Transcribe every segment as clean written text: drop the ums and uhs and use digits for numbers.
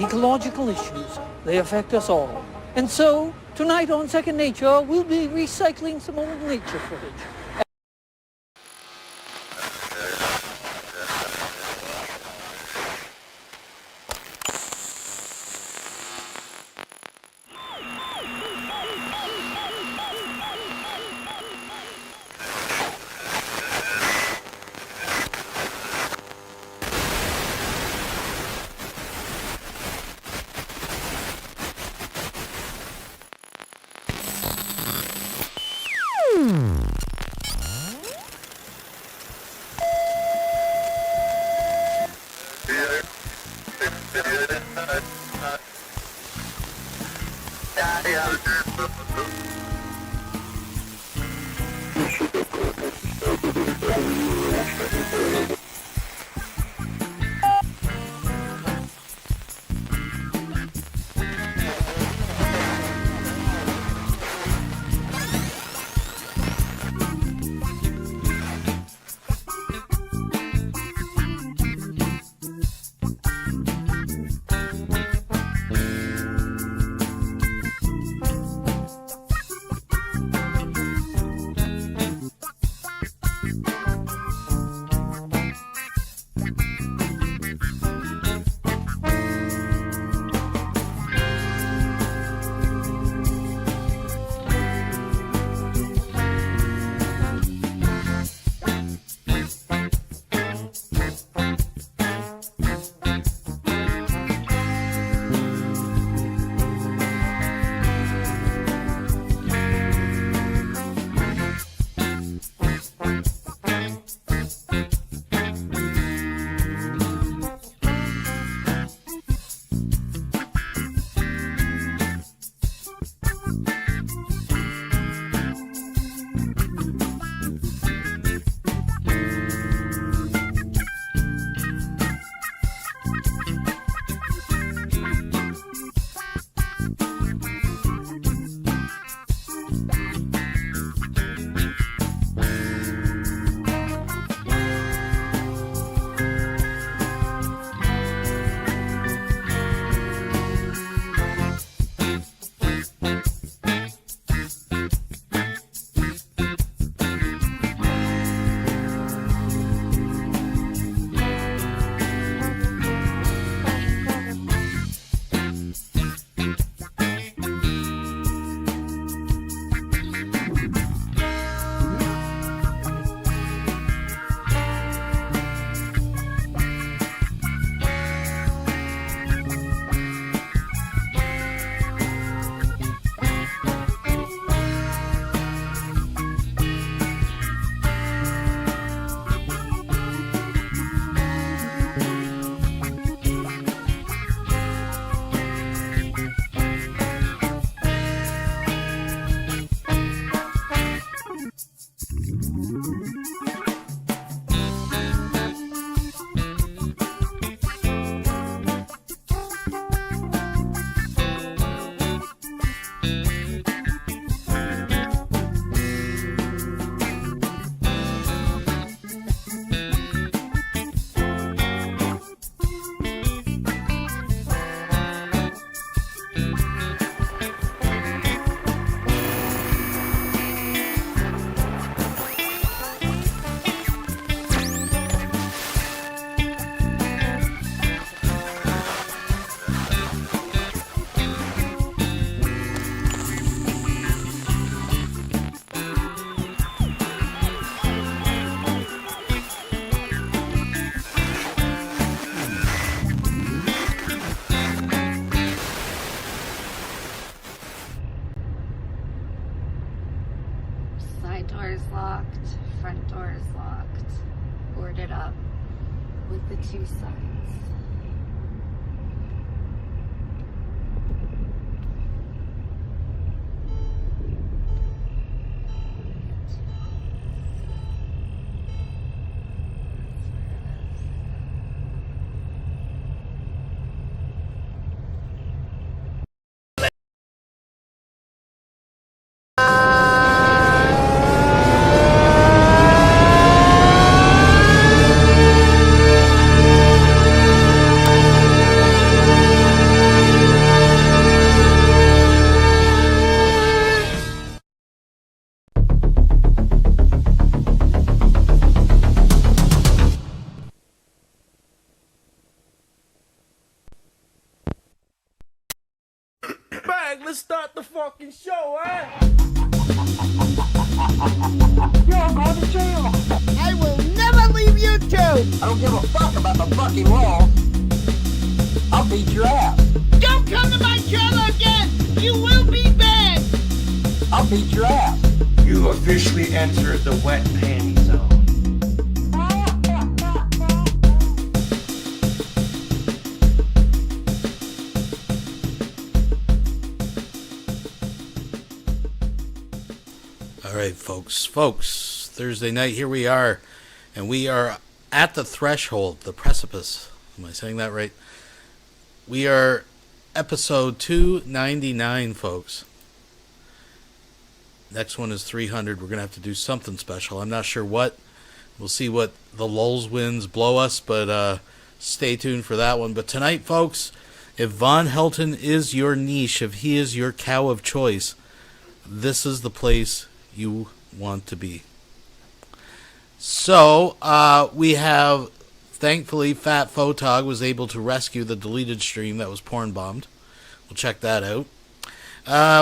Ecological issues, they affect us all. And so, tonight on Second Nature, we'll be recycling some old nature footage. the two sides. That's where it is. start the fucking show, eh? You're going to jail. I will never leave you two. I don't give a fuck about the fucking law. I'll beat your ass. Don't come to my trailer again. You will be banned. I'll beat your ass. You officially entered the wet panty zone. All right, folks, Thursday night, here we are, and we are at the threshold, the precipice. Am I saying that right? We are episode 299, folks. Next one is 300. We're going to have to do something special. I'm not sure what. We'll see what the lulz winds blow us, but stay tuned for that one. But tonight, folks, if Vonhelton is your niche, if he is your cow of choice, this is the place you want to be. So, we have, thankfully, Fat Photog was able to rescue the deleted stream that was porn bombed. We'll check that out.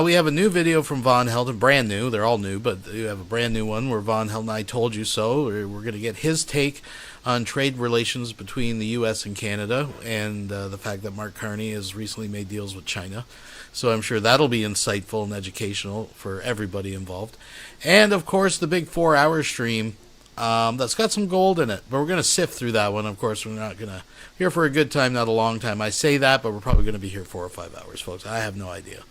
We have a new video from Vonhelton, brand new. They're all new, but you have a brand new one where Vonhelton, I told you so. We're going to get his take on trade relations between the U.S. and Canada, and the fact that Mark Carney has recently made deals with China. So I'm sure that'll be insightful and educational for everybody involved. And, of course, the big 4-hour stream that's got some gold in it. But we're going to sift through that one. Of course, we're not going to... Here for a good time, not a long time. I say that, but we're probably going to be here 4 or 5 hours, folks. I have no idea.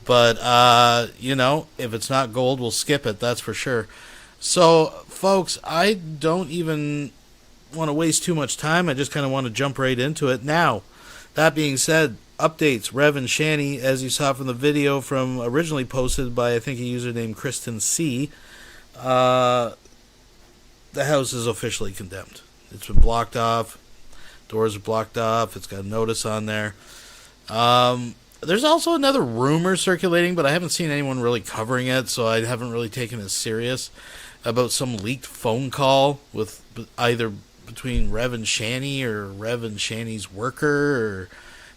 But, you know, if it's not gold, we'll skip it. That's for sure. So, folks, I don't even want to waste too much time. I just kind of want to jump right into it. Now, that being said, updates. Rev and Shani, as you saw from the video from originally posted by, I think, a user named Kristen C., the house is officially condemned. It's been blocked off. Doors are blocked off. It's got a notice on there. There's also another rumor circulating, but I haven't seen anyone really covering it, so I haven't really taken it serious, about some leaked phone call with either between Rev and Shani or Rev and Shani's worker. Or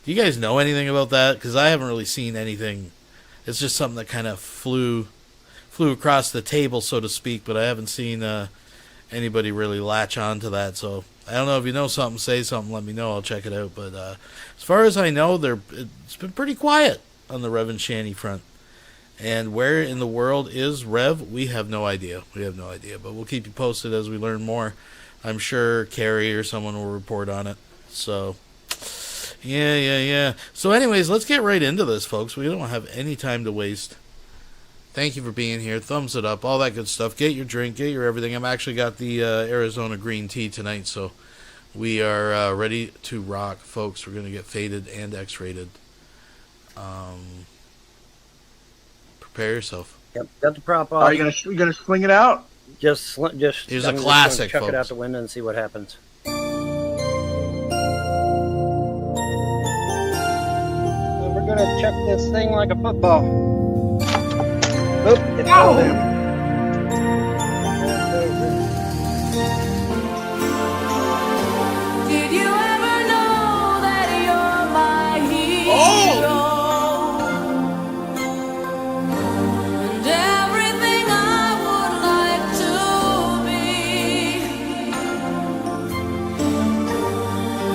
do you guys know anything about that? Because I haven't really seen anything. It's just something that kind of flew across the table, so to speak, but I haven't seen anybody really latch on to that. So I don't know, if you know something, say something, let me know. I'll check it out. But as far as I know, it's been pretty quiet on the Rev and Shani front. And where in the world is Rev? We have no idea. But we'll keep you posted as we learn more. I'm sure Carrie or someone will report on it. So, yeah. So anyways, let's get right into this, folks. We don't have any time to waste. Thank you for being here. Thumbs it up, all that good stuff. Get your drink, get your everything. I've actually got the Arizona green tea tonight, so we are ready to rock, folks. We're going to get faded and X-rated. Prepare yourself. Yep, got the prop on. Are you gonna swing it out? Just Here's a I'm classic, just gonna chuck folks. it out the window and see what happens. We're gonna chuck this thing like a football. Oop, it fell down. Did you ever know that you're my hero? And everything I would like to be.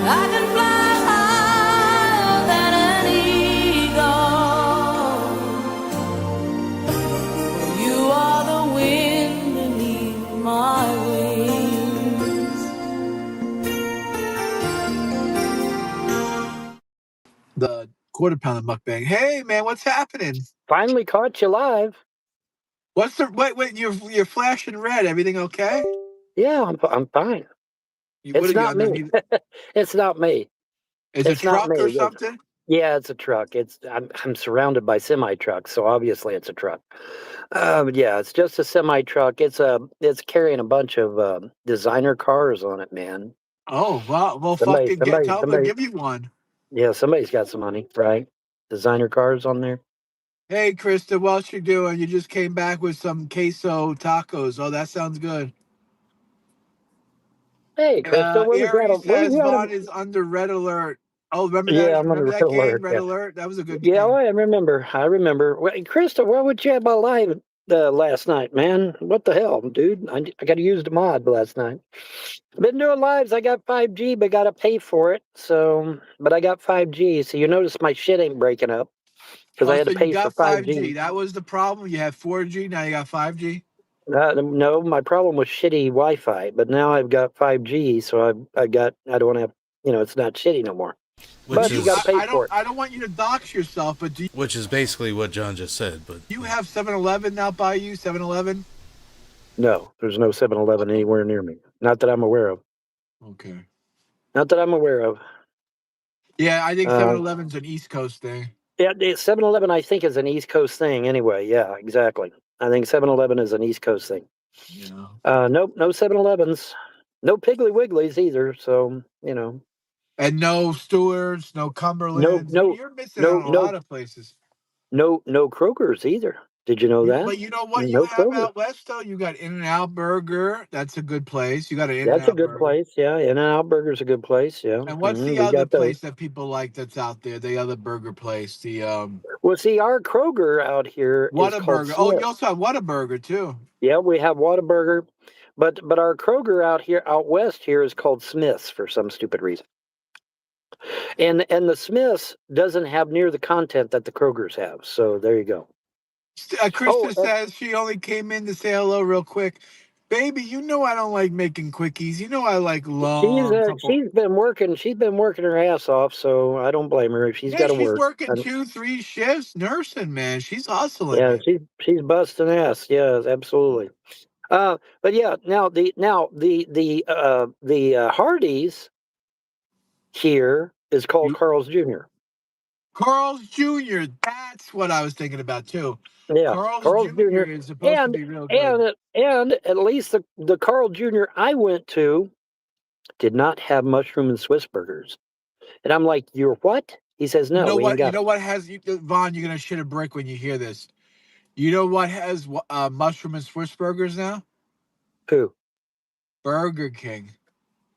I can fly higher than an eagle. You are the wind beneath my wings. The quarter pounder mukbang. Hey man, what's happening? Finally caught you live. What's the wait? You're flashing red. Everything okay? Yeah, I'm fine. It's not me. It's not me. Is it It's not truck me. or It's- something? Yeah, it's a truck. I'm surrounded by semi trucks, so obviously it's a truck. But yeah, it's just a semi truck. It's carrying a bunch of designer cars on it, man. Oh wow. Well, Somebody- fucking somebody- tell them somebody- to give you one. Yeah, somebody's got some money, right? Designer cars on there. Hey, Krista, what you doing? You just came back with some queso tacos. Oh, that sounds good. Hey, Krista, what do you Ari got? says Vaughn is under red alert Oh, remember Yeah, that? I'm on Remember the that red game, alert. Red Yeah, Alert? That was a good yeah. game. Well, I remember. I remember. Well, Krista, what would you have about live last night, man? What the hell, dude? I got to use the mod last night. I've been doing lives. I got 5G, but got to pay for it. So, but I got 5G. So you notice my shit ain't breaking up because I Oh, had so to you pay for got 5G. 5G. That was the problem. You had 4G. Now you got 5G. No, my problem was shitty Wi-Fi, but now I've got 5G, so I don't have, it's not shitty no more. which But you got to is pay for it. I don't want you to dox yourself, but do which is basically what John just said. But you have 7-Eleven now by you? 7-Eleven? No, there's no 7-Eleven anywhere near me. Not that I'm aware of. Okay. Not that I'm aware of. Yeah, I think Uh, 7-Eleven's an East Coast thing. yeah, the 7-Eleven I think is an East Coast thing anyway. Yeah, exactly. I think 7-Eleven is an East Coast thing. Yeah. Nope, no 7-Elevens. No Piggly Wigglies either. So, And no Stewart's, no no, Cumberland's. no, You're missing no, out on a no, lot of places. no Kroger's either. Did you know that? But you know what you No have Kroger. out west, though? You got In-N-Out Burger. That's a good place. You got an That's a In-N-Out good Burger. place. Yeah, In-N-Out Burger's a good place. Yeah, And what's the we other got those. place that people like that's out there? The other burger place, the Well, see, our Kroger out here is called Whataburger. Oh, you Smith. also have Whataburger too. Yeah, we have Whataburger, but our Kroger out west here is called Smith's for some stupid reason. And the Smiths doesn't have near the content that the Krogers have. So there you go. Oh, Krista says she only came in to say hello real quick. Baby, you know I don't like making quickies. You know I like long couple. she's been working. She's been working her ass off. So I don't blame her if she's Yeah, got to she's work. working 2-3 shifts nursing, man. She's hustling Yeah, it. she's busting ass. Yeah, absolutely. But yeah, now the Hardee's here is called You, Carl's Jr. Carl's Jr. That's what I was thinking about too. Yeah, Carl's Carl's Jr. Jr. is supposed to and be real good. and at least the Carl Jr. I went to did not have mushroom and Swiss burgers. And I'm like, you're what? He says, You no, know we ain't what? You got know it. what has Vaughn? You're gonna shit a brick when you hear this. You know what has mushroom and Swiss burgers now? Who? Burger King.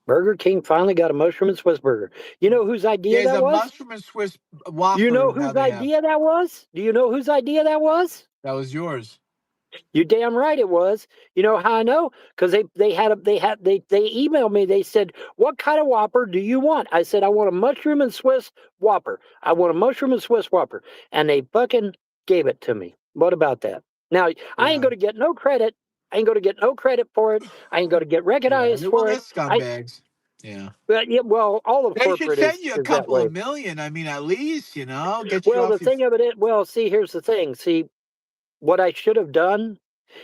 Burger King finally got a mushroom and Swiss burger. You know whose idea There's that a was? mushroom and Swiss You Whopper know now whose they have. idea that was? Do you know whose idea that was? That was yours. You damn right it was. You know how I know? Because they emailed me. They said, "What kind of Whopper do you want?" I said, "I want a mushroom and Swiss Whopper. I want a mushroom and Swiss Whopper," and they fucking gave it to me. What about that? Now I ain't Yeah. going to get no credit. I ain't going to get no credit for it. I ain't going to get Yeah. recognized Well, for they're it. scumbags. Yeah. Well, all of They should corporate send you a is that couple way. of million. I mean, at least, get you Well, the off your. thing of it is, well, see, here's the thing. See, what I should have done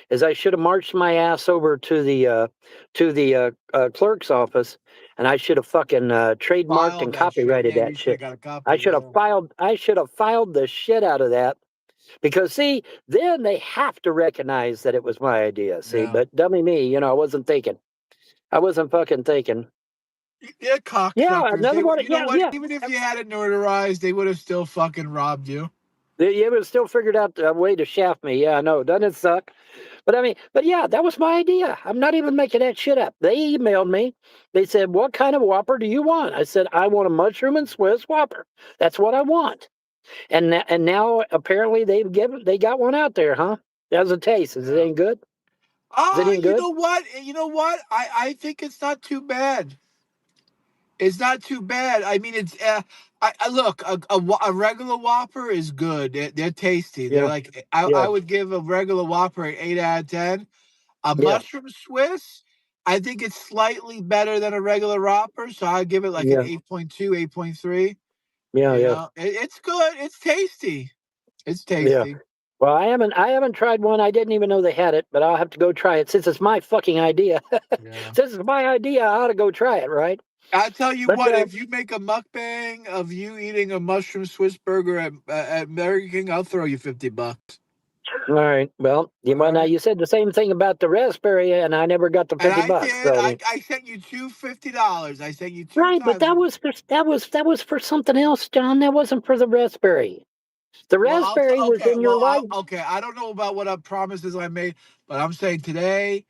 is I should have marched my ass over to the clerk's office, and I should have fucking trademarked File and that shit. copyrighted Yeah, you that should have shit. got a I copy. should have Yeah. filed. I should have filed the shit out of that because see, then they have to recognize that it was my idea. See, Yeah. but dummy me, I wasn't thinking. I wasn't fucking thinking. Yeah, Yeah, cocksuckers. another one. You know Yeah, what? yeah. Even if you had it notarized, they would have still fucking robbed you. They would have still figured out a way to shaft me. Yeah, I know. Doesn't it suck? But I mean, but yeah, that was my idea. I'm not even making that shit up. They emailed me. They said, "What kind of Whopper do you want?" I said, "I want a mushroom and Swiss Whopper. That's what I want." And now apparently they got one out there, huh? How's it taste? Is it any good? Is it any You good? know what? You know what? I think it's not too bad. It's not too bad. I mean, it's I look a regular Whopper is good. They're tasty. They're Yeah, like yeah, I would give a regular Whopper an 8 out of 10. A yeah, mushroom Swiss, I think it's slightly better than a regular Whopper, so I'd give it like an yeah, 8.2, 8.3. yeah, yeah, It's good. It's tasty. It's yeah. tasty. Well, I haven't tried one. I didn't even know they had it, but I'll have to go try it since it's my fucking idea. Yeah. Since it's my idea, I ought to go try it, right? I tell you But what, if you make a mukbang of you eating a mushroom Swiss burger at Burger King, I'll throw you $50. all right. Well, All now right. you said the same thing about the raspberry, and I never got the And $50. I did. So I sent you $50. I sent you two right, but times. that was for something else, John. That wasn't for the raspberry. The Well, raspberry was okay. in your life. Okay. I don't know about what promises I made, but I'm saying today,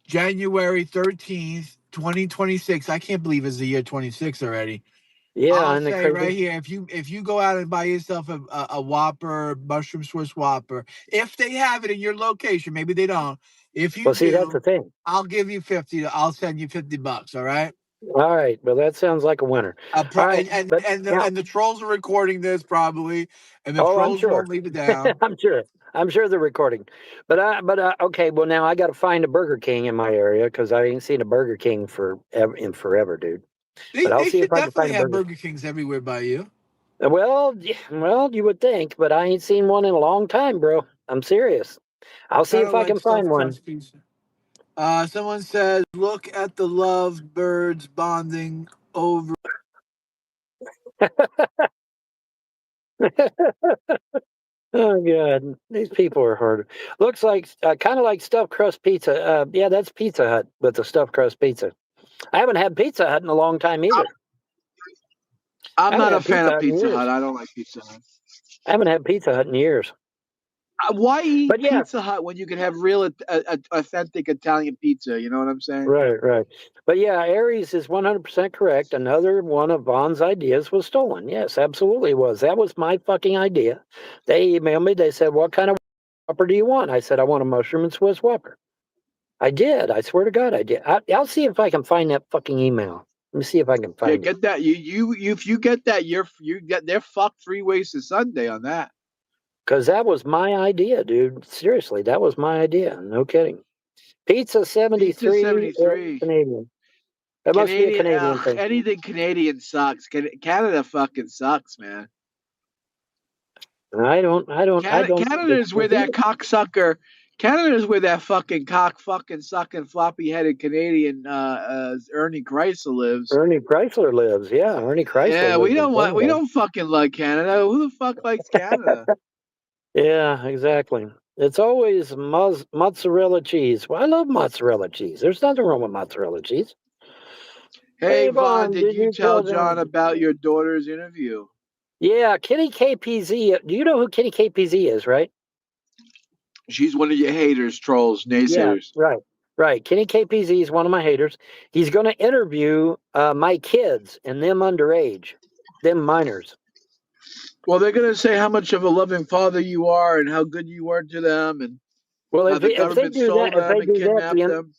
January 13th, 2026. I can't believe it's the year 26 already. Yeah, I'll and the say right crazy. here, if you go out and buy yourself a Whopper, mushroom Swiss Whopper, if they have it in your location, maybe they don't. If you Well, see, that's the do, thing. I'll give you 50. I'll send you $50. All right. All right, well, that sounds like a winner. All right, but now, And the trolls are recording this probably, and the oh, I'm trolls sure. won't leave it down. I'm sure. I'm sure they're recording. Okay. Well, now I got to find a Burger King in my area because I ain't seen a Burger King in forever, dude. But I'll They see if should I can find definitely a have Burger. Burger Kings everywhere by you. Well, you would think, but I ain't seen one in a long time, bro. I'm serious. I'll see Kind if of I like can find stuffed one. crust pizza. Someone says, "Look at the lovebirds bonding over." Oh god, these people are hard. Looks like kind of like stuffed crust pizza. Yeah, that's Pizza Hut with the stuffed crust pizza. I haven't had Pizza Hut in a long time either. I I'm haven't not a had fan Pizza of Hut in Pizza years. Hut. I don't like Pizza Hut. I haven't had Pizza Hut in years. Why eat But yeah, Pizza Hut when you can have real, authentic Italian pizza? You know what I'm saying? right. But yeah, Aries is 100% correct. Another one of Vaughn's ideas was stolen. Yes, absolutely was. That was my fucking idea. They emailed me. They said, "What kind of Whopper do you want?" I said, "I want a mushroom and Swiss Whopper." I did. I swear to God, I did. I'll see if I can find that fucking email. Let me see if I can Yeah, find it. get that. If you get that, they're fucked 3 ways to Sunday on that. Because that was my idea, dude. Seriously, that was my idea. No kidding. Pizza Pizza 73 73. Canadian. That must be a Canadian, Canadian thing. anything Canadian sucks. Canada fucking sucks, man. I don't. Canada's where that cocksucker. Canada's where that fucking sucking floppy headed Canadian Ernie Chrysler lives. Ernie Chrysler lives. Yeah, Ernie Chrysler Yeah, lives in Canada. we don't fucking like Canada. Who the fuck likes Canada? Yeah, exactly. It's always mozzarella cheese. Well, I love mozzarella cheese. There's nothing wrong with mozzarella cheese. Hey Hey, Vaughn, Vaughn, did did you you tell tell John them? about your daughter's interview? Yeah, Kitty KPZ. Do you know who Kitty KPZ is, right? She's one of your haters, trolls, Yeah, naysayers. right. Kenny KPZ is one of my haters. He's going to interview my kids and them underage, them minors. Well, they're gonna say how much of a loving father you are and how good you were to them, and Well, how the if they government do stole that, them and kidnapped them.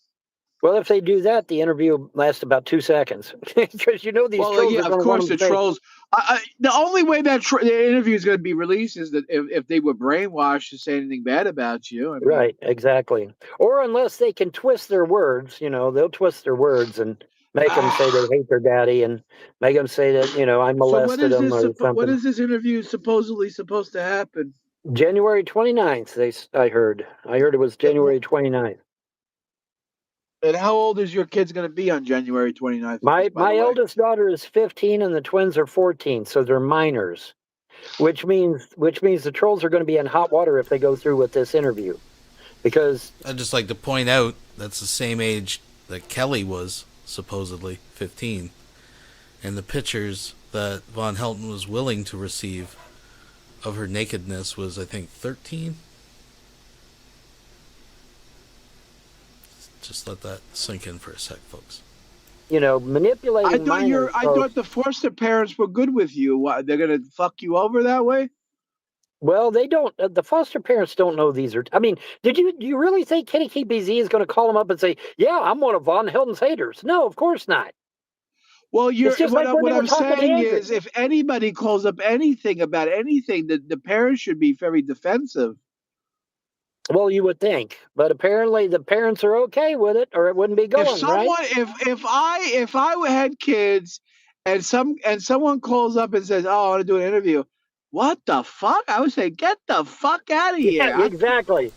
if they do that, the interview lasts about 2 seconds because you know these Well, trolls yeah, are of going to want course them the to say, trolls. The only way that the interview is going to be released is that if they were brainwashed to say anything bad about you. I mean, right, exactly, or unless they can twist their words. You know, they'll twist their words and make them say they hate their daddy and make them say that I so when molested is them this? or When something. is this interview supposedly supposed to happen? January 29th, I heard. I heard it was January 29th. And how old is your kid's going to be on January 29th? By the My way, eldest daughter is 15 and the twins are 14, so they're minors, which means the trolls are going to be in hot water if they go through with this interview. Because I'd just like to point out that's the same age that Kelly was, supposedly 15. And the pictures that Vonhelton was willing to receive of her nakedness was, I think, 13. Just let that sink in for a sec, folks. manipulating minors. I thought the foster parents were good with you. What, they're going to fuck you over that way? Well, they don't. The foster parents don't know these are. I mean, do you really think Kitty KBZ is going to call them up and say, "Yeah, I'm one of Von Hilton's haters"? No, of course not. Well, It's just like when what they were I'm talking to saying Andrew. is, if anybody calls up anything about anything, the parents should be very defensive. Well, you would think, but apparently the parents are okay with it, or it wouldn't be going right. If I had kids, and someone calls up and says, "Oh, I want to do an interview," what the fuck? I would say, "Get the fuck out of here!" Yeah, exactly.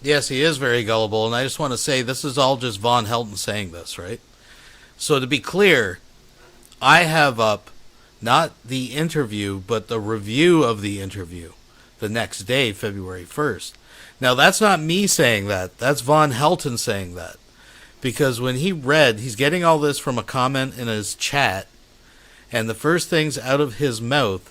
Yes, he is very gullible, and I just want to say this is all just Von Helton saying this, right? So to be clear, I have up not the interview, but the review of the interview the next day, February 1st. Now, that's not me saying that. That's Von Helton saying that. Because when he's getting all this from a comment in his chat, and the first things out of his mouth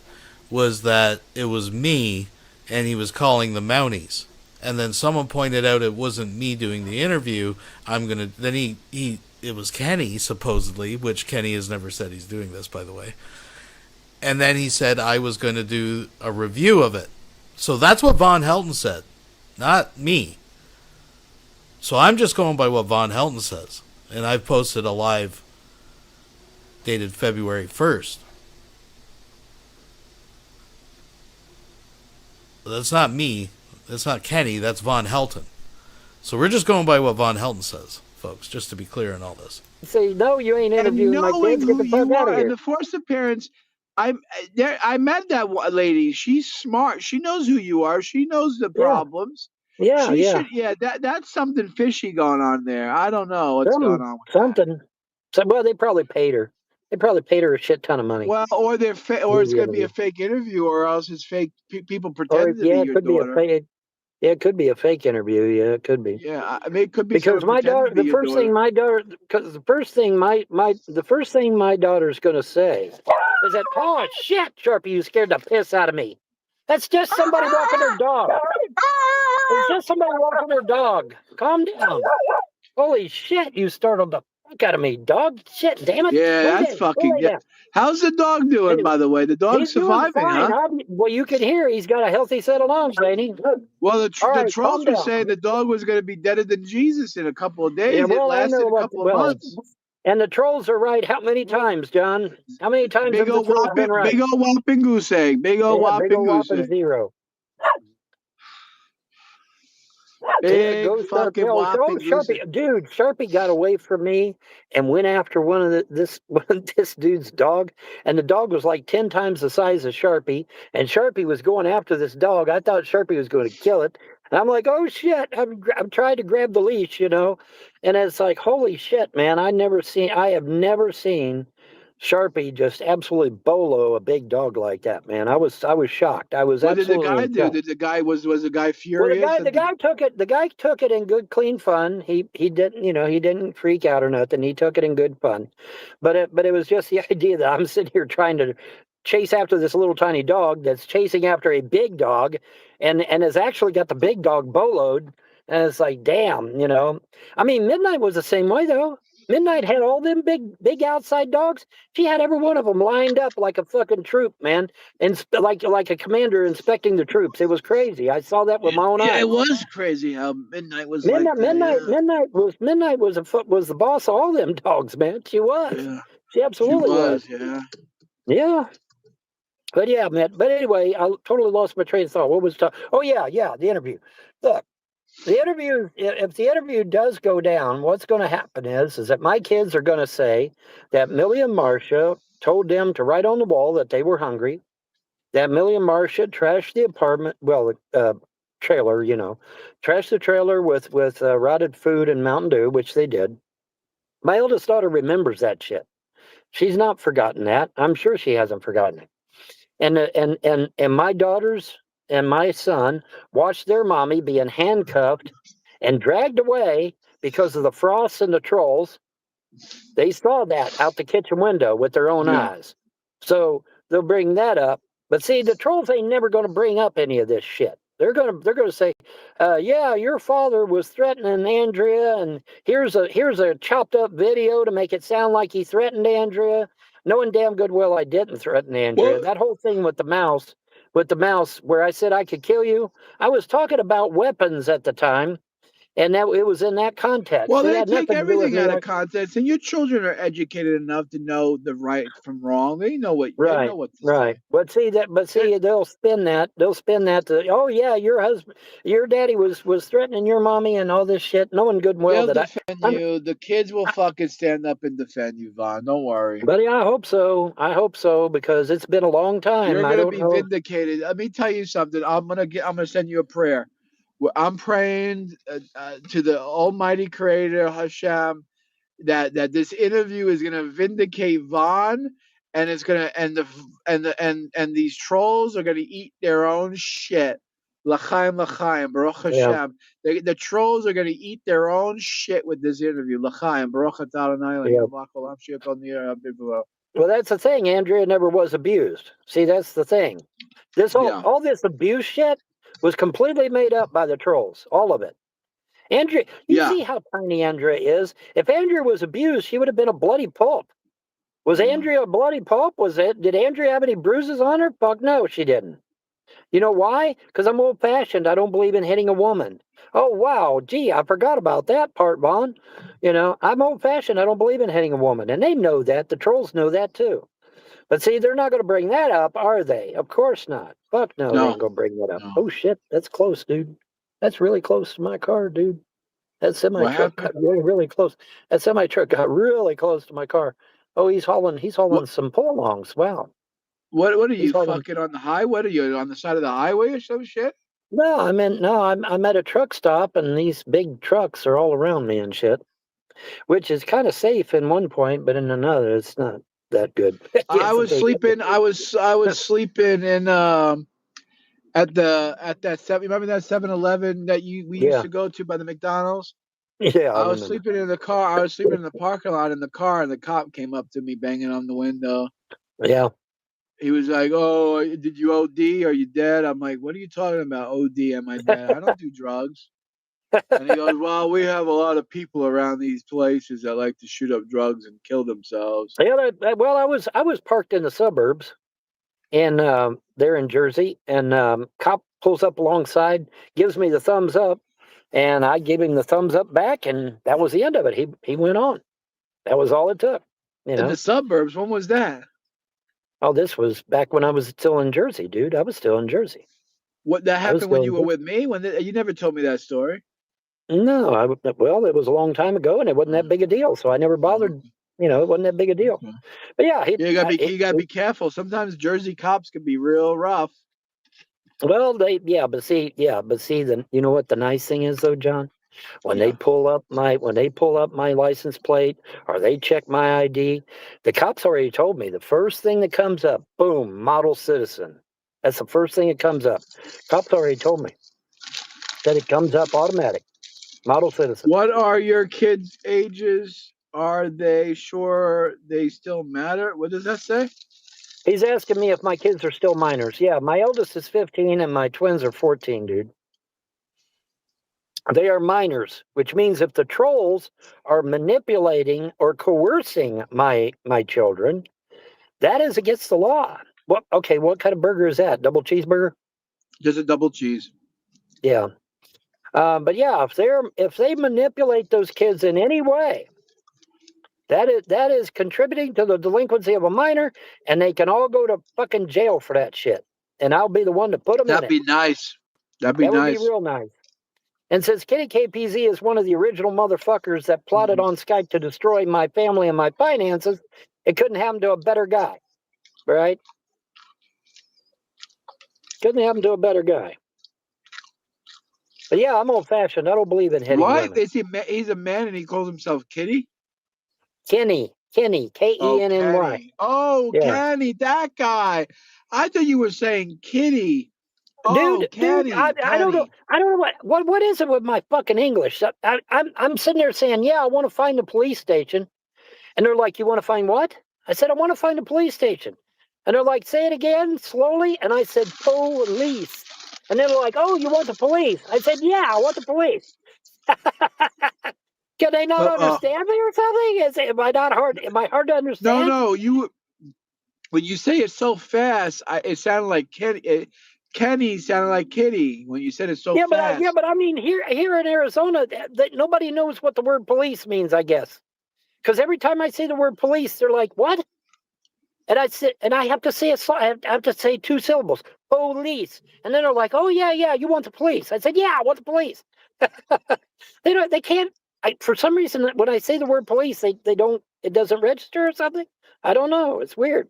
was that it was me, and he was calling the Mounties. And then someone pointed out it wasn't me doing the interview. Then he it was Kenny, supposedly, which Kenny has never said he's doing this, by the way. And then he said I was going to do a review of it. So that's what Vonhelton said, not me. So I'm just going by what Vonhelton says. And I've posted a live dated February 1st. That's not me. That's not Kenny. That's Vonhelton. So we're just going by what Vonhelton says, folks, just to be clear on all this. Say, no, you ain't And interviewing my knowing kids. Get who the fuck you out are of and here. the first appearance, I met that lady. She's smart. She knows who you are. She knows the problems. Yeah, She yeah. should. Yeah, that's something fishy going on there. I don't know what's going on with that. Something. So, well, they probably paid her. They probably paid her a shit ton of money. Well, or they're or it's going to be a fake interview, or else it's fake people pretending to be it your could daughter. be a fake. Yeah, it could be a fake interview. Yeah, it could be. Yeah, I mean, it could be Because my daughter, the first thing my daughter's going to say is that, oh shit, Sharpie, you scared the piss out of me. That's just somebody walking their dog. It's just somebody walking their dog. Calm down. Holy shit, you startled the fuck out of me, dog. Shit, damn it. Yeah, that's fucking. Yeah. How's the dog doing, by the way? The dog's surviving, fine, huh? Well, you can hear he's got a healthy set of lungs, ain't he? Well, the right, trolls were calm down. saying the dog was going to be deader than Jesus in a couple of days. Yeah, well, it lasted I know a couple of months. And the trolls are right. How many times, John? How many times have the trolls been right? Big old whopping goose egg. Big old whopping goose egg. Zero. Big fucking whopping goose egg. Dude, Sharpie got away from me and went after one of this dude's dog, and the dog was like 10 times the size of Sharpie, and Sharpie was going after this dog. I thought Sharpie was going to kill it, and I'm like, oh shit! I'm trying to grab the leash, and it's like, holy shit, man! I have never seen Sharpie just absolutely bolo a big dog like that, man. I was shocked. I was absolutely. What did the guy do? Did the guy was the guy furious? Well, the guy took it. The guy took it in good, clean fun. He didn't, he didn't freak out or nothing. He took it in good fun, but it was just the idea that I'm sitting here trying to chase after this little tiny dog that's chasing after a big dog, and has actually got the big dog boloed, and it's like, damn, I mean, Midnight was the same way though. Midnight had all them big outside dogs. She had every one of them lined up like a fucking troop, man, and like a commander inspecting the troops. It was crazy. I saw that with my own eyes. Yeah, it was crazy how Midnight was. Midnight was the boss of all them dogs, man. She was. Yeah. She absolutely was. Yeah. Yeah. But yeah, man. But anyway, I totally lost my train of thought. What was oh yeah, the interview. Look. The interview, if the interview does go down, what's going to happen is that my kids are going to say that Millie and Marcia told them to write on the wall that they were hungry, that Millie and Marcia trashed the apartment, trailer, trashed the trailer with rotted food and Mountain Dew, which they did. My eldest daughter remembers that shit. She's not forgotten that. I'm sure she hasn't forgotten it. And my daughters and my son watched their mommy being handcuffed and dragged away because of the frosts and the trolls. They saw that out the kitchen window with their own eyes. So they'll bring that up. But see, the trolls ain't never going to bring up any of this shit. They're gonna say, yeah, your father was threatening Andrea, and here's a chopped up video to make it sound like he threatened Andrea, knowing damn good well I didn't threaten Andrea. Well, that whole thing with the mouse where I said I could kill you, I was talking about weapons at the time, and that it was in that context. Well, they take everything out of context, and your children are educated enough to know the right from wrong. They know what right, they know what to right. say. But see, they'll spin that to, oh yeah, your daddy was threatening your mommy and all this shit, knowing good and well they'll defend you. The kids will fucking stand up and defend you, Vaughn. Don't worry. Buddy, I hope so because it's been a long time. You're gonna be vindicated. Let me tell you something. I'm gonna send you a prayer. I'm praying to the Almighty Creator Hashem that this interview is going to vindicate Vaughn, and it's going to and these trolls are going to eat their own shit. L'chaim, Baruch Hashem. Yeah. The trolls are going to eat their own shit with this interview. L'chaim, Baruch Adonai. Yeah. Well, that's the thing. Andrea never was abused. See, that's the thing. All this abuse shit was completely made up by the trolls, all of it. Andrea, you Yeah. see how tiny Andrea is. If Andrea was abused, she would have been a bloody pulp. Was Andrea a bloody pulp? Did Andrea have any bruises on her? Fuck no, she didn't. You know why? Because I'm old-fashioned. I don't believe in hitting a woman. Oh, wow. Gee, I forgot about that part, Vaughn. You know, I'm old-fashioned. I don't believe in hitting a woman. And they know that. The trolls know that, too. But see, they're not going to bring that up, are they? Of course not. Fuck no, they No. ain't going to bring that up. No. Oh, shit. That's close, dude. That's really close to my car, dude. That semi-truck got really, really close. That semi-truck got really close to my car. Oh, he's hauling some pull-alongs. Wow. What are He's you hauling- fucking on the highway? What are you on the side of the highway or some shit? No, I'm at a truck stop, and these big trucks are all around me and shit, which is kind of safe in one point, but in another, it's not that good. I was sleeping. I was sleeping in at that remember that 7-Eleven that we used to go to by the McDonald's. Yeah, I was sleeping in the car. I was sleeping in the parking lot in the car, and the cop came up to me banging on the window. Yeah. He was like, "Oh, did you OD? Are you dead?" I'm like, "What are you talking about? OD? Am I dead? I don't do drugs." And he goes, "Well, we have a lot of people around these places that like to shoot up drugs and kill themselves." Yeah, well, I was parked in the suburbs, and there in Jersey, and cop pulls up alongside, gives me the thumbs up, and I give him the thumbs up back, and that was the end of it. He went on. That was all it took. You know. In the suburbs, when was that? Oh, this was back when I was still in Jersey, dude. I was still in Jersey. What that happened when you were with me? You never told me that story. No, well, it was a long time ago, and it wasn't that big a deal, so I never bothered. You know, it wasn't that big a deal. Okay. But yeah, You gotta be careful. Sometimes Jersey cops can be real rough. Well, but see, then you know what the nice thing is though, John? When they pull up my license plate or they check my ID, the cops already told me the first thing that comes up, boom, model citizen. That's the first thing that comes up. Cops already told me that it comes up automatic, model citizen. What are your kids' ages? Are they sure they still matter? What does that say? He's asking me if my kids are still minors. Yeah, my eldest is 15 and my twins are 14, dude. They are minors, which means if the trolls are manipulating or coercing my children, that is against the law. What kind of burger is that? Double cheeseburger? Just a double cheese. Yeah. But yeah, if they manipulate those kids in any way, that is contributing to the delinquency of a minor, and they can all go to fucking jail for that shit. And I'll be the one to put them in it. That'd be nice. That would be real nice. And since Kitty KPZ is one of the original motherfuckers that plotted on Skype to destroy my family and my finances, it couldn't happen to a better guy, right? Couldn't happen to a better guy. But yeah, I'm old-fashioned. I don't believe in hitting women. Is he's a man and he calls himself Kitty? Kenny, Kenny. Oh, Yeah. Kenny, that guy. I thought you were saying Kitty. Oh, Dude, I don't know. I don't know what is it with my fucking English. I'm sitting there saying, yeah, I want to find the police station, and they're like, you want to find what? I said, I want to find the police station, and they're like, say it again slowly, and I said, police, and they're like, oh, you want the police? I said, yeah, I want the police. Can they not understand me or something? Am I hard to understand? No. When you say it so fast, it sounded like Kenny. Kenny sounded like Kitty when you said it so fast. But I mean, here in Arizona, that nobody knows what the word police means, I guess. Because every time I say the word police, they're like, what? And I have to say I have to say two syllables, police. And then they're like, oh yeah, you want the police? I said, yeah, I want the police. They can't. For some reason, when I say the word police, they don't. It doesn't register or something. I don't know. It's weird.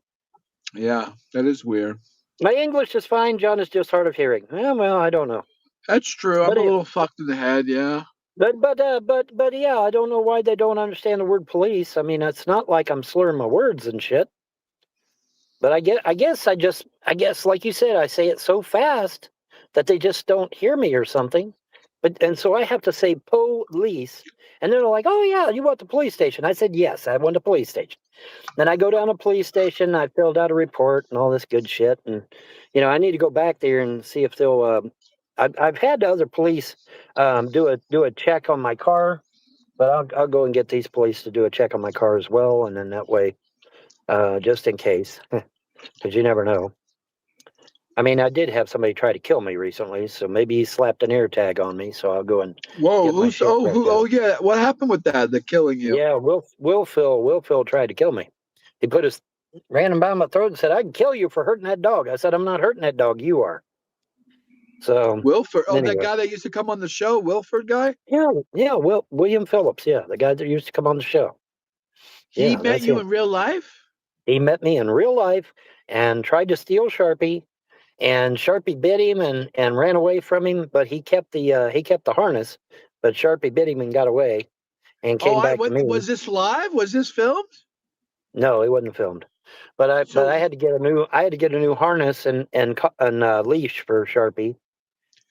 Yeah, that is weird. My English is fine. John is just hard of hearing. Yeah, well, I don't know. That's true. I'm a little fucked in the head. Yeah. But yeah, I don't know why they don't understand the word police. I mean, it's not like I'm slurring my words and shit. But I guess, like you said, I say it so fast that they just don't hear me or something. And so I have to say police, and they're like, "Oh yeah, you want the police station?" I said, "Yes, I want the police station." Then I go down to the police station. I filled out a report and all this good shit, and I need to go back there and see if they'll. I've had other police do a check on my car. But I'll go and get these police to do a check on my car as well, and then that way, just in case, because you never know. I mean, I did have somebody try to kill me recently, so maybe he slapped an air tag on me. So I'll go and Whoa, get my who's shit oh checked who out. oh yeah, what happened with that? The killing you? Yeah, Will Phil tried to kill me. He put his ran him by my throat and said, "I can kill you for hurting that dog." I said, "I'm not hurting that dog. You are." So Wilford. Oh, that anyway, guy that used to come on the show, Wilford guy. yeah, William Phillips, yeah, the guy that used to come on the show. He Yeah, met that's you him. in real life. He met me in real life and tried to steal Sharpie, and Sharpie bit him and ran away from him, but he kept the harness, but Sharpie bit him and got away and Oh, came back to me. was this live? Was this filmed? No, it wasn't filmed. But I had to get a new harness and leash for Sharpie.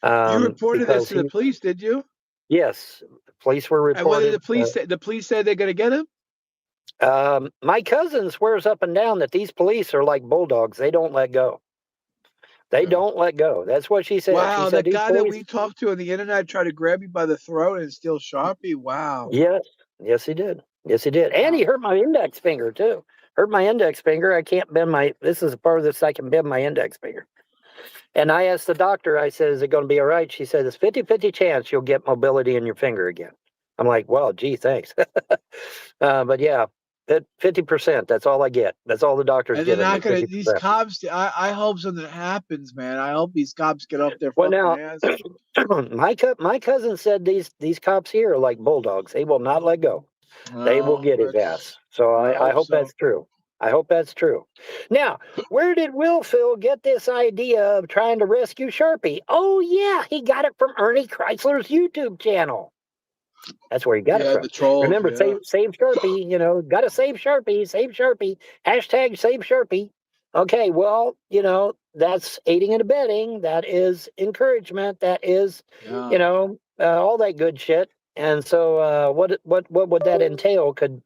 You reported this Because to the police, did you? yes, police were And what did reported. the police say? The police say they're going to get him. My cousin swears up and down that these police are like bulldogs. They don't let go. They don't let go. That's what she said. Wow, She said the these guy that police. we talked to on the internet tried to grab you by the throat and steal Sharpie. Wow. Yes, he did. Yes, he did. And he hurt my index finger too. Hurt my index finger. I can't bend my. This is the part of this I can bend my index finger. And I asked the doctor. I said, "Is it going to be all right?" She said, "It's 50-50 chance you'll get mobility in your finger again." I'm like, "Well, gee, thanks." But yeah, 50%. That's all I get. That's all the doctor's And they're giving me. not going to, these 50%. cops, I hope something happens, man. I hope these cops get off their Well, fucking now, ass. my cousin said these cops here are like bulldogs. They will not let go. They will get his ass. So I hope that's true. I hope that's true. Now, where did Will Phil get this idea of trying to rescue Sharpie? Oh, yeah, he got it from Ernie Chrysler's YouTube channel. That's where he got it from. The trolls. Remember, Yeah. save Sharpie, gotta save Sharpie, hashtag save Sharpie. Okay, well, that's aiding and abetting. That is encouragement. That is, all that good shit. And so, what would that entail? Could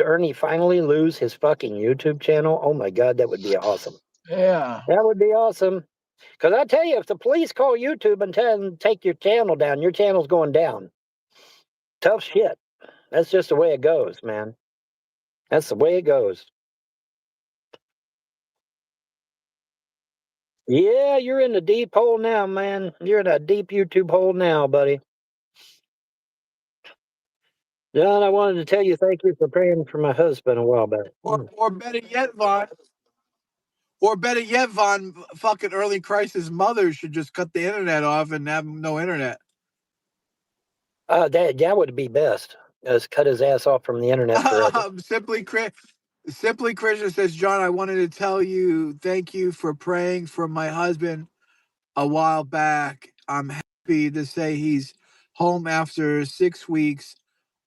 Ernie finally lose his fucking YouTube channel? Oh my God, that would be awesome. Yeah. That would be awesome. Because I tell you, if the police call YouTube and tell them take your channel down, your channel's going down. Tough shit. That's just the way it goes, man. That's the way it goes. Yeah, you're in the deep hole now, man. You're in a deep YouTube hole now, buddy. John, I wanted to tell you thank you for praying for my husband a while back. Or better yet, Vaughn, fucking early crisis mothers should just cut the internet off and have no internet. That would be best. Just cut his ass off from the internet forever. Simply Christian says, John, I wanted to tell you thank you for praying for my husband a while back. I'm happy to say he's home after 6 weeks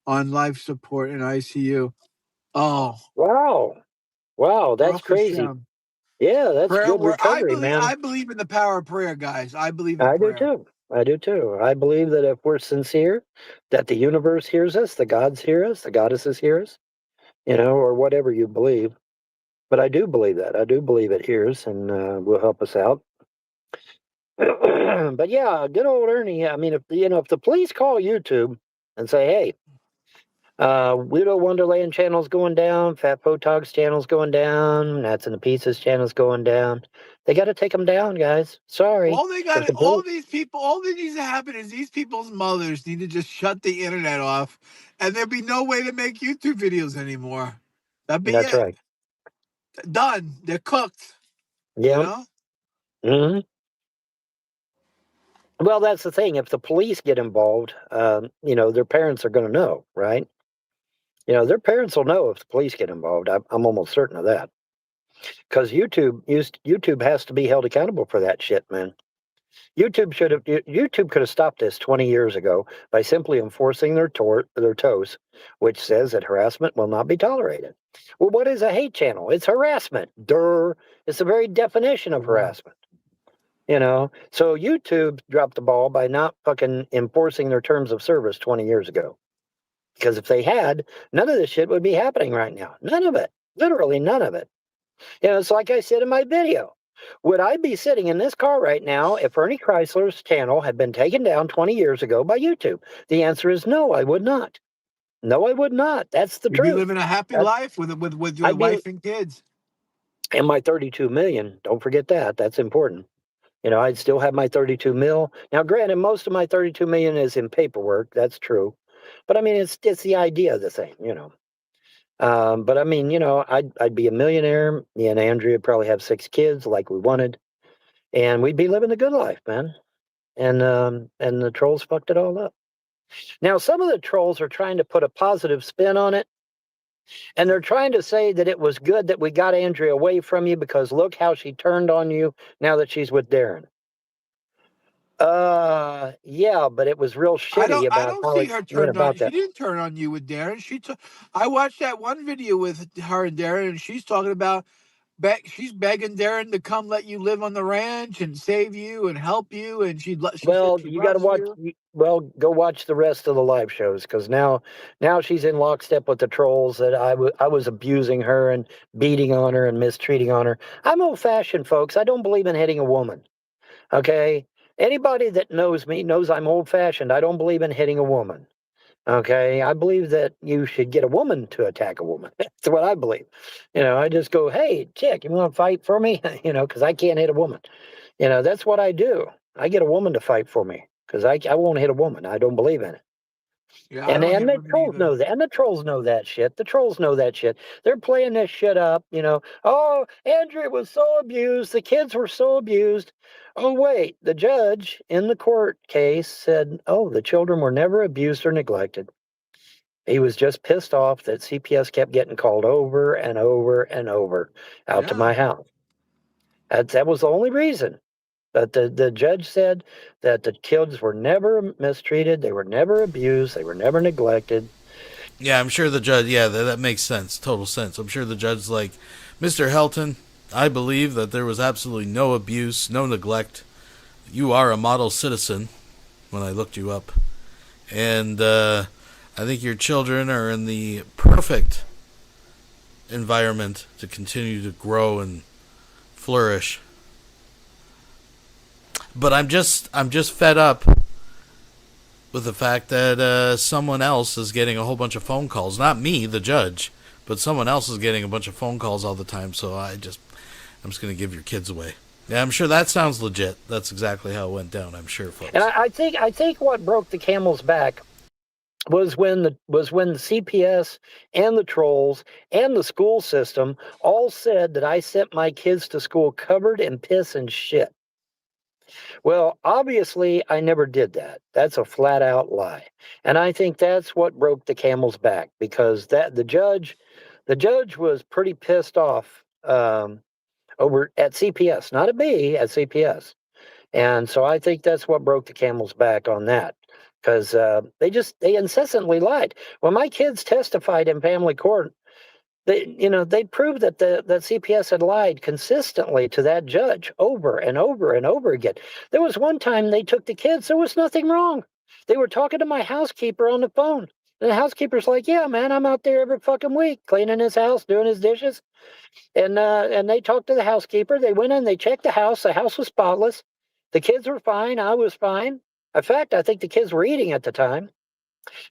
on life support in ICU. Oh, wow, that's crazy. Hashem. Yeah, that's good recovery, man. I believe in the power of prayer, guys. I believe in prayer. I do too. I believe that if we're sincere, that the universe hears us, the gods hear us, the goddesses hear us, or whatever you believe. But I do believe that. I do believe it hears and will help us out. But yeah, good old Ernie. I mean, if the police call YouTube and say, "Hey, Weirdo Wonderland channel's going down, Fat Photog's channel's going down, Nuts and the Pieces channel's going down," they got to take them down, guys. Sorry. All that needs to happen is these people's mothers need to just shut the internet off, and there'd be no way to make YouTube videos anymore. That's right. Done. They're cooked. Yeah. Mm-hmm. Well, that's the thing. If the police get involved, their parents are going to know, right? Their parents will know if the police get involved. I'm almost certain of that. Because YouTube has to be held accountable for that shit, man. YouTube could have stopped this 20 years ago by simply enforcing their toes, which says that harassment will not be tolerated. Well, what is a hate channel? It's harassment. It's the very definition of harassment. So YouTube dropped the ball by not fucking enforcing their terms of service 20 years ago. Because if they had, none of this shit would be happening right now. None of it. Literally none of it. It's like I said in my video. Would I be sitting in this car right now if Ernie Chrysler's channel had been taken down 20 years ago by YouTube? The answer is no, I would not. No, I would not. That's the You'd be truth. living a happy That- life with your I'd be, wife and kids. and my 32 million, don't forget that. That's important. You know, I'd still have my 32 mil. Now, granted, most of my 32 million is in paperwork. That's true. But I mean, it's the idea of the thing, you know. But I mean, you know, I'd be a millionaire. Me and Andrea would probably have 6 kids like we wanted. And we'd be living the good life, man. And the trolls fucked it all up. Now, some of the trolls are trying to put a positive spin on it. And they're trying to say that it was good that we got Andrea away from you because look how she turned on you now that she's with Darren. Yeah, but it was real shitty I about don't how see it her went turned on. about She that. didn't turn on you with Darren. I watched that one video with her and Darren, and she's talking about she's begging Darren to come let you live on the ranch and save you and help you, and she said Well, she you got to loves watch. you. Well, go watch the rest of the live shows because now she's in lockstep with the trolls that I was abusing her and beating on her and mistreating on her. I'm old fashioned, folks. I don't believe in hitting a woman. Okay, anybody that knows me knows I'm old fashioned. I don't believe in hitting a woman. Okay, I believe that you should get a woman to attack a woman. That's what I believe. You know, I just go, hey, chick, you want to fight for me? You know, because I can't hit a woman. You know, that's what I do. I get a woman to fight for me because I won't hit a woman. I don't believe in it. Yeah, I don't And hit the women trolls either. know that. And the trolls know that shit. The trolls know that shit. They're playing this shit up, you know. Oh, Andrea was so abused. The kids were so abused. Oh, wait. The judge in the court case said, oh, the children were never abused or neglected. He was just pissed off that CPS kept getting called over and over and over out to Yeah. my house. That was the only reason. But the judge said that the kids were never mistreated, they were never abused, they were never neglected. Yeah, I'm sure the judge, yeah, that makes sense. Total sense. I'm sure the judge's like, Mr. Helton, I believe that there was absolutely no abuse, no neglect. You are a model citizen when I looked you up. And I think your children are in the perfect environment to continue to grow and flourish. But I'm just fed up with the fact that someone else is getting a whole bunch of phone calls. Not me, the judge, but someone else is getting a bunch of phone calls all the time. So I'm just going to give your kids away. Yeah, I'm sure that sounds legit. That's exactly how it went down, I'm sure, folks. And I think what broke the camel's back was when the CPS and the trolls and the school system all said that I sent my kids to school covered in piss and shit. Well, obviously, I never did that. That's a flat out lie. And I think that's what broke the camel's back because the judge was pretty pissed off over at CPS, not at me, at CPS. And so I think that's what broke the camel's back on that because they incessantly lied. When my kids testified in family court, they proved that the CPS had lied consistently to that judge over and over and over again. There was one time they took the kids. There was nothing wrong. They were talking to my housekeeper on the phone. And the housekeeper's like, yeah, man, I'm out there every fucking week cleaning his house, doing his dishes. And they talked to the housekeeper. They went in, they checked the house. The house was spotless. The kids were fine. I was fine. In fact, I think the kids were eating at the time.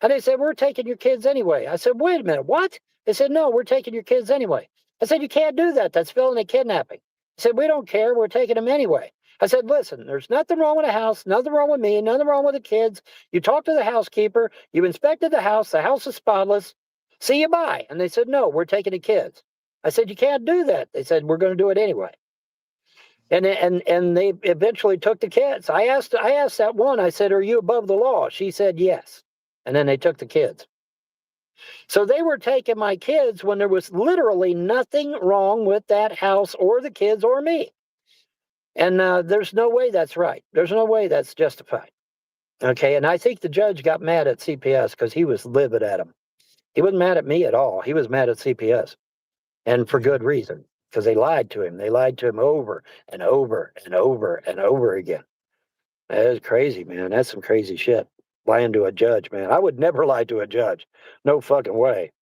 And they said, we're taking your kids anyway. I said, wait a minute, what? They said, no, we're taking your kids anyway. I said, you can't do that. That's felony kidnapping. He said, we don't care. We're taking them anyway. I said, listen, there's nothing wrong with the house, nothing wrong with me, nothing wrong with the kids. You talked to the housekeeper. You inspected the house. The house is spotless. See you bye. And they said, no, we're taking the kids. I said, you can't do that. They said, we're going to do it anyway. And they eventually took the kids. I asked that one, I said, are you above the law? She said, yes. And then they took the kids. So they were taking my kids when there was literally nothing wrong with that house or the kids or me. And there's no way that's right. There's no way that's justified. Okay, and I think the judge got mad at CPS because he was livid at him. He wasn't mad at me at all. He was mad at CPS. And for good reason, because they lied to him. They lied to him over and over and over and over again. That is crazy, man. That's some crazy shit. Lying to a judge, man. I would never lie to a judge. No fucking way.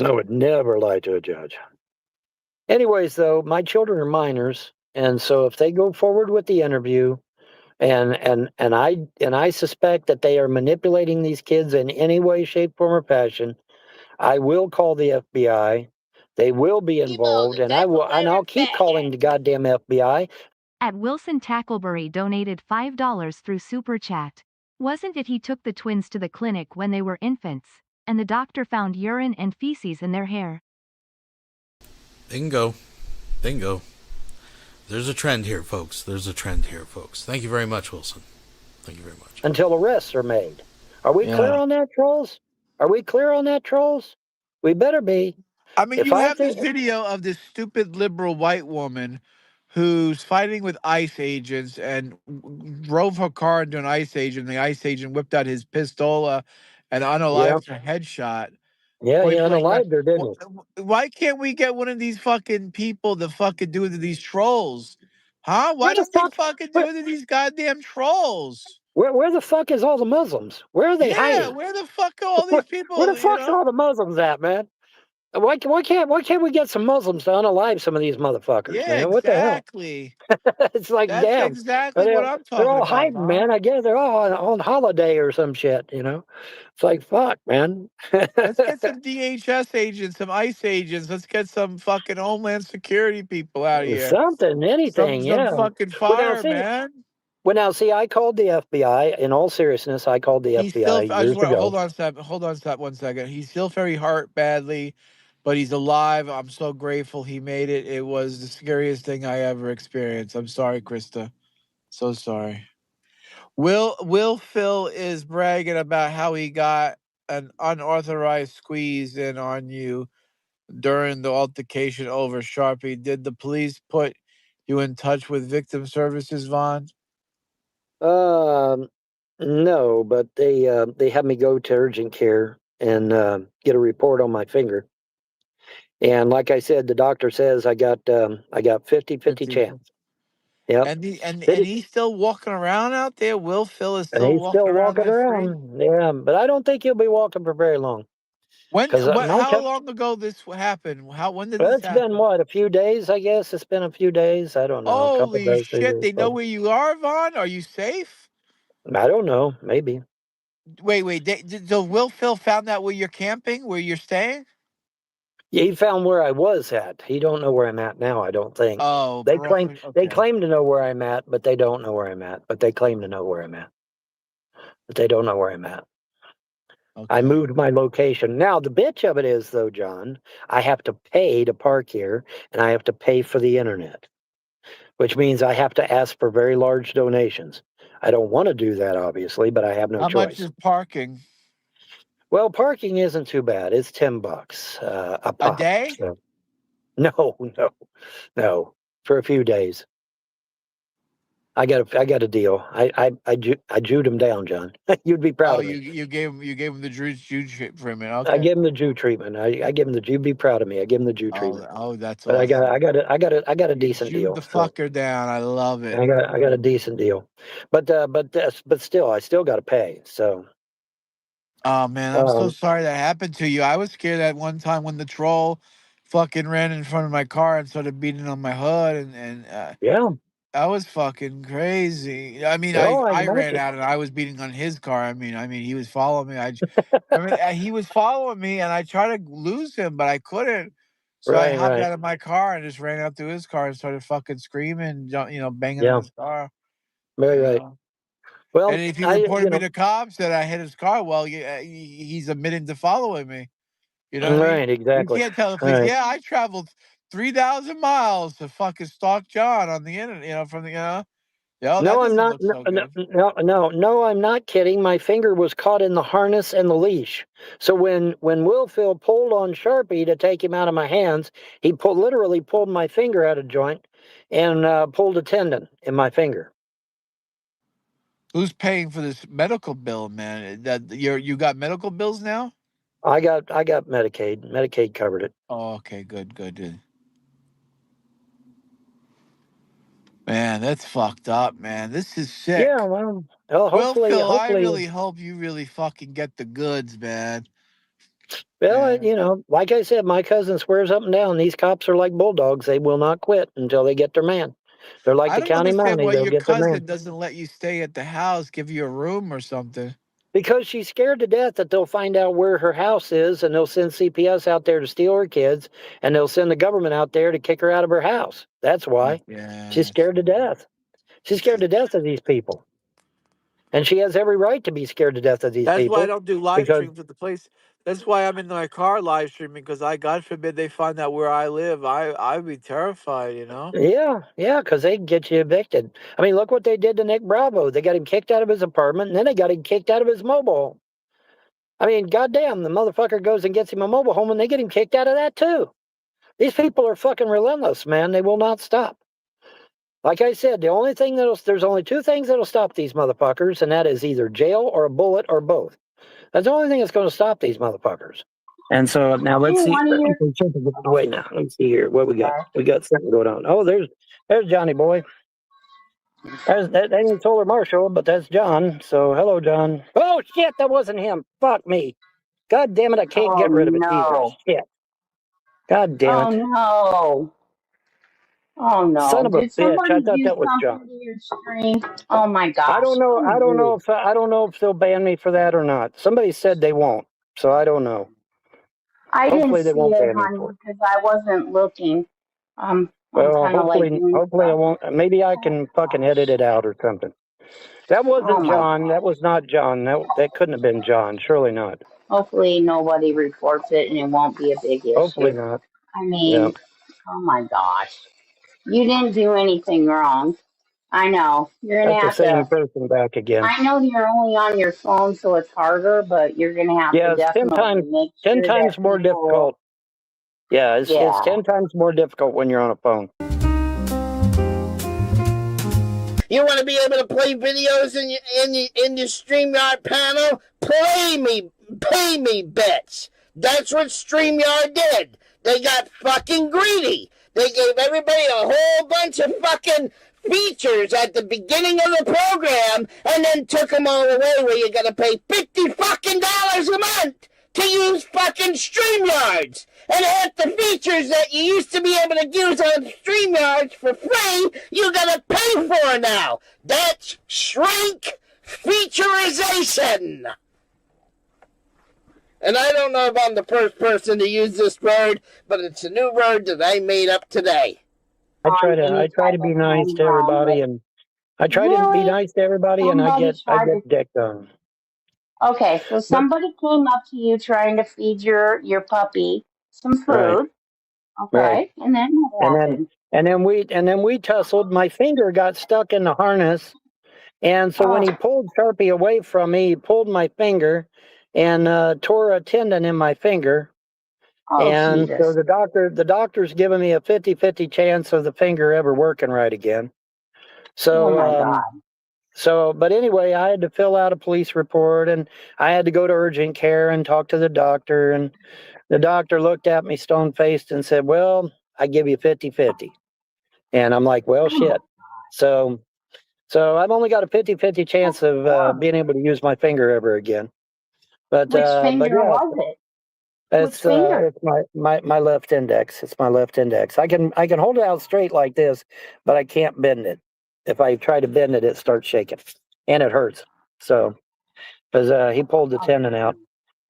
I would never lie to a judge. Anyways, though, my children are minors, and so if they go forward with the interview, and I suspect that they are manipulating these kids in any way, shape, form, or fashion, I will call the FBI. They will be involved, and I'll keep calling the goddamn FBI. At Wilson Tackleberry donated $5 through Super Chat. Wasn't it he took the twins to the clinic when they were infants, and the doctor found urine and feces in their hair? Bingo. Bingo. There's a trend here, folks. There's a trend here, folks. Thank you very much, Wilson. Thank you very much. Until arrests are made. Are we clear on that, trolls? Are we clear on that, trolls? We better be. I mean, If you I have this think video of this stupid liberal white woman who's fighting with ICE agents and drove her car into an ICE agent. The ICE agent whipped out his pistola and unalived her headshot. yeah, he Point blank. unalived her, didn't he? Why can't we get one of these fucking people to fucking do it to these trolls? Huh? Why Where the don't they fuck? fucking do it to these goddamn trolls? Where the fuck is all the Muslims? Where are they Yeah, hiding? where the fuck are all Where, these people? where the You fuck's know? all the Muslims at, man? Why can't we get some Muslims to unalive some of these motherfuckers, Yeah, man? What the hell? exactly. It's like, That's damn. exactly what I'm They're talking all about, hiding, Vaughn. man. I guess they're all on holiday or some shit, you know? It's like, fuck, man. Let's get some DHS agents, some ICE agents. Let's get some fucking Homeland Security people out of here. Something, anything, Some yeah. fucking Well, now, fire, see, man. I called the FBI. In all seriousness, I called the He's still. FBI I just years want to ago. hold on, stop. Hold on, stop 1 second. He's still very hurt badly, but he's alive. I'm so grateful he made it. It was the scariest thing I ever experienced. I'm sorry, Krista. So sorry. Will Phil is bragging about how he got an unauthorized squeeze in on you during the altercation over Sharpie. Did the police put you in touch with victim services, Vaughn? No, but they had me go to urgent care and get a report on my finger. And like I said, the doctor says I got 50-50 chance. Yep. And Fifty- he's still walking around out there. Will Phil is And still he's walking still around walking that street. around. Yeah, but I don't think he'll be walking for very long. When Because what? How long ago this happened? When did this it's been happen? what, a few days? I guess it's been a few days. I don't know, a couple Holy days, 3 shit! days. They know where you are, Vaughn. Are you safe? I don't know, maybe. Wait. So Will Phil found out where you're camping, where you're staying? Yeah, he found where I was at. He don't know where I'm at now, I don't think. Oh, They claim okay. to know where I'm at, but they don't know where I'm at. But they claim to know where I'm at. But they don't know where I'm at. I Okay. moved my location. Now the bitch of it is though, John, I have to pay to park here and I have to pay for the internet, which means I have to ask for very large donations. I don't want to do that obviously, but I have no How much choice. is parking? Well, parking isn't too bad. It's $10 a pop. day? So. No, for a few days. I got a deal. I Jewed him down, John. You'd be proud Oh, of me. you gave him the Jew treatment. I Okay. give him the Jew treatment. I give him the Jew. Be proud of me. I give him the Jew treatment. Oh, that's But awesome. I got a You decent Jewed deal. the So fucker down. I love it. I got a decent deal. But still, I still got to pay. So Oh man, I'm so sorry that happened to you. I was scared that one time when the troll fucking ran in front of my car and started beating on my hood, and yeah. that was fucking crazy. I mean, Oh, I I ran imagine. out and I was beating on his car. I mean, he was following me. I mean, he was following me, and I tried to lose him, but I couldn't. So I hopped Right. out of my car and just ran up to his car and started fucking screaming, banging on Yeah. his car. Very You right. know. And Well, if he reported me to cops that I hit his car, well, he's admitting to following me. You know what I mean? right, You exactly. can't tell the police, Right. yeah, I traveled 3,000 miles to fucking stalk John on the internet, that No, I'm doesn't not. look so good. No, I'm not kidding. My finger was caught in the harness and the leash. So when Will Phil pulled on Sharpie to take him out of my hands, he literally pulled my finger out of joint and pulled a tendon in my finger. Who's paying for this medical bill, man? You got medical bills now? I got Medicaid. Medicaid covered it. Oh, okay, good. Man, that's fucked up, man. This is Yeah, sick. well, Well, Phil, I hopefully, really hope you really fucking get the goods, man. Well, Yeah. you know, like I said, my cousin swears up and down these cops are like bulldogs. They will not quit until they get their man. They're like I the don't county understand mountie. why They'll your get their man. cousin doesn't let you stay at the house, give you a room or something. Because she's scared to death that they'll find out where her house is and they'll send CPS out there to steal her kids and they'll send the government out there to kick her out of her house. That's why. She's Yeah. scared to death. She's scared to death of these people. And she has every right to be scared to death of these That's why I people don't do live because, streams at the place. That's why I'm in my car live streaming because God forbid they find out where I live. I'd be terrified, you know. yeah, because they can get you evicted. I mean, look what they did to Nick Bravo. They got him kicked out of his apartment and then they got him kicked out of his mobile home. I mean, goddamn, the motherfucker goes and gets him a mobile home and they get him kicked out of that too. These people are fucking relentless, man. They will not stop. Like I said, there's only two things that'll stop these motherfuckers, and that is either jail or a bullet or both. That's the only thing that's going to stop these motherfuckers. And so now let's see. Wait now. Let's see here. What we got? We got something going on. Oh, there's Johnny boy. That ain't Solar Marshall, but that's John. So hello, John. Oh shit, that wasn't him. Fuck me. God damn it, I can't get rid of it. Jesus shit. God damn it. no. Oh no. Son of a Did bitch. I somebody thought do that was John. something to your stream? Oh my gosh. I don't know. Oh, I don't know dude. if I don't know if they'll ban me for that or not. Somebody said they won't, so I don't know. I didn't Hopefully they see won't it, ban me honey, for it. because I wasn't looking. I'm Well, kind of like hopefully doing I stuff. won't. Maybe I can fucking edit it out or something. That Oh wasn't my John. God. That was not John. That couldn't have been John. Surely not. Hopefully nobody reports it and it won't be a big Hopefully issue. not. I Yeah. mean, oh my gosh. You didn't do anything wrong. I know. You're going That's to the have to. same person back again. I know you're only on your phone, so it's harder, but you're going to have to Yeah, it's definitely make 10 sure times that more people. difficult. Yeah, it's Yeah. 10 times more difficult when you're on a phone. You want to be able to play videos in your StreamYard panel? Pay me, bitch. That's what StreamYard did. They got fucking greedy. They gave everybody a whole bunch of fucking features at the beginning of the program and then took them all away where you gotta pay $50 fucking a month to use fucking StreamYards. And half the features that you used to be able to use on StreamYards for free, you gotta pay for now. That's shrink featureization. And I don't know if I'm the first person to use this word, but it's a new word that I made up today. I try to be nice to everybody, and I try to be nice to everybody, and I get dicked on. Okay, so somebody came up to you trying to feed your puppy some food. Right. Okay, Right. and then what happened? And then we tussled. My finger got stuck in the harness, and so when he pulled Sharpie away from me, he pulled my finger and tore a tendon in my finger. And Jesus. so the doctor's giving me a 50-50 chance of the finger ever working right again. So, oh my God. So, but anyway, I had to fill out a police report and I had to go to urgent care and talk to the doctor. And the doctor looked at me stone-faced and said, well, I give you 50-50. And I'm like, well, shit. So I've only got a 50-50 chance of being able to use my finger ever again. But, Which finger yeah, was it? it's my left index. It's my left index. I can hold it out straight like this, but I can't bend it. If I try to bend it, it starts shaking, and it hurts. So, because he pulled the tendon out.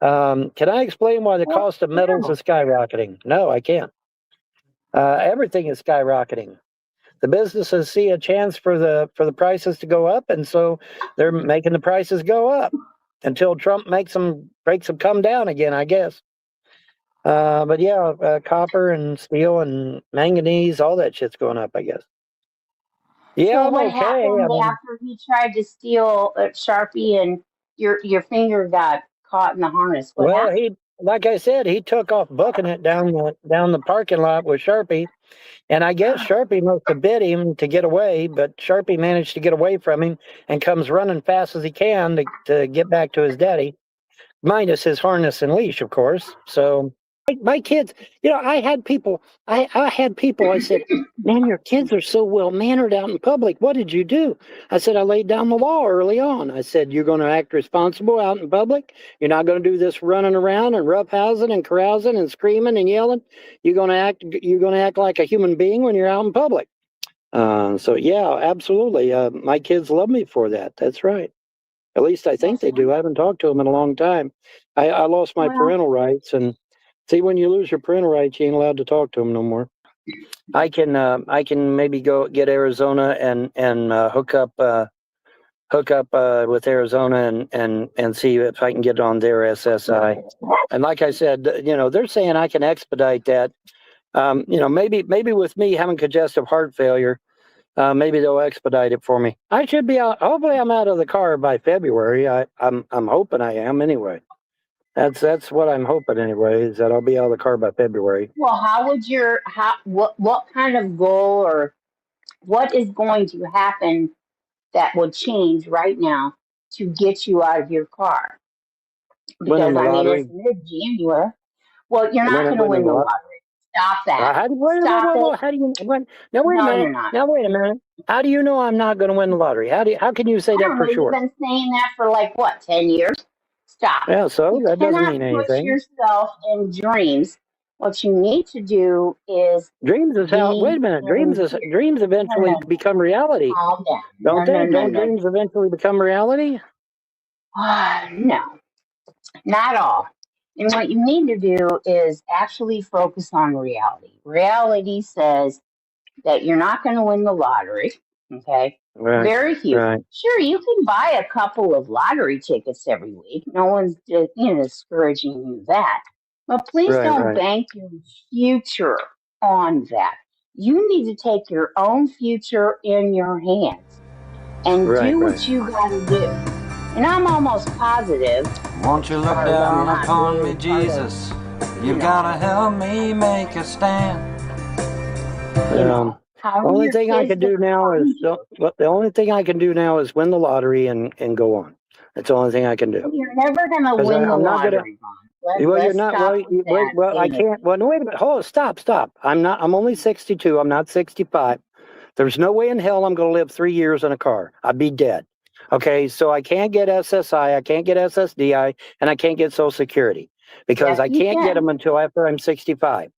Can I explain why the cost of metals is skyrocketing? No, I can't. Everything is skyrocketing. The businesses see a chance for the prices to go up, and so they're making the prices go up until Trump breaks them come down again, I guess. But yeah, copper and steel and manganese, all that shit's going up, I guess. Yeah, so I'm what okay. happened after he tried to steal a Sharpie and your finger got caught in the harness? What Well, happened? like I said, he took off booking it down the parking lot with Sharpie, and I guess Sharpie must have bit him to get away, but Sharpie managed to get away from him and comes running fast as he can to get back to his daddy, minus his harness and leash, of course. So my kids, I had people, I said, man, your kids are so well mannered out in public. What did you do? I said, I laid down the law early on. I said, you're going to act responsible out in public. You're not going to do this running around and roughhousing and carousing and screaming and yelling. You're going to act like a human being when you're out in public. So yeah, absolutely. My kids love me for that. That's right. At least I think they do. I haven't talked to them in a long time. I lost my parental rights, and see, when you lose your parental rights, you ain't allowed to talk to them no more. I can maybe go get Arizona and hook up with Arizona and see if I can get on their SSI. And like I said, they're saying I can expedite that. Maybe with me having congestive heart failure, maybe they'll expedite it for me. I should be out. Hopefully, I'm out of the car by February. I'm hoping I am anyway. That's what I'm hoping anyway, is that I'll be out of the car by February. Well, what kind of goal or what is going to happen that would change right now to get you out of your car? Winning Because the I mean, lottery. it's mid-January. Well, you're not going to win the lottery. Stop that. How do you win? Now wait a No, minute. you're not. Now wait a minute. How do you know I'm not going to win the lottery? How can you say that for sure? You've been saying that for like what, 10 years? Stop. Yeah, so You that doesn't cannot mean put anything. yourself in dreams. What you need to do is Dreams is how. Wait a minute. Dreams eventually become reality. Calm down. Don't they? Don't dreams eventually become reality? No, not all. And what you need to do is actually focus on reality. Reality says that you're not going to win the lottery. Okay. Right. Very few. Right. Sure, you can buy a couple of lottery tickets every week. No one's discouraging you that. But please don't bank your future on that. You need to take your own future in your hands and do what you got to do. And I'm almost positive. Won't you look down upon me, Jesus? You've got to help me make a stand. The only thing I can do now is win the lottery and go on. That's the only thing I can do. You're never going to win the lottery, you're not. Well, I can't. Well, no, wait a minute. Hold on. Stop. I'm only 62. I'm not 65. There's no way in hell I'm going to live 3 years in a car. I'd be dead. Okay, so I can't get SSI, I can't get SSDI, and I can't get Social Security because I can't get them until after I'm 65.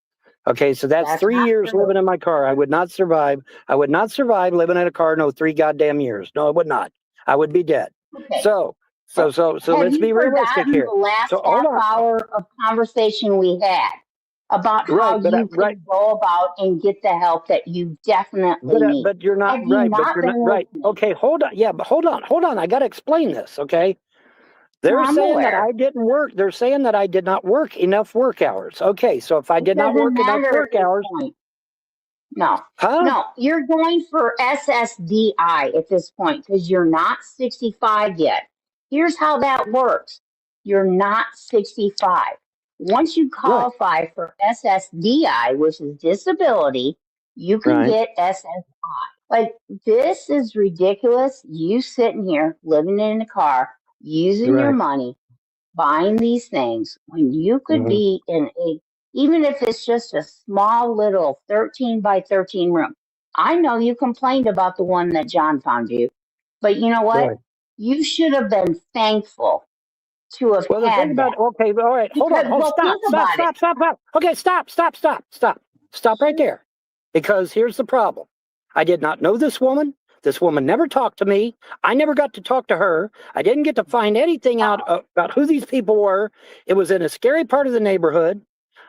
Okay, so that's 3 years living in my car. I would not survive. I would not survive living in a car 3 goddamn years. No, I would not. I would be dead. Okay. So let's be realistic here. The last half hour of conversation we had about how you can go about and get the help that you definitely need. But you're not right. But you're not right. Okay, hold on. Yeah, but hold on. I got to explain this. Okay. They're saying that I didn't work. They're saying that I did not work enough work hours. Okay, so if I did not work enough work hours, no, you're going for SSDI at this point because you're not 65 yet. Here's how that works. You're not 65. Once you qualify for SSDI, which is disability, you can get SSI. Like, this is ridiculous. You sitting here, living in a car, using your money, buying these things, when you could be in even if it's just a small little 13 by 13 room. I know you complained about the one that John found you, but you know what? You should have been thankful to have had that. Okay, all right, hold on, stop. Okay, stop right there. Because here's the problem. I did not know this woman. This woman never talked to me. I never got to talk to her. I didn't get to find anything out about who these people were. It was in a scary part of the neighborhood.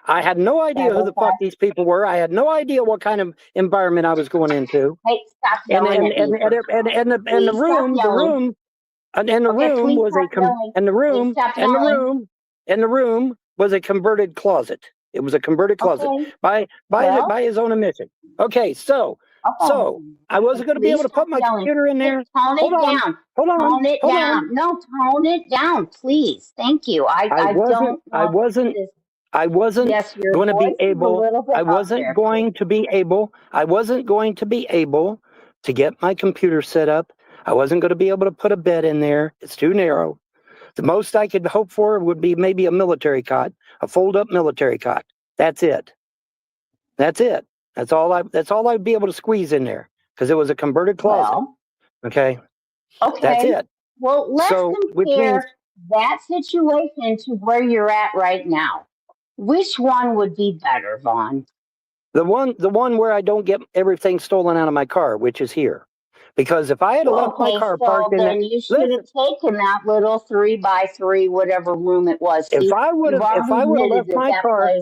I had no idea who the fuck these people were. I had no idea what kind of environment I was going into. Hey, stop yelling at me. And the room was a converted closet. It was a converted closet by his own admission. Okay, so I wasn't going to be able to put my computer in there. Tone it down. No, tone it down, please. Thank you. I wasn't going to be able. I wasn't going to be able to get my computer set up. I wasn't going to be able to put a bed in there. It's too narrow. The most I could hope for would be maybe a military cot, a fold-up military cot. That's it. That's it. That's all I'd be able to squeeze in there because it was a converted closet. Well, Okay. okay. That's it. Well, let's So, which means compare that situation to where you're at right now. Which one would be better, Vaughn? the one where I don't get everything stolen out of my car, which is here. Because if I had left my car parked in then that, you should have taken that little 3x3, whatever room it was. See, if I would have left my car,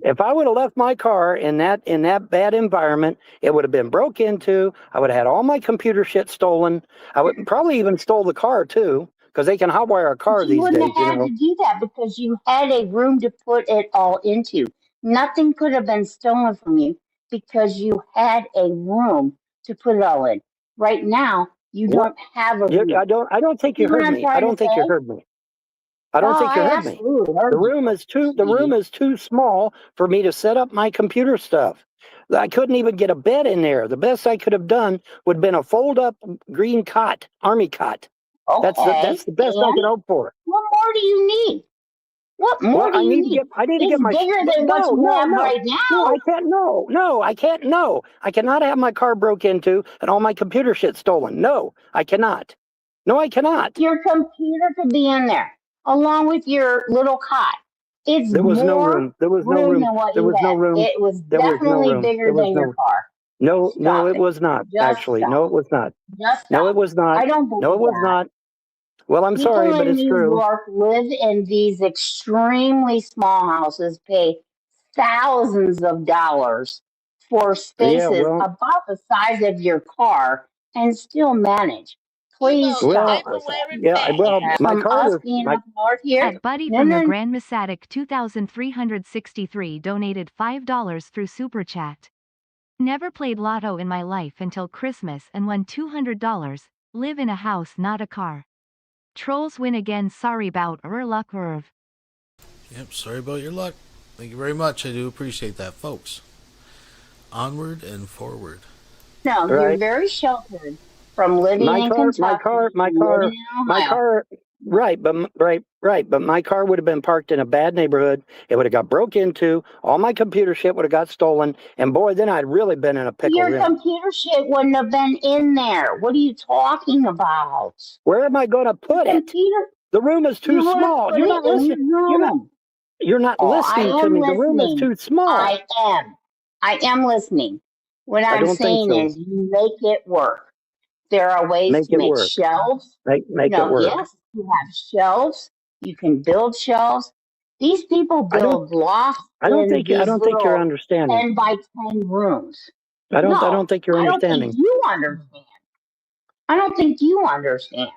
if I would have left my car in that bad environment, it would have been broke into. I would have had all my computer shit stolen. I would probably even stole the car too, because they can hotwire a car these days. You wouldn't have had to do that because you had a room to put it all into. Nothing could have been stolen from you because you had a room to put it all in. Right now, you don't have a room. I don't think you heard me. I don't think you heard me. I don't think you heard me. The room is too small for me to set up my computer stuff. I couldn't even get a bed in there. The best I could have done would have been a fold-up green cot, army cot. Okay. That's the best I could hope for. What more do you need? What more do you need? I need to get my bigger than what you have right now. No, I can't. No, I can't. No, I cannot have my car broke into and all my computer shit stolen. No, I cannot. No, I cannot. Your computer could be in there along with your little cot. There was no room. There was no room. There was no room. It was definitely bigger than your car. No, it was not. Actually, no, it was not. No, it was not. I don't believe No, it was not. Well, I'm sorry, but it's true. People in New York live in these extremely small houses, pay thousands of dollars for spaces about the size of your car, and still manage. Please stop with that. Yeah, well, my car us being up north here. At Buddy from your Grand Massatic 2,363 donated $5 through Super Chat. Never played lotto in my life until Christmas and won $200. Live in a house, not a car. Trolls win again. Sorry about your luck, Irv. Yep, sorry about your luck. Thank you very much. I do appreciate that, folks. Onward and forward. No, you're very sheltered from living in Kentucky. My car. Right, but my car would have been parked in a bad neighborhood. It would have got broke into. All my computer shit would have got stolen, and boy, then I'd really been in a pickle. Your computer shit wouldn't have been in there. What are you talking about? Where am I going to put it? The room is too small. You're not listening. You're not listening to me. The room is too small. I am listening. What I'm saying is, you make it work. There are ways to make shelves. Make it work. Yes, you have shelves. You can build shelves. These people build lofts. I don't think you're understanding. 10 by 10 rooms. I don't think you're understanding. I don't think you understand.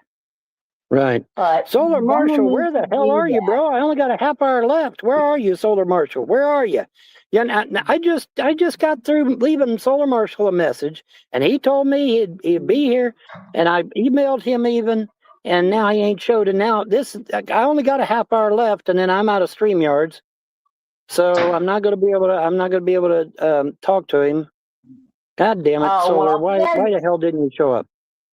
Right. But Solar Marshal, where the hell are you, bro? I only got a half hour left. Where are you, Solar Marshal? Where are you? Yeah, I just got through leaving Solar Marshal a message, and he told me he'd be here, and I emailed him even, and now he ain't showed. And now I only got a half hour left, and then I'm out of StreamYards, so I'm not going to be able to talk to him. God damn it, Solar! Why the hell didn't you show up?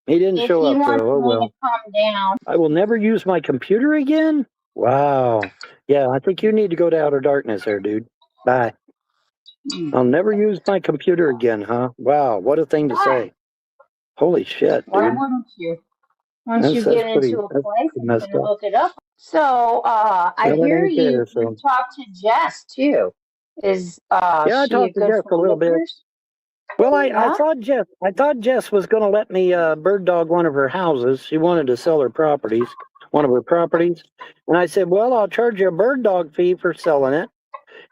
He didn't show up, though. Oh well. Come down. I will never use my computer again. Wow. Yeah, I think you need to go to outer darkness, there, dude. Bye. I'll never use my computer again, huh? Wow, what a thing to say. Holy shit, dude. Why wouldn't you? Once you get into a place, you can look it up. So, I hear you talk to Jess, too. Yeah, I talked to Jess a little bit. Well, I thought Jess was going to let me bird dog one of her houses. She wanted to sell one of her properties. And I said, well, I'll charge you a bird dog fee for selling it.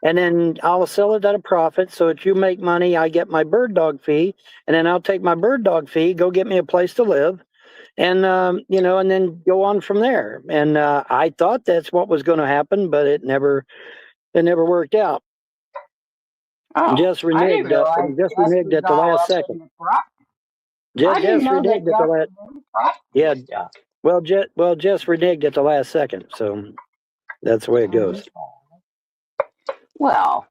And then I'll sell it at a profit. So if you make money, I get my bird dog fee. And then I'll take my bird dog fee, go get me a place to live. And, and then go on from there. And I thought that's what was going to happen, but it never worked out. Oh, Jess reneged at the last second. Jess reneged at the last. Yeah. Well, Jess reneged at the last second, so that's the way it goes. Well,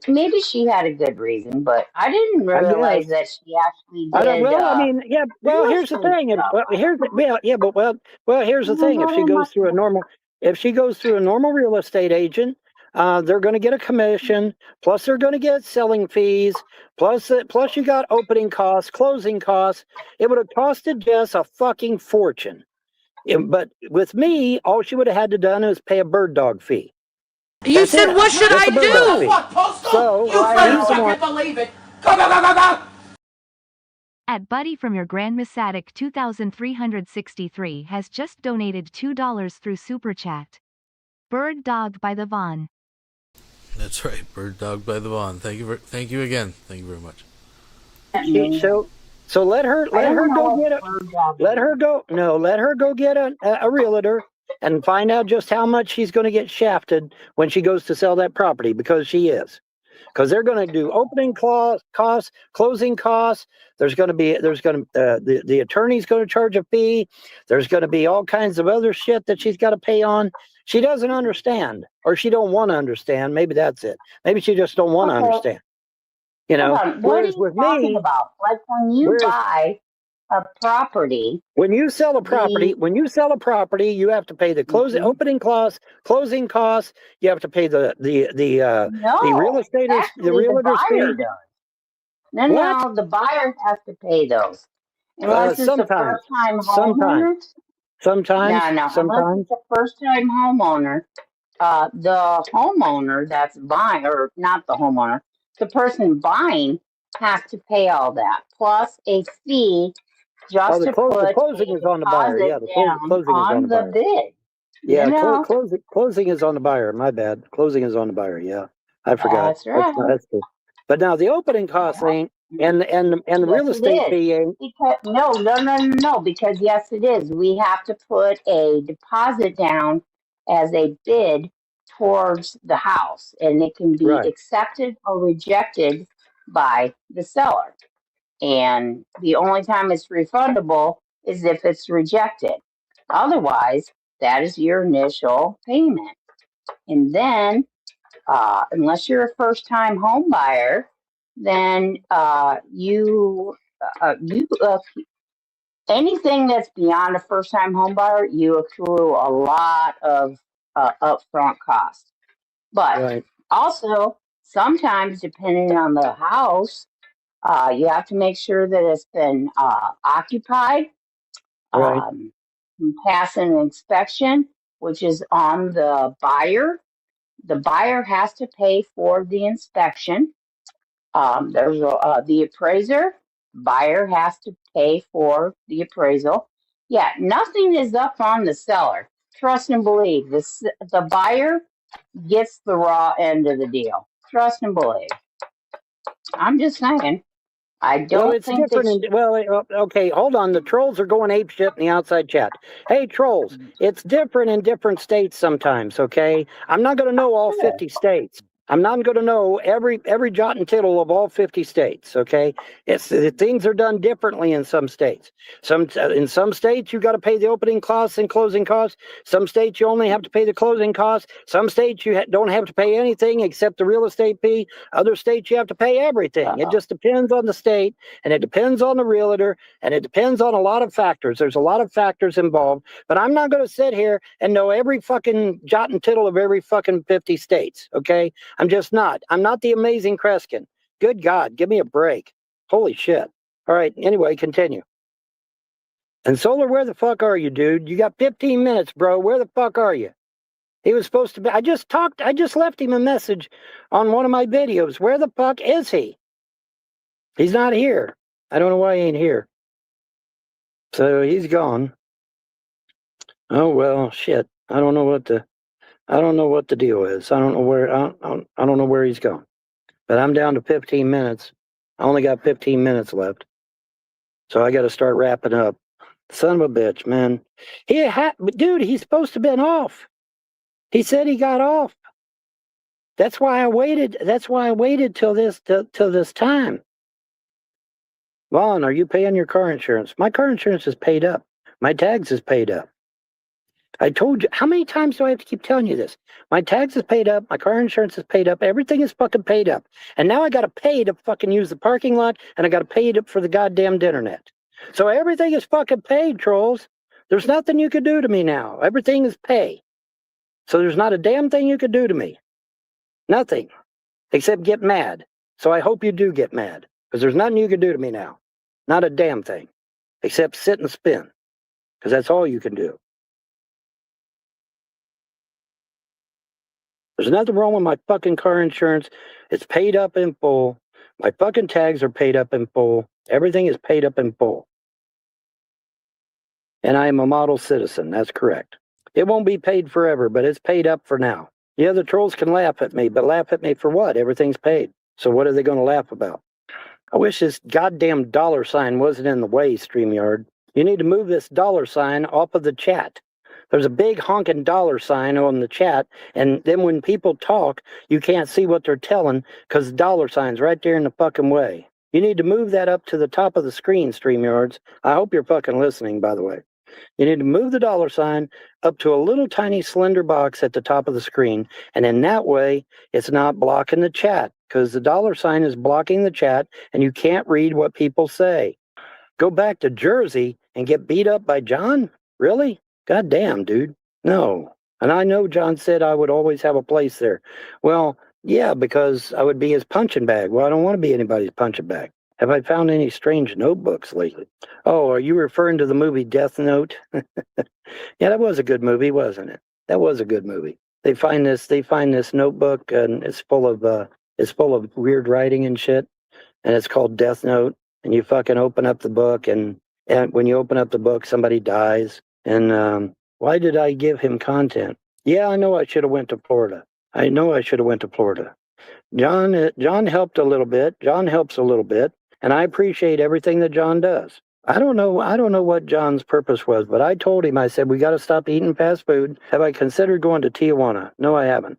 Maybe she had a good reason, but I didn't I realize guess. that she actually I don't. did Well, I mean, yeah. Well, real here's the estate thing. stuff. Well, here's well, yeah, but here's the I don't thing. know that much. If she goes through a normal real estate agent, they're going to get a commission. Plus, they're going to get selling fees. Plus, you got opening costs, closing costs. It would have costed Jess a fucking fortune. But with me, all she would have had to done is pay a bird dog fee. You That's said, it. what should Just I a bird dog do? fee. What, Postal? So You I better she's the one. fucking believe it. Go, go, go, go, go. At Buddy from your Grand Massatic 2363 has just donated $2 through Super Chat. Bird Dog by the Von. That's right, Bird Dog by the Vaughn. Thank you again. Thank you very much. So let her go get a realtor and find out just how much she's going to get shafted when she goes to sell that property, because she is. Because they're going to do opening costs, closing costs. The attorney's going to charge a fee. There's going to be all kinds of other shit that she's got to pay on. She doesn't understand, or she don't want to understand. Maybe that's it. Maybe she just don't want to understand. You know. Hold on. What are Whereas you with talking me, about? Like when you buy a property. when you sell a property, you have to pay the opening costs, closing costs. You have to pay the real estate, Actually, the realtor's buyer fee. does. No, the buyer has to pay those. Unless it's a first-time homeowner. Sometimes. Unless it's a first-time homeowner, the homeowner that's buying, or not the homeowner, the person buying has to pay all that, plus a fee just to put the closing is on the buyer. Yeah, the closing is on the buyer. bid. Yeah, You know? closing is on the buyer. My bad. Closing is on the buyer. Yeah, I forgot. That's right. That's good. But now the opening costs ain't, and the real estate fee ain't. Because, no, because yes, it is. We have to put a deposit down as a bid towards the house, and it can be accepted or rejected by the seller. And the only time it's refundable is if it's rejected. Otherwise, that is your initial payment. And then, unless you're a first-time home buyer, then anything that's beyond a first-time home buyer, you accrue a lot of upfront costs. But also, sometimes, depending on the house, you have to make sure that it's been occupied, pass an inspection, which is on the buyer. The buyer has to pay for the inspection. There's the appraiser. Buyer has to pay for the appraisal. Yeah, nothing is up on the seller. Trust and believe. The buyer gets the raw end of the deal. Trust and believe. I'm just saying. I don't think okay, hold on. The trolls are going apeshit in the outside chat. Hey, trolls, it's different in different states sometimes, okay? I'm not going to know all 50 states. I'm not going to know every jot and tittle of all 50 states, okay? Things are done differently in some states. In some states, you got to pay the opening costs and closing costs. Some states, you only have to pay the closing costs. Some states, you don't have to pay anything except the real estate fee. Other states, you have to pay everything. It just depends on the state, and it depends on the realtor, and it depends on a lot of factors. There's a lot of factors involved, but I'm not going to sit here and know every fucking jot and tittle of every fucking 50 states, okay? I'm just not. I'm not the amazing Kreskin. Good God, give me a break. Holy shit. All right, anyway, continue. And Solar, where the fuck are you, dude? You got 15 minutes, bro. Where the fuck are you? He was supposed to be. I just left him a message on one of my videos. Where the fuck is he? He's not here. I don't know why he ain't here. So he's gone. Oh well, shit. I don't know what the deal is. I don't know where he's gone. But I'm down to 15 minutes. I only got 15 minutes left. So I got to start wrapping up. Son of a bitch, man. Dude, he's supposed to have been off. He said he got off. That's why I waited. Till this time. Vaughn, are you paying your car insurance? My car insurance is paid up. My tags is paid up. I told you. How many times do I have to keep telling you this? My tax is paid up. My car insurance is paid up. Everything is fucking paid up. And now I got to pay to fucking use the parking lot, and I got to pay for the goddamn internet. So everything is fucking paid, trolls. There's nothing you could do to me now. Everything is pay. So there's not a damn thing you could do to me. Nothing. Except get mad. So I hope you do get mad. Because there's nothing you can do to me now. Not a damn thing. Except sit and spin. Because that's all you can do. There's nothing wrong with my fucking car insurance. It's paid up in full. My fucking tags are paid up in full. Everything is paid up in full. And I am a model citizen. That's correct. It won't be paid forever, but it's paid up for now. Yeah, the trolls can laugh at me, but laugh at me for what? Everything's paid. So what are they going to laugh about? I wish this goddamn dollar sign wasn't in the way, StreamYard. You need to move this dollar sign off of the chat. There's a big honking dollar sign on the chat, and then when people talk, you can't see what they're telling because the dollar sign's right there in the fucking way. You need to move that up to the top of the screen, StreamYards. I hope you're fucking listening, by the way. You need to move the dollar sign up to a little tiny slender box at the top of the screen, and in that way, it's not blocking the chat, because the dollar sign is blocking the chat, and you can't read what people say. Go back to Jersey and get beat up by John? Really? God damn, dude. No. And I know John said I would always have a place there. Well, yeah, because I would be his punching bag. Well, I don't want to be anybody's punching bag. Have I found any strange notebooks lately? Oh, are you referring to the movie Death Note? Yeah, that was a good movie, wasn't it? That was a good movie. They find this notebook, and it's full of weird writing and shit, and it's called Death Note. And you fucking open up the book, and when you open up the book, somebody dies. And why did I give him content? Yeah, I know I should have went to Florida. I know I should have went to Florida. John helped a little bit. John helps a little bit, and I appreciate everything that John does. I don't know what John's purpose was, but I told him, I said, we got to stop eating fast food. Have I considered going to Tijuana? No, I haven't.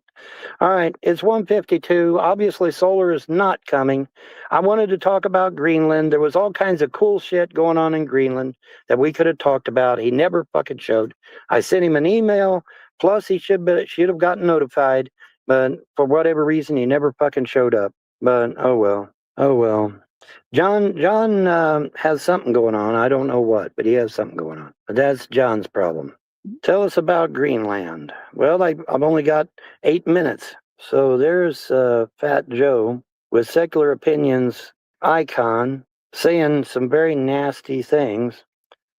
All right, it's 1:52. Obviously, solar is not coming. I wanted to talk about Greenland. There was all kinds of cool shit going on in Greenland that we could have talked about. He never fucking showed. I sent him an email, plus he should have gotten notified, but for whatever reason, he never fucking showed up. But oh well. Oh well. John has something going on. I don't know what, but he has something going on. But that's John's problem. Tell us about Greenland. Well, I've only got 8 minutes. So there's Fat Joe with Secular Opinion's icon saying some very nasty things.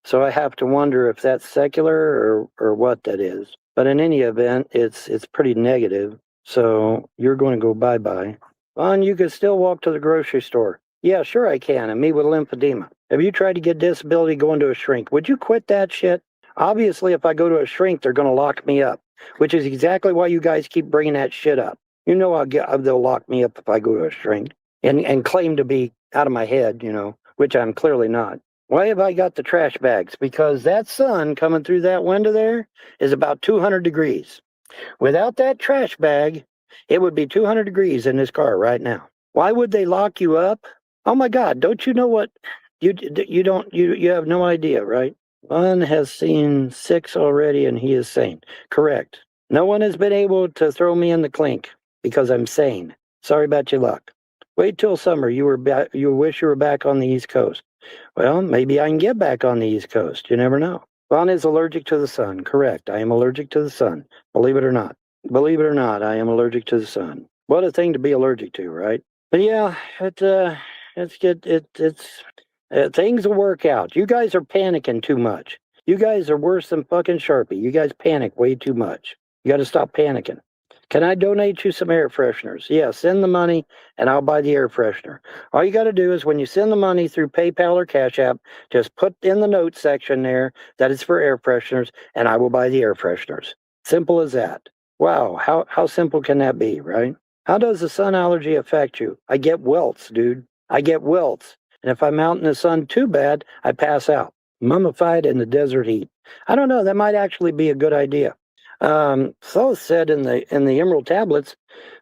So I have to wonder if that's secular or what that is. But in any event, it's pretty negative. So you're going to go bye-bye. Well, and you could still walk to the grocery store. Yeah, sure I can, and me with lymphedema. Have you tried to get disability going to a shrink? Would you quit that shit? Obviously, if I go to a shrink, they're going to lock me up, which is exactly why you guys keep bringing that shit up. You know they'll lock me up if I go to a shrink and claim to be out of my head, which I'm clearly not. Why have I got the trash bags? Because that sun coming through that window there is about 200 degrees. Without that trash bag, it would be 200 degrees in this car right now. Why would they lock you up? Oh my God, don't you know what? You have no idea, right? One has seen 6 already and he is sane. Correct. No one has been able to throw me in the clink because I'm sane. Sorry about your luck. Wait till summer. You wish you were back on the East Coast. Well, maybe I can get back on the East Coast. You never know. Vaughn is allergic to the sun. Correct. I am allergic to the sun. Believe it or not. Believe it or not, I am allergic to the sun. What a thing to be allergic to, right? But yeah, things will work out. You guys are panicking too much. You guys are worse than fucking Sharpie. You guys panic way too much. You got to stop panicking. Can I donate you some air fresheners? Yeah, send the money and I'll buy the air freshener. All you got to do is when you send the money through PayPal or Cash App, just put in the notes section there that it's for air fresheners and I will buy the air fresheners. Simple as that. Wow, how simple can that be, right? How does the sun allergy affect you? I get welts, dude. I get welts. And if I'm out in the sun too bad, I pass out. Mummified in the desert heat. I don't know, that might actually be a good idea. Thoth said in the Emerald Tablets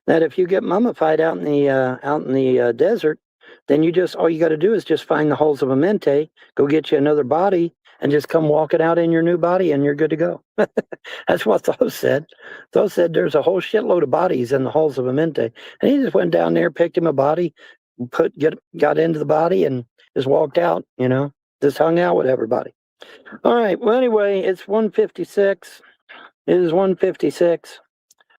that if you get mummified out in the desert, then all you got to do is just find the holes of a mente, go get you another body, and just come walking out in your new body and you're good to go. That's what Thos said. Thos said there's a whole shitload of bodies in the halls of Amente. And he just went down there, picked him a body, got into the body and just walked out, you know, just hung out with everybody. All right. Well, anyway, it's 1:56. It is 1:56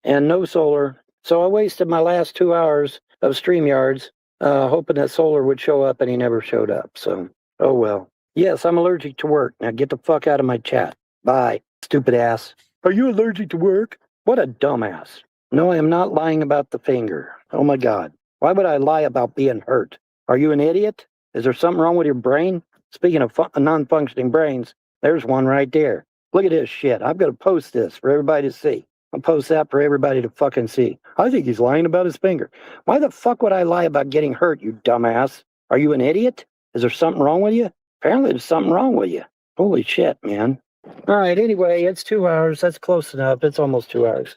and no solar. So I wasted my last 2 hours of StreamYards hoping that solar would show up, and he never showed up. So, oh well. Yes, I'm allergic to work. Now get the fuck out of my chat. Bye, stupid ass. Are you allergic to work? What a dumbass. No, I am not lying about the finger. Oh my God. Why would I lie about being hurt? Are you an idiot? Is there something wrong with your brain? Speaking of non-functioning brains, there's one right there. Look at this shit. I'm going to post this for everybody to see. I'll post that for everybody to fucking see. I think he's lying about his finger. Why the fuck would I lie about getting hurt, you dumbass? Are you an idiot? Is there something wrong with you? Apparently there's something wrong with you. Holy shit, man. All right, anyway, it's 2 hours. That's close enough. It's almost 2 hours.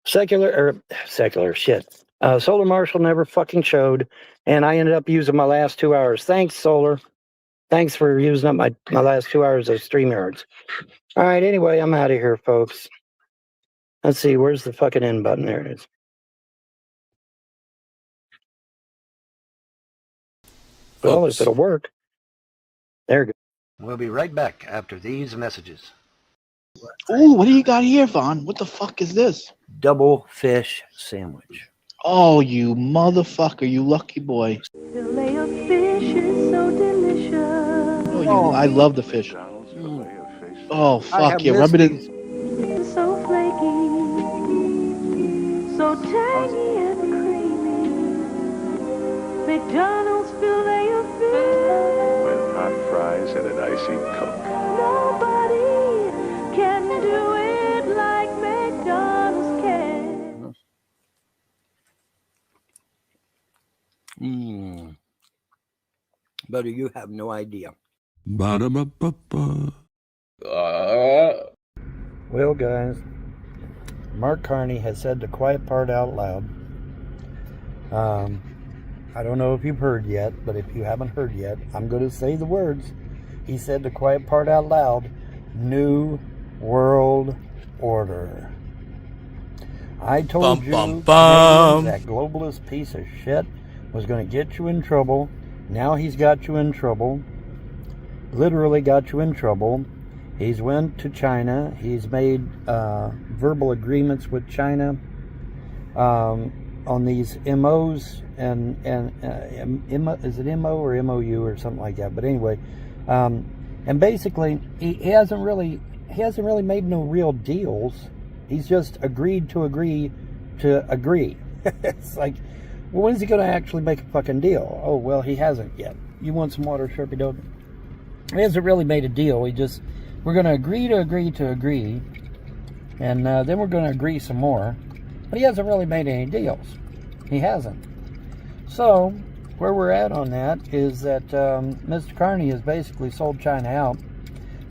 Secular shit. Solar Marshal never fucking showed, and I ended up using my last 2 hours. Thanks, Solar. Thanks for using up my last 2 hours of StreamYards. All right, anyway, I'm out of here, folks. Let's see, where's the fucking end button? There it is. Well, if it'll work. There you go. We'll be right back after these messages. Oh, what do you got here, Vaughn? What the fuck is this? Double fish sandwich. Oh, you motherfucker, you lucky boy. Fillet of fish is so delicious. Oh, I love the fish. Oh, fuck yeah, rub it in. So flaky, so tangy and creamy. McDonald's fillet of fish. With hot fries and an icy Coke. Nobody can do it like McDonald's can. Buddy, you have no idea. Ba-da-ba-ba-ba. Well, guys, Mark Carney has said the quiet part out loud. I don't know if you've heard yet, but if you haven't heard yet, I'm going to say the words. He said the quiet part out loud. New World Order. I told you that globalist piece of shit was going to get you in trouble. Now he's got you in trouble. Literally got you in trouble. He's went to China. He's made verbal agreements with China on these MOs and is it MO or MOU or something like that? But anyway, and basically he hasn't really made no real deals. He's just agreed to agree to agree. It's like, well, when's he going to actually make a fucking deal? Oh, well, he hasn't yet. You want some water, Sharpie Dog? He hasn't really made a deal. We're going to agree to agree to agree, and then we're going to agree some more. But he hasn't really made any deals. He hasn't. So, where we're at on that is that Mr. Carney has basically sold China out.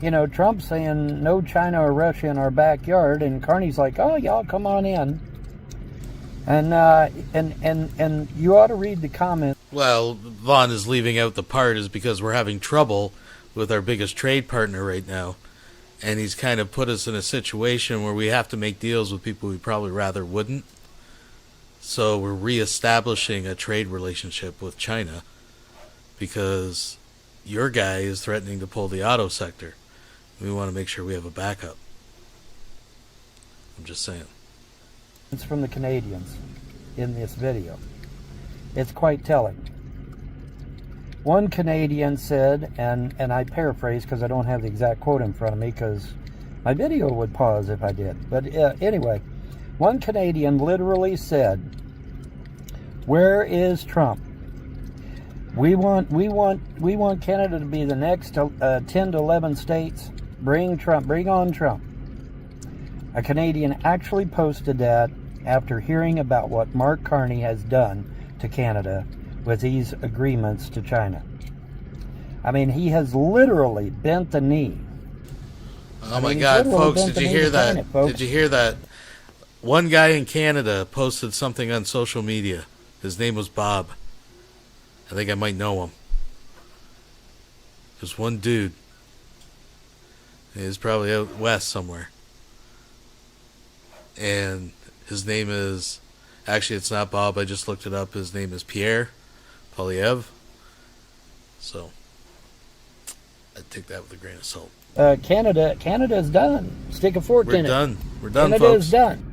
You know, Trump's saying no China or Russia in our backyard, and Carney's like, oh, y'all come on in. And you ought to read the comments. Well, Vaughn is leaving out the part is because we're having trouble with our biggest trade partner right now. And he's kind of put us in a situation where we have to make deals with people we probably rather wouldn't. So we're reestablishing a trade relationship with China because your guy is threatening to pull the auto sector. We want to make sure we have a backup. I'm just saying. It's from the Canadians in this video. It's quite telling. One Canadian said, and I paraphrase because I don't have the exact quote in front of me because my video would pause if I did. But anyway, one Canadian literally said, "Where is Trump? We want Canada to be the next 10 to 11 states. Bring Trump. Bring on Trump." A Canadian actually posted that after hearing about what Mark Carney has done to Canada with these agreements to China. I mean, he has literally bent the knee. Oh my God, folks, did you hear that? Did you hear that? One guy in Canada posted something on social media. His name was Bob. I think I might know him. Just one dude. He's probably out west somewhere. And his name is... Actually, it's not Bob. I just looked it up. His name is Pierre Polyev. So, I take that with a grain of salt. Canada's done. Stick a fork in it. We're done, Canada folks. is done.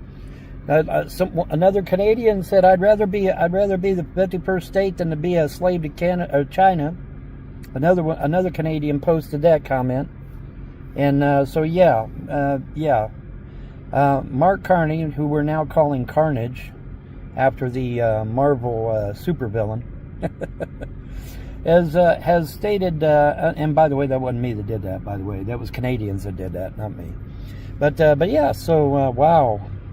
Another Canadian said, "I'd rather be the 51st state than to be a slave to China." Another Canadian posted that comment, and Mark Carney, who we're now calling Carnage, after the Marvel supervillain, has stated, and by the way, that wasn't me that did that. By the way, that was Canadians that did that, not me. But yeah, so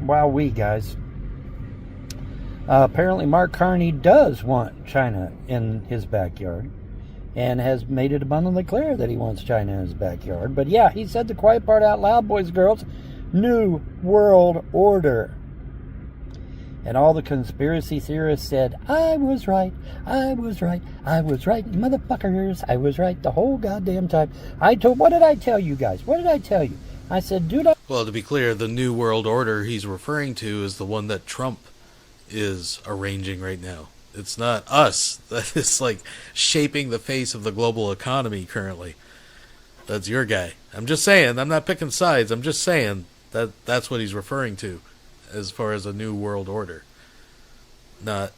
wowee, guys. Apparently, Mark Carney does want China in his backyard, and has made it abundantly clear that he wants China in his backyard. But yeah, he said the quiet part out loud, boys and girls. New World Order. And all the conspiracy theorists said, I was right, motherfuckers, I was right the whole goddamn time. What did I tell you guys? What did I tell you? I said, dude. Well, to be clear, the New World Order he's referring to is the one that Trump is arranging right now. It's not us that is like shaping the face of the global economy currently. That's your guy. I'm just saying, I'm not picking sides, I'm just saying that's what he's referring to as far as a New World Order. Not,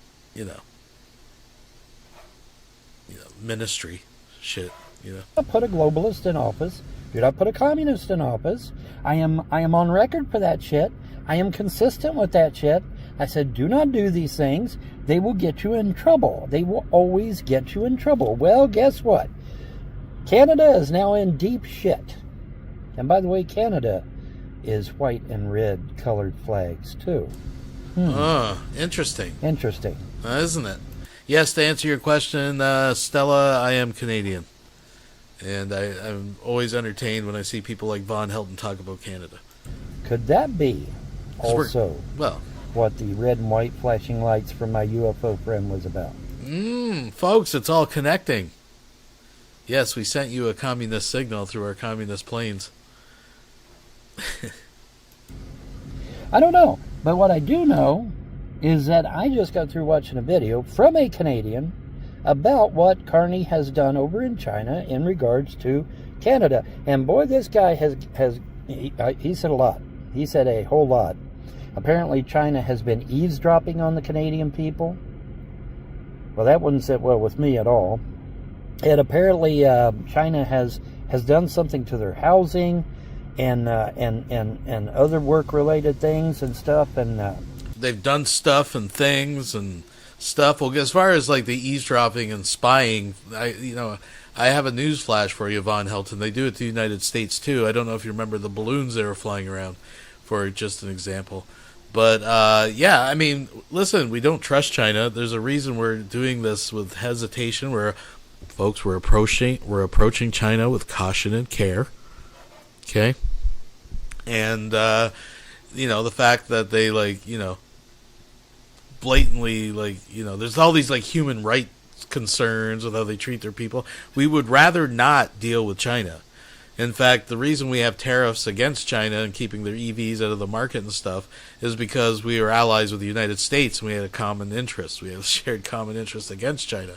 ministry shit, I put a globalist in office. Did I put a communist in office? I am on record for that shit. I am consistent with that shit. I said, do not do these things. They will get you in trouble. They will always get you in trouble. Well, guess what? Canada is now in deep shit. And by the way, Canada is white and red colored flags too. Interesting. Interesting. Isn't it? Yes, to answer your question, Stella, I am Canadian. And I'm always entertained when I see people like Vonhelton talk about Canada. Could that be also what the red and white flashing lights from my UFO friend was about? Folks, it's all connecting. Yes, we sent you a communist signal through our communist planes. I don't know. But what I do know is that I just got through watching a video from a Canadian about what Carney has done over in China in regards to Canada. And boy, this guy he said a lot. He said a whole lot. Apparently China has been eavesdropping on the Canadian people. Well, that wouldn't sit well with me at all. And apparently China has done something to their housing and other work-related things and stuff. And they've done stuff and things and stuff. Well, as far as like the eavesdropping and spying, I have a news flash for you, Vonhelton. They do it to the United States too. I don't know if you remember the balloons they were flying around, for just an example. But yeah, I mean, listen, we don't trust China. There's a reason we're doing this with hesitation. We're approaching China with caution and care. Okay, and the fact that they blatantly there's all these human rights concerns with how they treat their people. We would rather not deal with China. In fact, the reason we have tariffs against China and keeping their EVs out of the market and stuff is because we are allies with the United States and we had a common interest. We have a shared common interest against China.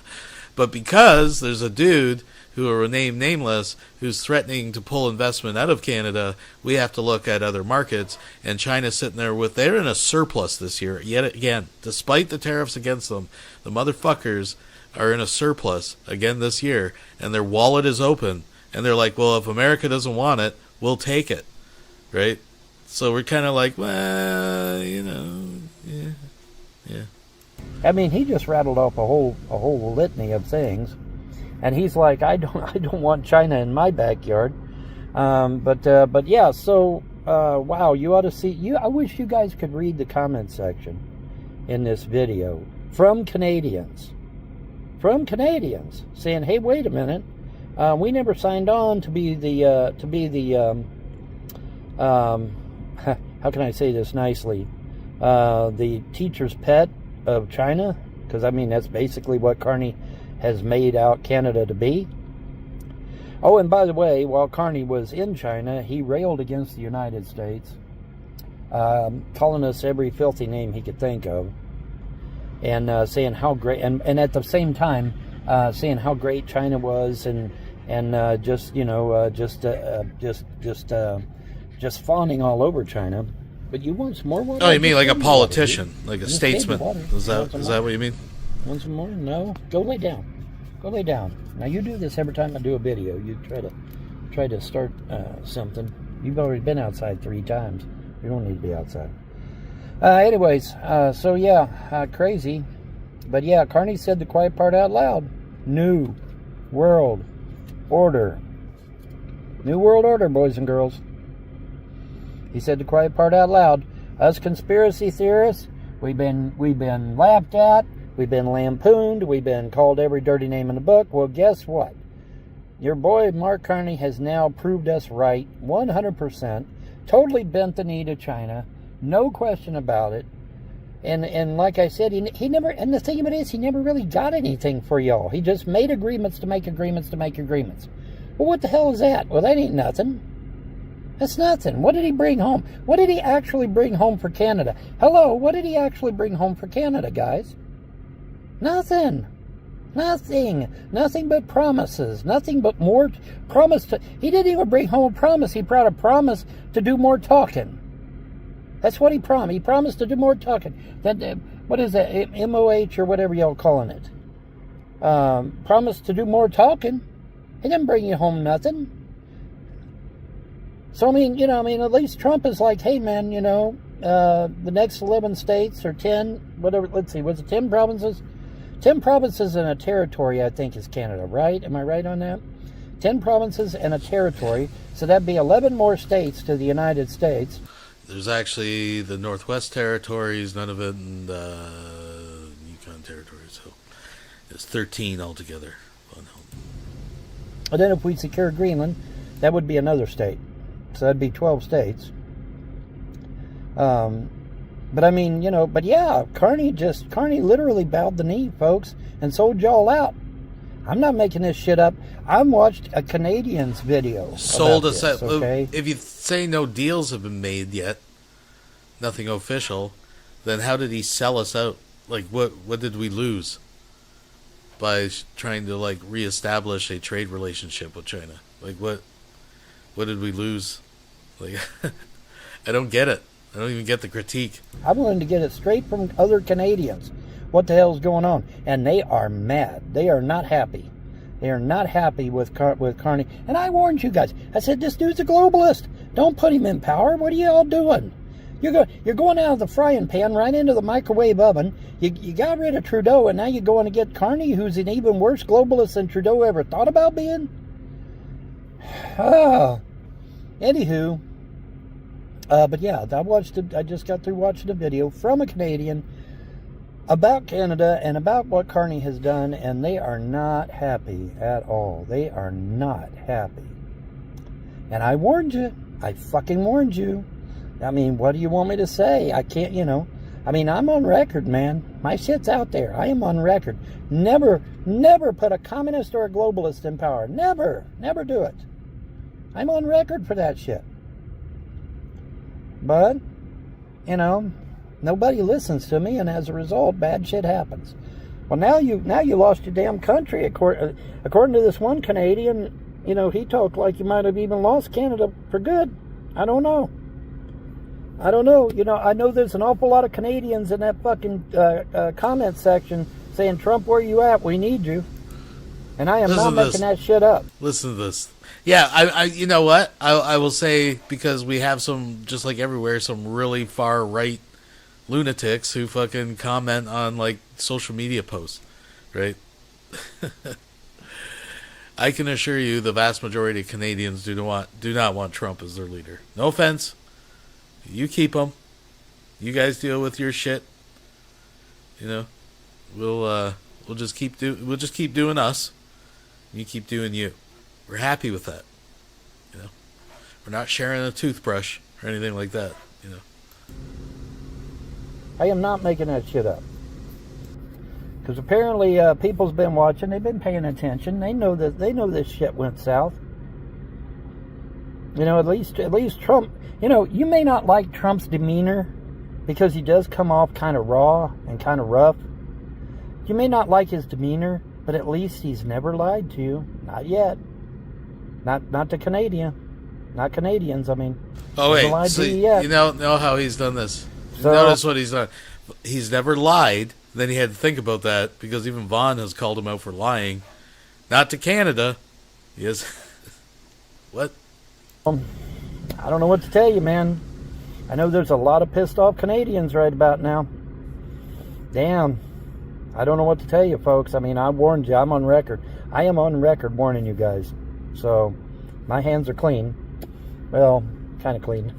But because there's a dude who will remain nameless who's threatening to pull investment out of Canada, we have to look at other markets. And China's sitting there they're in a surplus this year. Yet again, despite the tariffs against them, the motherfuckers are in a surplus again this year. And their wallet is open. And they're like, well, if America doesn't want it, we'll take it. Right? So we're kind of like, well, yeah. I mean, he just rattled off a whole litany of things, and he's like, I don't want China in my backyard. But yeah. So wow, you ought to see. I wish you guys could read the comment section in this video from Canadians saying, hey, wait a minute. We never signed on to be the how can I say this nicely? The teacher's pet of China, because I mean that's basically what Carney has made out Canada to be. Oh, and by the way, while Carney was in China, he railed against the United States, calling us every filthy name he could think of, and saying how great, and at the same time, saying how great China was, and just fawning all over China. But you want some more water? Oh, you mean like a politician, like a statesman? Is that what you mean? Want some more? No. Go lay down. Go lay down. Now you do this every time I do a video. You try to start something. You've already been outside 3 times. You don't need to be outside. Anyways, so yeah, crazy. But yeah, Carney said the quiet part out loud. New World Order. New World Order, boys and girls. He said the quiet part out loud. Us conspiracy theorists, we've been laughed at, we've been lampooned, we've been called every dirty name in the book. Well, guess what? Your boy Mark Carney has now proved us right, 100%. Totally bent the knee to China, no question about it. And like I said, he never. And the thing of it is, he never really got anything for y'all. He just made agreements to make agreements to make agreements. Well, what the hell is that? Well, that ain't nothing. That's nothing. What did he bring home? What did he actually bring home for Canada? Hello, what did he actually bring home for Canada, guys? Nothing. Nothing. Nothing but promises. Nothing but more promise. He didn't even bring home a promise. He brought a promise to do more talking. That's what he promised. He promised to do more talking. What is that? MOH or whatever y'all calling it. Promised to do more talking. He didn't bring you home nothing. So, at least Trump is like, hey, man, the next 11 states or 10, whatever, let's see, was it 10 provinces? 10 provinces and a territory, I think, is Canada, right? Am I right on that? 10 provinces and a territory. So that'd be 11 more states to the United States. There's actually the Northwest Territories, none of it in the Yukon Territory, so it's 13 altogether. And then if we secure Greenland, that would be another state. So that'd be 12 states. But yeah, Carney literally bowed the knee, folks, and sold y'all out. I'm not making this shit up. I watched a Canadian's video. Sold us out. Okay? If you say no deals have been made yet, nothing official, then how did he sell us out? Like, what did we lose by trying to reestablish a trade relationship with China? Like, what did we lose? Like, I don't get it. I don't even get the critique. I'm willing to get it straight from other Canadians. What the hell's going on? And they are mad. They are not happy. They are not happy with Carney. And I warned you guys. I said, this dude's a globalist. Don't put him in power. What are you all doing? You're going out of the frying pan right into the microwave oven. You got rid of Trudeau, and now you're going to get Carney, who's an even worse globalist than Trudeau ever thought about being? Anywho, but yeah, I just got through watching a video from a Canadian about Canada and about what Carney has done, and they are not happy at all. They are not happy. And I warned you. I fucking warned you. I mean, what do you want me to say? I can't, I'm on record, man. My shit's out there. I am on record. Never put a communist or a globalist in power. Never do it. I'm on record for that shit. But, nobody listens to me, and as a result, bad shit happens. Well, now you lost your damn country. According to this one Canadian, he talked like you might have even lost Canada for good. I don't know. I know there's an awful lot of Canadians in that fucking comment section saying, Trump, where you at? We need you. And I am not making that shit up. Listen to this. Yeah, I you know what? I will say, because we have some, just like everywhere, some really far right lunatics who fucking comment on social media posts, right? I can assure you the vast majority of Canadians do not want Trump as their leader. No offense. You keep him. You guys deal with your shit. We'll just keep doing us. You keep doing you. We're happy with that. We're not sharing a toothbrush or anything like that. I am not making that shit up. Because apparently people's been watching. They've been paying attention. They know this shit went south. You know, at least Trump, you know, you may not like Trump's demeanor because he does come off kind of raw and kind of rough. You may not like his demeanor, but at least he's never lied to you. Not yet. Not to Canadians, I mean. Oh, Hasn't wait. lied So to you yet. you know how he's done this? So- Notice what he's done. He's never lied. Then he had to think about that because even Vaughn has called him out for lying. Not to Canada. Yes. What? I don't know what to tell you, man. I know there's a lot of pissed off Canadians right about now. Damn. I don't know what to tell you, folks. I mean, I warned you. I'm on record. I am on record warning you guys. So, my hands are clean. Well, kind of clean.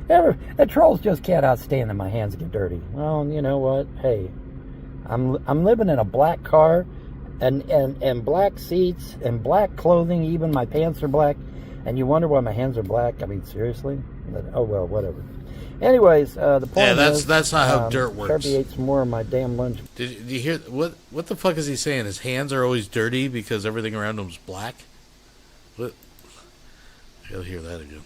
The trolls just can't stand that my hands get dirty. Well, you know what? Hey, I'm living in a black car and black seats and black clothing. Even my pants are black. And you wonder why my hands are black? I mean, seriously? Oh, well, whatever. Anyways, the point is... that's not how dirt works. Sharpie ate some more of my damn lunch. Did you hear... What the fuck is he saying? His hands are always dirty because everything around him's black? What? I gotta hear that again.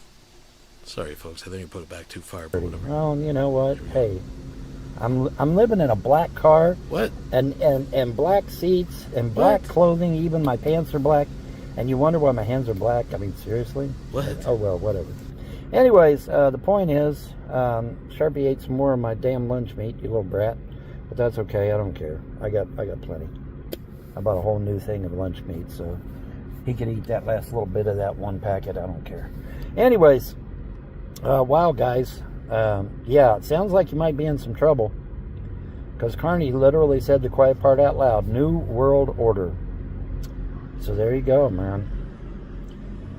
Sorry, folks. I think I put it back too far, but whatever. Well, you know what? Hey, I'm living in a black car. What? And black seats and black clothing. Even my pants are black. And you wonder why my hands are black? I mean, seriously? What? Oh, well, whatever. Anyways, the point is, Sharpie ate some more of my damn lunch meat, you little brat. But that's okay. I don't care. I got plenty. I bought a whole new thing of lunch meat, so he can eat that last little bit of that one packet. I don't care. Anyways, wow, guys. Yeah, it sounds like you might be in some trouble. Because Carney literally said the quiet part out loud. New World Order. So there you go, man.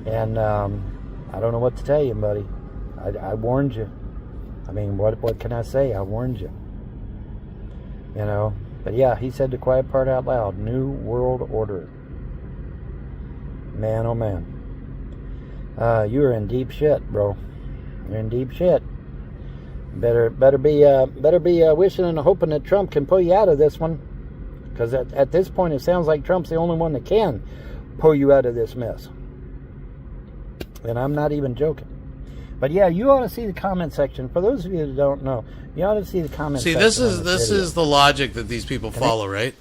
And I don't know what to tell you, buddy. I warned you. I mean, what can I say? I warned you. You know. But yeah, he said the quiet part out loud. New World Order. Man, oh man. You are in deep shit, bro. You're in deep shit. Better be wishing and hoping that Trump can pull you out of this one. Because at this point, it sounds like Trump's the only one that can pull you out of this mess. And I'm not even joking. But yeah, you ought to see the comment section. For those of you that don't know, you ought to see the comment section. See, this is the logic that these people follow, right?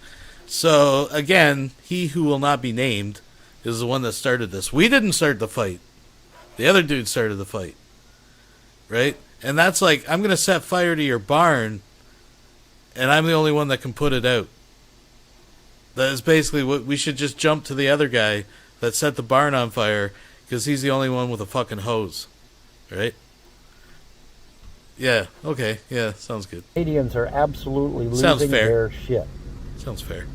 So, again, he who will not be named is the one that started this. We didn't start the fight. The other dude started the fight. Right? And that's like, I'm going to set fire to your barn, and I'm the only one that can put it out. That is basically what we should just jump to the other guy that set the barn on fire because he's the only one with a fucking hose. Right? Yeah, okay. Yeah, sounds good. Canadians are absolutely losing their shit. Sounds fair.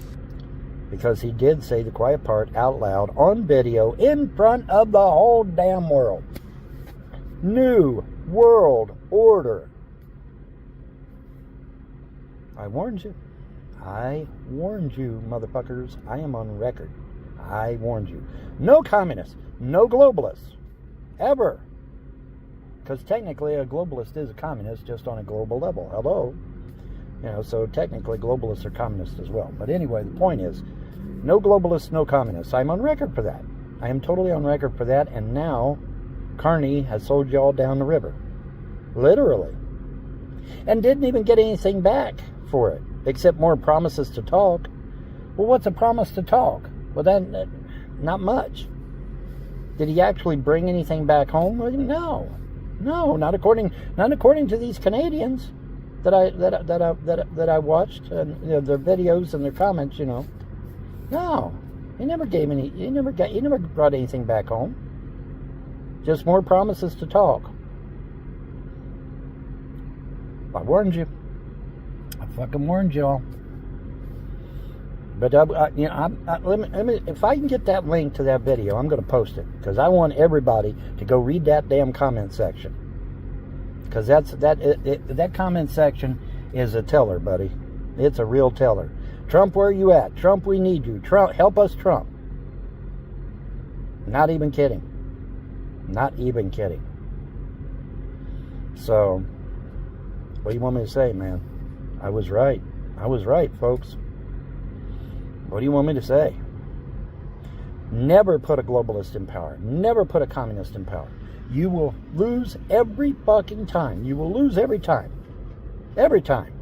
Because he did say the quiet part out loud on video in front of the whole damn world. New World Order. I warned you. I warned you, motherfuckers. I am on record. I warned you. No communists. No globalists. Ever. Because technically a globalist is a communist just on a global level. Hello? You know, so technically globalists are communists as well. But anyway, the point is, no globalists, no communists. I'm on record for that. I am totally on record for that. And now, Carney has sold y'all down the river. Literally. And didn't even get anything back for it. Except more promises to talk. Well, what's a promise to talk? Well, that not much. Did he actually bring anything back home? Well, no, not according to these Canadians that I watched and their videos and their comments. You know, no, he never gave any. He never brought anything back home. Just more promises to talk. I warned you. I fucking warned y'all. But let me, if I can get that link to that video, I'm going to post it because I want everybody to go read that damn comment section. Because that comment section is a teller, buddy. It's a real teller. Trump, where you at? Trump, we need you. Trump, help us, Trump. Not even kidding. Not even kidding. So, what do you want me to say, man? I was right. I was right, folks. What do you want me to say? Never put a globalist in power. Never put a communist in power. You will lose every fucking time. You will lose every time. Every time.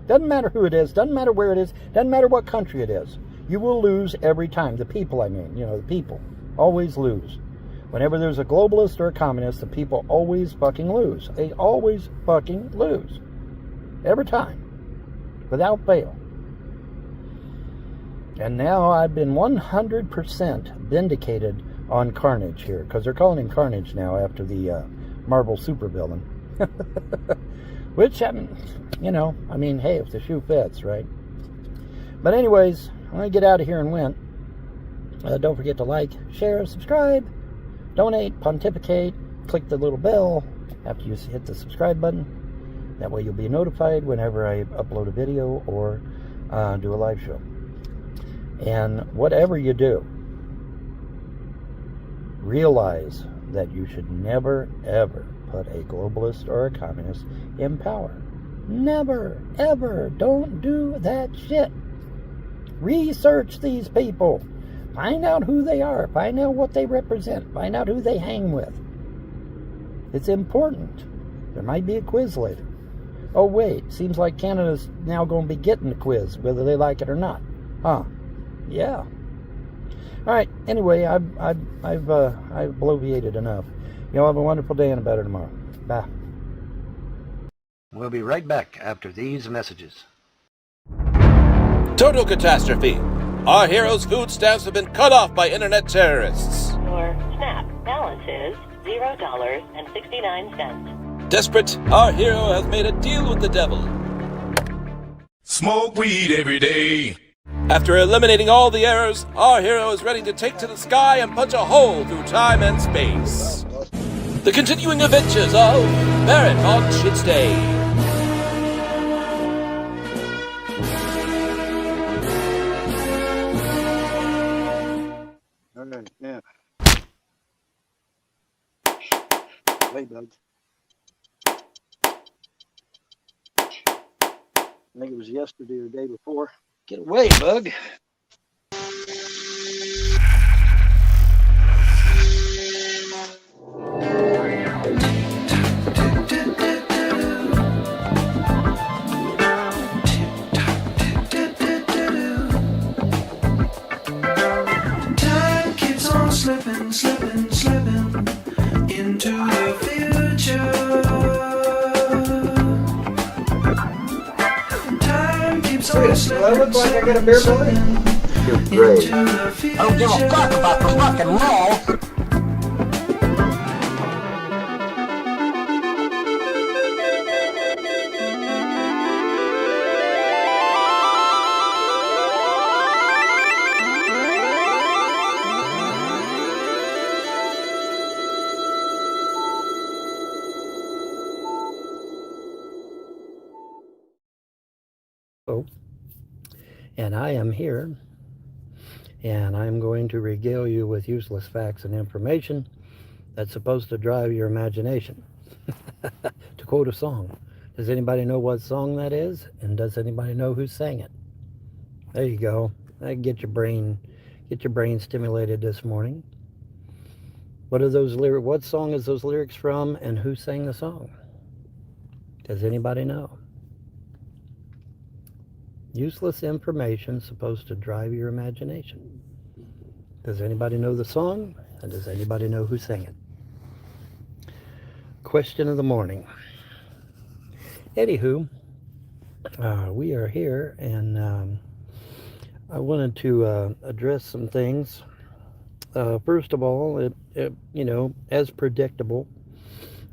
Doesn't matter who it is. Doesn't matter where it is. Doesn't matter what country it is. You will lose every time. The people, I mean. The people always lose. Whenever there's a globalist or a communist, the people always fucking lose. They always fucking lose. Every time. Without fail. And now I've been 100% vindicated on Carnage here, because they're calling him Carnage now after the Marvel supervillain. Which, hey, if the shoe fits, right? But anyways, I'm going to get out of here and win. Don't forget to like, share, subscribe, donate, pontificate, click the little bell after you hit the subscribe button. That way you'll be notified whenever I upload a video or do a live show. And whatever you do, realize that you should never, ever put a globalist or a communist in power. Never, ever. Don't do that shit. Research these people. Find out who they are. Find out what they represent. Find out who they hang with. It's important. There might be a quiz later. Oh, wait. Seems like Canada's now going to be getting the quiz, whether they like it or not. Huh. Yeah. All right. Anyway, I've bloviated enough. Y'all have a wonderful day and a better tomorrow. Bye. We'll be right back after these messages. Total catastrophe. Our heroes' food stamps have been cut off by internet terrorists. Your SNAP balance is $0.69. Desperate, our hero has made a deal with the devil. Smoke weed every day. After eliminating all the errors, our hero is ready to take to the sky and punch a hole through time and space. The continuing adventures of Barrett on Shit's Day. All right, now. Hey, bud. I think it was yesterday or the day before. Get away, bug. Time keeps on slipping, slipping, slipping into the future. Time keeps on slipping. I look like I got a beer belly? You're great. I don't give a fuck about the rock and roll. And I am here, and I'm going to regale you with useless facts and information that's supposed to drive your imagination. To quote a song, does anybody know what song that is? And does anybody know who sang it? There you go. That get your brain stimulated this morning. What are those lyrics? What song is those lyrics from, and who sang the song? Does anybody know? Useless information supposed to drive your imagination. Does anybody know the song? And does anybody know who sang it? Question of the morning. Anywho, we are here, and I wanted to address some things. First of all, as predictable,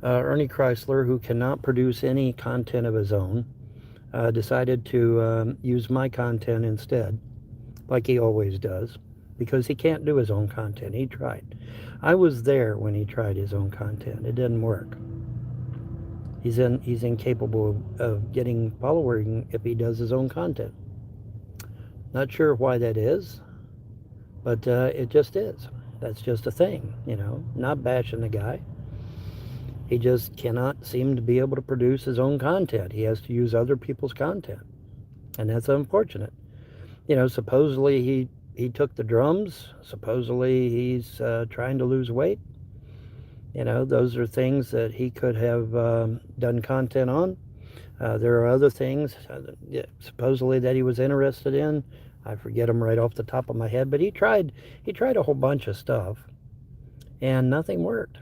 Ernie Chrysler, who cannot produce any content of his own, decided to use my content instead, like he always does, because he can't do his own content. He tried. I was there when he tried his own content. It didn't work. He's incapable of getting following if he does his own content. Not sure why that is, but it just is. That's just a thing, not bashing the guy. He just cannot seem to be able to produce his own content. He has to use other people's content. And that's unfortunate. Supposedly he took the drums. Supposedly he's trying to lose weight. You know, those are things that he could have done content on. There are other things supposedly that he was interested in. I forget them right off the top of my head, but he tried a whole bunch of stuff, and nothing worked.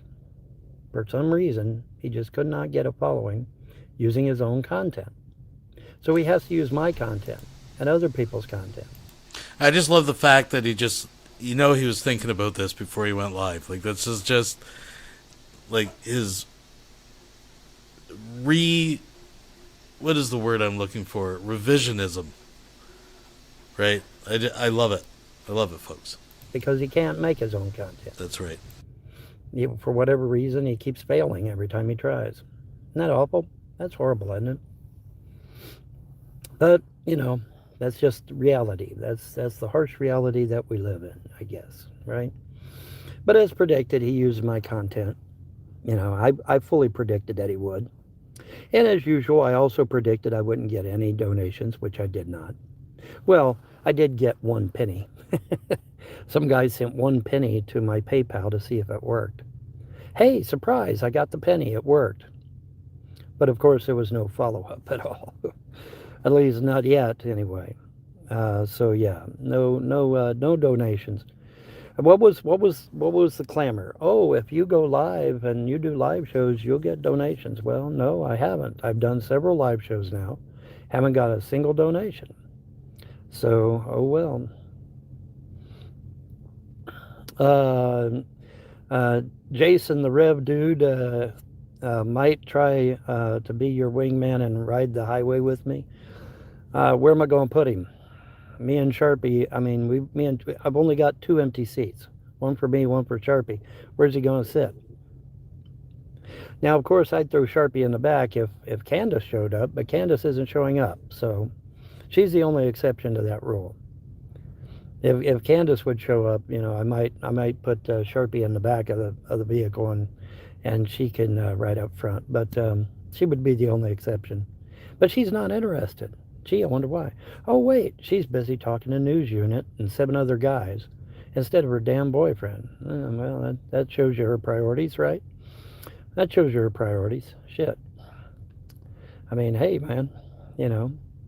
For some reason, he just could not get a following using his own content. So he has to use my content and other people's content. I just love the fact that he just, he was thinking about this before he went live. Like, this is just, like, his what is the word I'm looking for? Revisionism. Right? I love it. I love it, folks. Because he can't make his own content. That's right. For whatever reason, he keeps failing every time he tries. Isn't that awful? That's horrible, isn't it? But, that's just reality. That's the harsh reality that we live in, I guess, right? But as predicted, he used my content. I fully predicted that he would. And as usual, I also predicted I wouldn't get any donations, which I did not. Well, I did get 1 penny. Some guy sent 1 penny to my PayPal to see if it worked. Hey, surprise, I got the penny, it worked. But of course, there was no follow-up at all. At least not yet, anyway. So yeah, no donations. What was the clamor? Oh, if you go live and you do live shows, you'll get donations. Well, no, I haven't. I've done several live shows now. Haven't got a single donation. So, oh well. Jason, the Rev dude, might try to be your wingman and ride the highway with me. Where am I going to put him? Me and Sharpie, I've only got 2 empty seats. One for me, one for Sharpie. Where's he going to sit? Now, of course, I'd throw Sharpie in the back if Candace showed up, but Candace isn't showing up, so she's the only exception to that rule. If Candace would show up, I might put Sharpie in the back of the vehicle and she can ride up front, but she would be the only exception. But she's not interested. Gee, I wonder why. Oh, wait, she's busy talking to News Unit and 7 other guys instead of her damn boyfriend. Well, that shows you her priorities, right? That shows you her priorities. Shit. Hey, man,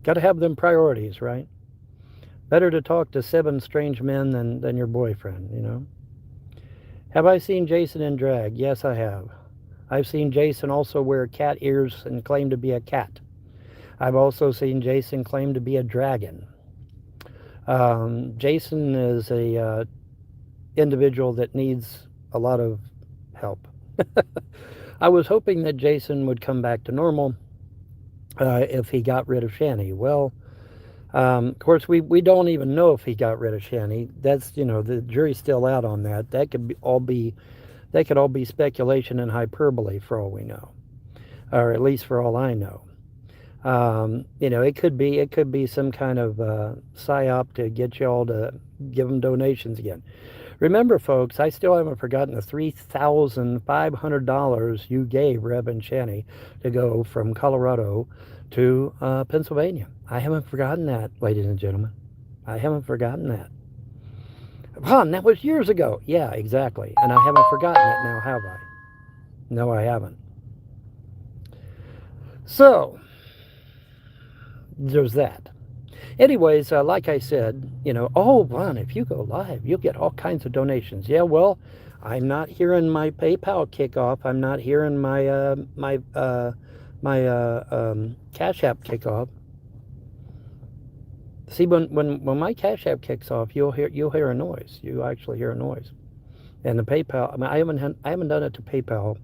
got to have them priorities, right? Better to talk to 7 strange men than your boyfriend, Have I seen Jason in drag? Yes, I have. I've seen Jason also wear cat ears and claim to be a cat. I've also seen Jason claim to be a dragon. Jason is a individual that needs a lot of help. I was hoping that Jason would come back to normal if he got rid of Shani. Well, of course, we don't even know if he got rid of Shani. That's, the jury's still out on that. That could all be speculation and hyperbole for all we know, or at least for all I know. It could be some kind of psyop to get y'all to give them donations again. Remember, folks, I still haven't forgotten the $3,500 you gave Rev and Shani to go from Colorado to Pennsylvania. I haven't forgotten that, ladies and gentlemen. I haven't forgotten that. Hon, that was years ago. Yeah, exactly. And I haven't forgotten it now, have I? No, I haven't. So, there's that. Anyways, like I said, oh, Ron, if you go live, you'll get all kinds of donations. Yeah, well, I'm not hearing my PayPal kickoff. I'm not hearing my Cash App kickoff. See, when my Cash App kicks off, you'll hear a noise. You actually hear a noise. And the PayPal, I haven't done it to PayPal.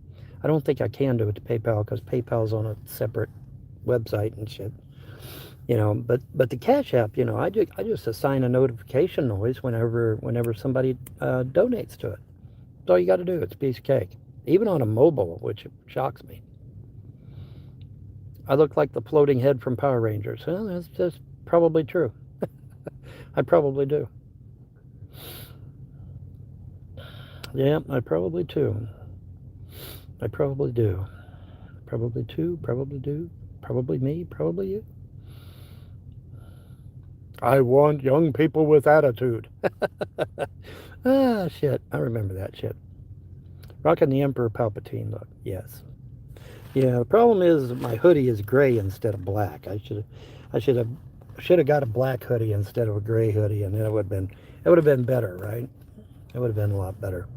I don't think I can do it to PayPal because PayPal's on a separate website and shit. But the Cash App, I just assign a notification noise whenever somebody donates to it. That's all you got to do. It's a piece of cake. Even on a mobile, which shocks me. I look like the floating head from Power Rangers. Well, that's probably true. I probably do. Yeah, I probably do. I probably do. Probably too, probably do. Probably me, probably you. I want young people with attitude. Ah, shit. I remember that shit. Rocking the Emperor Palpatine look. Yes. Yeah, the problem is my hoodie is gray instead of black. I should have got a black hoodie instead of a gray hoodie, and it would have been better, right? It would have been a lot better.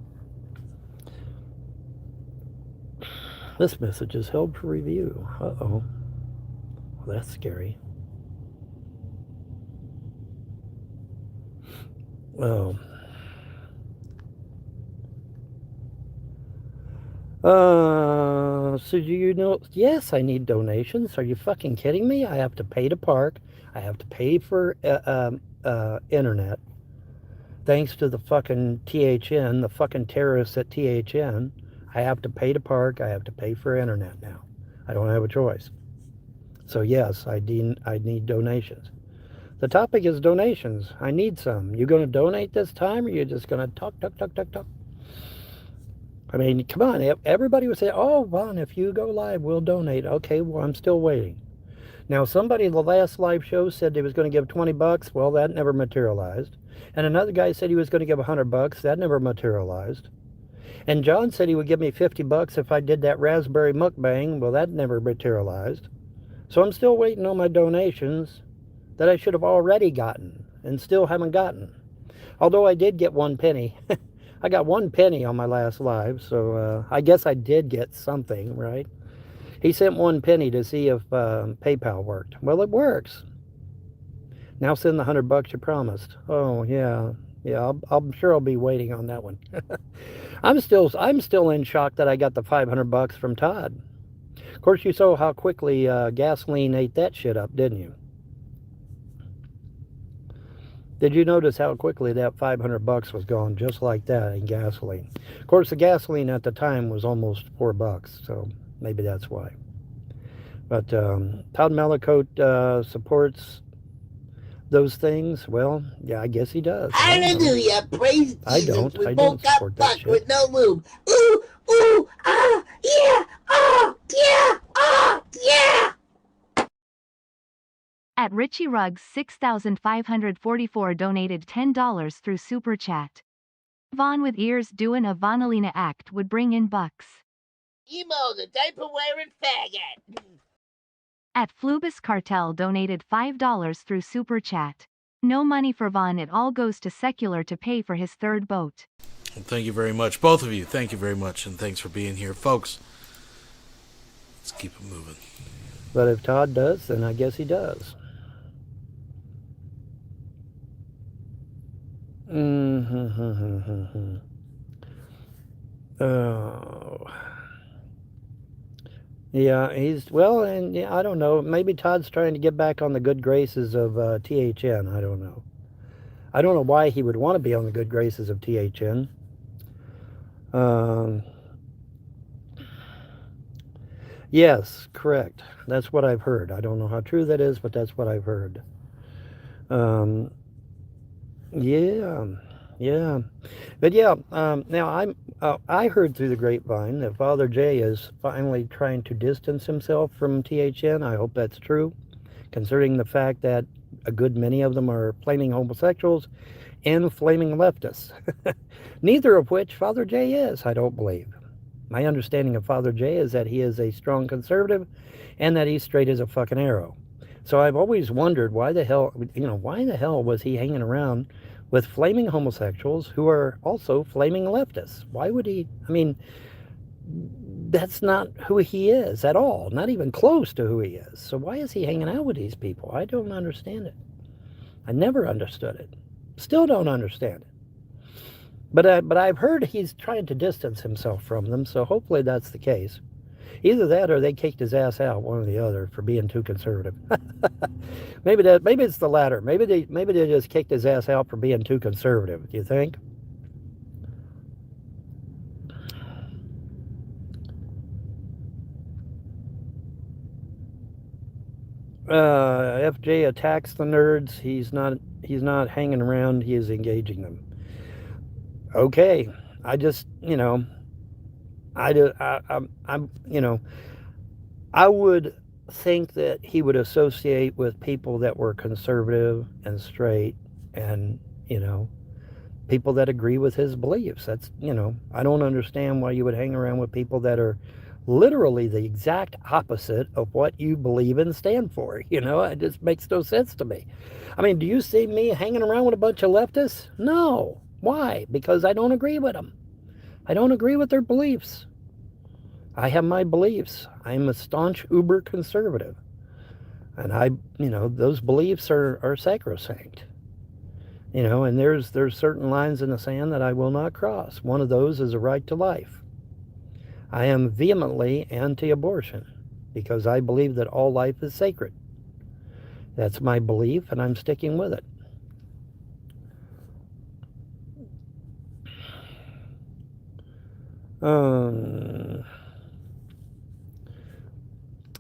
This message is held for review. Uh-oh. Well, that's scary. Oh. So do you know? Yes, I need donations. Are you fucking kidding me? I have to pay to park. I have to pay for internet. Thanks to the fucking THN, the fucking terrorists at THN, I have to pay to park. I have to pay for internet now. I don't have a choice. So yes, I need donations. The topic is donations. I need some. You going to donate this time, or you just going to talk? I mean, come on. Everybody would say, oh, Vaughn, if you go live, we'll donate. Okay, well, I'm still waiting. Now, somebody in the last live show said they was going to give $20. Well, that never materialized. And another guy said he was going to give $100. That never materialized. And John said he would give me $50 if I did that raspberry mukbang. Well, that never materialized. So I'm still waiting on my donations that I should have already gotten and still haven't gotten. Although I did get 1 penny. I got 1 penny on my last live, so I guess I did get something, right? He sent 1 penny to see if PayPal worked. Well, it works. Now send the $100 you promised. Oh yeah. I'm sure I'll be waiting on that one. I'm still in shock that I got the $500 from Todd. Of course, you saw how quickly gasoline ate that shit up, didn't you? Did you notice how quickly that $500 was gone just like that in gasoline? Of course, the gasoline at the time was almost $4, so maybe that's why. But Todd Malicote supports those things. Well, yeah, I guess he does. Hallelujah, praise I Jesus. don't. We I both don't got support that fucked shit. with no lube. Ooh, ooh, ah, yeah, oh, yeah, oh, yeah. At Richie Ruggs 6544 donated $10 through Super Chat. Vaughn with ears doing a Vonhelina act would bring in bucks. Emo, the diaper-wearing faggot. At Flubus Cartel donated $5 through Super Chat. No money for Vaughn, it all goes to Secular to pay for his third boat. Well, thank you very much. Both of you, thank you very much, and thanks for being here. Folks, let's keep it moving. But if Todd does, then I guess he does. Oh. Yeah, and yeah, I don't know. Maybe Todd's trying to get back on the good graces of THN. I don't know. I don't know why he would want to be on the good graces of THN. Yes, correct. That's what I've heard. I don't know how true that is, but that's what I've heard. Yeah. But yeah, now I heard through the grapevine that Father J is finally trying to distance himself from THN. I hope that's true, considering the fact that a good many of them are flaming homosexuals and flaming leftists. Neither of which Father J is, I don't believe. My understanding of Father J is that he is a strong conservative and that he's straight as a fucking arrow. So I've always wondered why the hell was he hanging around with flaming homosexuals who are also flaming leftists? Why would he? I mean, that's not who he is at all, not even close to who he is. So why is he hanging out with these people? I don't understand it. I never understood it. Still don't understand it. But I've heard he's trying to distance himself from them, so hopefully that's the case. Either that or they kicked his ass out, one or the other, for being too conservative. Maybe it's the latter. Maybe they just kicked his ass out for being too conservative. Do you think? FJ attacks the nerds. He's not hanging around. He is engaging them. Okay, I just I would think that he would associate with people that were conservative and straight and, people that agree with his beliefs. That's, I don't understand why you would hang around with people that are literally the exact opposite of what you believe and stand for. It just makes no sense to me. I mean, do you see me hanging around with a bunch of leftists? No. Why? Because I don't agree with them. I don't agree with their beliefs. I have my beliefs. I'm a staunch uber conservative. And those beliefs are sacrosanct. And there's certain lines in the sand that I will not cross. One of those is a right to life. I am vehemently anti-abortion because I believe that all life is sacred. That's my belief, and I'm sticking with it.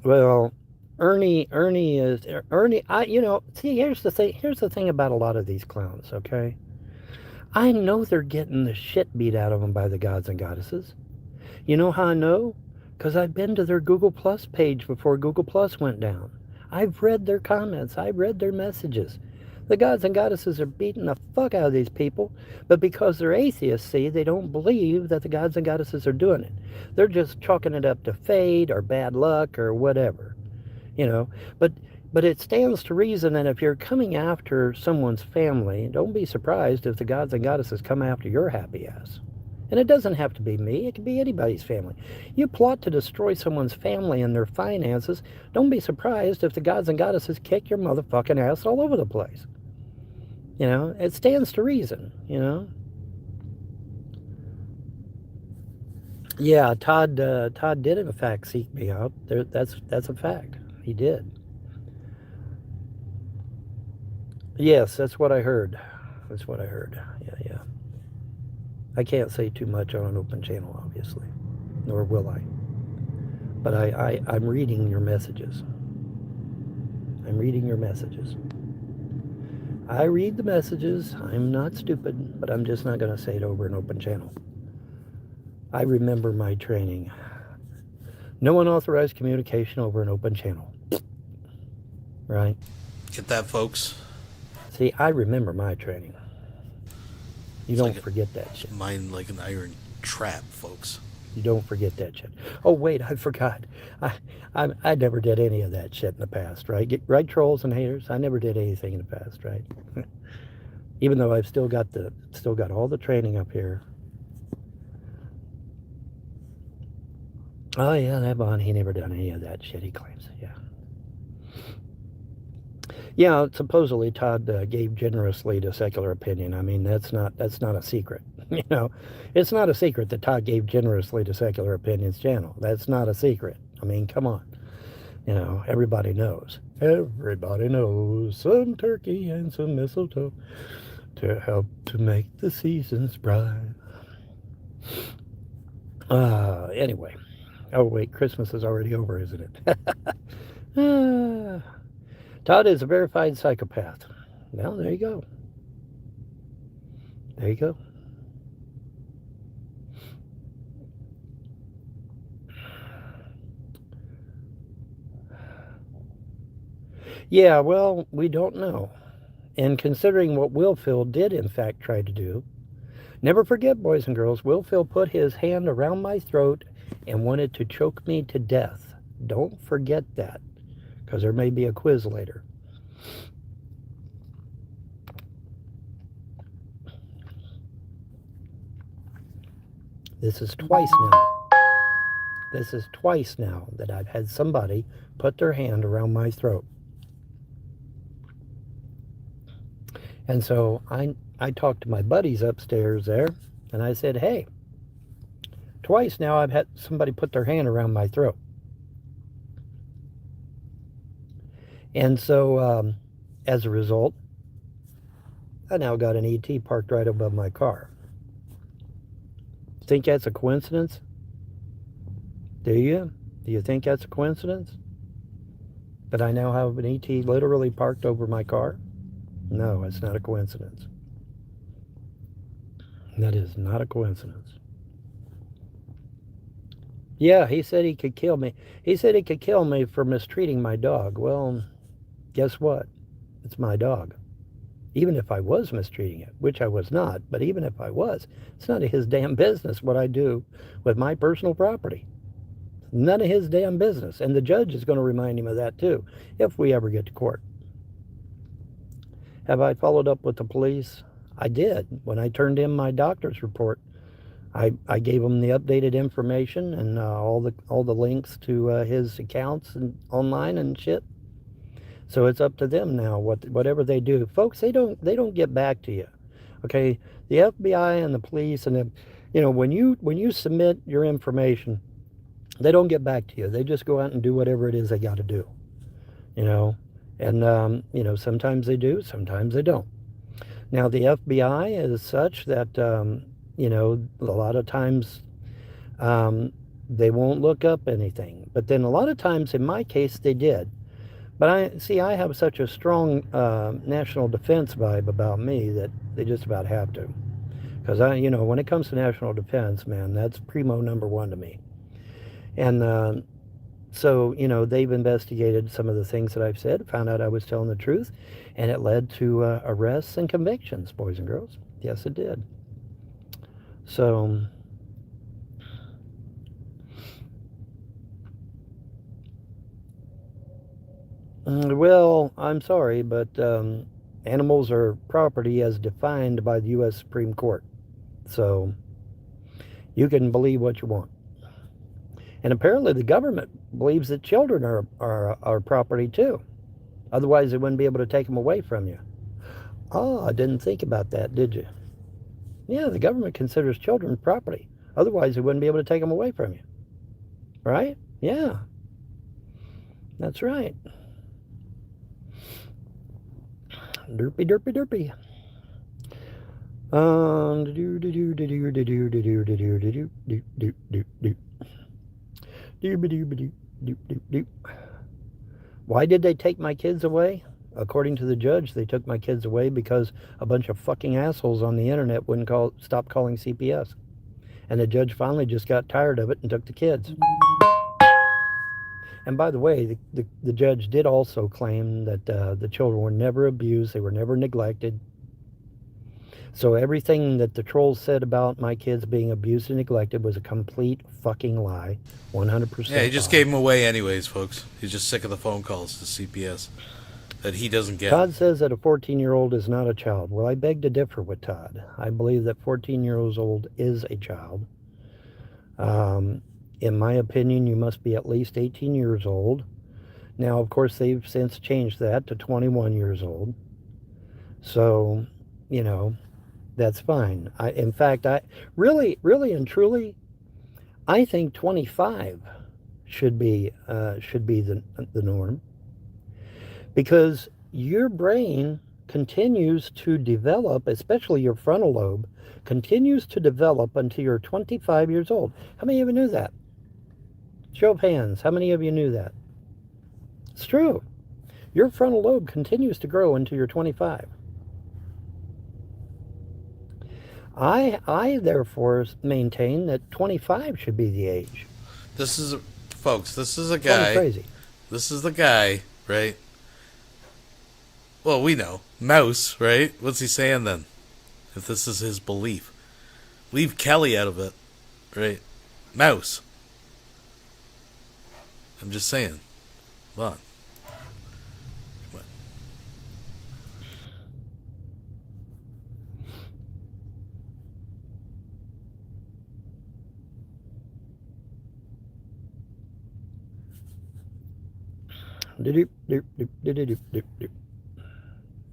Well, Ernie. See, here's the thing. Here's the thing about a lot of these clowns. Okay, I know they're getting the shit beat out of them by the gods and goddesses. You know how I know? Because I've been to their Google Plus page before Google Plus went down. I've read their comments. I've read their messages. The gods and goddesses are beating the fuck out of these people, but because they're atheists, see, they don't believe that the gods and goddesses are doing it. They're just chalking it up to fate or bad luck or whatever, But it stands to reason that if you're coming after someone's family, don't be surprised if the gods and goddesses come after your happy ass. And it doesn't have to be me. It can be anybody's family. You plot to destroy someone's family and their finances, don't be surprised if the gods and goddesses kick your motherfucking ass all over the place. It stands to reason, Yeah, Todd did in fact seek me out. That's a fact. He did. Yes, that's what I heard. That's what I heard. Yeah. I can't say too much on an open channel, obviously, nor will I. But I'm reading your messages. I'm reading your messages. I read the messages. I'm not stupid, but I'm just not going to say it over an open channel. I remember my training. No unauthorized communication over an open channel. Right? Get that, folks? See, I remember my training. You don't forget that shit. Mine like an iron trap, folks. You don't forget that shit. Oh, wait, I forgot. I never did any of that shit in the past, right? Right, trolls and haters? I never did anything in the past, right? Even though I've still got all the training up here. Oh, yeah, that Bon, he never done any of that shit, he claims. Yeah. Yeah, supposedly Todd gave generously to Secular Opinion. I mean, that's not a secret. It's not a secret that Todd gave generously to Secular Opinion's channel. That's not a secret. I mean, come on. Everybody knows. Everybody knows some turkey and some mistletoe to help to make the seasons bright. Anyway. Oh, wait, Christmas is already over, isn't it? Todd is a verified psychopath. Well, there you go. There you go. Yeah, well, we don't know. And considering what Will Phil did in fact try to do, never forget, boys and girls, Will Phil put his hand around my throat and wanted to choke me to death. Don't forget that, because there may be a quiz later. This is twice now. This is twice now that I've had somebody put their hand around my throat. And so I talked to my buddies upstairs there, and I said, hey, twice now I've had somebody put their hand around my throat. And so, as a result, I now got an ET parked right above my car. Think that's a coincidence? Do you? Do you think that's a coincidence? That I now have an ET literally parked over my car? No, it's not a coincidence. That is not a coincidence. Yeah, he said he could kill me. He said he could kill me for mistreating my dog. Well, guess what? It's my dog. Even if I was mistreating it, which I was not, but even if I was, it's none of his damn business what I do with my personal property. None of his damn business. And the judge is going to remind him of that too, if we ever get to court. Have I followed up with the police? I did. When I turned in my doctor's report, I gave him the updated information and all the links to his accounts and online and shit. So it's up to them now. Whatever they do, folks, they don't get back to you. Okay, the FBI and the police and when you submit your information, they don't get back to you. They just go out and do whatever it is they got to do. And sometimes they do, sometimes they don't. Now the FBI is such that a lot of times they won't look up anything. But then a lot of times, in my case, they did. But I have such a strong national defense vibe about me that they just about have to. Because when it comes to national defense, man, that's primo number one to me. And so, they've investigated some of the things that I've said, found out I was telling the truth, and it led to arrests and convictions, boys and girls. Yes, it did. So, well, I'm sorry, but animals are property as defined by the U.S. Supreme Court. So, you can believe what you want. And apparently the government believes that children are property too. Otherwise, they wouldn't be able to take them away from you. Oh, I didn't think about that, did you? Yeah, the government considers children property. Otherwise, they wouldn't be able to take them away from you. Right? Yeah. That's right. Derpy, derpy, derpy. Why did they take my kids away? According to the judge, they took my kids away because a bunch of fucking assholes on the internet wouldn't stop calling CPS. And the judge finally just got tired of it and took the kids. And by the way, the judge did also claim that the children were never abused, they were never neglected. So everything that the trolls said about my kids being abused and neglected was a complete fucking lie. 100%. Yeah, he just gave them away anyways, folks. He's just sick of the phone calls to CPS that he doesn't get. Todd says that a 14-year-old is not a child. Well, I beg to differ with Todd. I believe that 14 years old is a child. In my opinion, you must be at least 18 years old. Now, of course, they've since changed that to 21 years old. So, that's fine. In fact, I really and truly, I think 25 should be the norm, because your brain continues to develop, especially your frontal lobe, continues to develop until you're 25 years old. How many of you knew that? Show of hands. How many of you knew that? It's true. Your frontal lobe continues to grow until you're 25. I therefore maintain that 25 should be the age. This is, folks, this is a guy. Crazy. This is the guy, right? Well, we know. Mouse, right? What's he saying then? If this is his belief. Leave Kelly out of it, right? Mouse. I'm just saying. Come on. Come on.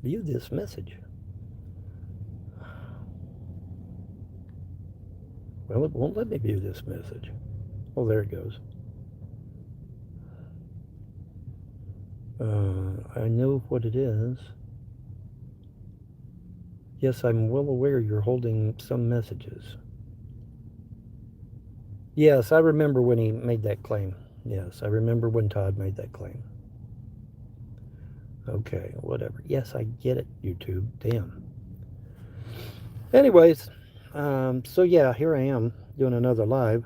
View this message. Well, it won't let me view this message. Oh, there it goes. I know what it is. Yes, I'm well aware you're holding some messages. Yes, I remember when he made that claim. Yes, I remember when Todd made that claim. Okay, whatever. Yes, I get it, YouTube. Damn. Anyways, so yeah, here I am doing another live.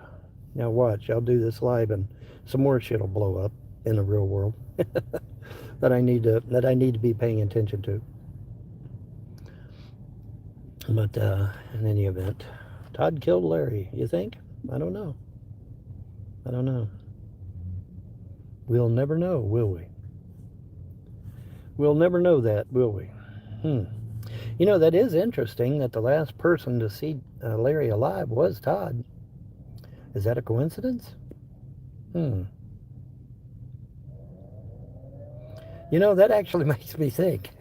Now watch, I'll do this live and some more shit will blow up in the real world that I need to be paying attention to. But in any event, Todd killed Larry, you think? I don't know. We'll never know, will we? We'll never know that, will we? You know, that is interesting that the last person to see Larry alive was Todd. Is that a coincidence? You know, that actually makes me think.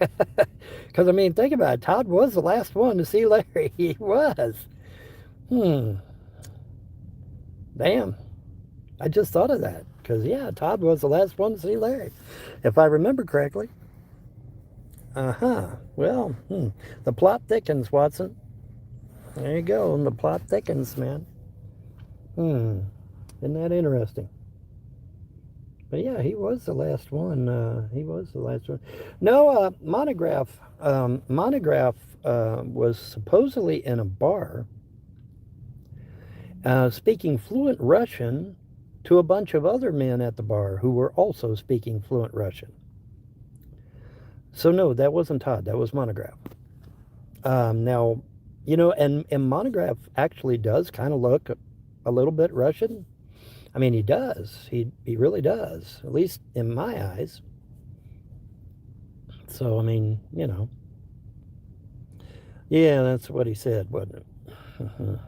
Because, I mean, think about it. Todd was the last one to see Larry. He was. Damn. I just thought of that. Because, yeah, Todd was the last one to see Larry. If I remember correctly. Well, the plot thickens, Watson. There you go. And the plot thickens, man. Isn't that interesting? But yeah, he was the last one. No, Monograph was supposedly in a bar speaking fluent Russian to a bunch of other men at the bar who were also speaking fluent Russian. So no, that wasn't Todd. That was Monograph. Now, you know, and Monograph actually does kind of look a little bit Russian. I mean, he does. He really does, at least in my eyes. So, I mean, you know. Yeah, that's what he said, wasn't it?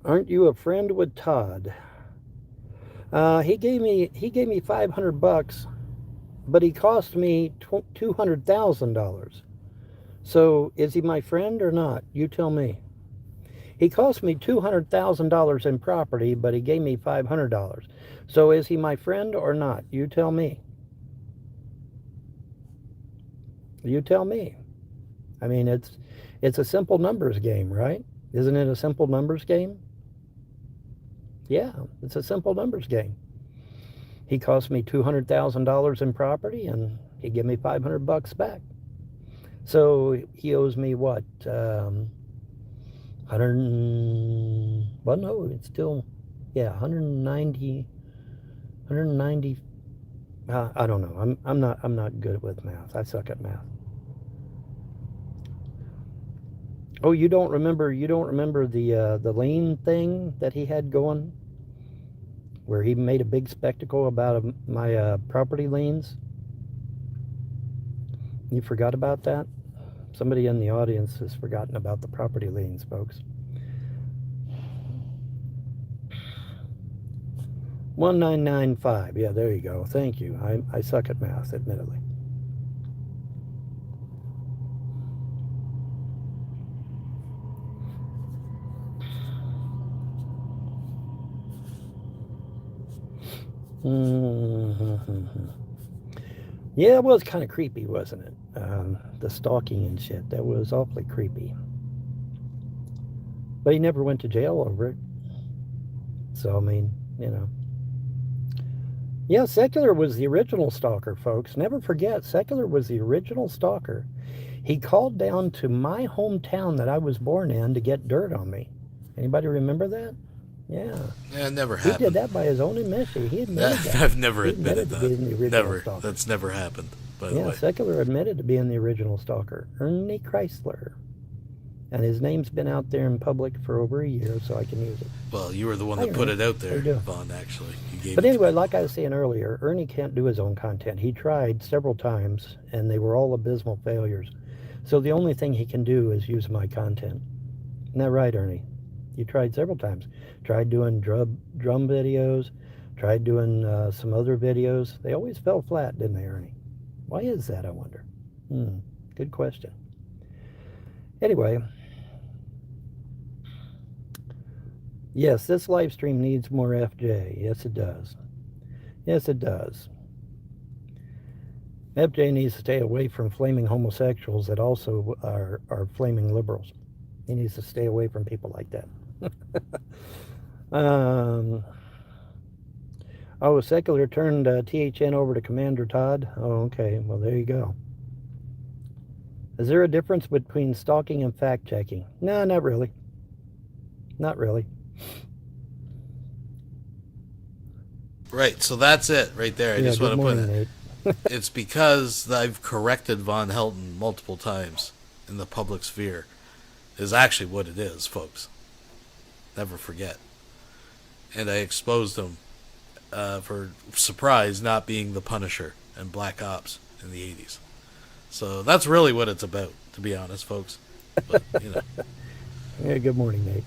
Aren't you a friend with Todd? He gave me $500, but he cost me $200,000. So, is he my friend or not? You tell me. He cost me $200,000 in property, but he gave me $500. So is he my friend or not? You tell me. You tell me. I mean, it's a simple numbers game, right? Isn't it a simple numbers game? Yeah, it's a simple numbers game. He cost me $200,000 in property, and he gave me $500 back. So he owes me what? Well, no, it's still, yeah, 190. I don't know. I'm not good with math. I suck at math. Oh, you don't remember the lien thing that he had going, where he made a big spectacle about my property liens? You forgot about that? Somebody in the audience has forgotten about the property liens, folks. 1995. Yeah, there you go. Thank you. I suck at math, admittedly. Yeah, it was kind of creepy, wasn't it? The stalking and shit. That was awfully creepy. But he never went to jail over it. So, I mean, you know. Yeah, Secular was the original stalker, folks. Never forget, Secular was the original stalker. He called down to my hometown that I was born in to get dirt on me. Anybody remember that? Yeah. Yeah, it never happened. He did that by his own admission. He admitted that. I've never admitted that. Never. Stalker. That's never happened, by the way. Yeah, Secular admitted to being the original stalker. Ernie Chrysler. And his name's been out there in public for over a year, so I can use it. Well, you were the one that put it out there, Vaughn, actually. But anyway, like I was saying earlier, Ernie can't do his own content. He tried several times, and they were all abysmal failures. So the only thing he can do is use my content. Isn't that right, Ernie? You tried several times. Tried doing drum videos, tried doing some other videos. They always fell flat, didn't they, Ernie? Why is that, I wonder? Good question. Anyway, yes, this live stream needs more FJ. Yes, it does. Yes, it does. FJ needs to stay away from flaming homosexuals that also are flaming liberals. He needs to stay away from people like that. Oh, Secular turned THN over to Commander Todd. Oh, okay. Well, there you go. Is there a difference between stalking and fact-checking? No, not really. Not really. Right, so that's it right there. I just want to put it. Nate. It's because I've corrected Vonhelton multiple times in the public sphere is actually what it is, folks. Never forget. And I exposed him for surprise not being the Punisher and Black Ops in the 80s. So that's really what it's about, to be honest, folks. But, you know. Yeah, good morning, Nate.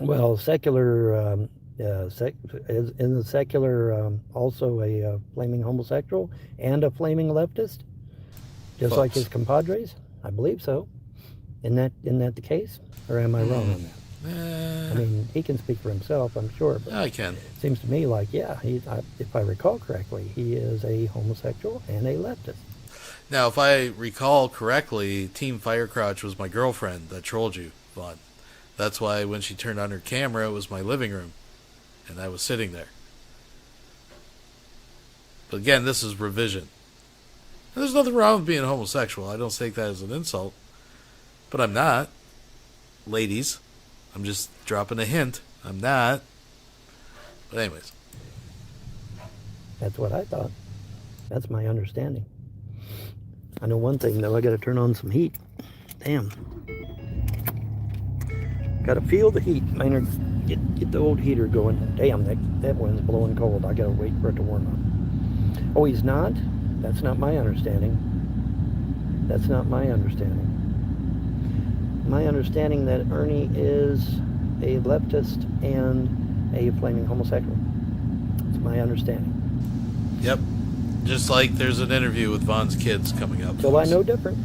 Well, secular, isn't the secular also a flaming homosexual and a flaming leftist? Just like his compadres? I believe so. Isn't that the case? Or am I wrong on that? I mean, he can speak for himself, I'm sure. But I can. It seems to me like, yeah, if I recall correctly, he is a homosexual and a leftist. Now, if I recall correctly, Team Firecrotch was my girlfriend that trolled you, Vaughn. That's why when she turned on her camera, it was my living room, and I was sitting there. But again, this is revision. And there's nothing wrong with being homosexual. I don't take that as an insult. But I'm not. Ladies, I'm just dropping a hint. I'm not. But anyways. That's what I thought. That's my understanding. I know one thing, though. I got to turn on some heat. Damn. Got to feel the heat. Maynard, get the old heater going. Damn, that wind's blowing cold. I got to wait for it to warm up. Oh, he's not? That's not my understanding. That's not my understanding. My understanding that Ernie is a leftist and a flaming homosexual. It's my understanding. Yep. Just like there's an interview with Vaughn's kids coming up. Till I know different.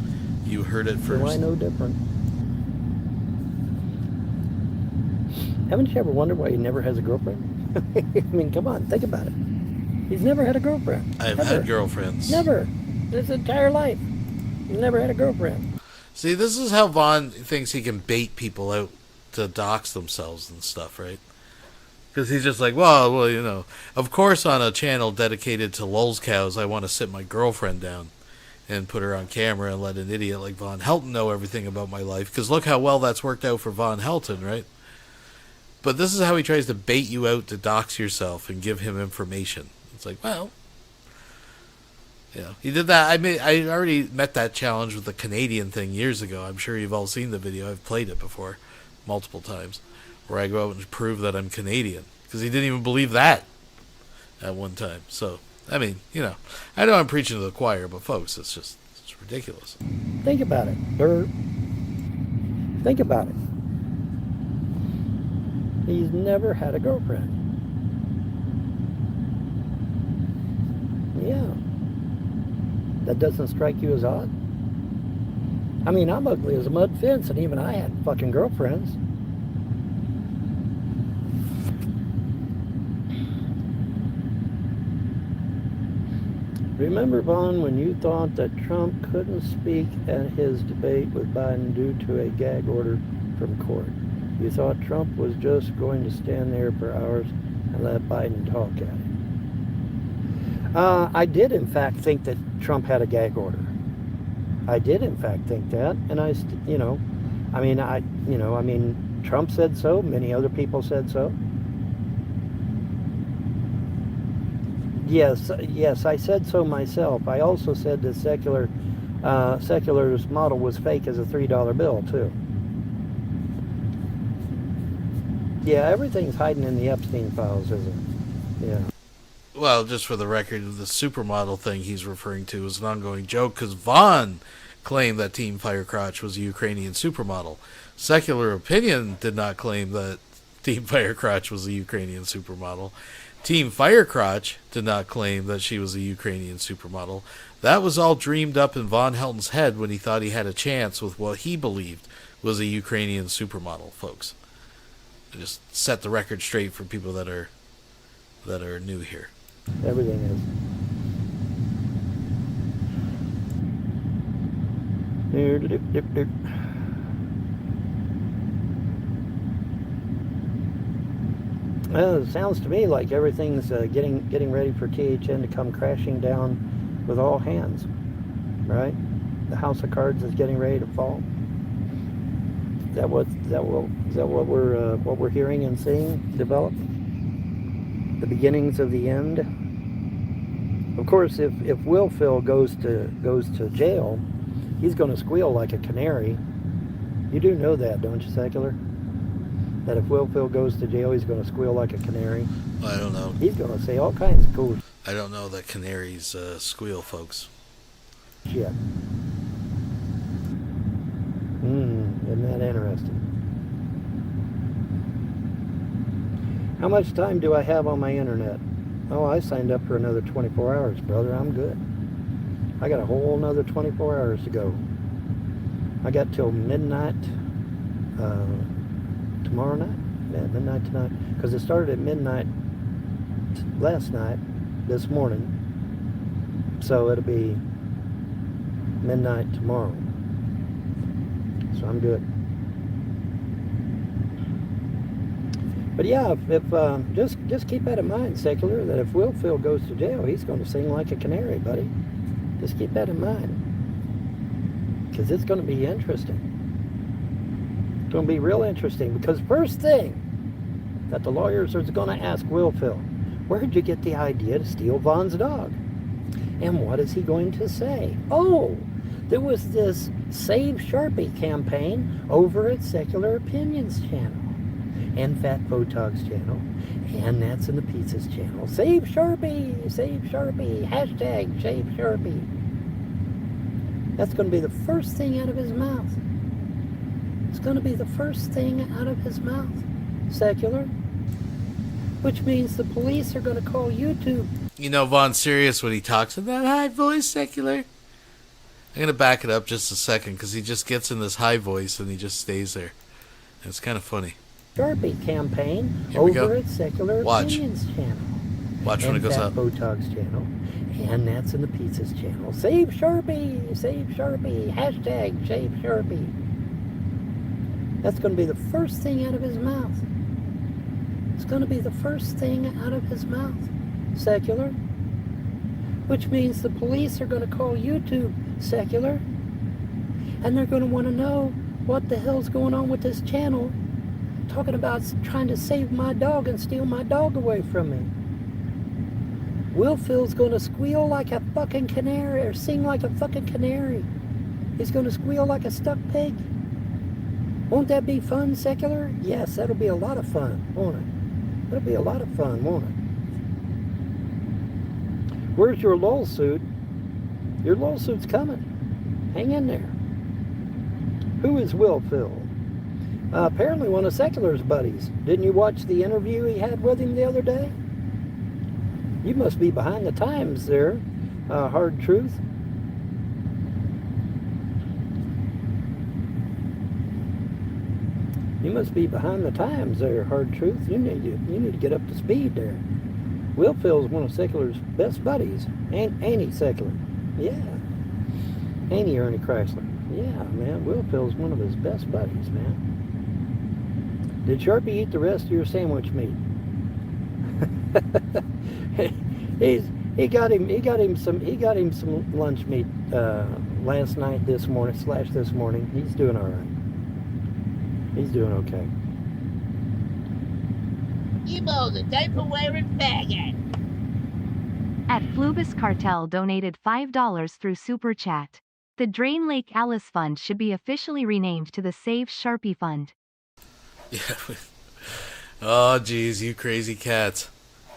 You heard it first. Till I know different. Haven't you ever wondered why he never has a girlfriend? I mean, come on, think about it. He's never had a girlfriend. I've had girlfriends. Never. His entire life. He's never had a girlfriend. See, this is how Vaughn thinks he can bait people out to dox themselves and stuff, right? Because he's just like, well, you know, of course on a channel dedicated to lulz cows, I want to sit my girlfriend down and put her on camera and let an idiot like Vonhelton know everything about my life. Because look how well that's worked out for Vonhelton, right? But this is how he tries to bait you out to dox yourself and give him information. It's like, well, you know, he did that. I already met that challenge with the Canadian thing years ago. I'm sure you've all seen the video. I've played it before multiple times where I go out and prove that I'm Canadian because he didn't even believe that at one time. So, I mean, you know, I know I'm preaching to the choir, but folks, it's ridiculous. Think about it, Bert. Think about it. He's never had a girlfriend. Yeah. That doesn't strike you as odd? I mean, I'm ugly as a mud fence, and even I had fucking girlfriends. Remember, Vaughn, when you thought that Trump couldn't speak at his debate with Biden due to a gag order from court? You thought Trump was just going to stand there for hours and let Biden talk at him. I did, in fact, think that Trump had a gag order. I did, in fact, think that, and Trump said so. Many other people said so. Yes, I said so myself. I also said that Secular's model was fake as a $3 bill too. Yeah, everything's hiding in the Epstein files, isn't it? Yeah. Well, just for the record, the supermodel thing he's referring to is an ongoing joke because Vaughn claimed that Team Firecrotch was a Ukrainian supermodel. Secular Opinion did not claim that Team Firecrotch was a Ukrainian supermodel. Team Firecrotch did not claim that she was a Ukrainian supermodel. That was all dreamed up in Vonhelton's head when he thought he had a chance with what he believed was a Ukrainian supermodel, folks. Just set the record straight for people that are new here. Everything is. Well, it sounds to me like everything's getting ready for THN to come crashing down with all hands, right? The house of cards is getting ready to fall. Is that what we're hearing and seeing develop? The beginnings of the end. Of course, if Will Phil goes to jail, he's going to squeal like a canary. You do know that, don't you, Secular? That if Will Phil goes to jail, he's going to squeal like a canary. I don't know. He's going to say all kinds of cool I don't know that canaries squeal, folks. shit. Isn't that interesting? How much time do I have on my internet? Oh, I signed up for another 24 hours, brother. I'm good. I got a whole another 24 hours to go. I got till midnight tomorrow night. Yeah, midnight tonight. Because it started at midnight last night, this morning. So it'll be midnight tomorrow. So I'm good. But yeah, if just keep that in mind, Secular, that if Will Phil goes to jail, he's going to sing like a canary, buddy. Just keep that in mind. Because it's going to be interesting. It's going to be real interesting. Because first thing that the lawyers are going to ask Will Phil, where did you get the idea to steal Von's dog? And what is he going to say? Oh, there was this Save Sharpie campaign over at Secular Opinions channel. And Fat Photog's channel, and Nats and the Pizzas channel. Save Sharpie! Save Sharpie! Hashtag Save Sharpie. That's going to be the first thing out of his mouth. It's going to be the first thing out of his mouth. Secular. Which means the police are going to call YouTube. You know Von's serious when he talks in that high voice, Secular. I'm going to back it up just a second, because he just gets in this high voice and he just stays there. And it's kind of funny. Sharpie campaign over at Secular Opinions channel. Watch when it goes up. Photog's channel, and Nats and the Pizzas channel. Save Sharpie! Save Sharpie! Hashtag Save Sharpie. That's going to be the first thing out of his mouth. It's going to be the first thing out of his mouth. Secular. Which means the police are going to call YouTube Secular. And they're going to want to know what the hell's going on with this channel. Talking about trying to save my dog and steal my dog away from me. Will Phil's going to squeal like a fucking canary, or sing like a fucking canary. He's going to squeal like a stuck pig. Won't that be fun, Secular? Yes, that'll be a lot of fun, won't it? That'll be a lot of fun, won't it? Where's your LOL suit? Your LOL suit's coming. Hang in there. Who is Will Phil? Apparently one of Secular's buddies. Didn't you watch the interview he had with him the other day? You must be behind the times there, Hard Truth. You must be behind the times there, Hard Truth. You need to get up to speed there. Will Phil's one of Secular's best buddies. Ain't he, Secular? Yeah. Ain't he, Ernie Chrysler? Yeah, man. Will Phil's one of his best buddies, man. Did Sharpie eat the rest of your sandwich meat? he got him some lunch meat last night, this morning. He's doing all right. He's doing okay. Emo, the diaper-wearing faggot. At Flubus Cartel donated $5 through Super Chat. The Drain Lake Alice Fund should be officially renamed to the Save Sharpie Fund. Yeah. Oh, geez, you crazy cats.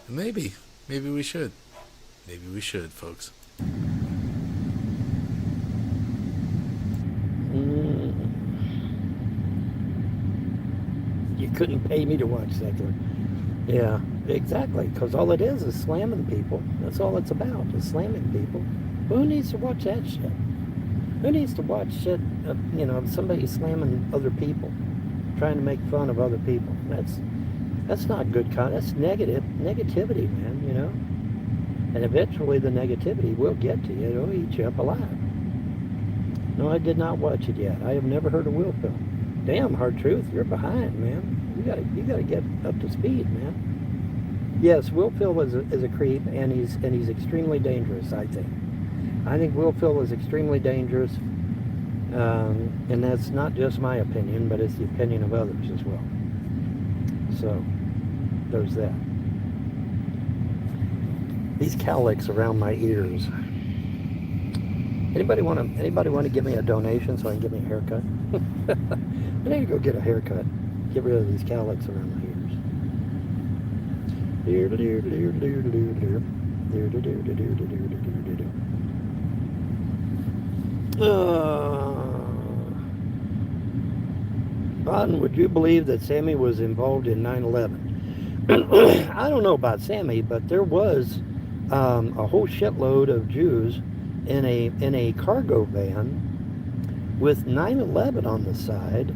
Maybe we should. Maybe we should, folks. You couldn't pay me to watch Secular. Yeah, exactly. Because all it is slamming people. That's all it's about, is slamming people. Who needs to watch that shit? Who needs to watch shit of, somebody slamming other people, trying to make fun of other people? That's not good content. That's negativity, man, And eventually the negativity will get to you. It'll eat you up alive. No, I did not watch it yet. I have never heard of Will Phil. Damn, Hard Truth, you're behind, man. You gotta get up to speed, man. Yes, Will Phil is a creep, and he's extremely dangerous, I think. I think Will Phil is extremely dangerous, and that's not just my opinion, but it's the opinion of others as well. So, there's that. These cowlicks around my ears. Anybody want to give me a donation so I can get me a haircut? I need to go get a haircut. Get rid of these cowlicks around my ears. Ron, would you believe that Sammy was involved in 9/11? I don't know about Sammy, but there was a whole shitload of Jews in a cargo van with 9/11 on the side,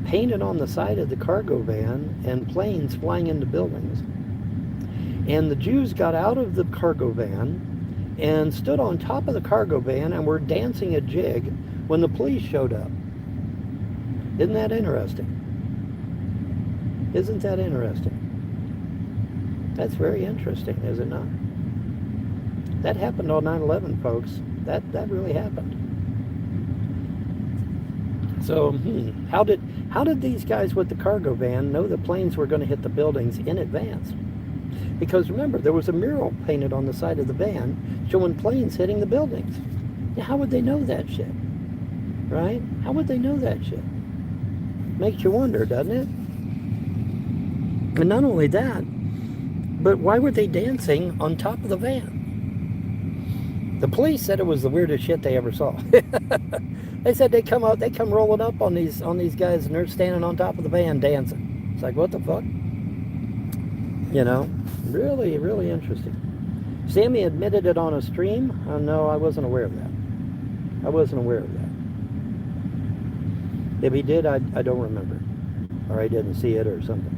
painted on the side of the cargo van, and planes flying into buildings. And the Jews got out of the cargo van and stood on top of the cargo van and were dancing a jig when the police showed up. Isn't that interesting? Isn't that interesting? That's very interesting, is it not? That happened on 9/11, folks. That really happened. So, how did these guys with the cargo van know the planes were going to hit the buildings in advance? Because remember, there was a mural painted on the side of the van showing planes hitting the buildings. Now, how would they know that shit? Right? How would they know that shit? Makes you wonder, doesn't it? And not only that, but why were they dancing on top of the van? The police said it was the weirdest shit they ever saw. They said they come rolling up on these guys, and they're standing on top of the van dancing. It's like, what the fuck? You know, really, really interesting. Sammy admitted it on a stream. Oh, no, I wasn't aware of that. I wasn't aware of that. If he did, I don't remember, or I didn't see it or something.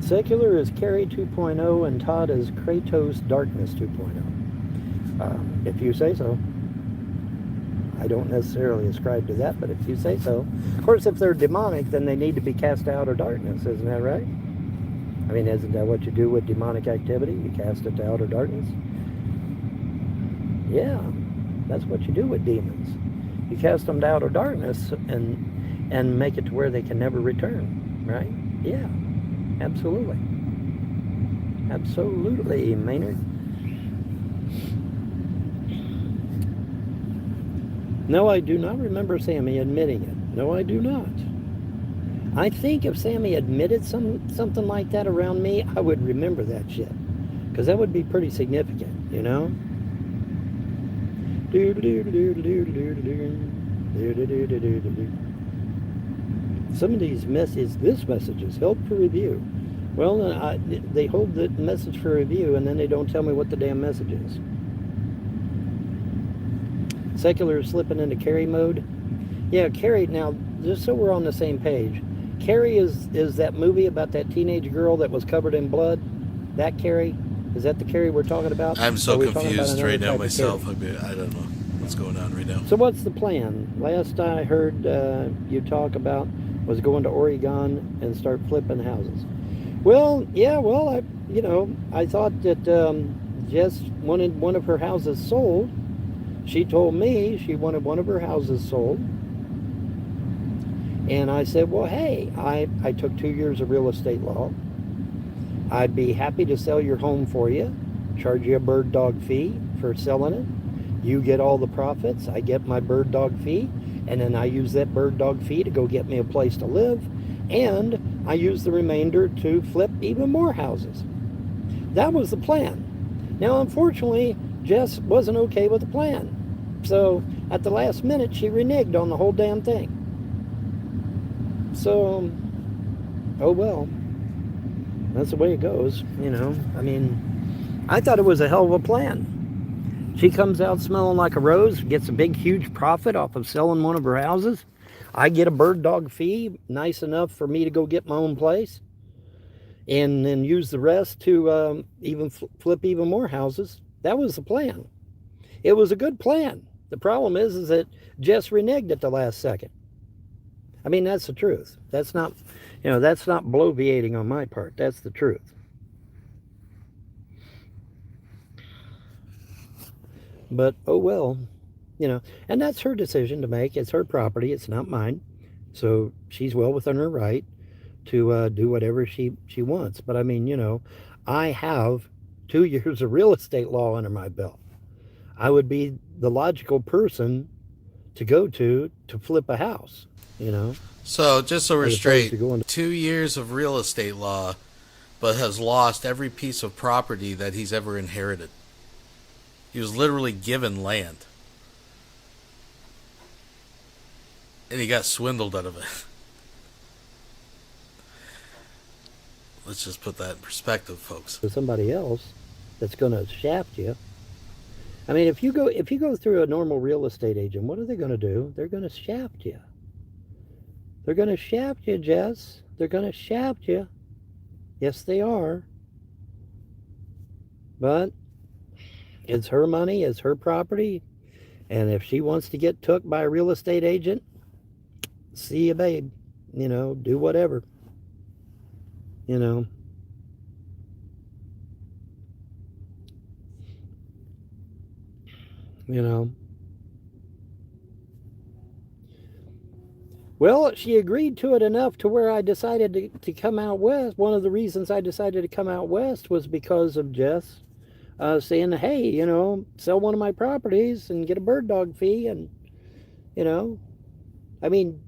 Secular is Carrie 2.0 and Todd is Kratos Darkness 2.0. If you say so. I don't necessarily ascribe to that, but if you say so. Of course, if they're demonic, then they need to be cast out of darkness, isn't that right? I mean, isn't that what you do with demonic activity? You cast it to outer darkness? Yeah, that's what you do with demons. You cast them to outer darkness and make it to where they can never return, right? Yeah. Absolutely. Absolutely, Maynard. No, I do not remember Sammy admitting it. No, I do not. I think if Sammy admitted something like that around me, I would remember that shit. Because that would be pretty significant, you know? Some of these this message is held for review. Well, they hold the message for review, and then they don't tell me what the damn message is. Secular is slipping into Carrie mode. Yeah, Carrie, now, just so we're on the same page, Carrie is that movie about that teenage girl that was covered in blood? That Carrie? Is that the Carrie we're talking about? I'm so confused right now myself. I don't know what's going on right now. So what's the plan? Last I heard you talk about was going to Oregon and start flipping houses. Well, yeah, I thought that Jess wanted one of her houses sold. She told me she wanted one of her houses sold. And I said, well, hey, I took 2 years of real estate law. I'd be happy to sell your home for you, charge you a bird dog fee for selling it. You get all the profits, I get my bird dog fee, and then I use that bird dog fee to go get me a place to live, and I use the remainder to flip even more houses. That was the plan. Now, unfortunately, Jess wasn't okay with the plan. So, at the last minute, she reneged on the whole damn thing. So, oh well. That's the way it goes, you know. I mean, I thought it was a hell of a plan. She comes out smelling like a rose, gets a big, huge profit off of selling one of her houses. I get a bird dog fee, nice enough for me to go get my own place. And then use the rest to even flip even more houses. That was the plan. It was a good plan. The problem is that Jess reneged at the last second. I mean, that's the truth. That's not, that's not bloviating on my part. That's the truth. But, oh well, and that's her decision to make. It's her property. It's not mine. So she's well within her right to do whatever she wants. But I mean, I have 2 years of real estate law under my belt. I would be the logical person to go to flip a house, So just so we're straight, 2 years of real estate law, but has lost every piece of property that he's ever inherited. He was literally given land. And he got swindled out of it. Let's just put that in perspective, folks. To somebody else that's going to shaft you. I mean, if you go through a normal real estate agent, what are they going to do? They're going to shaft you. They're going to shaft you, Jess. They're going to shaft you. Yes, they are. But it's her money, it's her property. And if she wants to get took by a real estate agent, see you, babe. Do whatever. Well, she agreed to it enough to where I decided to come out west. One of the reasons I decided to come out west was because of Jess saying, hey, sell one of my properties and get a bird dog fee. And, I mean,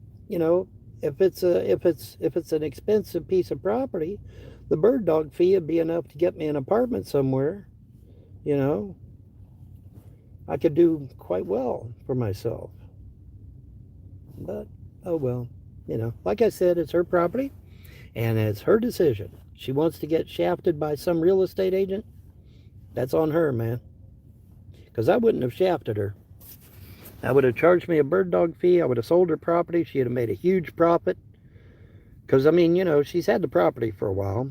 if it's an expensive piece of property, the bird dog fee would be enough to get me an apartment somewhere. I could do quite well for myself. But, oh well, like I said, it's her property and it's her decision. She wants to get shafted by some real estate agent. That's on her, man. Because I wouldn't have shafted her. I would have charged me a bird dog fee. I would have sold her property. She'd have made a huge profit. Because, I mean, she's had the property for a while.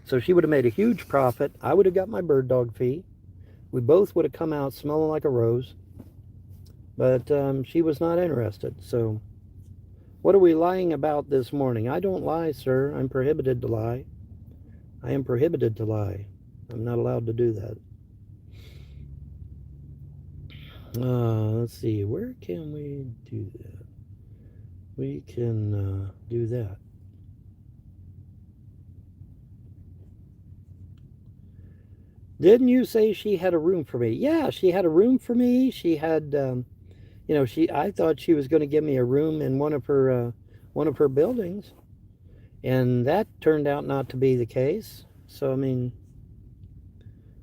So she would have made a huge profit. I would have got my bird dog fee. We both would have come out smelling like a rose. But she was not interested. So what are we lying about this morning? I don't lie, sir. I'm prohibited to lie. I am prohibited to lie. I'm not allowed to do that. Let's see. Where can we do that? We can do that. Didn't you say she had a room for me? Yeah, she had a room for me. She had, I thought she was going to give me a room in one of her buildings, and that turned out not to be the case. So I mean,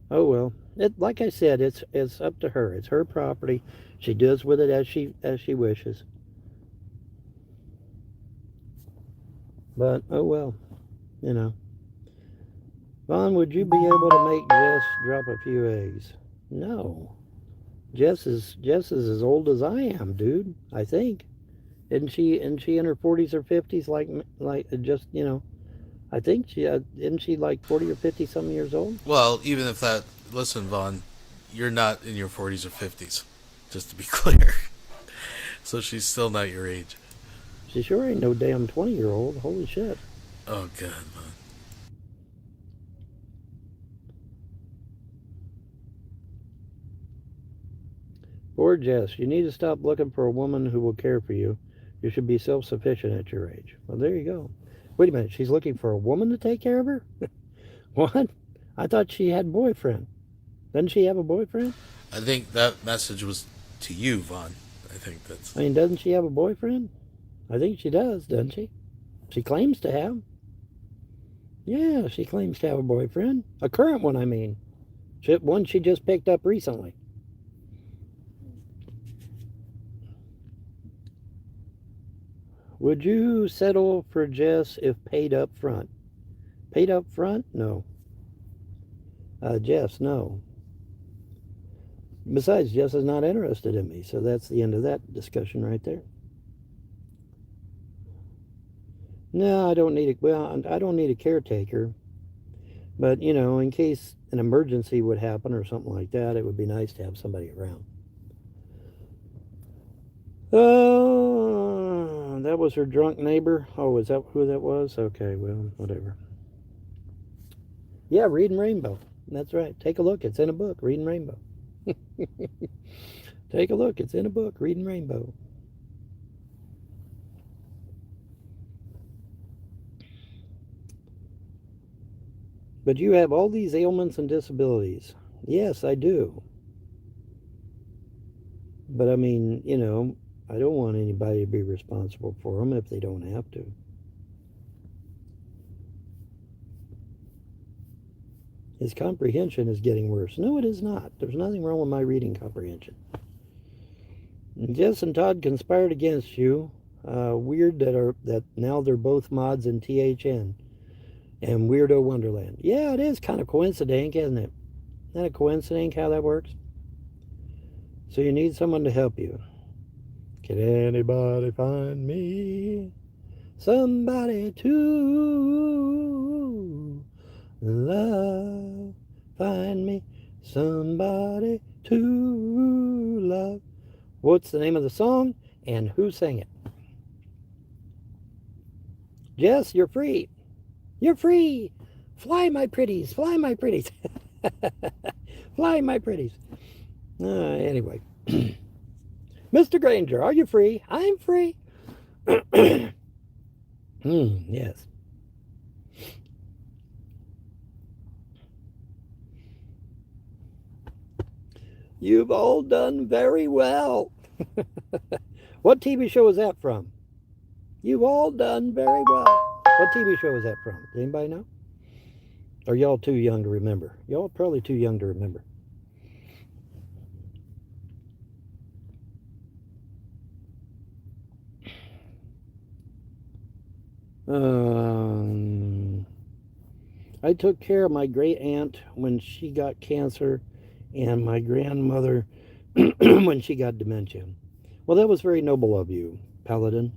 oh well. Like I said, it's up to her. It's her property. She does with it as she wishes. But oh well, Vaughn, would you be able to make Jess drop a few eggs? No. Jess is as old as I am, dude. I think. Isn't she in her 40s or 50s? Like just I think isn't she like 40 or 50 some years old? Well, even if that, listen, Vaughn, you're not in your 40s or 50s, just to be clear. So she's still not your age. She sure ain't no damn 20-year-old. Holy shit. Oh God, Vaughn. Poor Jess, you need to stop looking for a woman who will care for you. You should be self-sufficient at your age. Well, there you go. Wait a minute, she's looking for a woman to take care of her? What? I thought she had a boyfriend. Doesn't she have a boyfriend? I think that message was to you, Vaughn. I mean, doesn't she have a boyfriend? I think she does, doesn't she? She claims to have. Yeah, she claims to have a boyfriend. A current one, I mean. One she just picked up recently. Would you settle for Jess if paid up front? Paid up front? No. Jess, no. Besides, Jess is not interested in me, so that's the end of that discussion right there. No, I don't need I don't need a caretaker. But, in case an emergency would happen or something like that, it would be nice to have somebody around. That was was her drunk neighbor? Oh, is that who that was? Okay, well, whatever. Yeah, Reading Rainbow. That's right. Take a look. It's in a book, Reading Rainbow. Take a look. It's in a book, Reading Rainbow. But you have all these ailments and disabilities. Yes, I do. But I mean, you know, I don't want anybody to be responsible for them if they don't have to. His comprehension is getting worse. No, it is not. There's nothing wrong with my reading comprehension. Jess and Todd conspired against you. Weird that now they're both mods in THN and Weirdo Wonderland. Yeah, it is kind of coincident, isn't it? Isn't that a coincidence how that works? So you need someone to help you. Can anybody find me somebody to love? Find me somebody to love. What's the name of the song and who sang it? Jess, you're free. You're free. Fly, my pretties. Fly, my pretties. Fly, my pretties. Anyway. Mr. Granger, are you free? I'm free. Yes. You've all done very well. What TV show is that from? You've all done very well. What TV show is that from? Does anybody know? Or y'all too young to remember? Y'all probably too young to remember. I took care of my great aunt when she got cancer and my grandmother when she got dementia. Well, that was very noble of you, Paladin.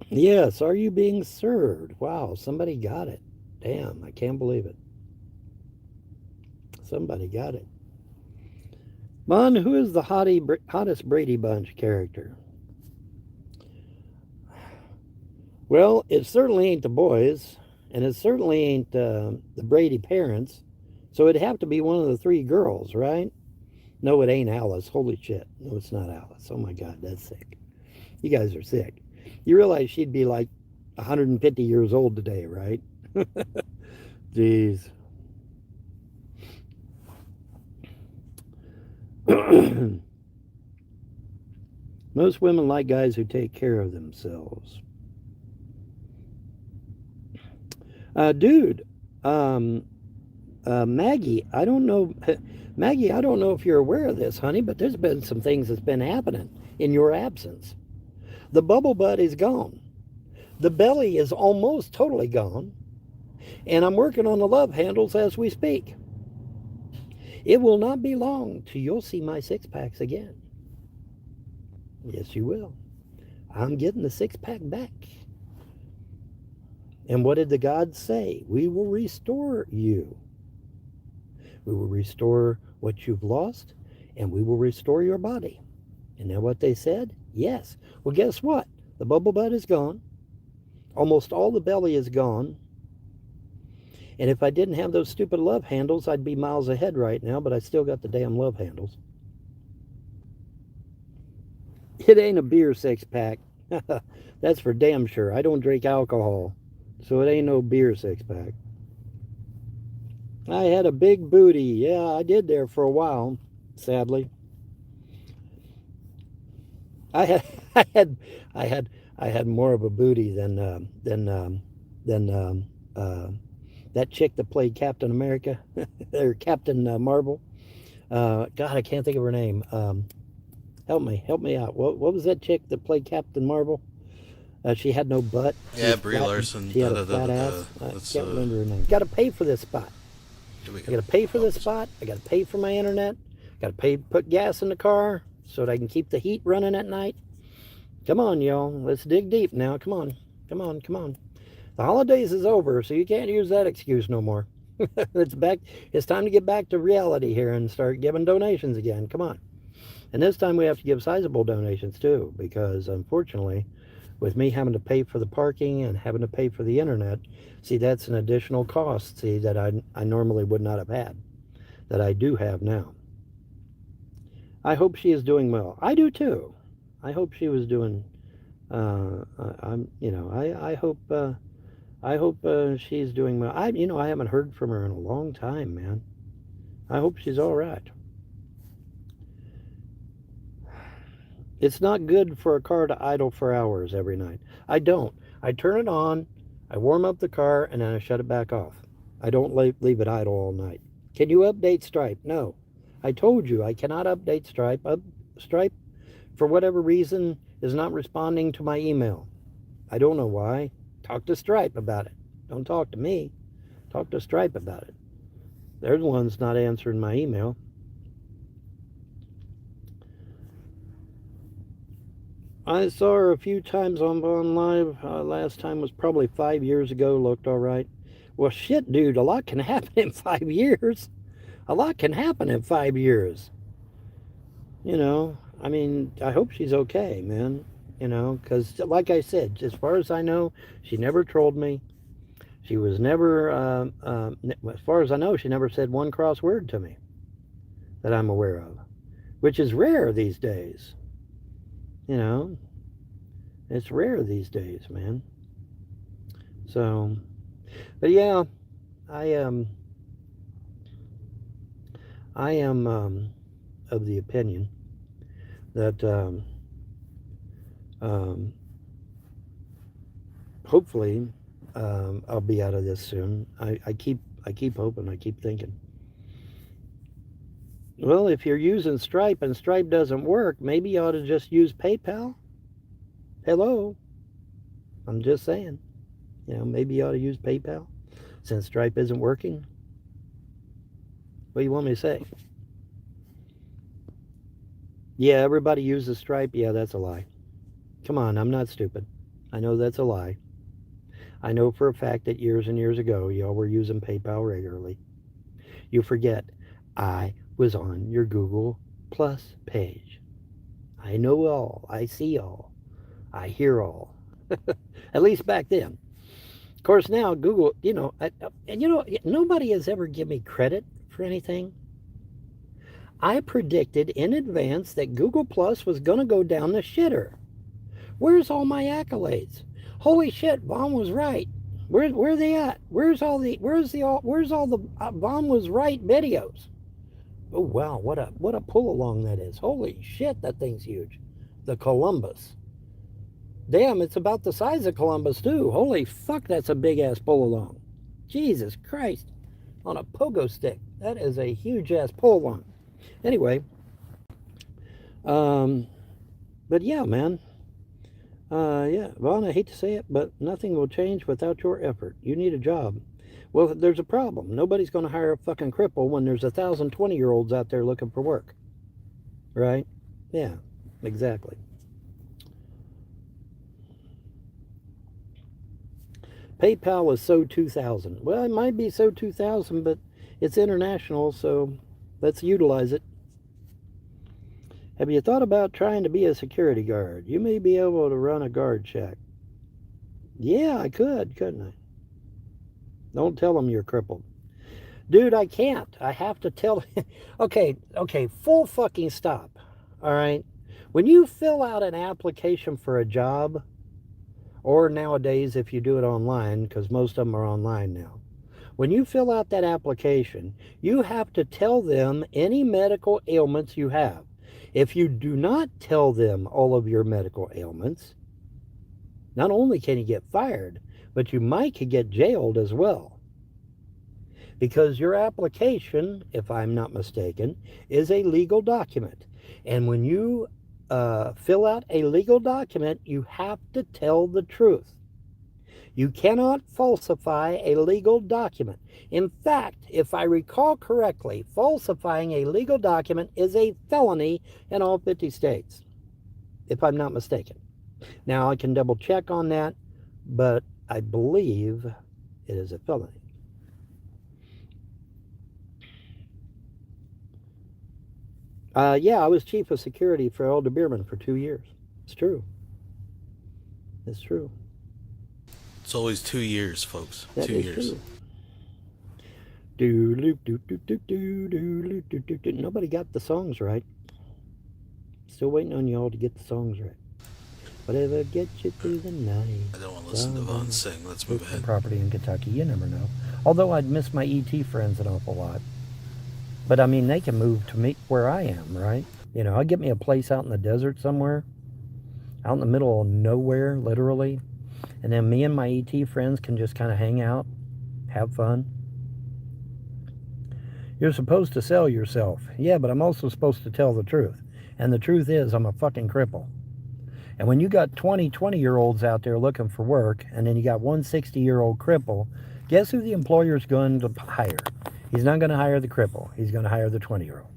Yes, are you being served? Wow, somebody got it. Damn, I can't believe it. Somebody got it. Mon, who is the hottest Brady Bunch character? Well, it certainly ain't the boys, and it certainly ain't the Brady parents, so it'd have to be one of the three girls, right? No, it ain't Alice. Holy shit. No, it's not Alice. Oh my God, that's sick. You guys are sick. You realize she'd be like 150 years old today, right? Jeez. Most women like guys who take care of themselves. Dude, Maggie, I don't know. Maggie, I don't know if you're aware of this, honey, but there's been some things that's been happening in your absence. The bubble butt is gone. The belly is almost totally gone. And I'm working on the love handles as we speak. It will not be long till you'll see my six-packs again. Yes, you will. I'm getting the six-pack back. And what did the gods say? We will restore you. We will restore what you've lost, and we will restore your body. And then what they said? Yes. Well, guess what? The bubble butt is gone. Almost all the belly is gone. And if I didn't have those stupid love handles, I'd be miles ahead right now, but I still got the damn love handles. It ain't a beer six-pack. That's for damn sure. I don't drink alcohol, so it ain't no beer six-pack. I had a big booty. Yeah, I did there for a while, sadly. I had more of a booty than that chick that played Captain America, or Captain Marvel. God, I can't think of her name. Help me out. What was that chick that played Captain Marvel? She had no butt. Yeah, Brie Larson. She had a flat ass. I can't remember her name. Got to pay for this spot. I got to pay for this spot. I got to pay for my internet. Got to pay, put gas in the car so that I can keep the heat running at night. Come on, y'all. Let's dig deep now. Come on. Come on. Come on. The holidays is over, so you can't use that excuse no more. It's back. It's time to get back to reality here and start giving donations again. Come on. And this time we have to give sizable donations too, because unfortunately, with me having to pay for the parking and having to pay for the internet, see, that's an additional cost, see, that I normally would not have had, that I do have now. I hope she is doing well. I do too. I hope she was doing, I hope she's doing well. I haven't heard from her in a long time, man. I hope she's all right. It's not good for a car to idle for hours every night. I don't. I turn it on, I warm up the car, and then I shut it back off. I don't leave it idle all night. Can you update Stripe? No. I told you I cannot update Stripe. Stripe, for whatever reason, is not responding to my email. I don't know why. Talk to Stripe about it. Don't talk to me. Talk to Stripe about it. They're the ones not answering my email. I saw her a few times on Live. Last time was probably 5 years ago. Looked all right. Well, shit, dude. A lot can happen in 5 years. A lot can happen in 5 years. I mean, I hope she's okay, man. Because like I said, as far as I know, she never trolled me. She was never, as far as I know, she never said one cross word to me that I'm aware of, which is rare these days. It's rare these days, man. So, but yeah, I am of the opinion that hopefully I'll be out of this soon. I keep hoping. I keep thinking. Well, if you're using Stripe and Stripe doesn't work, maybe you ought to just use PayPal. Hello. I'm just saying. Maybe you ought to use PayPal since Stripe isn't working. What do you want me to say? Yeah, everybody uses Stripe. Yeah, that's a lie. Come on, I'm not stupid. I know that's a lie. I know for a fact that years and years ago, y'all were using PayPal regularly. You forget, I was on your Google Plus page. I know all. I see all. I hear all. At least back then. Of course, now Google, nobody has ever given me credit for anything. I predicted in advance that Google Plus was going to go down the shitter. Where's all my accolades? Holy shit, Vaughn was right. Where are they at? Where's all the Vaughn was right videos? Oh wow, what a pull along that is. Holy shit, that thing's huge. The Columbus. Damn, it's about the size of Columbus too. Holy fuck, that's a big ass pull along. Jesus Christ. On a pogo stick. That is a huge ass pull along. Anyway. But yeah, man. Yeah, Vaughn, I hate to say it, but nothing will change without your effort. You need a job. Well, there's a problem. Nobody's going to hire a fucking cripple when there's 1,000 20-year-olds out there looking for work. Right? Yeah, exactly. PayPal is so 2000. Well, it might be so 2000, but it's international, so let's utilize it. Have you thought about trying to be a security guard? You may be able to run a guard check. Yeah, I could, couldn't I? Don't tell them you're crippled. Dude, I can't. I have to tell... Okay, full fucking stop. All right? When you fill out an application for a job, or nowadays if you do it online, because most of them are online now, when you fill out that application, you have to tell them any medical ailments you have. If you do not tell them all of your medical ailments, not only can you get fired, but you might could get jailed as well. Because your application, if I'm not mistaken, is a legal document. And when you fill out a legal document, you have to tell the truth. You cannot falsify a legal document. In fact, if I recall correctly, falsifying a legal document is a felony in all 50 states, if I'm not mistaken. Now, I can double check on that, but I believe it is a felony. Yeah, I was chief of security for Elder Bierman for 2 years. It's true. It's true. It's always 2 years, folks. That 2 is years. true. Nobody got the songs right. Still waiting on y'all to get the songs right. Whatever gets you through the night. I don't want to listen to Vaughn sing. Let's move ahead. Property in Kentucky. You never know. Although I'd miss my ET friends an awful lot. But I mean, they can move to me where I am, right? You know, I'll get me a place out in the desert somewhere. Out in the middle of nowhere, literally. And then me and my ET friends can just kind of hang out. Have fun. You're supposed to sell yourself. Yeah, but I'm also supposed to tell the truth. And the truth is, I'm a fucking cripple. And when you got 20-year-olds out there looking for work, and then you got one 60-year-old cripple, guess who the employer's going to hire? He's not going to hire the cripple. He's going to hire the 20-year-old.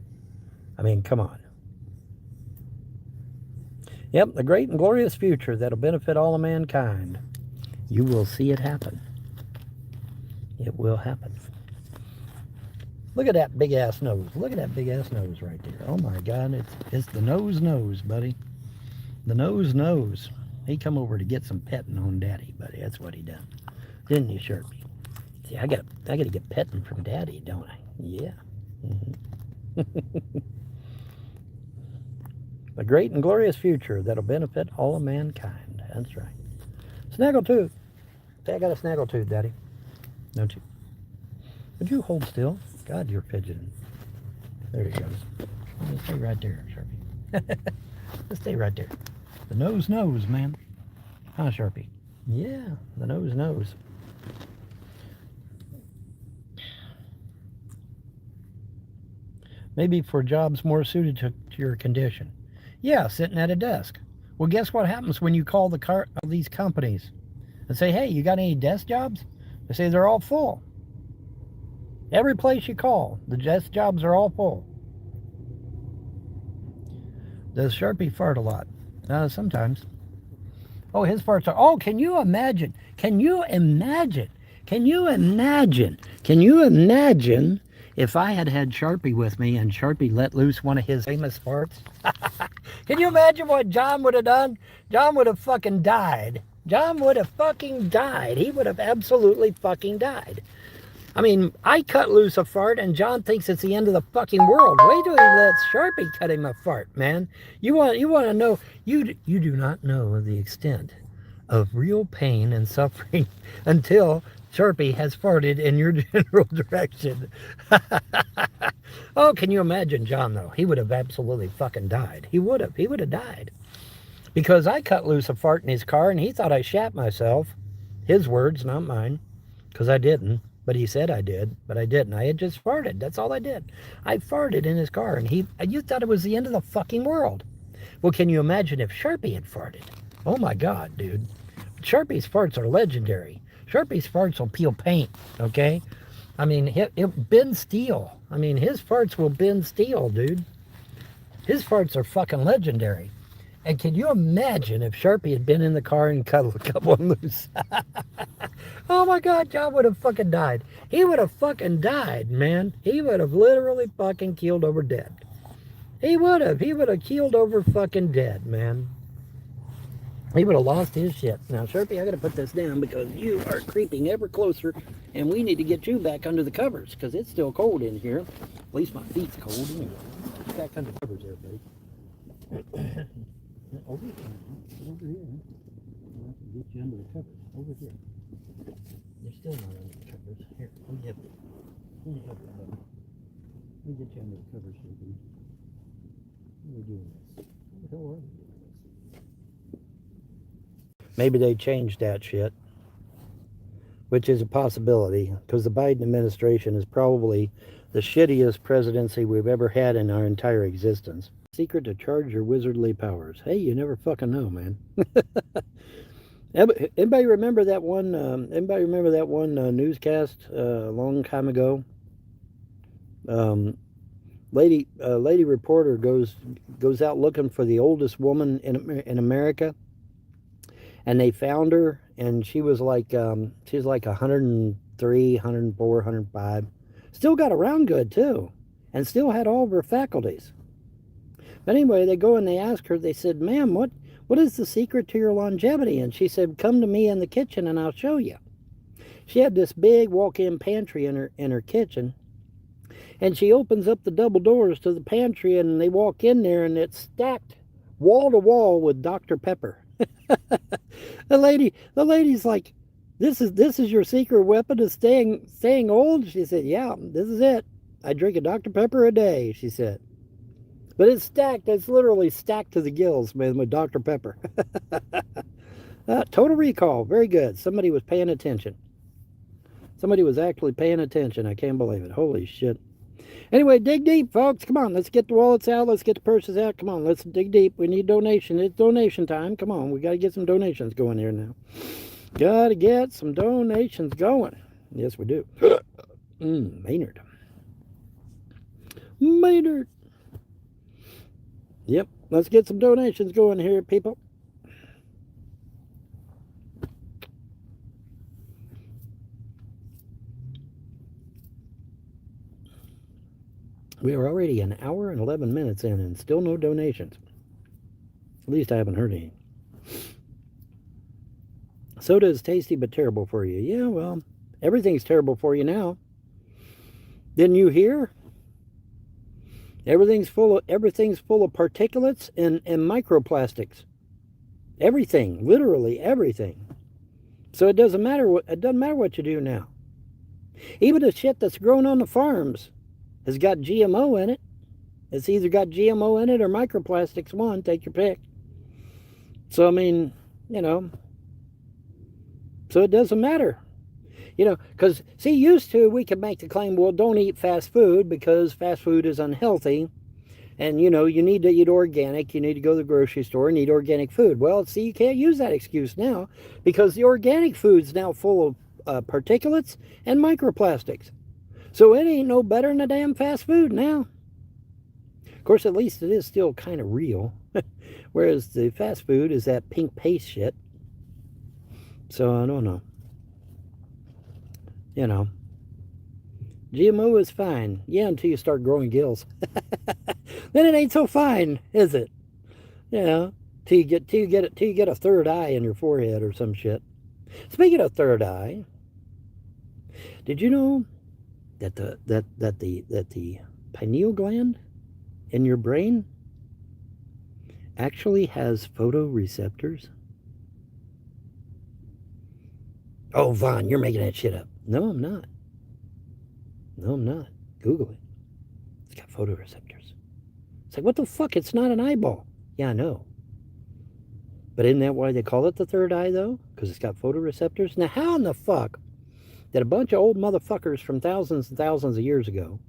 I mean, come on. Yep, the great and glorious future that'll benefit all of mankind. You will see it happen. It will happen. Look at that big-ass nose. Look at that big-ass nose right there. Oh, my God. It's the nose, buddy. The nose. He come over to get some petting on Daddy, buddy. That's what he done. Didn't you, Sharpie? See, I gotta get petting from Daddy, don't I? Yeah. The great and glorious future that'll benefit all of mankind. That's right. Snaggletooth. Say, I got a snaggletooth, Daddy. Don't you? Would you hold still? God, you're fidgeting. There he goes. Just stay right there, Sharpie. Just stay right there. The nose, man. Huh, Sharpie? Yeah, the nose. Maybe for jobs more suited to your condition. Yeah, sitting at a desk. Well, guess what happens when you call these companies and say, hey, you got any desk jobs? They say they're all full. Every place you call, the desk jobs are all full. Does Sharpie fart a lot? Sometimes. Oh, his farts are... Oh, can you imagine? Can you imagine if I had Sharpie with me and Sharpie let loose one of his famous farts? Can you imagine what John would have done? John would have fucking died. He would have absolutely fucking died. I mean, I cut loose a fart and John thinks it's the end of the fucking world. Wait till he lets Sharpie cut him a fart, man. You want to know, you do not know the extent of real pain and suffering until Sharpie has farted in your general direction. Oh, can you imagine John, though? He would have absolutely fucking died. He would have died. Because I cut loose a fart in his car and he thought I shat myself. His words, not mine. Because I didn't. But he said I did, but I didn't. I had just farted. That's all I did. I farted in his car, and you thought it was the end of the fucking world. Well, can you imagine if Sharpie had farted? Oh, my God, dude. Sharpie's farts are legendary. Sharpie's farts will peel paint, okay? I mean, he'll bend steel. I mean, his farts will bend steel, dude. His farts are fucking legendary. And can you imagine if Sharpie had been in the car and cut one loose? Oh my God, John would have fucking died. He would have fucking died, man. He would have literally fucking keeled over dead. He would have keeled over fucking dead, man. He would have lost his shit. Now, Sharpie, I gotta put this down because you are creeping ever closer and we need to get you back under the covers because it's still cold in here. At least my feet's cold anyway. Get back under the covers there, buddy. Over here. I'll have to get you under the covers. Over here. You're still not under the covers. Here, let me help you. Let me help you, buddy. Let me get you under the covers here, dude. What are we doing this? What the hell are we doing this? Maybe they changed that shit. Which is a possibility. Because the Biden administration is probably the shittiest presidency we've ever had in our entire existence. Secret to charge your wizardly powers. Hey, you never fucking know, man. Anybody remember that one? Newscast a long time ago? Lady reporter goes out looking for the oldest woman in America, and they found her, and she was like 103, 104, 105. Still got around good too, and still had all of her faculties. But anyway, they go and they ask her, they said, ma'am, what is the secret to your longevity? And she said, come to me in the kitchen and I'll show you. She had this big walk-in pantry in her kitchen. And she opens up the double doors to the pantry and they walk in there and it's stacked wall to wall with Dr. Pepper. The lady's like, this is your secret weapon of staying old? She said, yeah, this is it. I drink a Dr. Pepper a day, she said. But it's stacked. It's literally stacked to the gills, man, with Dr. Pepper. Total Recall. Very good. Somebody was paying attention. Somebody was actually paying attention. I can't believe it. Holy shit. Anyway, dig deep, folks. Come on. Let's get the wallets out. Let's get the purses out. Come on. Let's dig deep. We need donation. It's donation time. Come on. We got to get some donations going here now. Got to get some donations going. Yes, we do. Maynard. Maynard. Yep, let's get some donations going here, people. We are already an hour and 11 minutes in and still no donations. At least I haven't heard any. Soda is tasty but terrible for you. Yeah, well, everything's terrible for you now. Didn't you hear? Everything's full of particulates and microplastics. Everything, literally everything. So it doesn't matter what you do now. Even the shit that's grown on the farms has got GMO in it. It's either got GMO in it or microplastics. One, take your pick. So I mean, so it doesn't matter. Because, see, used to, we could make the claim, well, don't eat fast food because fast food is unhealthy. And, you need to eat organic. You need to go to the grocery store and eat organic food. Well, see, you can't use that excuse now because the organic food's now full of particulates and microplastics. So it ain't no better than the damn fast food now. Of course, at least it is still kind of real. Whereas the fast food is that pink paste shit. So, I don't know. GMO is fine. Yeah, until you start growing gills. Then it ain't so fine, is it? Till you get a third eye in your forehead or some shit. Speaking of third eye, did you know that the pineal gland in your brain actually has photoreceptors? Oh, Vaughn, you're making that shit up. No, I'm not. Google it. It's got photoreceptors. It's like, what the fuck? It's not an eyeball. Yeah, I know. But isn't that why they call it the third eye, though? Because it's got photoreceptors? Now, how in the fuck did a bunch of old motherfuckers from thousands and thousands of years ago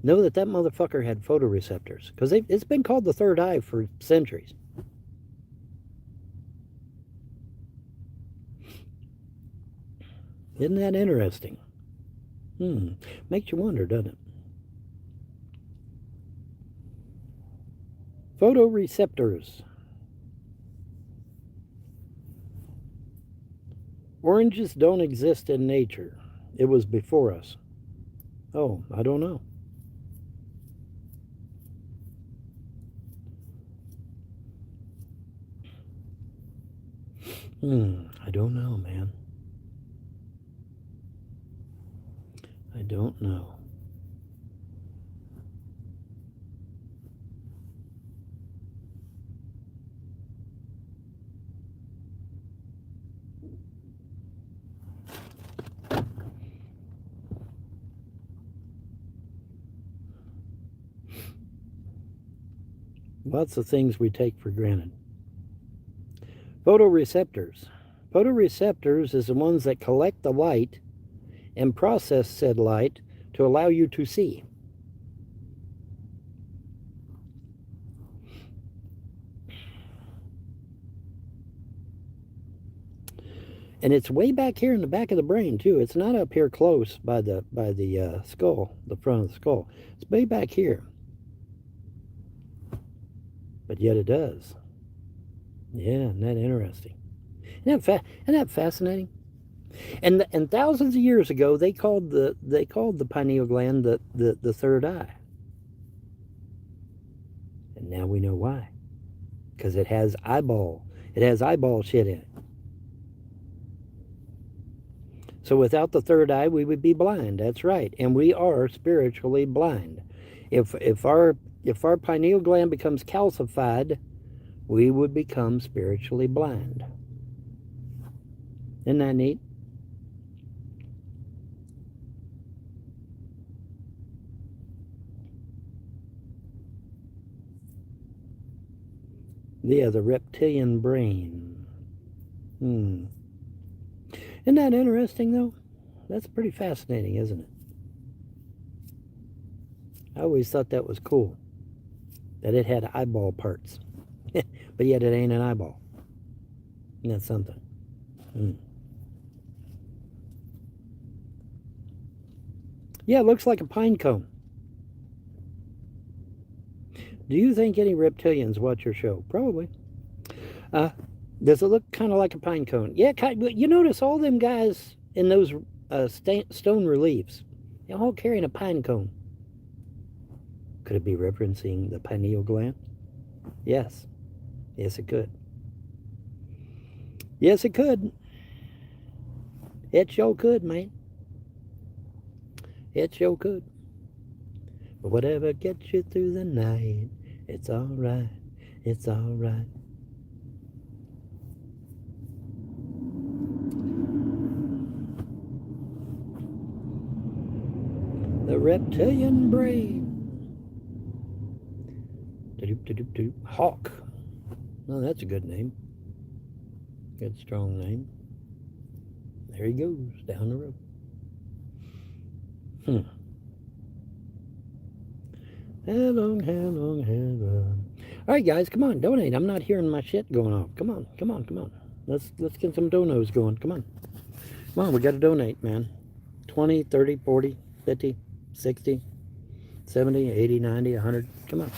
know that motherfucker had photoreceptors? Because it's been called the third eye for centuries. Isn't that interesting? Makes you wonder, doesn't it? Photoreceptors. Oranges don't exist in nature. It was before us. Oh, I don't know. I don't know, man. I don't know. Lots of things we take for granted. Photoreceptors. Photoreceptors is the ones that collect the light and process said light to allow you to see. And it's way back here in the back of the brain too. It's not up here close by the skull, the front of the skull. It's way back here. But yet it does. Yeah, isn't that interesting? Isn't that fascinating? And thousands of years ago, they called the pineal gland the third eye. And Now we know why. Because it has eyeball shit in it. So without the third eye, we would be blind. That's right. And we are spiritually blind. If our pineal gland becomes calcified, we would become spiritually blind. Isn't that neat? Yeah, the reptilian brain. Isn't that interesting, though? That's pretty fascinating, isn't it? I always thought that was cool, that it had eyeball parts. But yet it ain't an eyeball. Isn't that something? Yeah, it looks like a pine cone. Do you think any reptilians watch your show? Probably. Does it look kind of like a pine cone? Yeah, you notice all them guys in those stone reliefs, they're all carrying a pine cone. Could it be referencing the pineal gland? Yes. Yes, it could. Yes, it could. It sure could, man. It sure could. But whatever gets you through the night, it's all right. It's all right. The reptilian brain. Hawk. Oh, that's a good name. Good, strong name. There he goes, down the road. Hello. All right, guys, come on, donate. I'm not hearing my shit going off. Come on. Let's get some donos going. Come on, we got to donate, man. 20, 30, 40, 50, 60, 70, 80, 90, 100. Come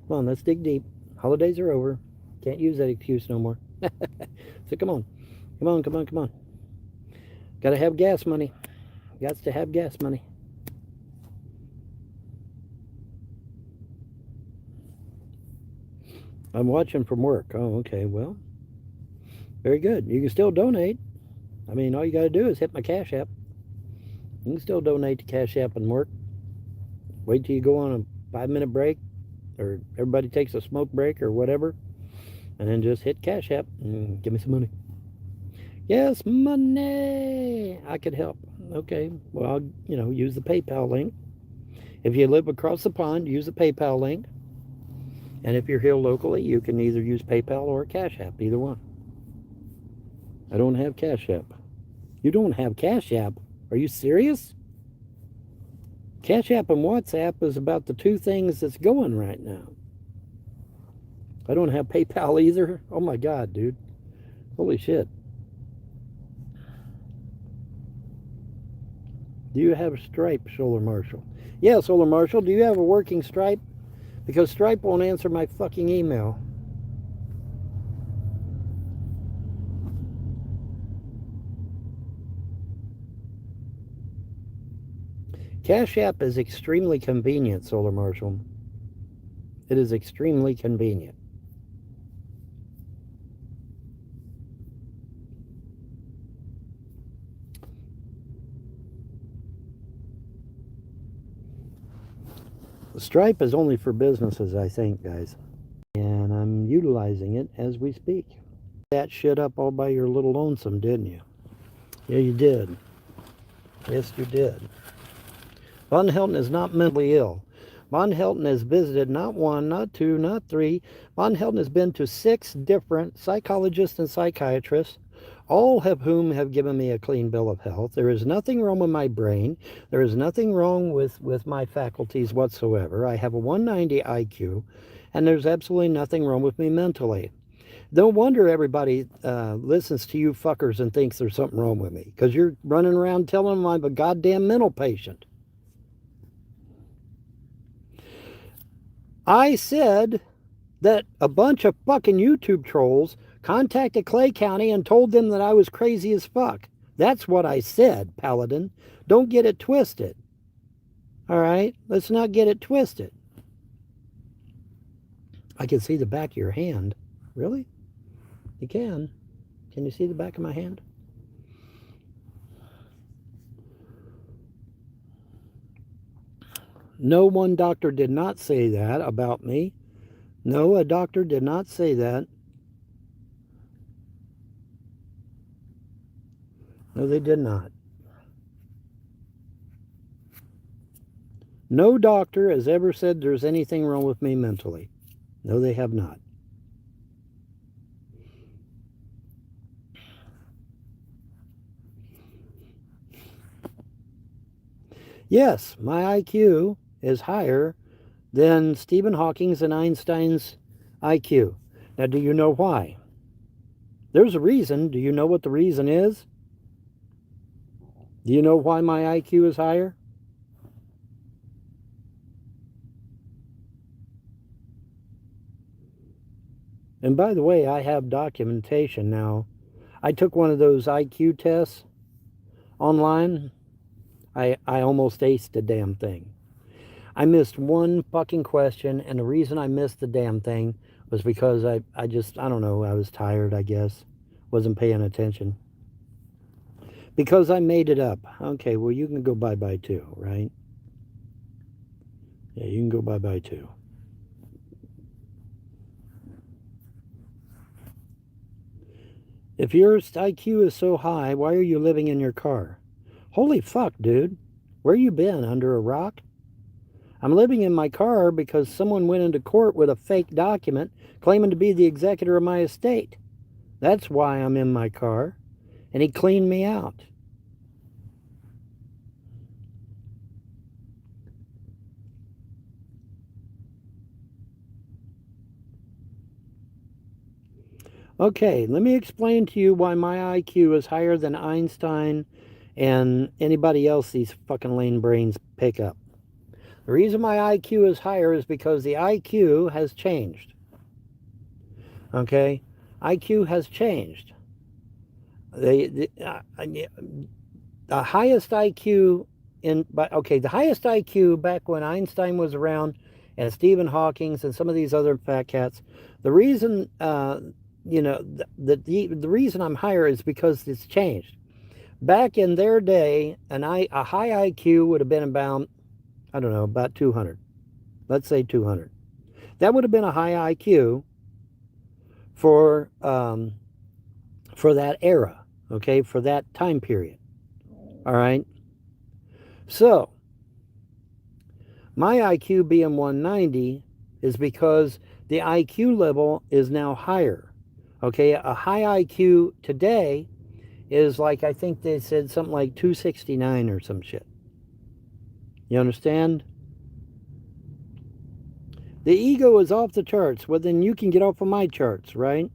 on, let's dig deep. Holidays are over. Can't use that excuse no more. So come on. Got to have gas money. Got to have gas money. I'm watching from work. Oh, okay. Well, very good. You can still donate. I mean, all you got to do is hit my Cash App. You can still donate to Cash App and work. Wait till you go on a 5-minute break, or everybody takes a smoke break or whatever, and then just hit Cash App and give me some money. Yes, money. I could help. Okay. Well, I'll, use the PayPal link. If you live across the pond, use the PayPal link. And if you're here locally, you can either use PayPal or Cash App, either one. I don't have Cash App. You don't have Cash App? Are you serious? Cash App and WhatsApp is about the two things that's going right now. I don't have PayPal either. Oh my God, dude. Holy shit. Do you have Stripe, Solar Marshal? Yeah, Solar Marshal, do you have a working Stripe? Because Stripe won't answer my fucking email. Cash App is extremely convenient, Solar Marshal. It is extremely convenient. Stripe is only for businesses, I think, guys. And I'm utilizing it as we speak. That shit up all by your little lonesome, didn't you? Yeah, you did. Yes, you did. Vonhelton is not mentally ill. Vonhelton has visited not one, not two, not three. Vonhelton has been to 6 different psychologists and psychiatrists, all of whom have given me a clean bill of health. There is nothing wrong with my brain. There is nothing wrong with my faculties whatsoever. I have a 190 IQ, and there's absolutely nothing wrong with me mentally. No wonder everybody listens to you fuckers and thinks there's something wrong with me, because you're running around telling them I'm a goddamn mental patient. I said that a bunch of fucking YouTube trolls contacted Clay County and told them that I was crazy as fuck. That's what I said, Paladin. Don't get it twisted. All right? Let's not get it twisted. I can see the back of your hand. Really? You can. Can you see the back of my hand? No, one doctor did not say that about me. No, a doctor did not say that. No, they did not. No doctor has ever said there's anything wrong with me mentally. No, they have not. Yes, my IQ is higher than Stephen Hawking's and Einstein's IQ. Now, do you know why? There's a reason. Do you know what the reason is? Do you know why my IQ is higher? And by the way, I have documentation now. I took one of those IQ tests online. I almost aced the damn thing. I missed one fucking question, and the reason I missed the damn thing was because I don't know, I was tired, I guess. Wasn't paying attention. Because I made it up. Okay, well, you can go bye-bye too, right? Yeah, you can go bye-bye too. If your IQ is so high, why are you living in your car? Holy fuck, dude. Where you been? Under a rock? I'm living in my car because someone went into court with a fake document claiming to be the executor of my estate. That's why I'm in my car. And he cleaned me out. Okay, let me explain to you why my IQ is higher than Einstein and anybody else these fucking lame brains pick up. The reason my IQ is higher is because the IQ has changed. Okay? IQ has changed. The highest IQ the highest IQ back when Einstein was around and Stephen Hawking's and some of these other fat cats, the reason the reason I'm higher is because it's changed. Back in their day, a high IQ would have been about, I don't know, about 200. Let's say 200. That would have been a high IQ for that era, okay, for that time period. All right. So, my IQ being 190 is because the IQ level is now higher. Okay, a high IQ today is like, I think they said something like 269 or some shit. You understand? The ego is off the charts. Well, then you can get off of my charts, right?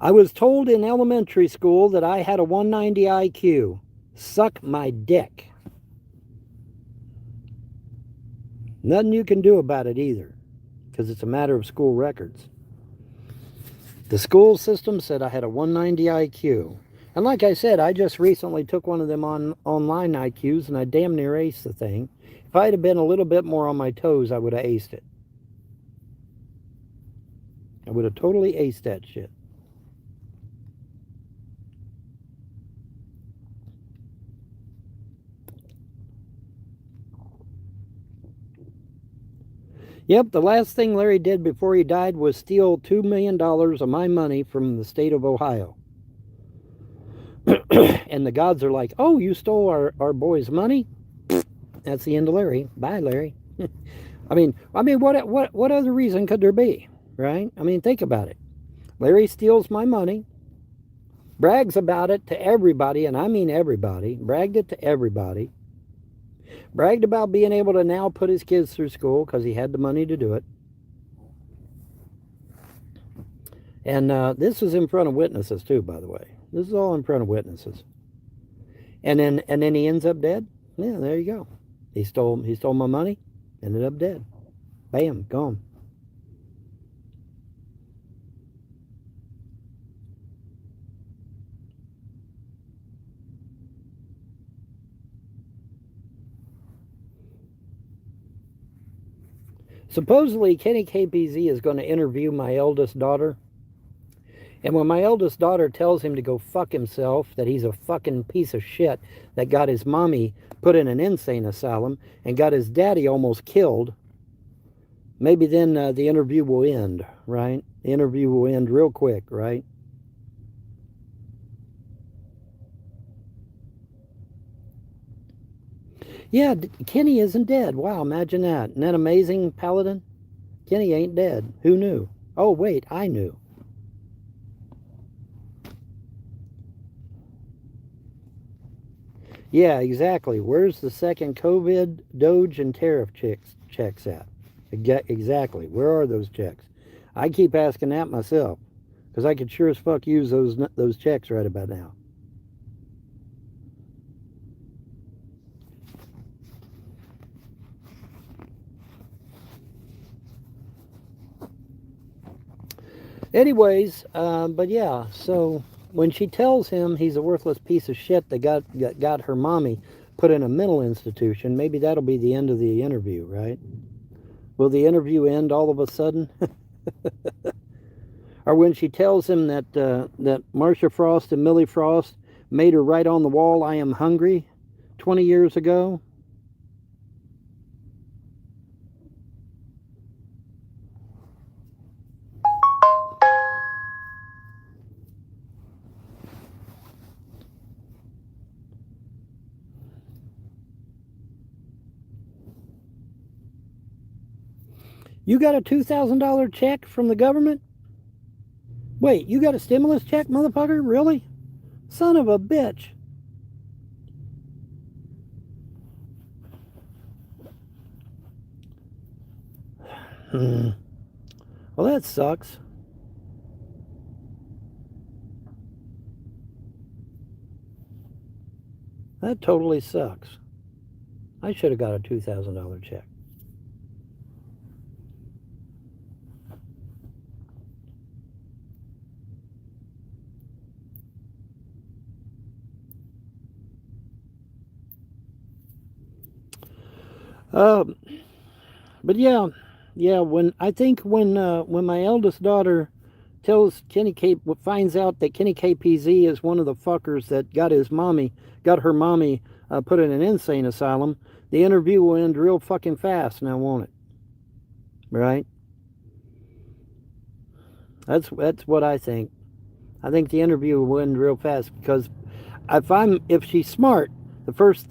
I was told in elementary school that I had a 190 IQ. Suck my dick. Nothing you can do about it either, because it's a matter of school records. The school system said I had a 190 IQ. And like I said, I just recently took one of them online IQs, and I damn near aced the thing. If I'd have been a little bit more on my toes, I would have aced it. I would have totally aced that shit. Yep, the last thing Larry did before he died was steal $2 million of my money from the state of Ohio. And the gods are like, oh, you stole our boy's money? That's the end of Larry. Bye, Larry. I mean, what other reason could there be, right? I mean, think about it. Larry steals my money, brags about it to everybody, and I mean everybody, bragged it to everybody. Bragged about being able to now put his kids through school because he had the money to do it. And this was in front of witnesses too, by the way. This is all in front of witnesses. And then he ends up dead. Yeah, there you go. He stole my money, ended up dead. Bam, gone. Supposedly, Kenny KPZ is going to interview my eldest daughter. And when my eldest daughter tells him to go fuck himself, that he's a fucking piece of shit that got his mommy put in an insane asylum and got his daddy almost killed, maybe then the interview will end, right? The interview will end real quick, right? Yeah, Kenny isn't dead. Wow, imagine that. Isn't that amazing, Paladin? Kenny ain't dead. Who knew? Oh, wait, I knew. Yeah, exactly. Where's the second COVID, Doge, and tariff checks at? Exactly. Where are those checks? I keep asking that myself, because I could sure as fuck use those checks right about now. Anyways, but yeah, so when she tells him he's a worthless piece of shit that got her mommy put in a mental institution, maybe that'll be the end of the interview, right? Will the interview end all of a sudden? Or when she tells him that that Marcia Frost and Millie Frost made her write on the wall, "I am hungry," 20 years ago? You got a $2,000 check from the government? Wait, you got a stimulus check, motherfucker? Really? Son of a bitch. Well, that sucks. That totally sucks. I should have got a $2,000 check. But yeah, when my eldest daughter tells finds out that Kenny KPZ is one of the fuckers that got her mommy put in an insane asylum, the interview will end real fucking fast now, won't it? Right? That's what I think. I think the interview will end real fast because if she's smart,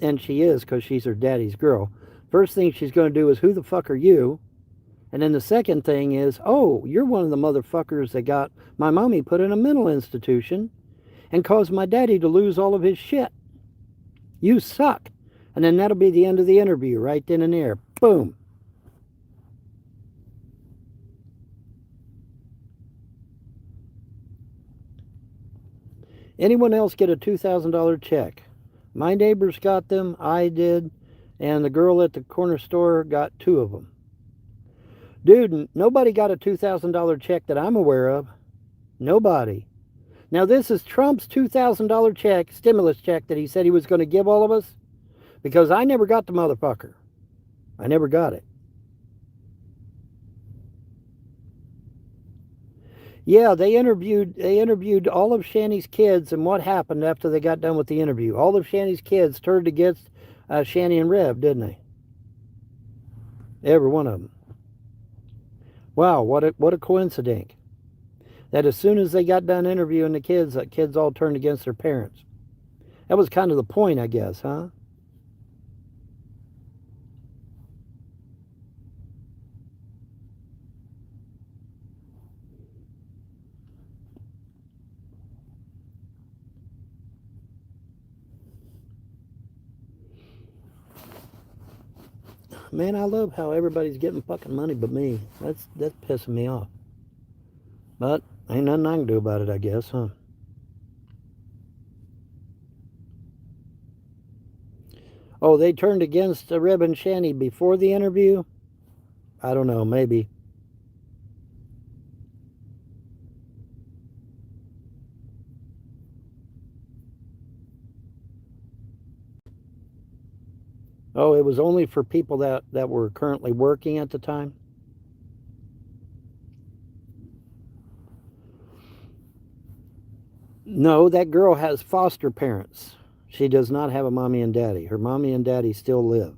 and she is because she's her daddy's girl, first thing she's going to do is, who the fuck are you? And then the second thing is, oh, you're one of the motherfuckers that got my mommy put in a mental institution and caused my daddy to lose all of his shit. You suck. And then that'll be the end of the interview right then and there. Boom. Anyone else get a $2,000 check? My neighbors got them, I did, and the girl at the corner store got 2 of them. Dude, nobody got a $2,000 check that I'm aware of. Nobody. Now, this is Trump's $2,000 check, stimulus check, that he said he was going to give all of us, because I never got the motherfucker. I never got it. Yeah, they interviewed all of Shanny's kids, and what happened after they got done with the interview? All of Shanny's kids turned against Shanny and Rev, didn't they? Every one of them. Wow, what a coincidence. That as soon as they got done interviewing the kids all turned against their parents. That was kind of the point, I guess, huh? Man, I love how everybody's getting fucking money but me. That's pissing me off. But ain't nothing I can do about it, I guess, huh? Oh, they turned against Reb and Shanny before the interview? I don't know, maybe. Oh, it was only for people that were currently working at the time? No, that girl has foster parents. She does not have a mommy and daddy. Her mommy and daddy still live.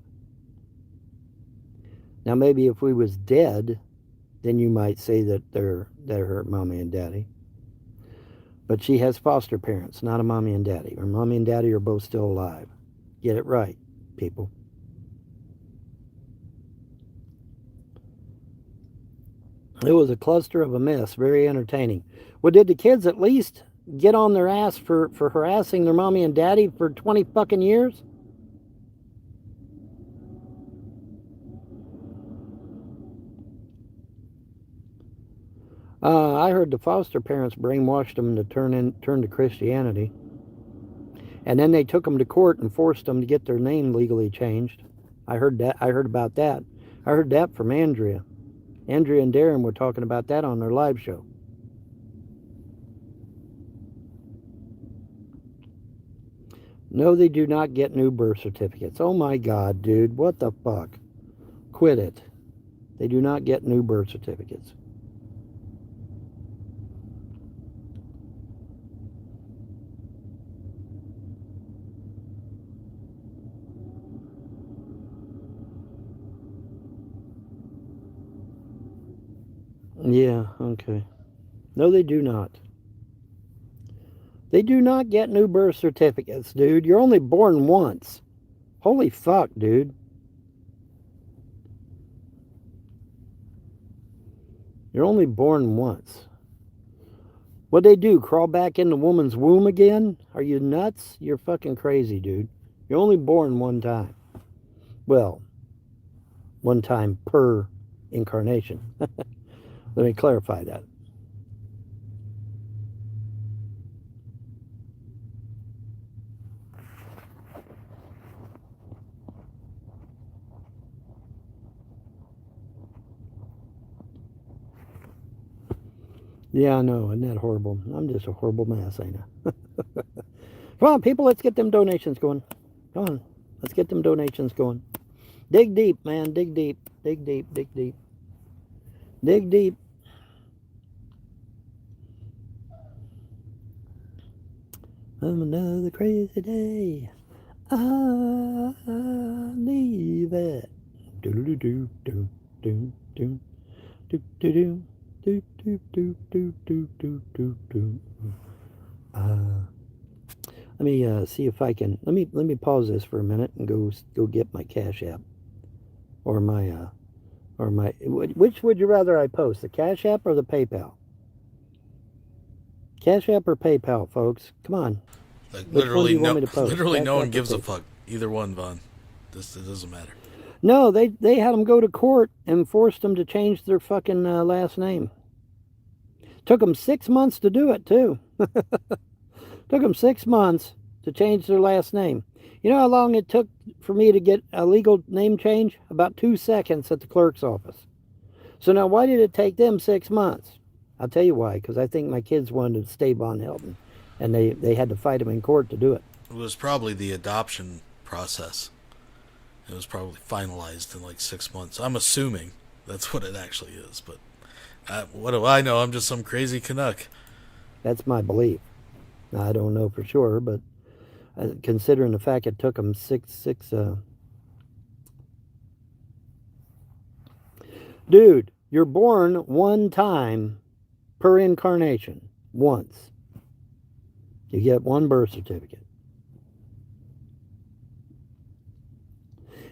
Now, maybe if we was dead, then you might say that they're her mommy and daddy. But she has foster parents, not a mommy and daddy. Her mommy and daddy are both still alive. Get it right, people. It was a cluster of a mess, very entertaining. Well, did the kids at least get on their ass for harassing their mommy and daddy for 20 fucking years? I heard the foster parents brainwashed them to turn to Christianity. And then they took them to court and forced them to get their name legally changed. I heard about that. I heard that from Andrea. Andrea and Darren were talking about that on their live show. No, they do not get new birth certificates. Oh my God, dude. What the fuck? Quit it. They do not get new birth certificates. Yeah, okay. No, they do not. They do not get new birth certificates, dude. You're only born once. Holy fuck, dude. You're only born once. What'd they do? Crawl back in the woman's womb again? Are you nuts? You're fucking crazy, dude. You're only born one time. Well, one time per incarnation. Let me clarify that. Yeah, I know. Isn't that horrible? I'm just a horrible mess, ain't I? Come on, people, let's get them donations going. Come on. Let's get them donations going. Dig deep, man. Dig deep. Dig deep. Dig deep. Dig deep. On another crazy day, I leave it. Do do do do do do do do do do do do do do do do do. Let me see if I can. Let me pause this for a minute and go get my Cash App, or my. Which would you rather I post, the Cash App or the PayPal? Cash App or PayPal, folks? Come on. Like literally no one gives a fuck. Either one, Vaughn. It doesn't matter. No, they had them go to court and forced them to change their fucking last name. Took them 6 months to do it, too. Took them 6 months to change their last name. You know how long it took for me to get a legal name change? About 2 seconds at the clerk's office. So now why did it take them 6 months? I'll tell you why, because I think my kids wanted to stay Vonhelton, and they had to fight them in court to do it. It was probably the adoption process. It was probably finalized in like 6 months. I'm assuming that's what it actually is, but what do I know? I'm just some crazy Canuck. That's my belief. I don't know for sure, but considering the fact it took them Dude, you're born one time per incarnation. Once. You get one birth certificate.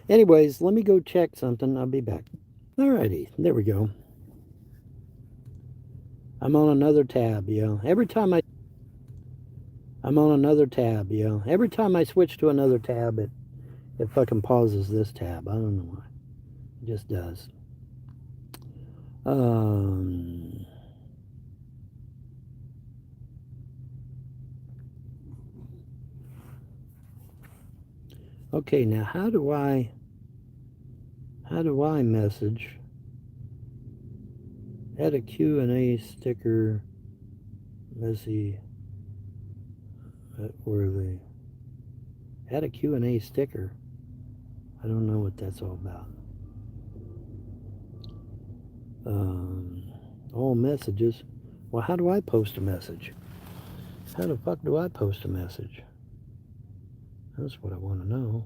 Anyways, let me go check something. I'll be back. Alrighty, there we go. I'm on another tab, yo. I'm on another tab, yo. Every time I switch to another tab, it fucking pauses this tab. I don't know why. It just does. Okay, now how do I message? Add a Q&A sticker. Messy. Worthy. Add a Q&A sticker. I don't know what that's all about. All messages. Well, how do I post a message? How the fuck do I post a message? That's what I want to know.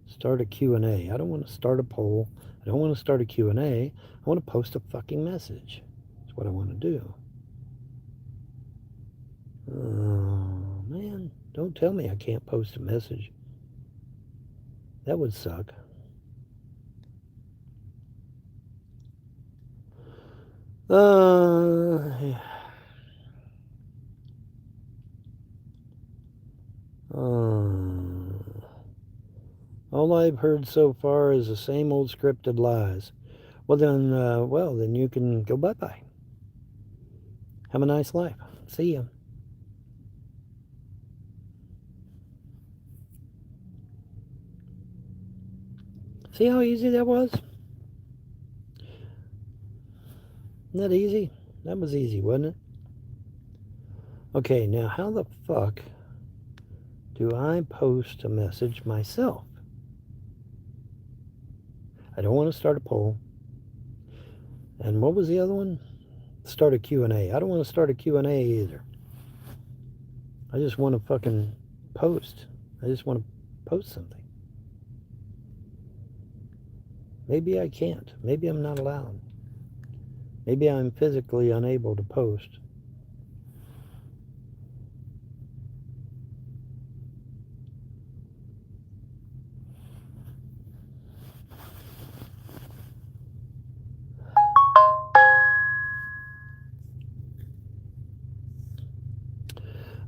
Start a Q&A. I don't want to start a poll. I don't want to start a Q&A. I want to post a fucking message. That's what I want to do. Oh, man. Don't tell me I can't post a message. That would suck. All I've heard so far is the same old scripted lies. Well then you can go bye-bye. Have a nice life. See ya. See how easy that was? Isn't that easy? That was easy, wasn't it? Okay, now how the fuck do I post a message myself? I don't want to start a poll. And what was the other one? Start a Q&A. I don't want to start a Q&A either. I just want to fucking post. I just want to post something. Maybe I can't. Maybe I'm not allowed. Maybe I'm physically unable to post.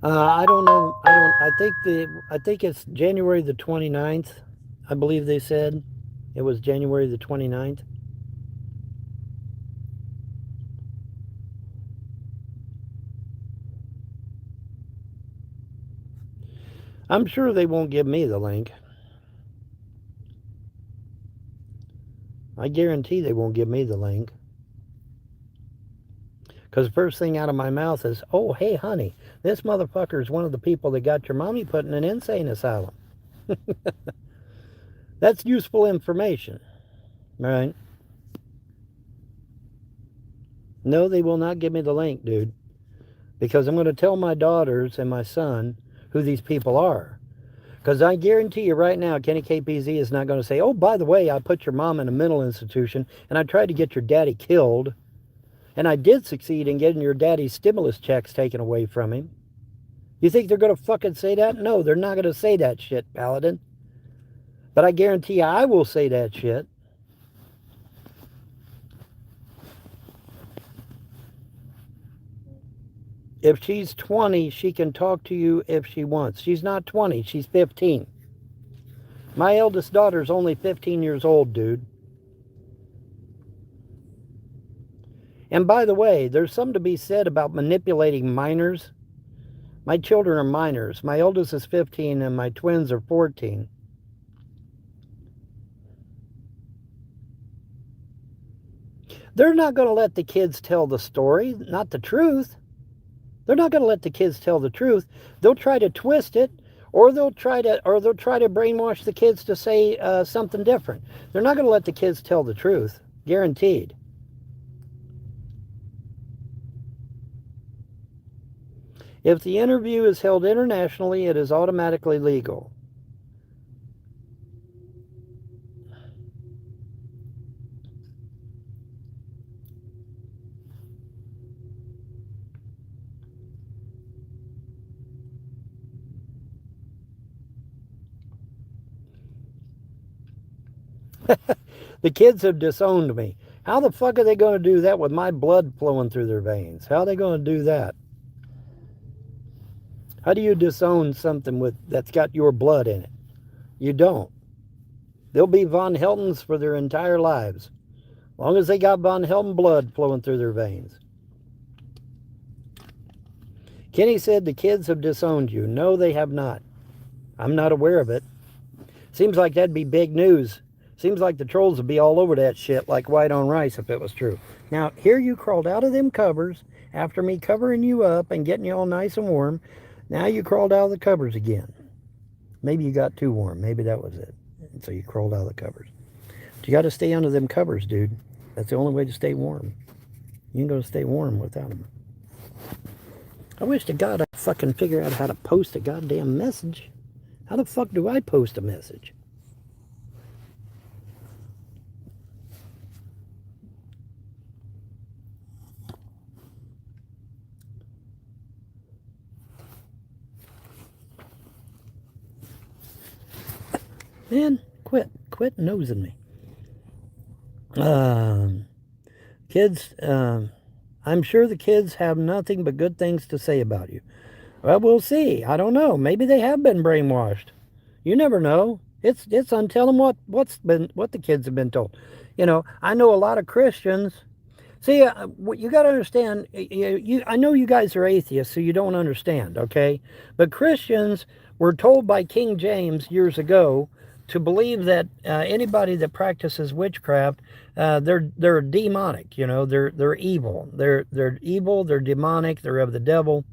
I don't know. I think it's January the 29th. I believe they said it was January the 29th. I'm sure they won't give me the link. I guarantee they won't give me the link. Because the first thing out of my mouth is, oh, hey, honey, this motherfucker is one of the people that got your mommy put in an insane asylum. That's useful information, right? No, they will not give me the link, dude. Because I'm going to tell my daughters and my son who these people are. Because I guarantee you right now, Kenny KPZ is not going to say, oh, by the way, I put your mom in a mental institution and I tried to get your daddy killed. And I did succeed in getting your daddy's stimulus checks taken away from him. You think they're going to fucking say that? No, they're not going to say that shit, Paladin. But I guarantee you I will say that shit. If she's 20, she can talk to you if she wants. She's not 20, she's 15. My eldest daughter's only 15 years old, dude. And by the way, there's something to be said about manipulating minors. My children are minors. My oldest is 15 and my twins are 14. They're not going to let the kids tell the story, not the truth. They're not going to let the kids tell the truth. They'll try to twist it, or they'll try to brainwash the kids to say something different. They're not going to let the kids tell the truth, guaranteed. If the interview is held internationally, it is automatically legal. The kids have disowned me. How the fuck are they going to do that with my blood flowing through their veins? How are they going to do that? How do you disown something that's got your blood in it? You don't. They'll be Vonheltons for their entire lives. As long as they got Vonhelton blood flowing through their veins. Kenny said the kids have disowned you. No, they have not. I'm not aware of it. Seems like that'd be big news. Seems like the trolls would be all over that shit like white on rice if it was true. Now, here you crawled out of them covers after me covering you up and getting you all nice and warm. Now you crawled out of the covers again. Maybe you got too warm. Maybe that was it. And so you crawled out of the covers. But you got to stay under them covers, dude. That's the only way to stay warm. You ain't going to stay warm without them. I wish to God I fucking figure out how to post a goddamn message. How the fuck do I post a message? Man, quit nosing me. Kids, I'm sure the kids have nothing but good things to say about you. Well, we'll see. I don't know. Maybe they have been brainwashed. You never know. It's tell them what the kids have been told. You know, I know a lot of Christians. See, what you got to understand. I know you guys are atheists, so you don't understand. Okay, but Christians were told by King James years ago to believe that anybody that practices witchcraft, they're demonic. You know, they're evil. They're evil. They're demonic. They're of the devil.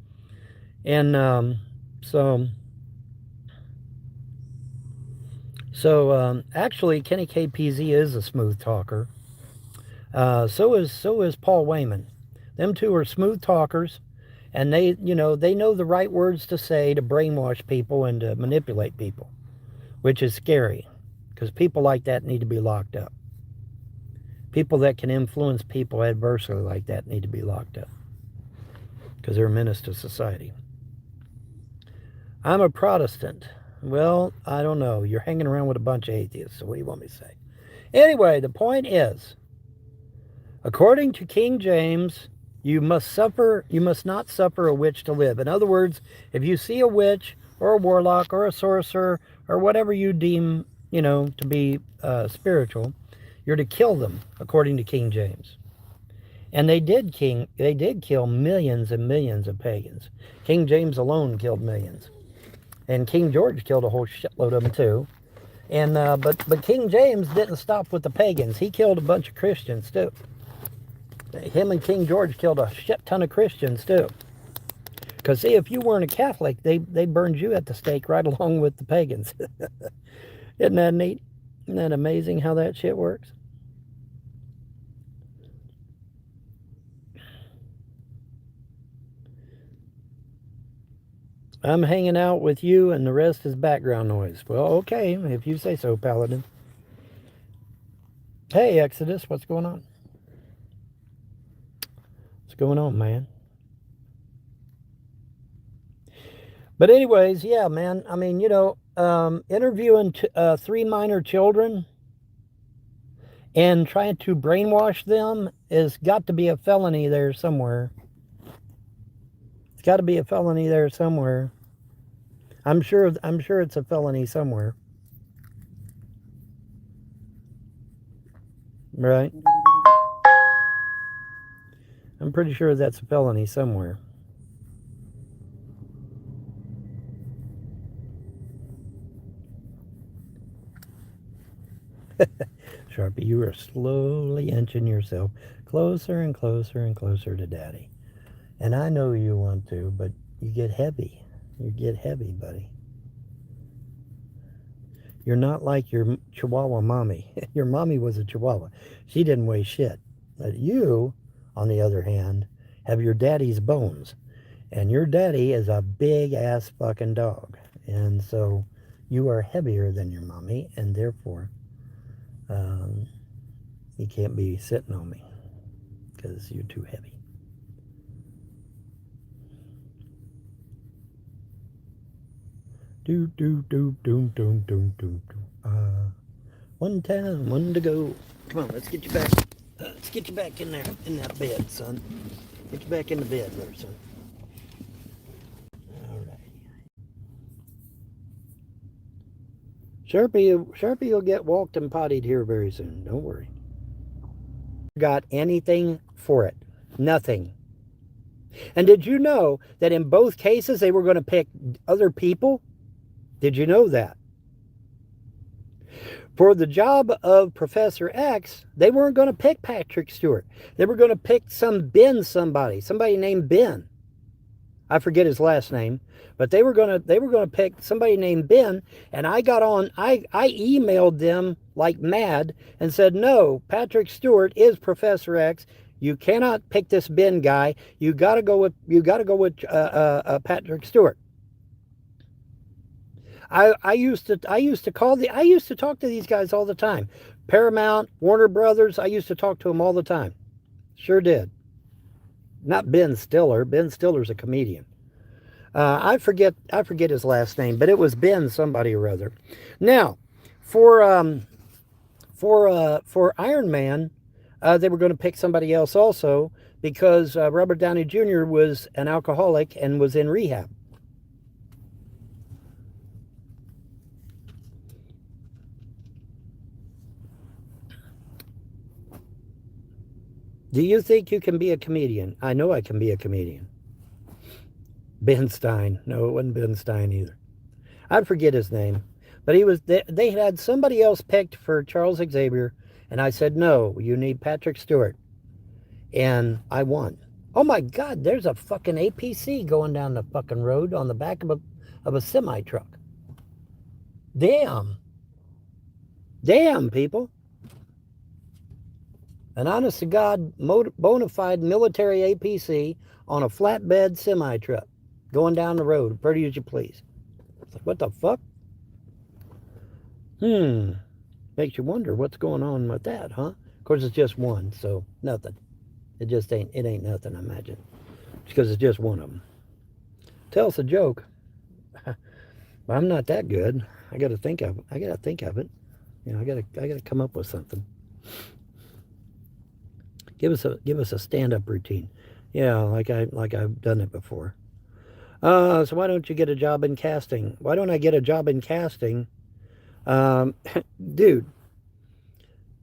And actually, Kenny KPZ is a smooth talker. So is Paul Wayman. Them two are smooth talkers, and they know the right words to say to brainwash people and to manipulate people, which is scary, because people like that need to be locked up. People that can influence people adversely like that need to be locked up, because they're a menace to society. I'm a Protestant. Well, I don't know. You're hanging around with a bunch of atheists, so what do you want me to say? Anyway, the point is, according to King James, you must not suffer a witch to live. In other words, if you see a witch or a warlock or a sorcerer or whatever you deem, to be spiritual, you're to kill them, according to King James. And they did kill millions and millions of pagans. King James alone killed millions. And King George killed a whole shitload of them too. And but King James didn't stop with the pagans. He killed a bunch of Christians too. Him and King George killed a shit ton of Christians too. Because see, if you weren't a Catholic, they burned you at the stake right along with the pagans. Isn't that neat? Isn't that amazing how that shit works? I'm hanging out with you and the rest is background noise. Well, okay, if you say so, Paladin. Hey, Exodus, what's going on? What's going on, man? But anyways, yeah, man. I mean, interviewing 3 minor children and trying to brainwash them has got to be a felony there somewhere. It's got to be a felony there somewhere. I'm sure it's a felony somewhere. Right? I'm pretty sure that's a felony somewhere. Sharpie, you are slowly inching yourself closer and closer and closer to Daddy. And I know you want to, but you get heavy. You get heavy, buddy. You're not like your Chihuahua mommy. Your mommy was a Chihuahua. She didn't weigh shit. But you, on the other hand, have your daddy's bones. And your daddy is a big-ass fucking dog. And so you are heavier than your mommy, and therefore you can't be sitting on me because you're too heavy. Do do do do do do do do. One time, one to go. Come on, let's get you back. Let's get you back in there, in that bed, son. Get you back in the bed there, son. All right. Sharpie will get walked and pottied here very soon. Don't worry. Got anything for it? Nothing. And did you know that in both cases they were going to pick other people? Did you know that? For the job of Professor X, they weren't going to pick Patrick Stewart. They were going to pick somebody named Ben. I forget his last name, but they were going to pick somebody named Ben, and I emailed them like mad and said, "No, Patrick Stewart is Professor X. You cannot pick this Ben guy. You got to go with Patrick Stewart. I used to talk to these guys all the time. Paramount, Warner Brothers. I used to talk to them all the time. Sure did. Not Ben Stiller. Ben Stiller's a comedian. I forget his last name, but it was Ben somebody or other. Now, for Iron Man, they were going to pick somebody else also because Robert Downey Jr. was an alcoholic and was in rehab. Do you think you can be a comedian? I know I can be a comedian. Ben Stein. No, it wasn't Ben Stein either. I forget his name. But he was. They had somebody else picked for Charles Xavier, and I said, no, you need Patrick Stewart. And I won. Oh my God, there's a fucking APC going down the fucking road on the back of a semi-truck. Damn. Damn, people. An honest-to-God, bona fide military APC on a flatbed semi-truck going down the road, pretty as you please. Like, what the fuck? Makes you wonder what's going on with that, huh? Of course, it's just one, so nothing. It ain't nothing, I imagine. Because it's just one of them. Tell us a joke. Well, I'm not that good. I got to think of it. You know, I got to come up with something. Give us a stand-up routine. Yeah, like I've done it before. So why don't you get a job in casting? Why don't I get a job in casting? Dude,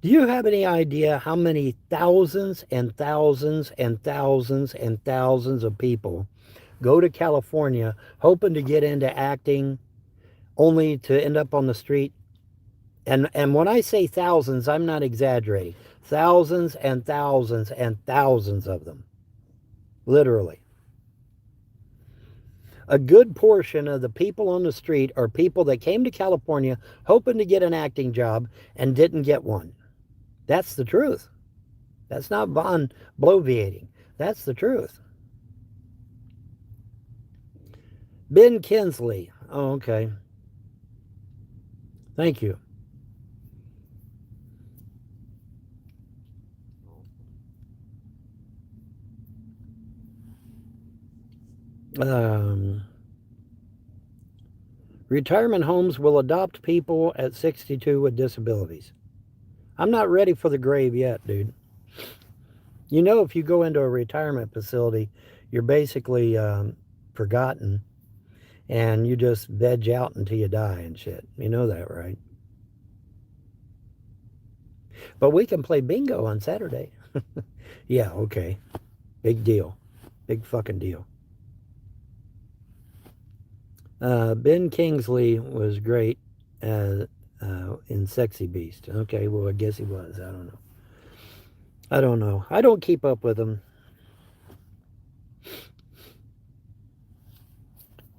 do you have any idea how many thousands and thousands and thousands and thousands of people go to California hoping to get into acting only to end up on the street? And when I say thousands, I'm not exaggerating. Thousands and thousands and thousands of them. Literally. A good portion of the people on the street are people that came to California hoping to get an acting job and didn't get one. That's the truth. That's not Von bloviating. That's the truth. Ben Kinsley. Oh, okay. Thank you. Retirement homes will adopt people at 62 with disabilities. I'm not ready for the grave yet, dude. You know, if you go into a retirement facility, you're basically forgotten, and you just veg out until you die and shit. You know that, right? But we can play bingo on Saturday. Yeah, okay. Big deal. Big fucking deal. Ben Kingsley was great in Sexy Beast. Okay, well, I guess he was. I don't know. I don't keep up with him.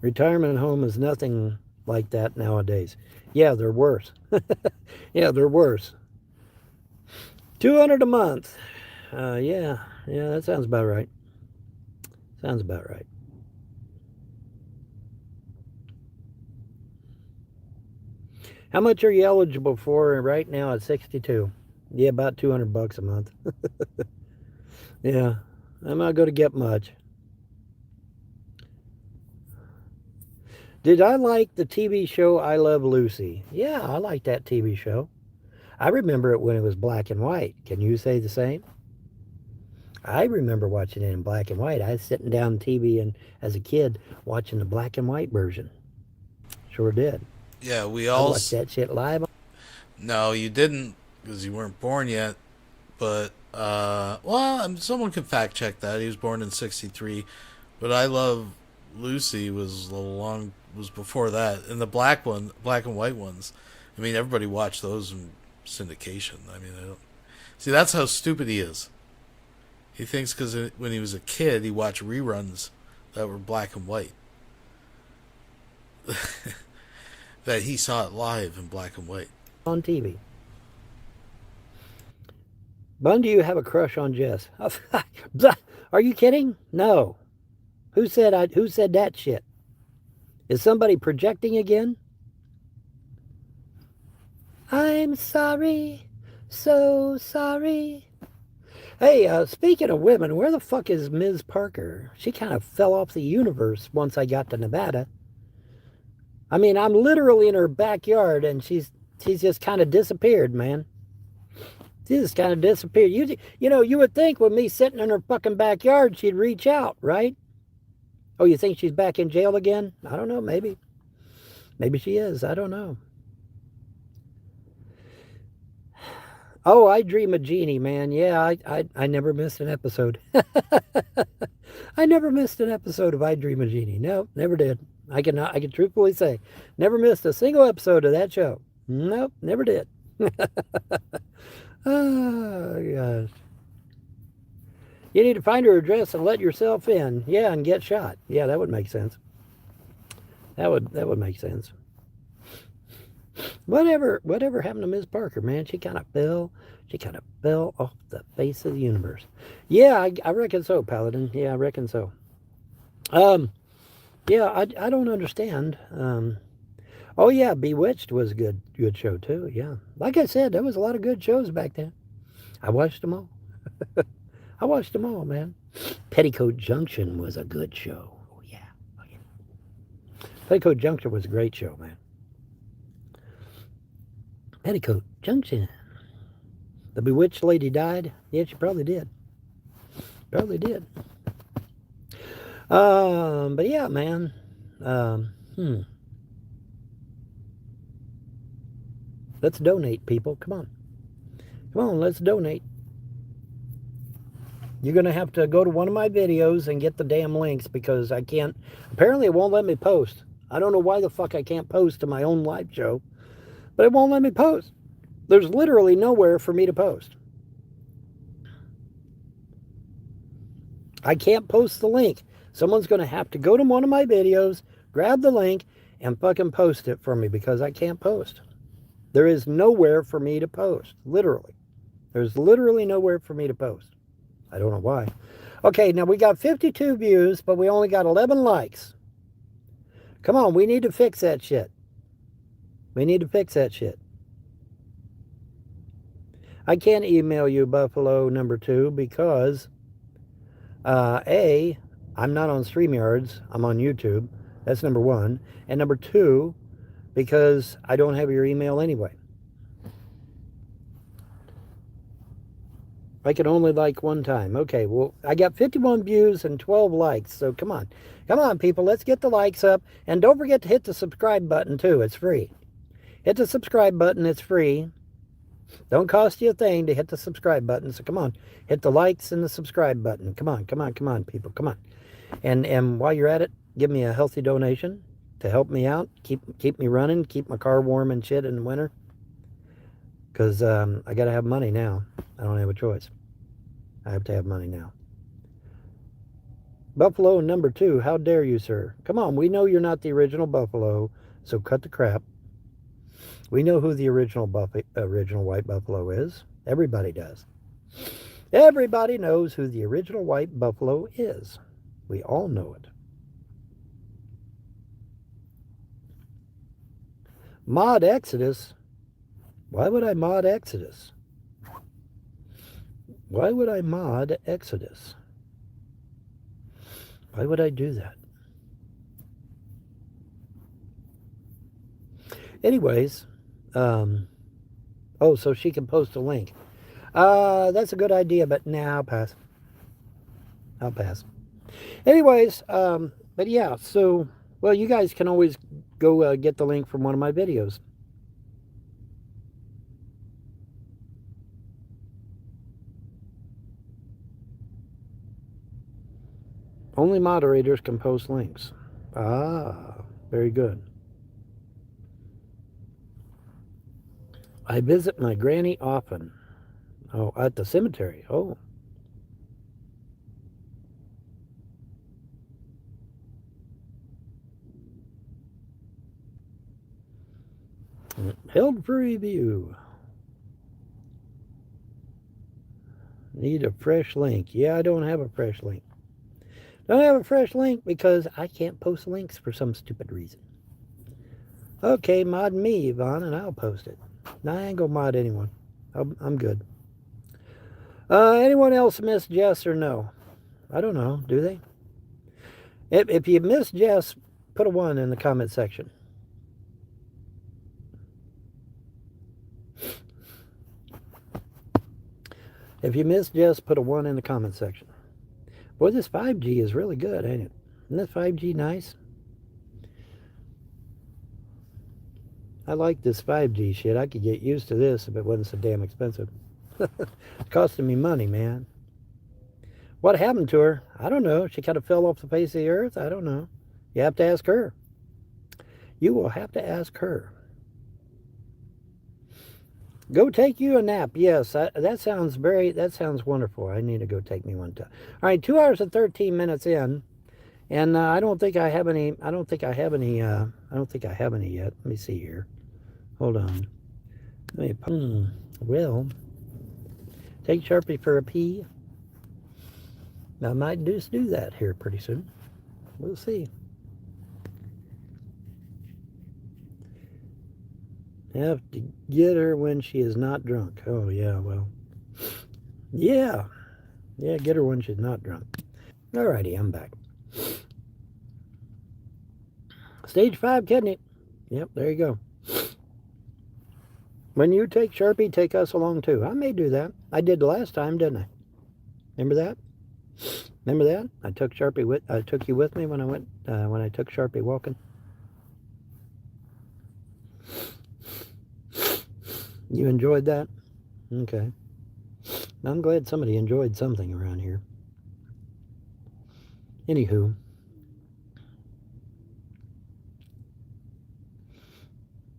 Retirement home is nothing like that nowadays. Yeah, they're worse. Yeah, they're worse. $200 a month. Yeah, that sounds about right. Sounds about right. How much are you eligible for right now at 62? Yeah, about $200 a month. Yeah, I'm not going to get much. Did I like the TV show I Love Lucy? Yeah, I like that TV show. I remember it when it was black and white. Can you say the same? I remember watching it in black and white. I was sitting down on TV and as a kid watching the black and white version. Sure did. Yeah, we I all watched that shit live. No, you didn't, because you weren't born yet. But well, someone could fact check that. He was born in '63, but I Love Lucy was before that. And the black and white ones. I mean, everybody watched those in syndication. I mean, I don't see. That's how stupid he is. He thinks because when he was a kid, he watched reruns that were black and white. That he saw it live in black and white. On TV. Bun, do you have a crush on Jess? Are you kidding? No. Who said that shit? Is somebody projecting again? I'm sorry. So sorry. Hey, speaking of women, where the fuck is Ms. Parker? She kind of fell off the universe once I got to Nevada. I mean, I'm literally in her backyard, and she's just kind of disappeared, man. She just kind of disappeared. You would think with me sitting in her fucking backyard, she'd reach out, right? Oh, you think she's back in jail again? I don't know, maybe. Maybe she is. I don't know. Oh, I Dream of Jeannie, man. Yeah, I never missed an episode. I never missed an episode of I Dream of Jeannie. No, never did. I can truthfully say, never missed a single episode of that show. Nope, never did. Oh, gosh. You need to find her address and let yourself in. Yeah, and get shot. Yeah, that would make sense. That would make sense. Whatever happened to Ms. Parker, man? She kind of fell off the face of the universe. Yeah, I reckon so, Paladin. Yeah, I reckon so. Yeah, I don't understand. Oh yeah, Bewitched was a good show too. Yeah, like I said, there was a lot of good shows back then. I watched them all. I watched them all, man. Petticoat Junction was a good show. Oh yeah. Petticoat Junction was a great show, man. Petticoat Junction. The bewitched lady died. Yeah, she probably did. Probably did. But yeah, man. Let's donate, people. Come on. Come on, let's donate. You're going to have to go to one of my videos and get the damn links because I can't. Apparently, it won't let me post. I don't know why the fuck I can't post to my own live show, but it won't let me post. There's literally nowhere for me to post. I can't post the link. Someone's going to have to go to one of my videos, grab the link, and fucking post it for me because I can't post. There is nowhere for me to post. Literally. There's literally nowhere for me to post. I don't know why. Okay, now we got 52 views, but we only got 11 likes. Come on, we need to fix that shit. We need to fix that shit. I can't email you Buffalo number 2 because A, I'm not on StreamYards. I'm on YouTube. That's number 1. And number 2, because I don't have your email anyway. I can only like one time. Okay, well, I got 51 views and 12 likes. So come on. Come on, people. Let's get the likes up. And don't forget to hit the subscribe button, too. It's free. Hit the subscribe button. It's free. Don't cost you a thing to hit the subscribe button. So come on. Hit the likes and the subscribe button. Come on, come on, come on, people. Come on. And while you're at it, give me a healthy donation to help me out. Keep me running. Keep my car warm and shit in the winter. Because I got to have money now. I don't have a choice. I have to have money now. Buffalo number 2. How dare you, sir? Come on. We know you're not the original Buffalo. So cut the crap. We know who the original white buffalo is. Everybody does. Everybody knows who the original white buffalo is. We all know it. Mod Exodus? Why would I mod Exodus? Why would I mod Exodus? Why would I do that? Anyways, oh, so she can post a link. That's a good idea, but nah, I'll pass. I'll pass. Anyways, but yeah, so, well, you guys can always go get the link from one of my videos. Only moderators can post links. Ah, very good. I visit my granny often. Oh, at the cemetery. Oh. Held for review. Need a fresh link. Yeah, I don't have a fresh link. Don't have a fresh link because I can't post links for some stupid reason. Okay, mod me, Yvonne, and I'll post it. No, I ain't gonna mod anyone. I'm good. Anyone else miss Jess or no? I don't know. Do they? If you miss Jess, put a 1 in the comment section. If you missed Jess, put a 1 in the comment section. Boy, this 5G is really good, ain't it? Isn't this 5G nice? I like this 5G shit. I could get used to this if it wasn't so damn expensive. It's costing me money, man. What happened to her? I don't know. She kind of fell off the face of the earth. I don't know. You have to ask her. You will have to ask her. Go take you a nap. Yes, that sounds wonderful. I need to go take me one time. All right, 2 hours and 13 minutes in, and I don't think I have any yet. Let me see here. Hold on. Well, take Sharpie for a pee. I might just do that here pretty soon. We'll see. Have to get her when she is not drunk. Oh, yeah, well. Yeah. Yeah, get her when she's not drunk. Alrighty, I'm back. Stage 5 kidney. Yep, there you go. When you take Sharpie, take us along too. I may do that. I did the last time, didn't I? Remember that? Remember that? I took you with me when I took Sharpie walking. You enjoyed that? Okay. I'm glad somebody enjoyed something around here. Anywho.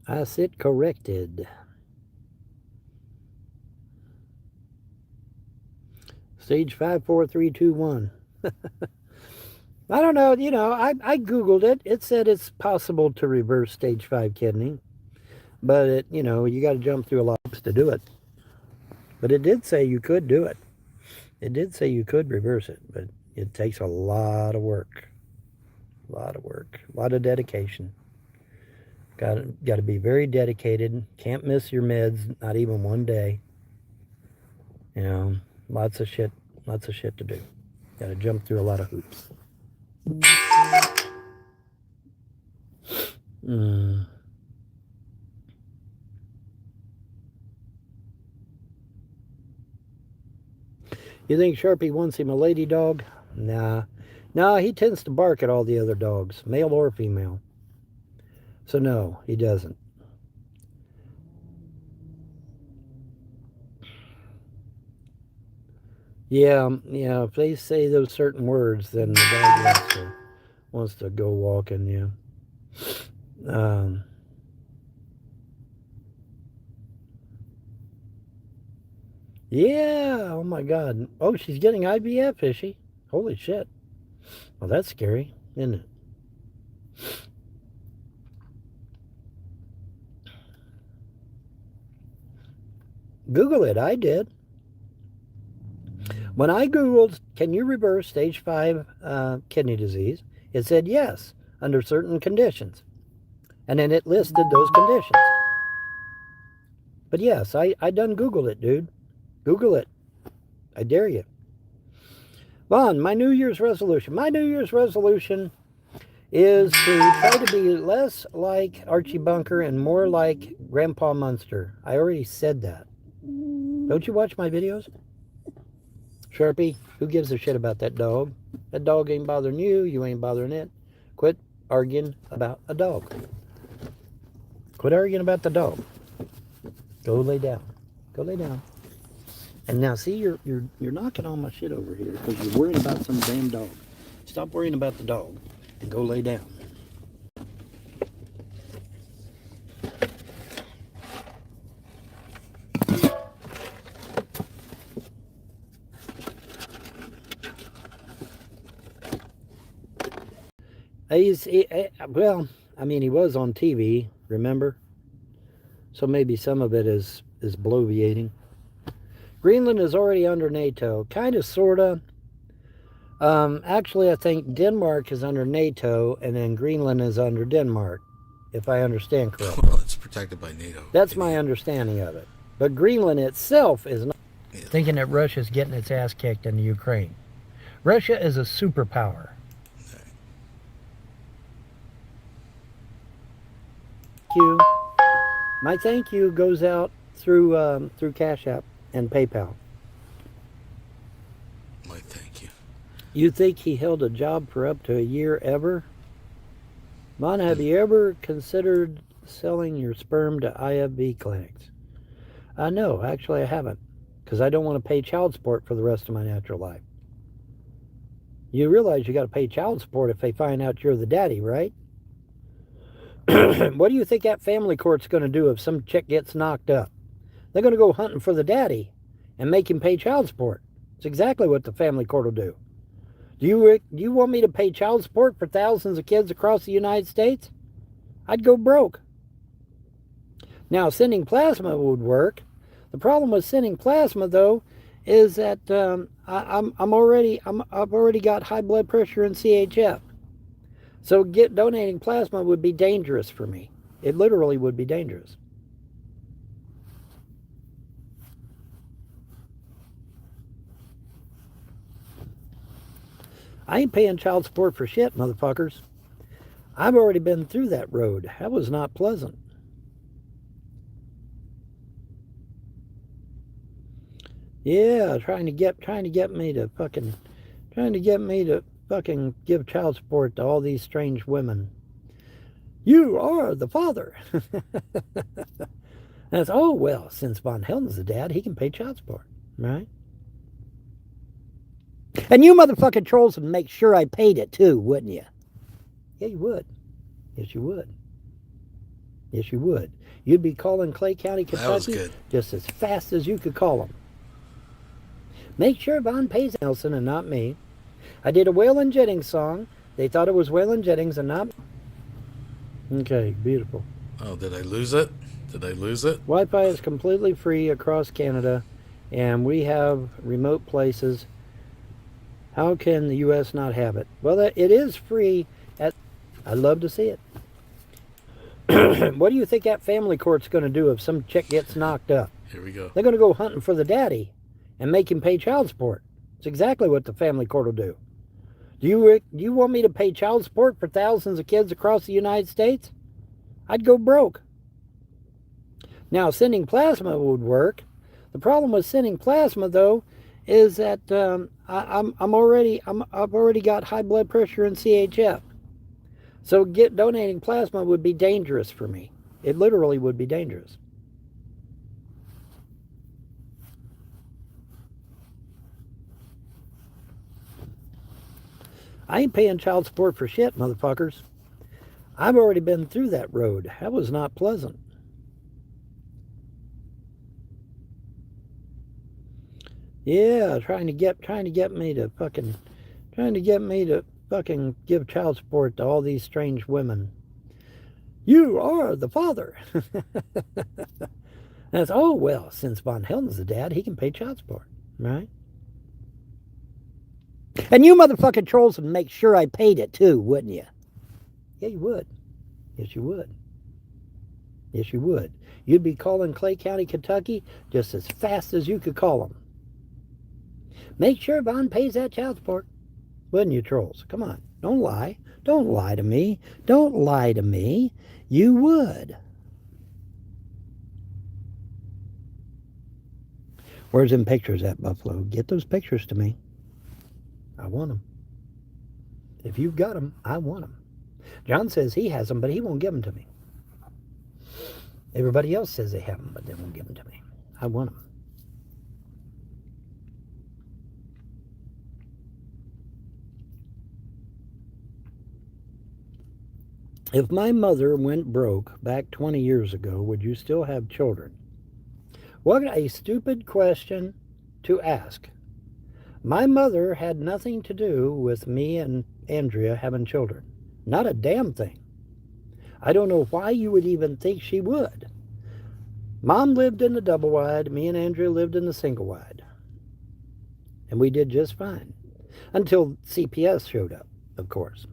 I sit corrected. Stage 5, 4, 3, 2, 1. I don't know, I Googled it. It said it's possible to reverse stage 5 kidney. But, you got to jump through a lot of hoops to do it. But it did say you could do it. It did say you could reverse it. But it takes a lot of work. A lot of work. A lot of dedication. Got to be very dedicated. Can't miss your meds, not even one day. Lots of shit to do. Got to jump through a lot of hoops. You think Sharpie wants him a lady dog? Nah. No, he tends to bark at all the other dogs, male or female. So no, he doesn't. Yeah, if they say those certain words, then the dog wants to go walking, yeah. Yeah, oh my God. Oh, she's getting IVF, is she? Holy shit. Well, that's scary, isn't it? Google it. I did. When I Googled, can you reverse stage 5 kidney disease, it said yes, under certain conditions. And then it listed those conditions. But yes, I done Googled it, dude. Google it. I dare you. Vaughn, my New Year's resolution. My New Year's resolution is to try to be less like Archie Bunker and more like Grandpa Munster. I already said that. Don't you watch my videos? Sharpie, who gives a shit about that dog? That dog ain't bothering you. You ain't bothering it. Quit arguing about a dog. Quit arguing about the dog. Go lay down. Go lay down. And now, see, you're knocking all my shit over here because you're worrying about some damn dog. Stop worrying about the dog and go lay down. Well, I mean, he was on TV, remember? So maybe some of it is bloviating. Greenland is already under NATO. Kind of, sort of. Actually, I think Denmark is under NATO, and then Greenland is under Denmark, if I understand correctly. Well, it's protected by NATO. That's my understanding of it. But Greenland itself is not. Yeah. Thinking that Russia's getting its ass kicked in the Ukraine. Russia is a superpower. Okay. Thank you. My thank you goes out through Cash App and PayPal. My thank you. You think he held a job for up to a year ever? Mon, have you ever considered selling your sperm to IFB clinics? No, actually I haven't, because I don't want to pay child support for the rest of my natural life. You realize you got to pay child support if they find out you're the daddy, right? What do you think that family court's going to do if some chick gets knocked up? They're going to go hunting for the daddy and make him pay child support. It's exactly what the family court will do. Do you want me to pay child support for thousands of kids across the United States? I'd go broke. Now, sending plasma would work. The problem with sending plasma, though, is that I've already got high blood pressure and CHF. So donating plasma would be dangerous for me. It literally would be dangerous. I ain't paying child support for shit, motherfuckers. I've already been through that road. That was not pleasant. Yeah, trying to get me to fucking give child support to all these strange women. You are the father. That's, oh, well, since Vonhelton's the dad, he can pay child support, right? And you motherfucking trolls would make sure I paid it too, wouldn't you? Yeah, you would. Yes, you would. Yes, you would. You'd be calling Clay County, Kentucky just as fast as you could call them. Make sure Von pays Nelson and not me. I did a Waylon Jennings song. They thought it was Waylon Jennings and not... Okay, beautiful. Oh, did I lose it? Did I lose it? Wi-Fi is completely free across Canada, and we have remote places. How can the U.S. not have it? Well, it is free. I'd love to see it. What do you think that family court's going to do if some chick gets knocked up? Here we go. They're going to go hunting for the daddy and make him pay child support. It's exactly what the family court will do. Do you want me to pay child support for thousands of kids across the United States? I'd go broke. Now, sending plasma would work. The problem with sending plasma, though, is that I've already got high blood pressure and CHF. So donating plasma would be dangerous for me. It literally would be dangerous. I ain't paying child support for shit, motherfuckers. I've already been through that road. That was not pleasant. Yeah, trying to get me to fucking give child support to all these strange women. You are the father. That's, oh, well, since Vonhelton's the dad, he can pay child support, right? And you motherfucking trolls would make sure I paid it too, wouldn't you? Yeah, you would. Yes, you would. Yes, you would. You'd be calling Clay County, Kentucky just as fast as you could call them. Make sure Von pays that child support. Wouldn't you, trolls? Come on. Don't lie. Don't lie to me. Don't lie to me. You would. Where's them pictures at, Buffalo? Get those pictures to me. I want them. If you've got them, I want them. John says he has them, but he won't give them to me. Everybody else says they have them, but they won't give them to me. I want them. If my mother went broke back 20 years ago, would you still have children? What a stupid question to ask. My mother had nothing to do with me and Andrea having children. Not a damn thing. I don't know why you would even think she would. Mom lived in the double wide. Me and Andrea lived in the single wide. And we did just fine. Until CPS showed up, of course.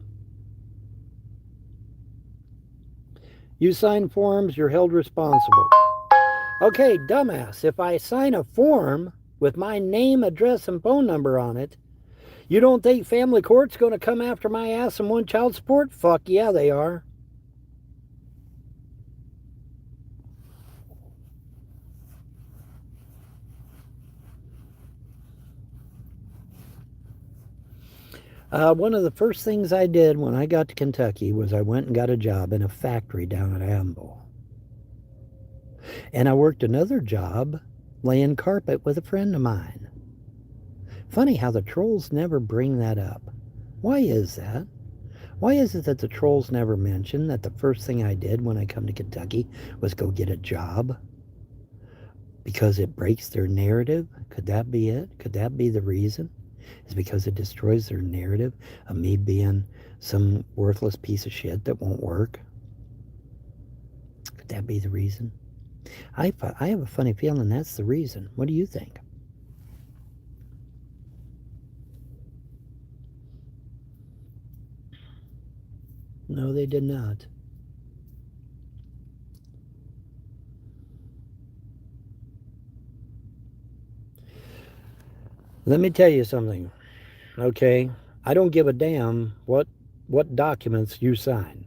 You sign forms, you're held responsible. Okay, dumbass, if I sign a form with my name, address, and phone number on it, you don't think family court's going to come after my ass and want child support? Fuck yeah, they are. One of the first things I did when I got to Kentucky was I went and got a job in a factory down at Amble. And I worked another job laying carpet with a friend of mine. Funny how the trolls never bring that up. Why is that? Why is it that the trolls never mention that the first thing I did when I come to Kentucky was go get a job? Because it breaks their narrative? Could that be it? Could that be the reason? Is because it destroys their narrative of me being some worthless piece of shit that won't work? Could that be the reason? I have a funny feeling that's the reason. What do you think? No, they did not. Let me tell you something, okay? I don't give a damn what documents you sign.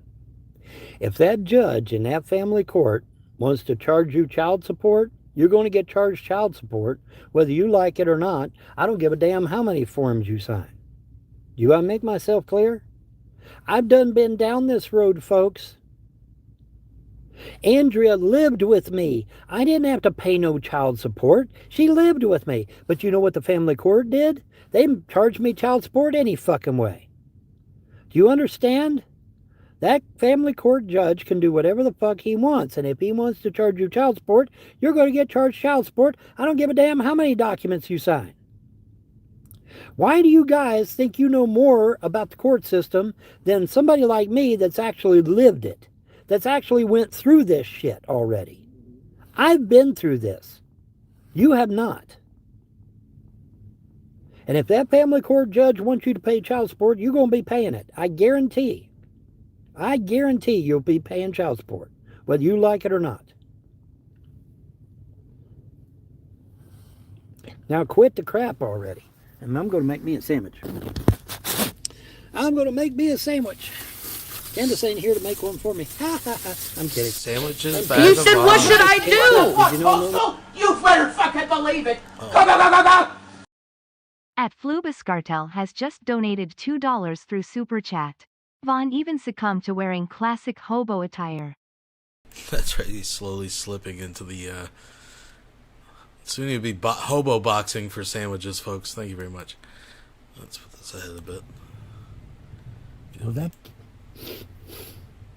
If that judge in that family court wants to charge you child support, you're going to get charged child support, whether you like it or not. I don't give a damn how many forms you sign. Do I make myself clear? I've been down this road, folks. Andrea lived with me. I didn't have to pay no child support. She lived with me. But you know what the family court did? They charged me child support any fucking way. Do you understand? That family court judge can do whatever the fuck he wants. And if he wants to charge you child support, you're going to get charged child support. I don't give a damn how many documents you sign. Why do you guys think you know more about the court system than somebody like me that's actually lived it? That's actually went through this shit already. I've been through this. You have not. And if that family court judge wants you to pay child support, you're going to be paying it. I guarantee you'll be paying child support, whether you like it or not. Now quit the crap already. And I'm going to make me a sandwich. I'm going to make me a sandwich. Candace ain't here to make one for me. I'm kidding. Sandwiches, You said, what should I do? Did you know You better fucking believe it. Go, go, go, go, go. At Flubiscartel has just donated $2 through Super Chat. Vaughn even succumbed to wearing classic hobo attire. That's right, he's slowly slipping into the, soon he'll be hobo boxing for sandwiches, folks. Thank you very much. Let's put this ahead a bit. Well, that...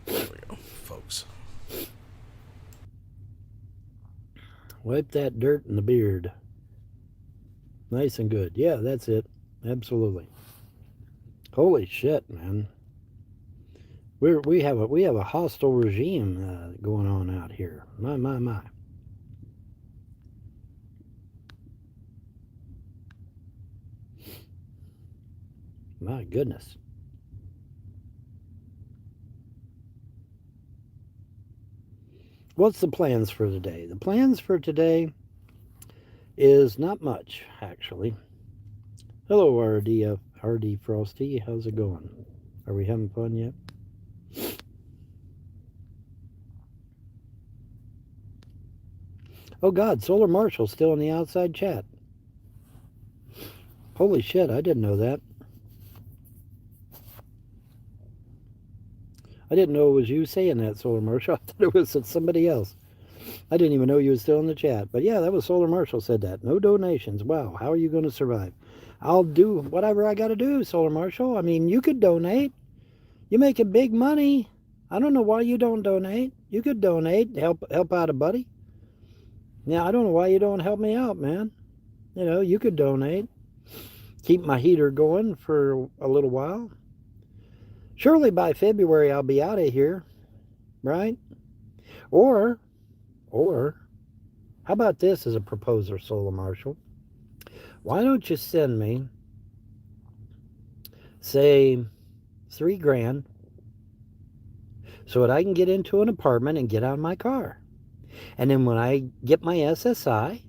There we go, folks. Wipe that dirt in the beard. Nice and good. Yeah, that's it. Absolutely. Holy shit, man. We have a hostile regime going on out here. My. My goodness. What's the plans for today? The plans for today is not much, actually. Hello, RD Frosty. How's it going? Are we having fun yet? Oh God, Solar Marshall's still in the outside chat. Holy shit, I didn't know that. I didn't know it was you saying that, Solar Marshall. I thought it was somebody else. I didn't even know you were still in the chat. But yeah, that was Solar Marshall said that. No donations. Wow, how are you going to survive? I'll do whatever I got to do, Solar Marshall. I mean, you could donate. You're making big money. I don't know why you don't donate. You could donate, help out a buddy. Yeah, I don't know why you don't help me out, man. You know, you could donate. Keep my heater going for a little while. Surely by February I'll be out of here, right? Or How about this as a proposer, Solar Marshal? Why don't you send me, say, $3,000 so that I can get into an apartment and get out of my car? And then when I get my SSI,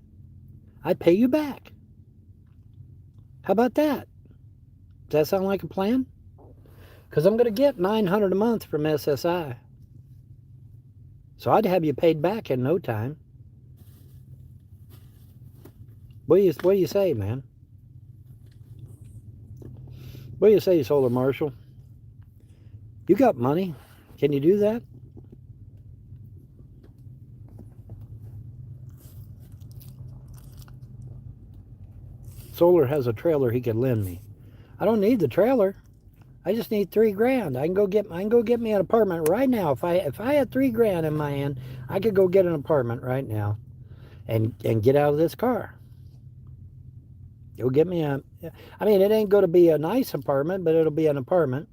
I pay you back. How about that? Does that sound like a plan? Because I'm going to get $900 a month from SSI. So I'd have you paid back in no time. What do you say, man? What do you say, Solar Marshal? You got money. Can you do that? Solar has a trailer he could lend me. I don't need the trailer. I just need $3,000. I can go get me an apartment right now. If I had $3,000 in my hand, I could go get an apartment right now, and get out of this car. Go get me a. I mean, it ain't going to be a nice apartment, but it'll be an apartment.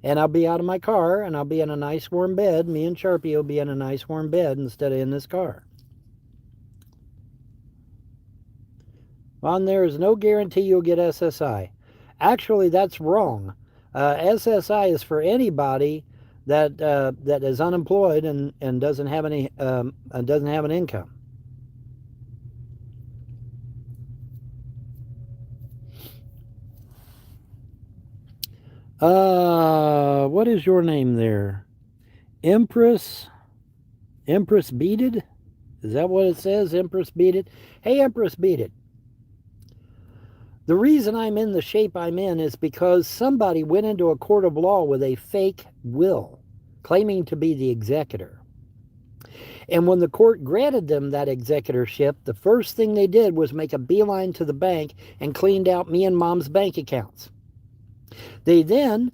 And I'll be out of my car, and I'll be in a nice warm bed. Me and Sharpie will be in a nice warm bed instead of in this car. On there is no guarantee you'll get SSI. Actually, that's wrong. SSI is for anybody that is unemployed and doesn't have an income. What is your name there? Empress Beaded? Is that what it says? Empress Beaded? Hey, Empress Beaded. The reason I'm in the shape I'm in is because somebody went into a court of law with a fake will, claiming to be the executor. And when the court granted them that executorship, the first thing they did was make a beeline to the bank and cleaned out me and Mom's bank accounts. They then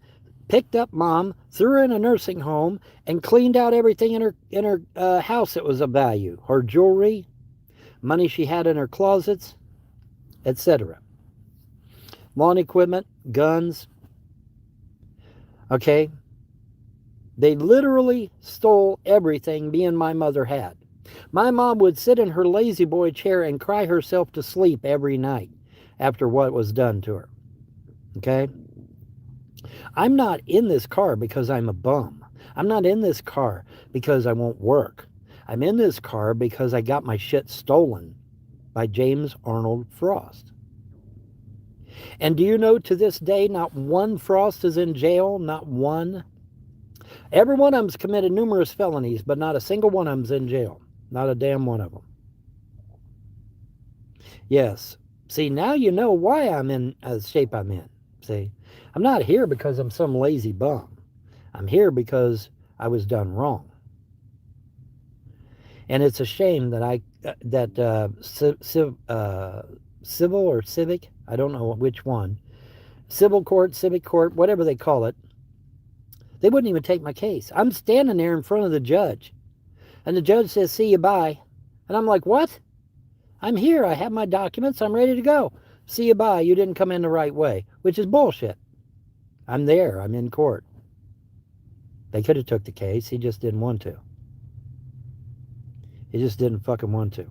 picked up Mom, threw her in a nursing home, and cleaned out everything in her house that was of value. Her jewelry, money she had in her closets, etc. Lawn equipment, guns. Okay? They literally stole everything me and my mother had. My mom would sit in her lazy boy chair and cry herself to sleep every night after what was done to her. Okay? I'm not in this car because I'm a bum. I'm not in this car because I won't work. I'm in this car because I got my shit stolen by James Arnold Frost. And do you know, to this day, not one Frost is in jail? Not one. Every one of them's committed numerous felonies, but not a single one of them's in jail. Not a damn one of them. Yes. See, now you know why I'm in the shape I'm in. See, I'm not here because I'm some lazy bum. I'm here because I was done wrong. And it's a shame that civil or civic, I don't know which one, civil court, civic court, whatever they call it, they wouldn't even take my case. I'm standing there in front of the judge, and the judge says, "See you, bye." And I'm like, what? I'm here. I have my documents. I'm ready to go. See you, bye. You didn't come in the right way, which is bullshit. I'm there. I'm in court. They could have took the case. He just didn't want to. He just didn't fucking want to.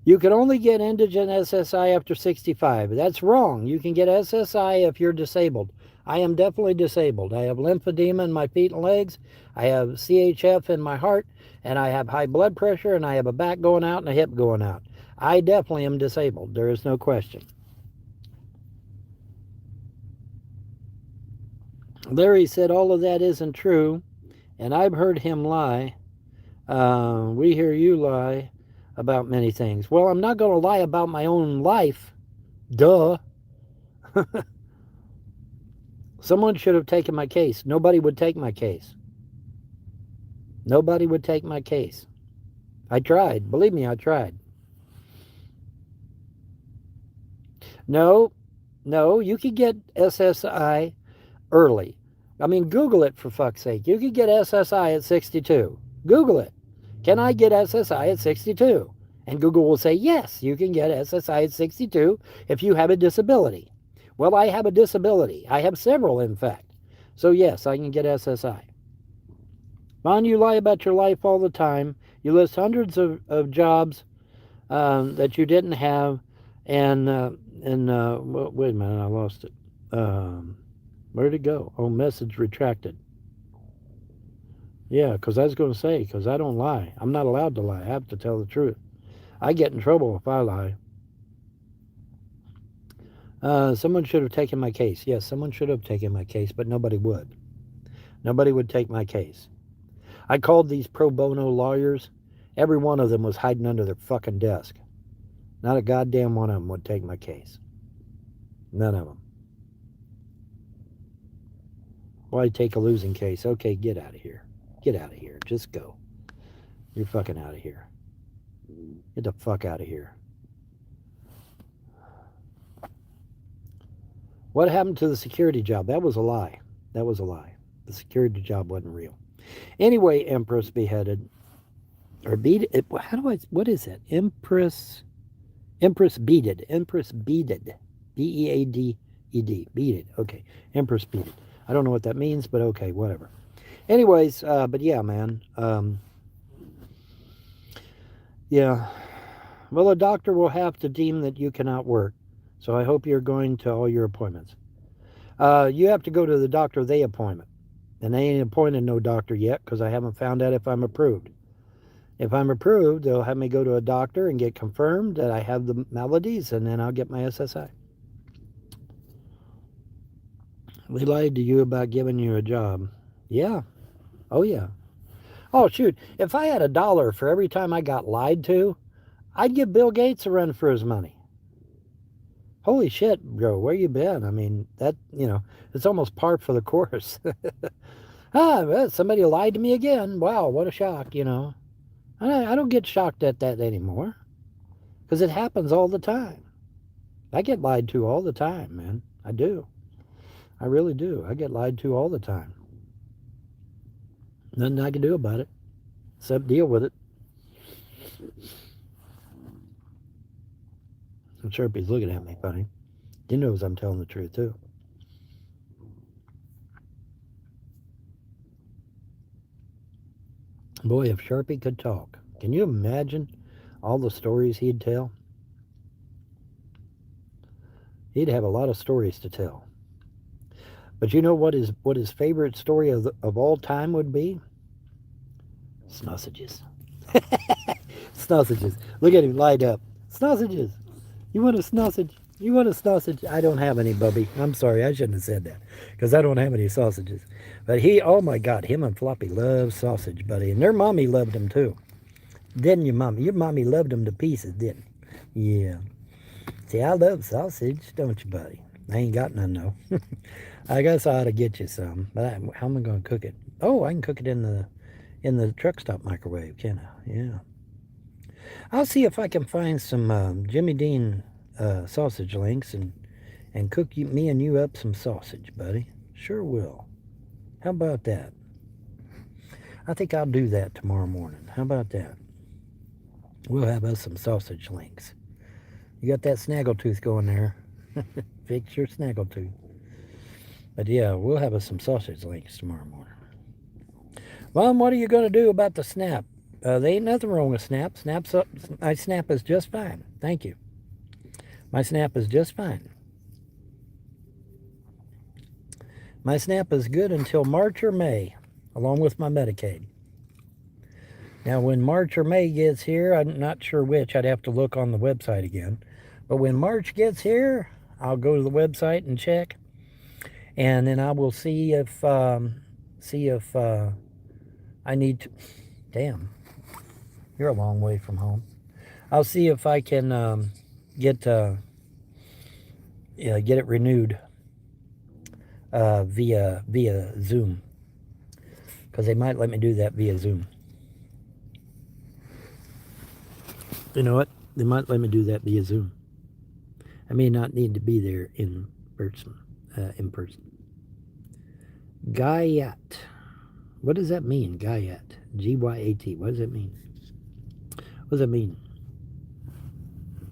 You can only get indigent SSI after 65. That's wrong. You can get SSI if you're disabled. I am definitely disabled. I have lymphedema in my feet and legs. I have CHF in my heart, and I have high blood pressure, and I have a back going out and a hip going out. I definitely am disabled. There is no question. Larry said all of that isn't true, and I've heard him lie. We hear you lie about many things. Well, I'm not going to lie about my own life. Duh. Someone should have taken my case. Nobody would take my case. Nobody would take my case. I tried. Believe me, I tried. No, you could get SSI early. I mean, Google it, for fuck's sake. You could get SSI at 62. Google it. Can I get SSI at 62? And Google will say, yes, you can get SSI at 62 if you have a disability. Well, I have a disability. I have several, in fact. So, yes, I can get SSI. Vaughn, you lie about your life all the time. You list hundreds of jobs that you didn't have, and well, wait a minute, I lost it. Where'd it go? Oh, message retracted. Yeah, because I was going to say, because I don't lie. I'm not allowed to lie. I have to tell the truth. I get in trouble if I lie. Someone should have taken my case. Yes, someone should have taken my case, but nobody would. Nobody would take my case. I called these pro bono lawyers. Every one of them was hiding under their fucking desk. Not a goddamn one of them would take my case. None of them. Why take a losing case? Okay, get out of here. Get out of here. Just go. You're fucking out of here. Get the fuck out of here. What happened to the security job? That was a lie. That was a lie. The security job wasn't real. Anyway, Empress beheaded. Or beaded. What is it? Empress beaded. Empress beaded. B-E-A-D-E-D. Beaded. Okay. Empress beaded. I don't know what that means, but okay, whatever. Anyways, but yeah, man. Yeah. Well, a doctor will have to deem that you cannot work. So I hope you're going to all your appointments. You have to go to the doctor they appointment. And they ain't appointed no doctor yet because I haven't found out if I'm approved. If I'm approved, they'll have me go to a doctor and get confirmed that I have the maladies, and then I'll get my SSI. We lied to you about giving you a job. Yeah. Oh, yeah. Oh, shoot. If I had $1 for every time I got lied to, I'd give Bill Gates a run for his money. Holy shit, bro, where you been? I mean, that, it's almost par for the course. Well, somebody lied to me again. Wow, what a shock, I don't get shocked at that anymore because it happens all the time. I get lied to all the time, man. I do. I really do. I get lied to all the time. Nothing I can do about it except deal with it. I'm sure he's looking at me funny. He knows I'm telling the truth, too. Boy, if Sharpie could talk, can you imagine all the stories he'd tell? He'd have a lot of stories to tell. But you know what his favorite story of all time would be? Sausages. Sausages. Look at him light up. Sausages. You want a sausage? You want a sausage? I don't have any, Bubby. I'm sorry, I shouldn't have said that because I don't have any sausages. But oh my God, him and Floppy love sausage, buddy. And their mommy loved them too. Didn't your mommy? Your mommy loved them to pieces, didn't? Yeah. See, I love sausage, don't you, buddy? I ain't got none, though. I guess I ought to get you some. But how am I going to cook it? Oh, I can cook it in the truck stop microwave, can I? Yeah. I'll see if I can find some Jimmy Dean sausage links and cook me and you up some sausage, buddy. Sure will. How about that? I think I'll do that tomorrow morning. How about that? We'll have us some sausage links. You got that snaggletooth going there. Fix your snaggletooth. But yeah, we'll have us some sausage links tomorrow morning. Mom, what are you going to do about the snap? There ain't nothing wrong with snap. My snap is just fine. Thank you. My snap is just fine. My snap is good until March or May, along with my Medicaid. Now, when March or May gets here, I'm not sure which. I'd have to look on the website again. But when March gets here, I'll go to the website and check. And then I will see if I need to... Damn. You're a long way from home. I'll see if I can get it renewed via Zoom. Because they might let me do that via Zoom. You know what? They might let me do that via Zoom. I may not need to be there in person. Guyat. What does that mean, Guyat? G-Y-A-T. What does that mean? What does that mean?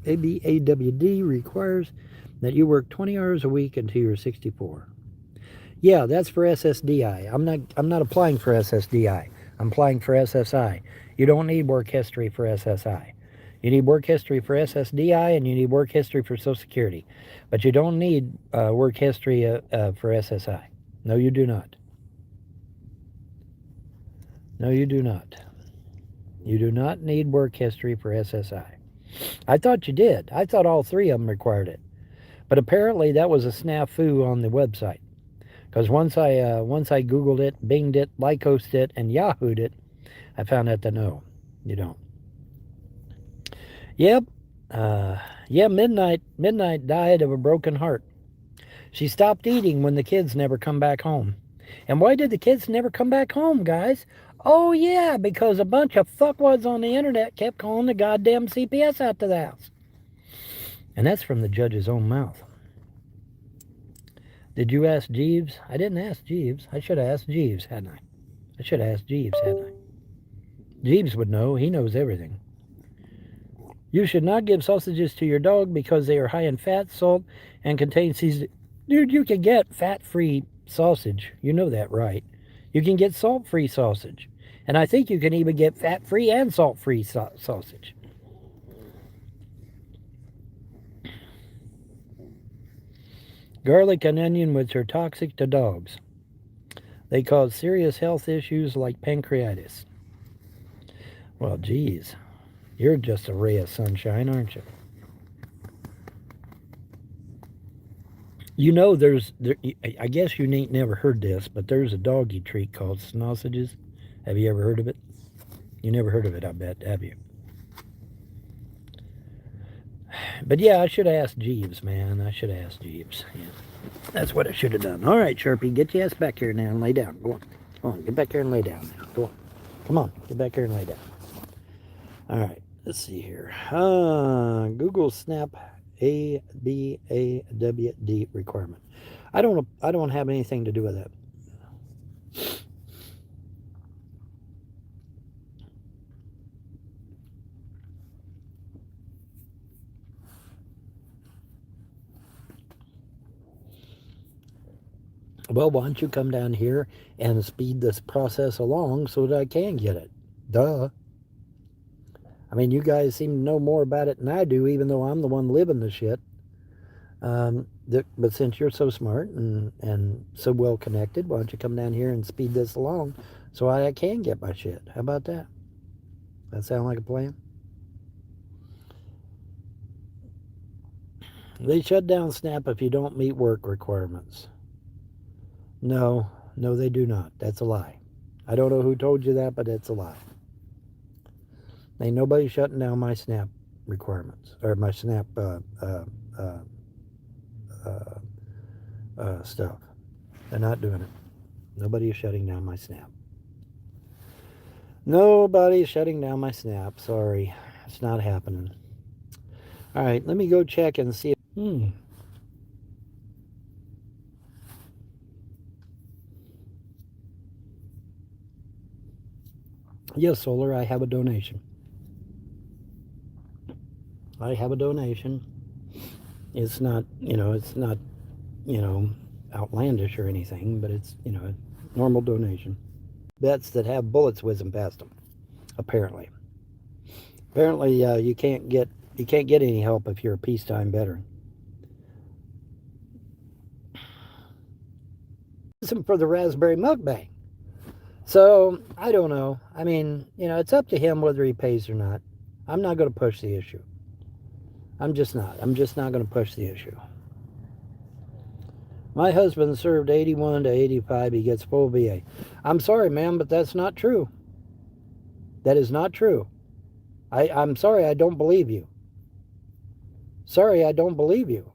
ABAWD requires that you work 20 hours a week until you're 64. Yeah, that's for SSDI. I'm not applying for SSDI. I'm applying for SSI. You don't need work history for SSI. You need work history for SSDI, and you need work history for Social Security. But you don't need work history for SSI. No, you do not. No, you do not. You do not need work history for SSI. I thought you did. I thought all three of them required it. But apparently that was a snafu on the website. Because once I Googled it, Binged it, Lycosed it, and Yahooed it, I found out that no, you don't. Yep. Midnight died of a broken heart. She stopped eating when the kids never come back home. And why did the kids never come back home, guys? Oh, yeah, because a bunch of fuckwads on the internet kept calling the goddamn CPS out to the house. And that's from the judge's own mouth. Did you ask Jeeves? I didn't ask Jeeves. I should have asked Jeeves, hadn't I? I should have asked Jeeves, hadn't I? Jeeves would know. He knows everything. You should not give sausages to your dog because they are high in fat, salt, and contain seasoning. Dude, you can get fat-free sausage. You know that, right? You can get salt-free sausage. And I think you can even get fat-free and salt-free sausage. Garlic and onion, which are toxic to dogs. They cause serious health issues like pancreatitis. Well, geez. You're just a ray of sunshine, aren't you? You know, I guess you ain't never heard this, but there's a doggy treat called sausages. Have you ever heard of it? You never heard of it, I bet, have you? But yeah, I should have asked Jeeves, man. I should have asked Jeeves. Yeah. That's what I should have done. All right, Sharpie, get your ass back here now and lay down. Go on. Go on, get back here and lay down now. Go on. Come on, get back here and lay down. All right, let's see here. Google Snap ABAWD requirement. I don't have anything to do with that. Well, why don't you come down here and speed this process along so that I can get it? Duh. I mean, you guys seem to know more about it than I do, even though I'm the one living the shit. But since you're so smart and so well connected, why don't you come down here and speed this along so I can get my shit? How about that? That sound like a plan? They shut down Snap if you don't meet work requirements. No, they do not. That's a lie. I don't know who told you that, but it's a lie. Ain't nobody shutting down my Snap requirements, or my Snap stuff. They're not doing it. Nobody is shutting down my Snap. Nobody is shutting down my Snap. Sorry. It's not happening. All right, let me go check and see. Yes, Solar, I have a donation. I have a donation. It's not, outlandish or anything, but it's, a normal donation. Bets that have bullets whizzing past them, apparently. Apparently, you can't get any help if you're a peacetime veteran. Listen for the raspberry mukbang. So, I don't know. I mean, it's up to him whether he pays or not. I'm not going to push the issue. I'm just not going to push the issue. My husband served 81 to 85. He gets full VA. I'm sorry, ma'am, but that's not true. That is not true. I'm sorry, I don't believe you. Sorry, I don't believe you.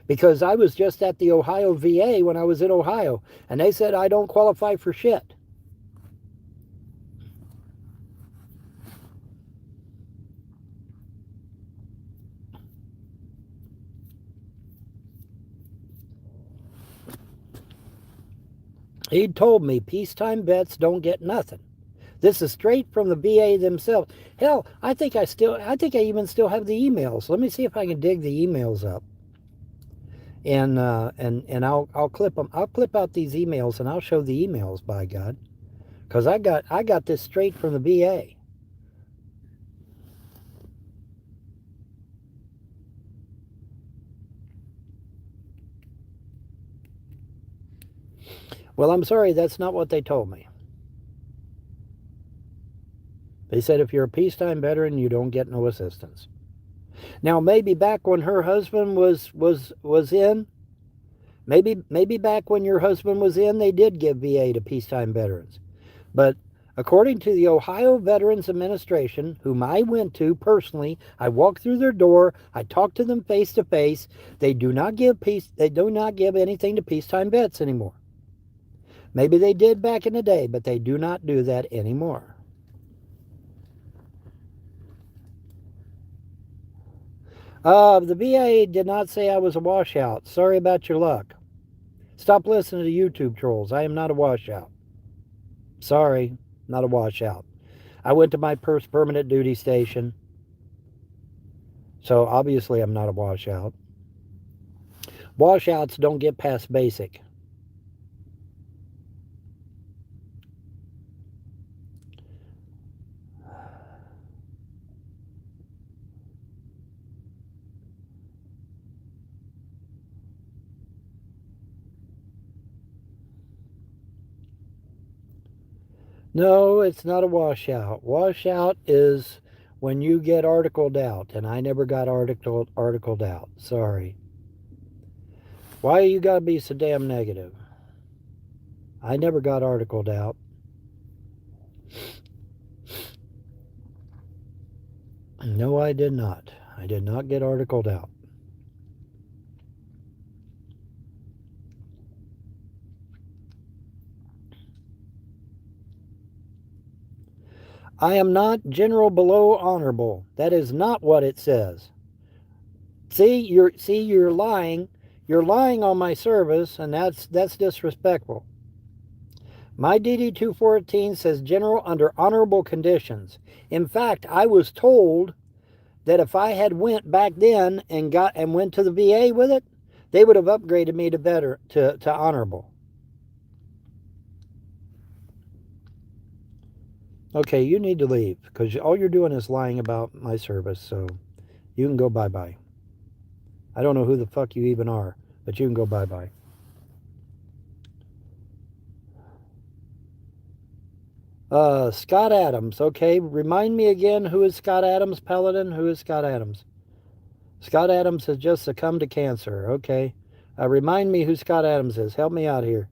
Because I was just at the Ohio VA when I was in Ohio, and they said I don't qualify for shit. He told me peacetime vets don't get nothing. This is straight from the VA themselves. Hell, I think I even still have the emails. Let me see if I can dig the emails up. And I'll clip them. I'll clip out these emails and I'll show the emails, by God, Because I got this straight from the VA. Well, I'm sorry, that's not what they told me. They said if you're a peacetime veteran, you don't get no assistance. Now, maybe back when her husband was in, maybe back when your husband was in, they did give VA to peacetime veterans. But according to the Ohio Veterans Administration, whom I went to personally, I walked through their door, I talked to them face to face. They do not give anything to peacetime vets anymore. Maybe they did back in the day, but they do not do that anymore. The VA did not say I was a washout. Sorry about your luck. Stop listening to YouTube trolls. I am not a washout. Sorry, not a washout. I went to my first permanent duty station. So obviously I'm not a washout. Washouts don't get past basic. No, it's not a washout. Washout is when you get articled out, and I never got articled out. Sorry. Why you gotta be so damn negative? I never got articled out. No, I did not. I did not get articled out. I am not general below honorable. That is not what it says. See, you're lying. You're lying on my service, and that's disrespectful. My DD 214 says general under honorable conditions. In fact, I was told that if I had went back then and went to the VA with it, they would have upgraded me to honorable. Okay, you need to leave, because all you're doing is lying about my service, so you can go bye-bye. I don't know who the fuck you even are, but you can go bye-bye. Scott Adams. Okay, remind me again, who is Scott Adams, Paladin? Who is Scott Adams? Scott Adams has just succumbed to cancer. Okay. Remind me who Scott Adams is. Help me out here,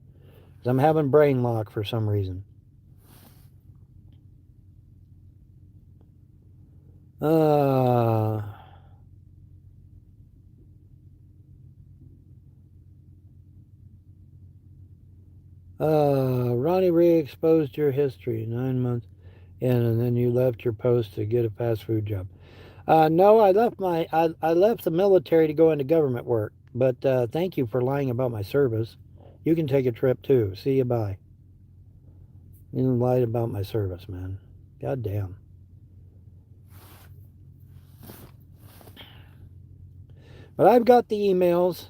because I'm having brain lock for some reason. Ronnie re-exposed your history 9 months in, and then you left your post to get a fast food job. No, I left I left the military to go into government work. But thank you for lying about my service. You can take a trip too. See you, bye. You lied about my service, man. God damn. But I've got the emails.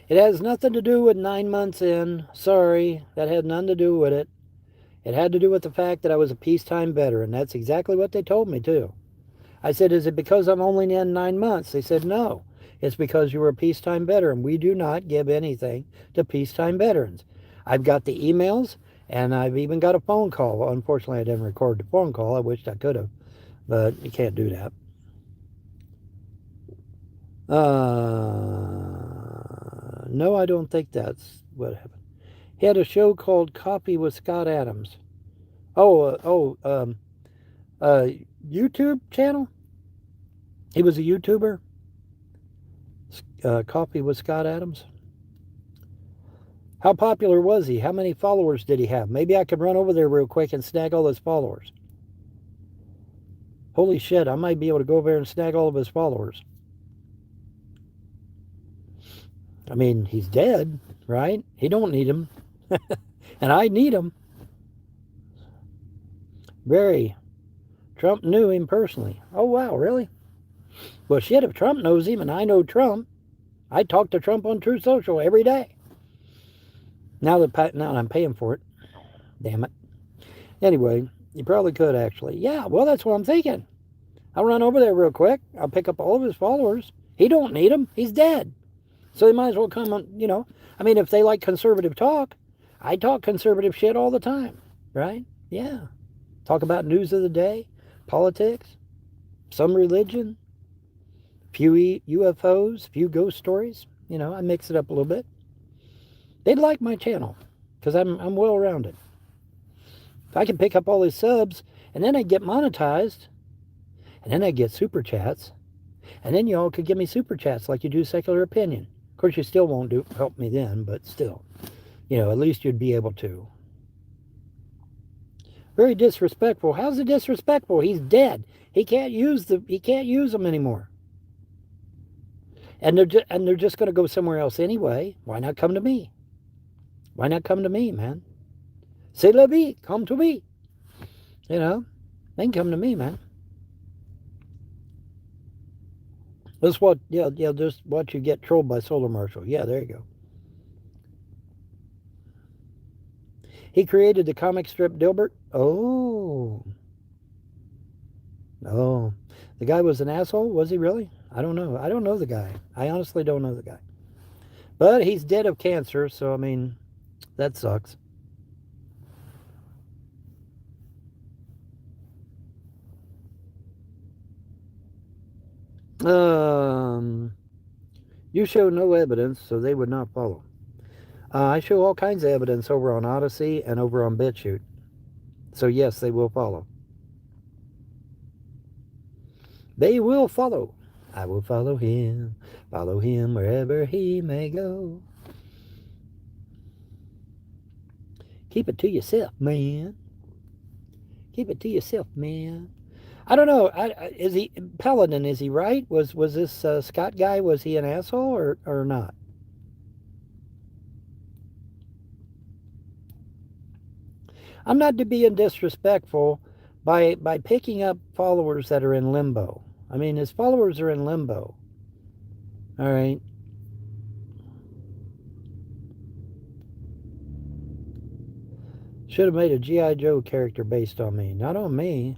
It has nothing to do with 9 months in. Sorry, that had nothing to do with it. It had to do with the fact that I was a peacetime veteran. That's exactly what they told me, too. I said, is it because I'm only in 9 months? They said, no. It's because you were a peacetime veteran. We do not give anything to peacetime veterans. I've got the emails, and I've even got a phone call. Well, unfortunately, I didn't record the phone call. I wished I could have, but you can't do that. No, I don't think that's what happened. He had a show called Coffee with Scott Adams. YouTube channel? He was a YouTuber? Coffee with Scott Adams? How popular was he? How many followers did he have? Maybe I could run over there real quick and snag all his followers. Holy shit, I might be able to go over there and snag all of his followers. I mean, he's dead, right? He don't need him. And I need him. Very. Trump knew him personally. Oh, wow, really? Well, shit, if Trump knows him and I know Trump, I talk to Trump on Truth Social every day. Now I'm paying for it. Damn it. Anyway, you probably could actually. Yeah, well, that's what I'm thinking. I'll run over there real quick. I'll pick up all of his followers. He don't need them. He's dead. So they might as well come on, you know. I mean, if they like conservative talk, I talk conservative shit all the time, right? Yeah. Talk about news of the day, politics, some religion, few UFOs, few ghost stories. You know, I mix it up a little bit. They'd like my channel because I'm well-rounded. If I can pick up all his subs, and then I get monetized, and then I get super chats, and then y'all could give me super chats like you do Secular Opinion. Of course, you still won't help me then, but still, you know, at least you'd be able to. Very disrespectful. How's it disrespectful? He's dead. He can't use them anymore. And they're just going to go somewhere else anyway. Why not come to me? Why not come to me, man? C'est la vie. Come to me. You know, they can come to me, man. Just watch you get trolled by Solar Marshal. Yeah, there you go. He created the comic strip Dilbert. Oh. Oh. The guy was an asshole? Was he really? I don't know. I don't know the guy. I honestly don't know the guy. But he's dead of cancer, so I mean, that sucks. You show no evidence, so they would not follow. I show all kinds of evidence over on Odyssey and over on BitChute. So yes, they will follow. They will follow. I will follow him wherever he may go. Keep it to yourself, man. Keep it to yourself, man. I don't know. Is he Paladin? Is he right? Was this Scott guy? Was he an asshole or not? I'm not being disrespectful by picking up followers that are in limbo. I mean, his followers are in limbo. All right. Should have made a G.I. Joe character based on me. Not on me.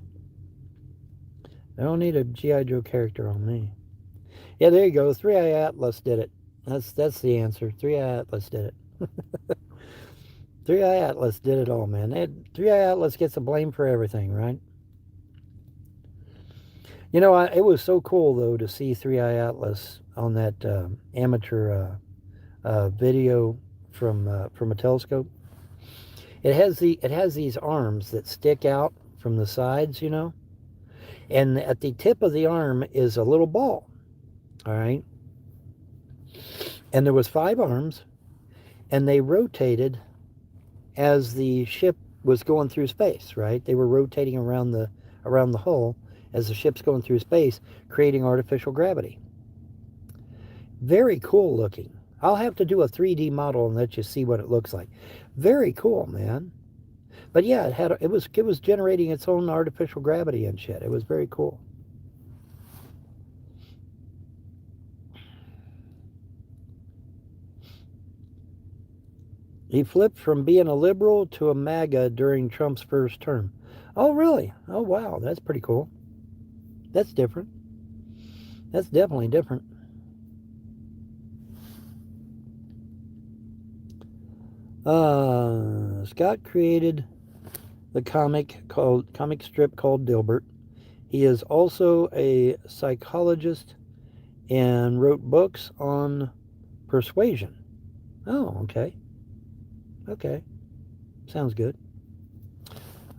I don't need a G.I. Joe character on me. Yeah, there you go. 3-Eye Atlas did it. That's the answer. 3-Eye Atlas did it. 3-Eye Atlas did it all, man. 3-Eye Atlas gets the blame for everything, right? You know, it was so cool, though, to see 3-Eye Atlas on that amateur video from a telescope. It has these arms that stick out from the sides, you know. And at the tip of the arm is a little ball. All right. And there was 5 arms, and they rotated as the ship was going through space, right? They were rotating around the hull as the ship's going through space, creating artificial gravity. Very cool looking. I'll have to do a 3D model and let you see what it looks like. Very cool, man. But yeah, it was generating its own artificial gravity and shit. It was very cool. He flipped from being a liberal to a MAGA during Trump's first term. Oh, really? Oh, wow. That's pretty cool. That's different. That's definitely different. Scott created the comic strip called Dilbert. He is also a psychologist and wrote books on persuasion. Oh, okay. Okay. Sounds good.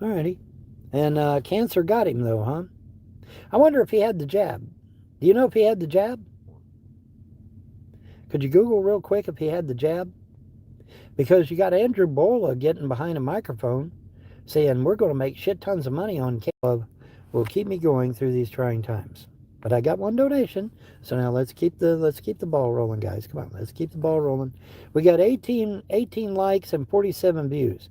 Alrighty. And cancer got him, though, huh? I wonder if he had the jab. Do you know if he had the jab? Could you Google real quick if he had the jab? Because you got Andrew Bola getting behind a microphone saying, we're going to make shit tons of money on Caleb. Will keep me going through these trying times. But I got one donation, so now let's keep the ball rolling, guys. Come on, let's keep the ball rolling. We got 18 likes and 47 views.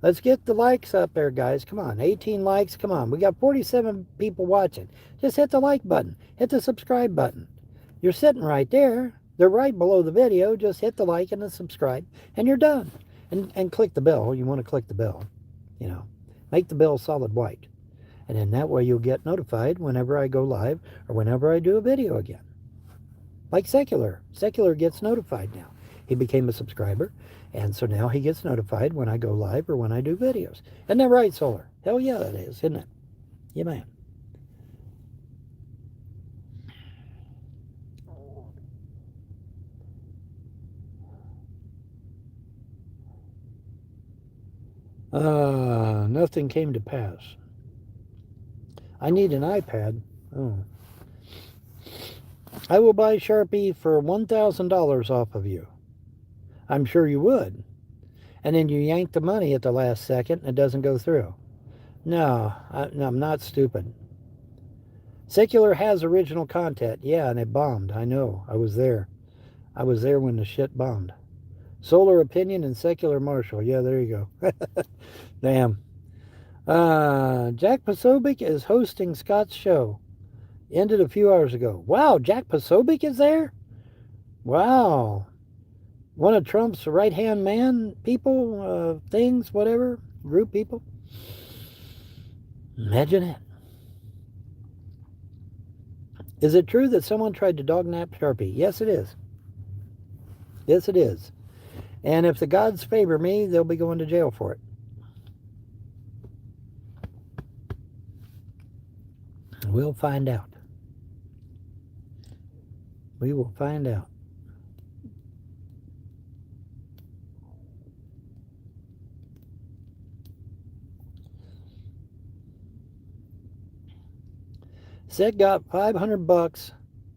Let's get the likes up there, guys. Come on, 18 likes. Come on, we got 47 people watching. Just hit the like button. Hit the subscribe button. You're sitting right there. They're right below the video. Just hit the like and the subscribe, and you're done. And click the bell. You want to click the bell, you know. Make the bell solid white. And in that way you'll get notified whenever I go live or whenever I do a video again. Like Secular. Secular gets notified now. He became a subscriber, and so now he gets notified when I go live or when I do videos. Isn't that right, Solar? Hell yeah, it is, isn't it? Yeah, man. Nothing came to pass. I need an iPad. Oh. I will buy Sharpie for $1,000 off of you. I'm sure you would. And then you yank the money at the last second and it doesn't go through. No, I'm not stupid. Secular has original content. Yeah, and it bombed. I know. I was there. I was there when the shit bombed. Solar Opinion and Secular Marshall. Yeah, there you go. Damn. Jack Posobiec is hosting Scott's show. Ended a few hours ago. Wow, Jack Posobiec is there? Wow. One of Trump's right-hand man people, things, whatever, group people. Imagine it. Is it true that someone tried to dognap Sharpie? Yes, it is. Yes, it is. And if the gods favor me, they'll be going to jail for it. We'll find out. We will find out. Sid got $500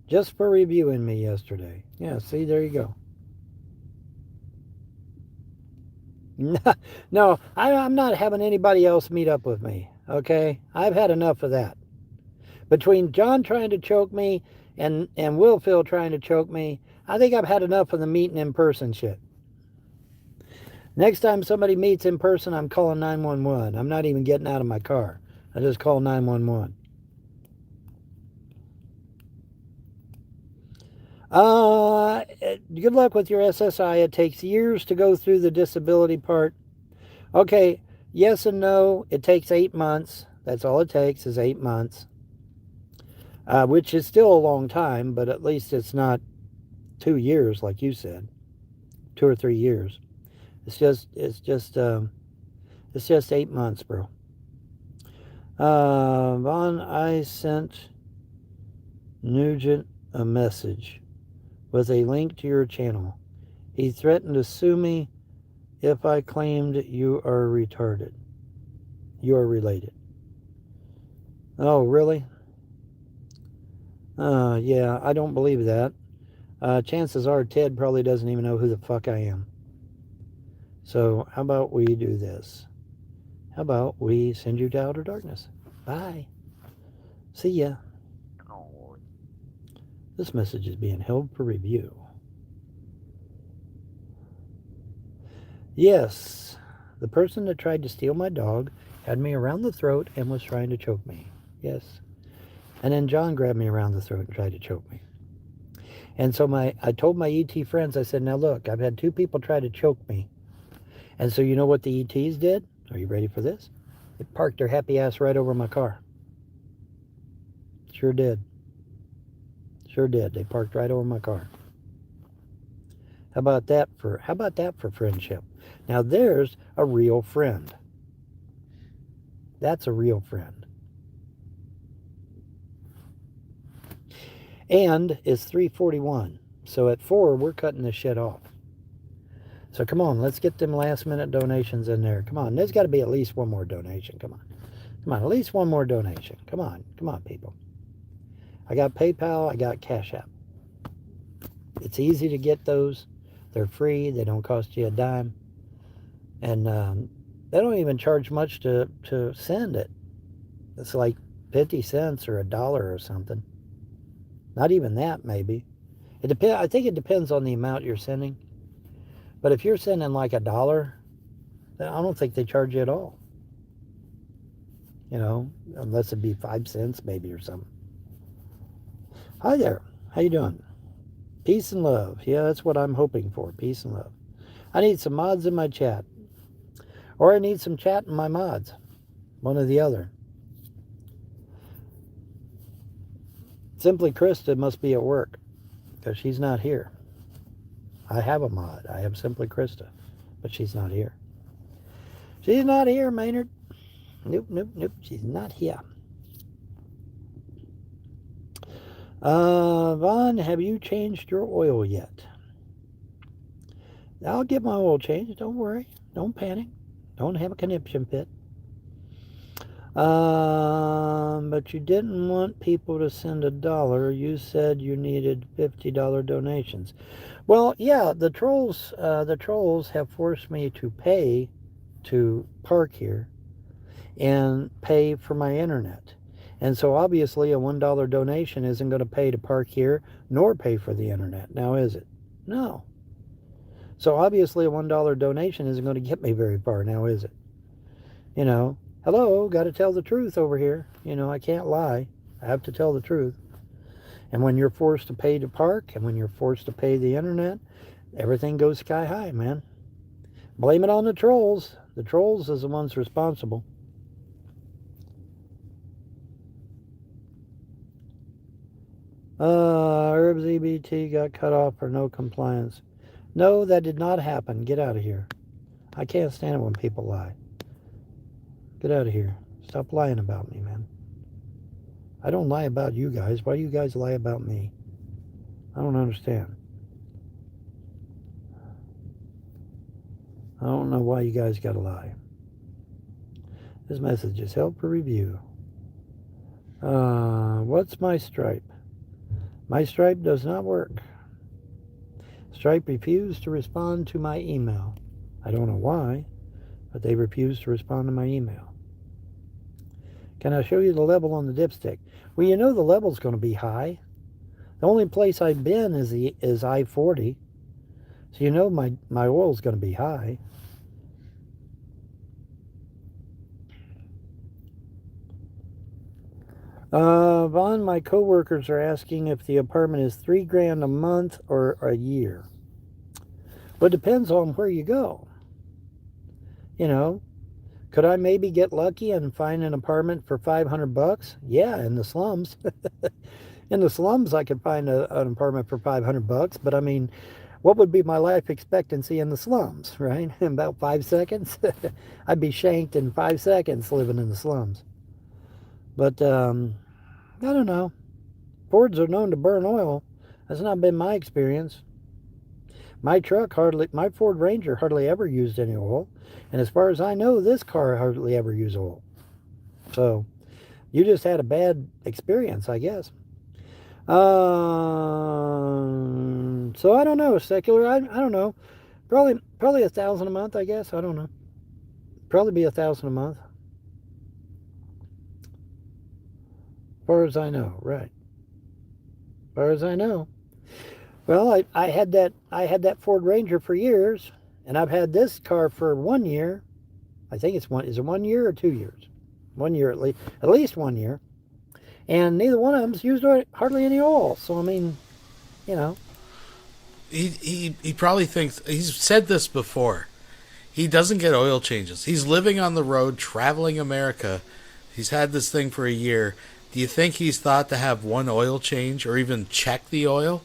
just for reviewing me yesterday. Yeah, see, there you go. No, I'm not having anybody else meet up with me, okay? I've had enough of that. Between John trying to choke me and Will Phil trying to choke me, I think I've had enough of the meeting in person shit. Next time somebody meets in person, I'm calling 911. I'm not even getting out of my car. I just call 911. Good luck with your SSI. It takes years to go through the disability part. Okay, yes and no. It takes 8 months. That's all it takes is 8 months. Which is still a long time, but at least it's not 2 years like you said. 2 or 3 years. It's just 8 months, bro. Vaughn, I sent Nugent a message with a link to your channel. He threatened to sue me if I claimed you are retarded. You are related. Oh, really? Yeah, I don't believe that. Chances are Ted probably doesn't even know who the fuck I am. So how about we do this? How about we send you to outer darkness? Bye. See ya. This message is being held for review. Yes, the person that tried to steal my dog had me around the throat and was trying to choke me. Yes. And then John grabbed me around the throat and tried to choke me. And so I told my ET friends, I said, now look, I've had 2 people try to choke me. And so you know what the ETs did? Are you ready for this? They parked their happy ass right over my car. Sure did. Sure did. They parked right over my car. How about that for friendship? Now there's a real friend. That's a real friend. And it's 3:41. So at 4, we're cutting this shit off. So come on, let's get them last minute donations in there. Come on, there's got to be at least one more donation. Come on. Come on, at least one more donation. Come on, people. I got PayPal, I got Cash App. It's easy to get those. They're free, they don't cost you a dime. And they don't even charge much to send it. It's like 50 cents or $1 or something. Not even that, maybe. I think it depends on the amount you're sending. But if you're sending like $1, then I don't think they charge you at all. You know, unless it be 5 cents maybe or something. Hi there. How you doing? Peace and love. Yeah, that's what I'm hoping for. Peace and love. I need some mods in my chat. Or I need some chat in my mods. One or the other. Simply Krista must be at work because she's not here. I have a mod. I have Simply Krista, but she's not here. She's not here, Maynard. Nope, nope, nope. She's not here. Vaughn, have you changed your oil yet? I'll get my oil changed. Don't worry. Don't panic. Don't have a conniption fit. But you didn't want people to send $1. You said you needed $50 donations. Well, yeah, the trolls have forced me to pay to park here and pay for my internet. And so obviously a $1 donation isn't going to pay to park here nor pay for the internet. Now is it? No. So obviously a $1 donation isn't going to get me very far. Now is it? You know, hello, got to tell the truth over here. You know, I can't lie. I have to tell the truth. And when you're forced to pay to park and when you're forced to pay the internet, everything goes sky high, man. Blame it on the trolls. The trolls is the ones responsible. Herbs EBT got cut off for no compliance. No, that did not happen. Get out of here. I can't stand it when people lie. Get out of here. Stop lying about me, man. I don't lie about you guys. Why do you guys lie about me? I don't understand. I don't know why you guys gotta lie. This message is help for review. What's my Stripe? My Stripe does not work. Stripe refused to respond to my email. I don't know why, but they refused to respond to my email. Can I show you the level on the dipstick? Well, you know the level's going to be high. The only place I've been is I-40. So you know my oil's going to be high. Vaughn, my coworkers are asking if the apartment is $3,000 a month or a year. Well, it depends on where you go. You know, could I maybe get lucky and find an apartment for $500? Yeah, in the slums. In the slums, I could find an apartment for $500. But I mean, what would be my life expectancy in the slums, right? In about 5 seconds? I'd be shanked in 5 seconds living in the slums. But, I don't know. Fords are known to burn oil. That's not been my experience. My Ford Ranger hardly ever used any oil. And as far as I know, this car hardly ever used oil. So, you just had a bad experience, I guess. So I don't know, Secular. I don't know. Probably $1,000 a month, I guess. I don't know. Probably be $1,000 a month. As far as I know, right. As far as I know. Well, I had that Ford Ranger for years, and I've had this car for 1 year. I think is it 1 year or 2 years? 1 year at least 1 year. And neither one of them's used hardly any oil. So I mean, you know. He probably thinks, he's said this before. He doesn't get oil changes. He's living on the road, traveling America. He's had this thing for a year. Do you think he's thought to have one oil change or even check the oil?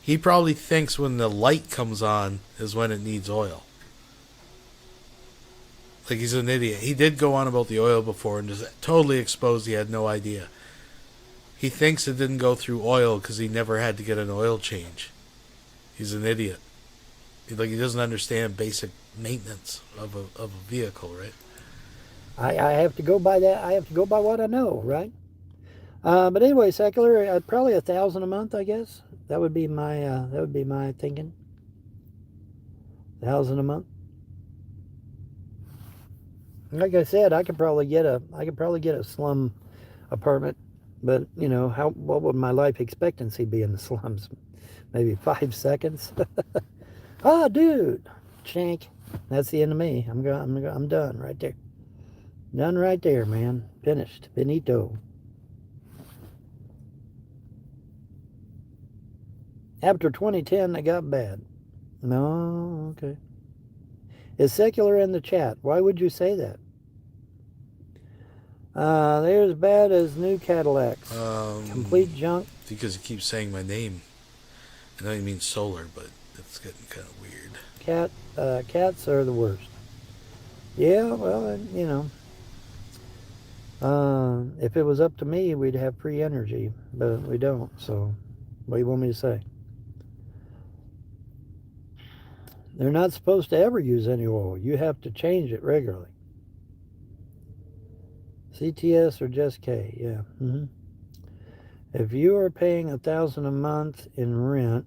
He probably thinks when the light comes on is when it needs oil. Like he's an idiot. He did go on about the oil before and just totally exposed he had no idea. He thinks it didn't go through oil because he never had to get an oil change. He's an idiot. He doesn't understand basic maintenance of a vehicle, right? I have to go by that. I have to go by what I know, right? But anyway, Secular, probably $1,000 a month, I guess. That would be my thinking. $1,000 a month. Like I said, I could probably get a slum apartment, but you know, what would my life expectancy be in the slums? Maybe 5 seconds. Oh, dude, shank. That's the end of me. I'm done right there. Done right there, man. Finished. Finito. After 2010, they got bad. No, okay. Is Secular in the chat? Why would you say that? They're as bad as new Cadillacs. Complete junk. Because you keep saying my name. I know you mean solar, but it's getting kind of weird. Cats are the worst. Yeah, well, if it was up to me, we'd have free energy, but we don't. So, what do you want me to say? They're not supposed to ever use any oil. You have to change it regularly. CTS or just K, yeah. If you are paying $1,000 a month in rent,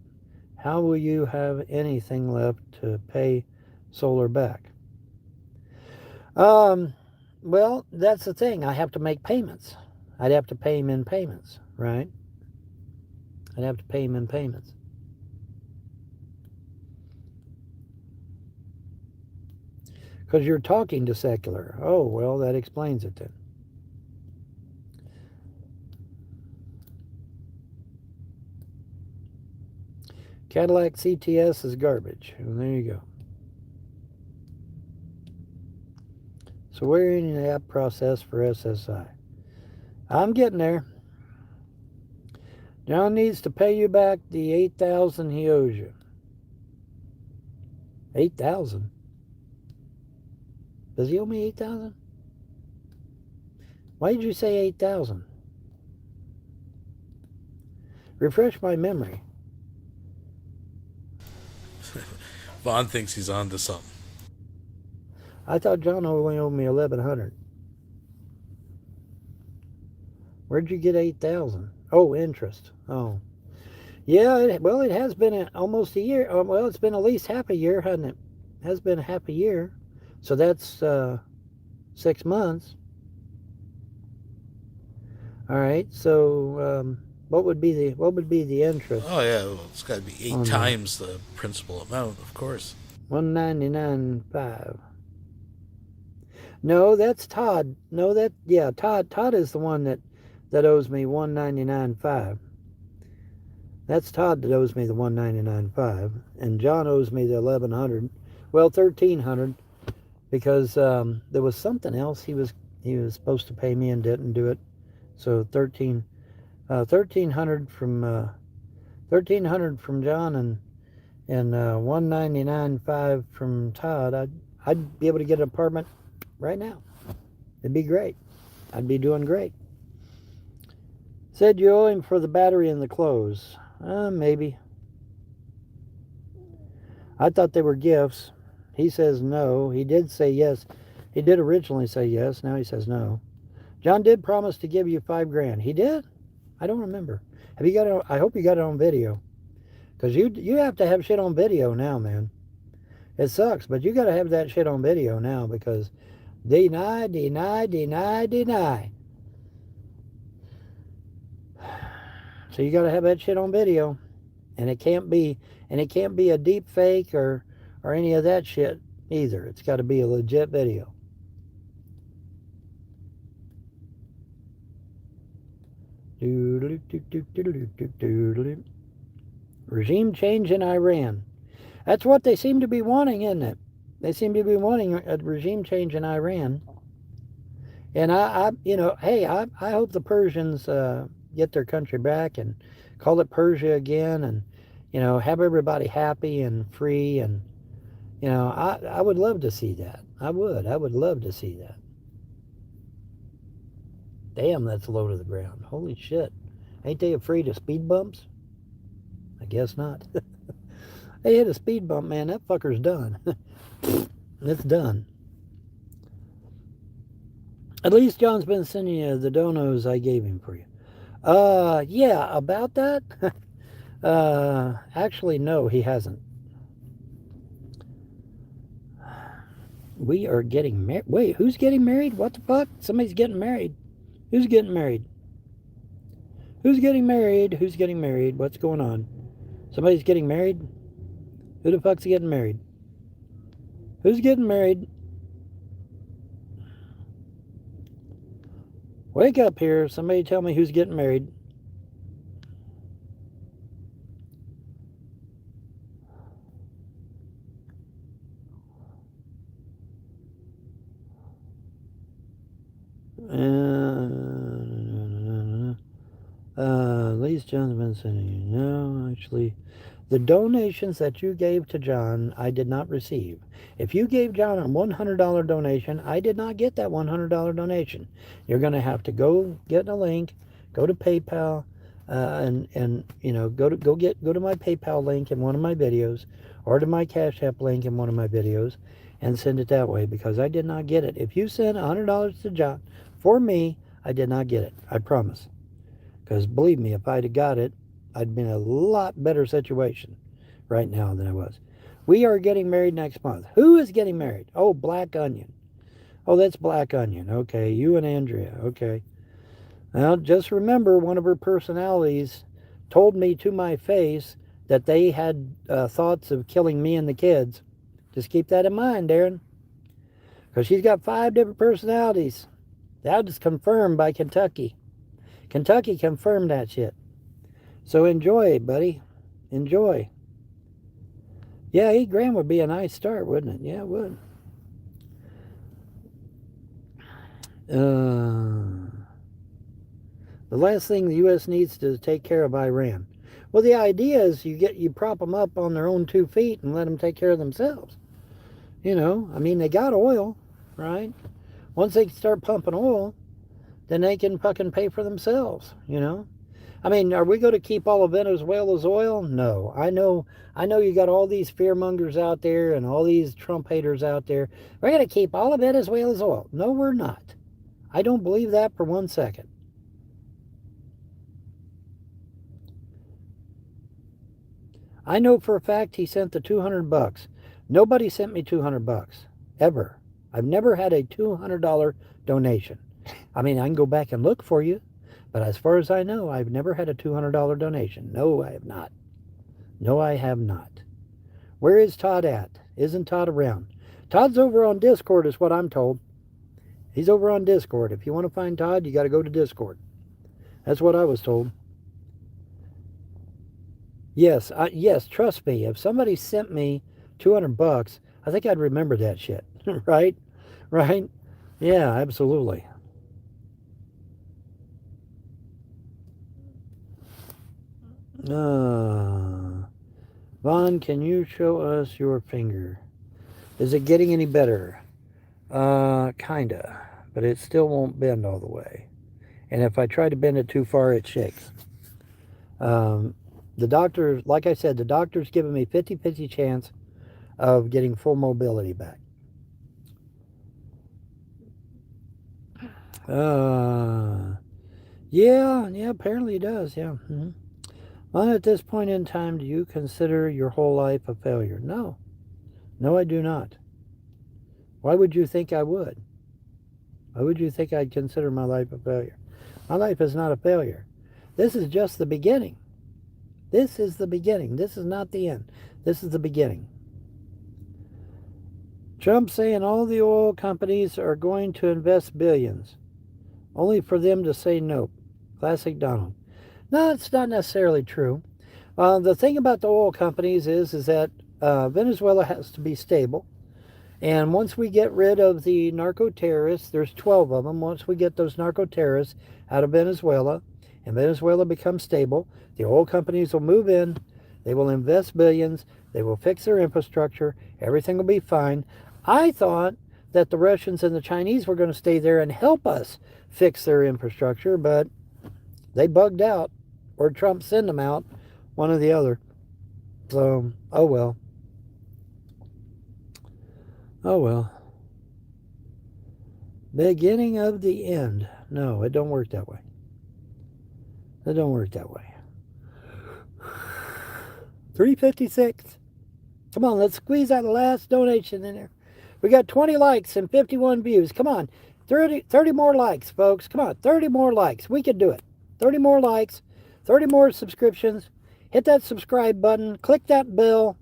how will you have anything left to pay solar back? Well, that's the thing. I have to make payments. I'd have to pay him in payments, right? I'd have to pay him in payments. Because you're talking to Secular. Oh, well, that explains it then. Cadillac CTS is garbage. Well, there you go. So we're in the app process for SSI. I'm getting there. John needs to pay you back the $8,000 he owes you. $8,000? Does he owe me $8,000? Why did you say $8,000? Refresh my memory. Vaughn thinks he's on to something. I thought John only owed me $1,100. Where'd you get $8,000? Oh, interest. Oh, yeah. It has been almost a year. Well, it's been at least half a year, hasn't it? It has been half a year. So that's 6 months. All right. So what would be the interest? Oh yeah, well, it's got to be 8 times the principal amount, of course. $199.5. No, that's Todd. No, Todd is the one that owes me $199.5. That's Todd that owes me the $199.5, and John owes me the $1,100. Well, $1,300, because there was something else he was supposed to pay me and didn't do it. So $1,300 from John and $199.5 from Todd. I'd be able to get an apartment right now. It'd be great. I'd be doing great. Said you owe him for the battery and the clothes. Maybe. I thought they were gifts. He says no. He did say yes. He did originally say yes. Now he says no. John did promise to give you $5,000. He did? I don't remember. Have you got it? I hope you got it on video. Because you have to have shit on video now, man. It sucks, but you got to have that shit on video now, because deny. So you got to have that shit on video, and it can't be a deep fake or any of that shit either. It's got to be a legit video. Regime change in Iran. That's what they seem to be wanting, isn't it? They seem to be wanting a regime change in Iran. And I hope the Persians get their country back and call it Persia again, and have everybody happy and free, and I would love to see that. I would love to see that. Damn, that's low to the ground. Holy shit. Ain't they afraid of speed bumps? I guess not. They hit a speed bump, man. That fucker's done. It's done. At least John's been sending you the donos I gave him for you. Yeah, about that? Actually, no, he hasn't. We are getting married. Wait, who's getting married? What the fuck? Somebody's getting married. Who's getting married? Who's getting married? Who's getting married? What's going on? Somebody's getting married? Who the fuck's getting married? Who's getting married? Wake up here. Somebody tell me who's getting married. least gentlemen saying, no, actually, the donations that you gave to John, I did not receive. If you gave John a $100 donation, I did not get that $100 donation. You're going to have to go get a link, go to PayPal, and you know, go to my PayPal link in one of my videos, or to my Cash App link in one of my videos, and send it that way, because I did not get it. If you sent $100 to John for me, I did not get it. I promise. Because believe me, if I'd have got it, I'd be in a lot better situation right now than I was. We are getting married next month. Who is getting married? Oh, Black Onion. Oh, that's Black Onion. Okay, you and Andrea. Okay. Well, just remember, one of her personalities told me to my face that they had thoughts of killing me and the kids. Just keep that in mind, Darren. Because she's got 5 different personalities. That was confirmed by Kentucky. Kentucky confirmed that shit. So enjoy, buddy. Enjoy. Yeah, $8,000 would be a nice start, wouldn't it? Yeah, it would. The last thing the U.S. needs to take care of Iran. Well, the idea is you prop them up on their own 2 feet and let them take care of themselves. You know, I mean, they got oil, right? Once they start pumping oil, then they can fucking pay for themselves, you know? I mean, are we going to keep all of Venezuela's oil? No. I know you got all these fearmongers out there and all these Trump haters out there. We're going to keep all of Venezuela's oil. No, we're not. I don't believe that for 1 second. I know for a fact he sent the $200. Nobody sent me $200, ever. I've never had a $200 donation. I mean, I can go back and look for you, but as far as I know, I've never had a $200 donation. No, I have not. No, I have not. Where is Todd at? Isn't Todd around? Todd's over on Discord is what I'm told. He's over on Discord. If you want to find Todd, you got to go to Discord. That's what I was told. Yes, yes, trust me. If somebody sent me $200, I think I'd remember that shit. Right? Right? Yeah, absolutely. Vaughn, can you show us your finger? Is it getting any better? Kinda. But it still won't bend all the way. And if I try to bend it too far, it shakes. The doctor, like I said, the doctor's giving me 50-50 chance of getting full mobility back. Yeah, apparently it does, yeah. Mm-hmm. Well, at this point in time, do you consider your whole life a failure? No. No, I do not. Why would you think I would? Why would you think I'd consider my life a failure? My life is not a failure. This is just the beginning. This is the beginning. This is not the end. This is the beginning. Trump saying all the oil companies are going to invest billions, only for them to say nope. Classic Donald. No, it's not necessarily true. The thing about the oil companies is that Venezuela has to be stable. And once we get rid of the narco-terrorists, there's 12 of them. Once we get those narco-terrorists out of Venezuela, and Venezuela becomes stable, the oil companies will move in, they will invest billions, they will fix their infrastructure, everything will be fine. I thought that the Russians and the Chinese were going to stay there and help us fix their infrastructure, but they bugged out, or Trump sent them out, one or the other. So, oh well. Oh well. Beginning of the end. No, it don't work that way. It don't work that way. 356. Come on, let's squeeze out the last donation in there. We got 20 likes and 51 views. Come on. 30 more likes, folks. Come on, 30 more likes. We can do it. 30 more likes, 30 more subscriptions. Hit that subscribe button. Click that bell.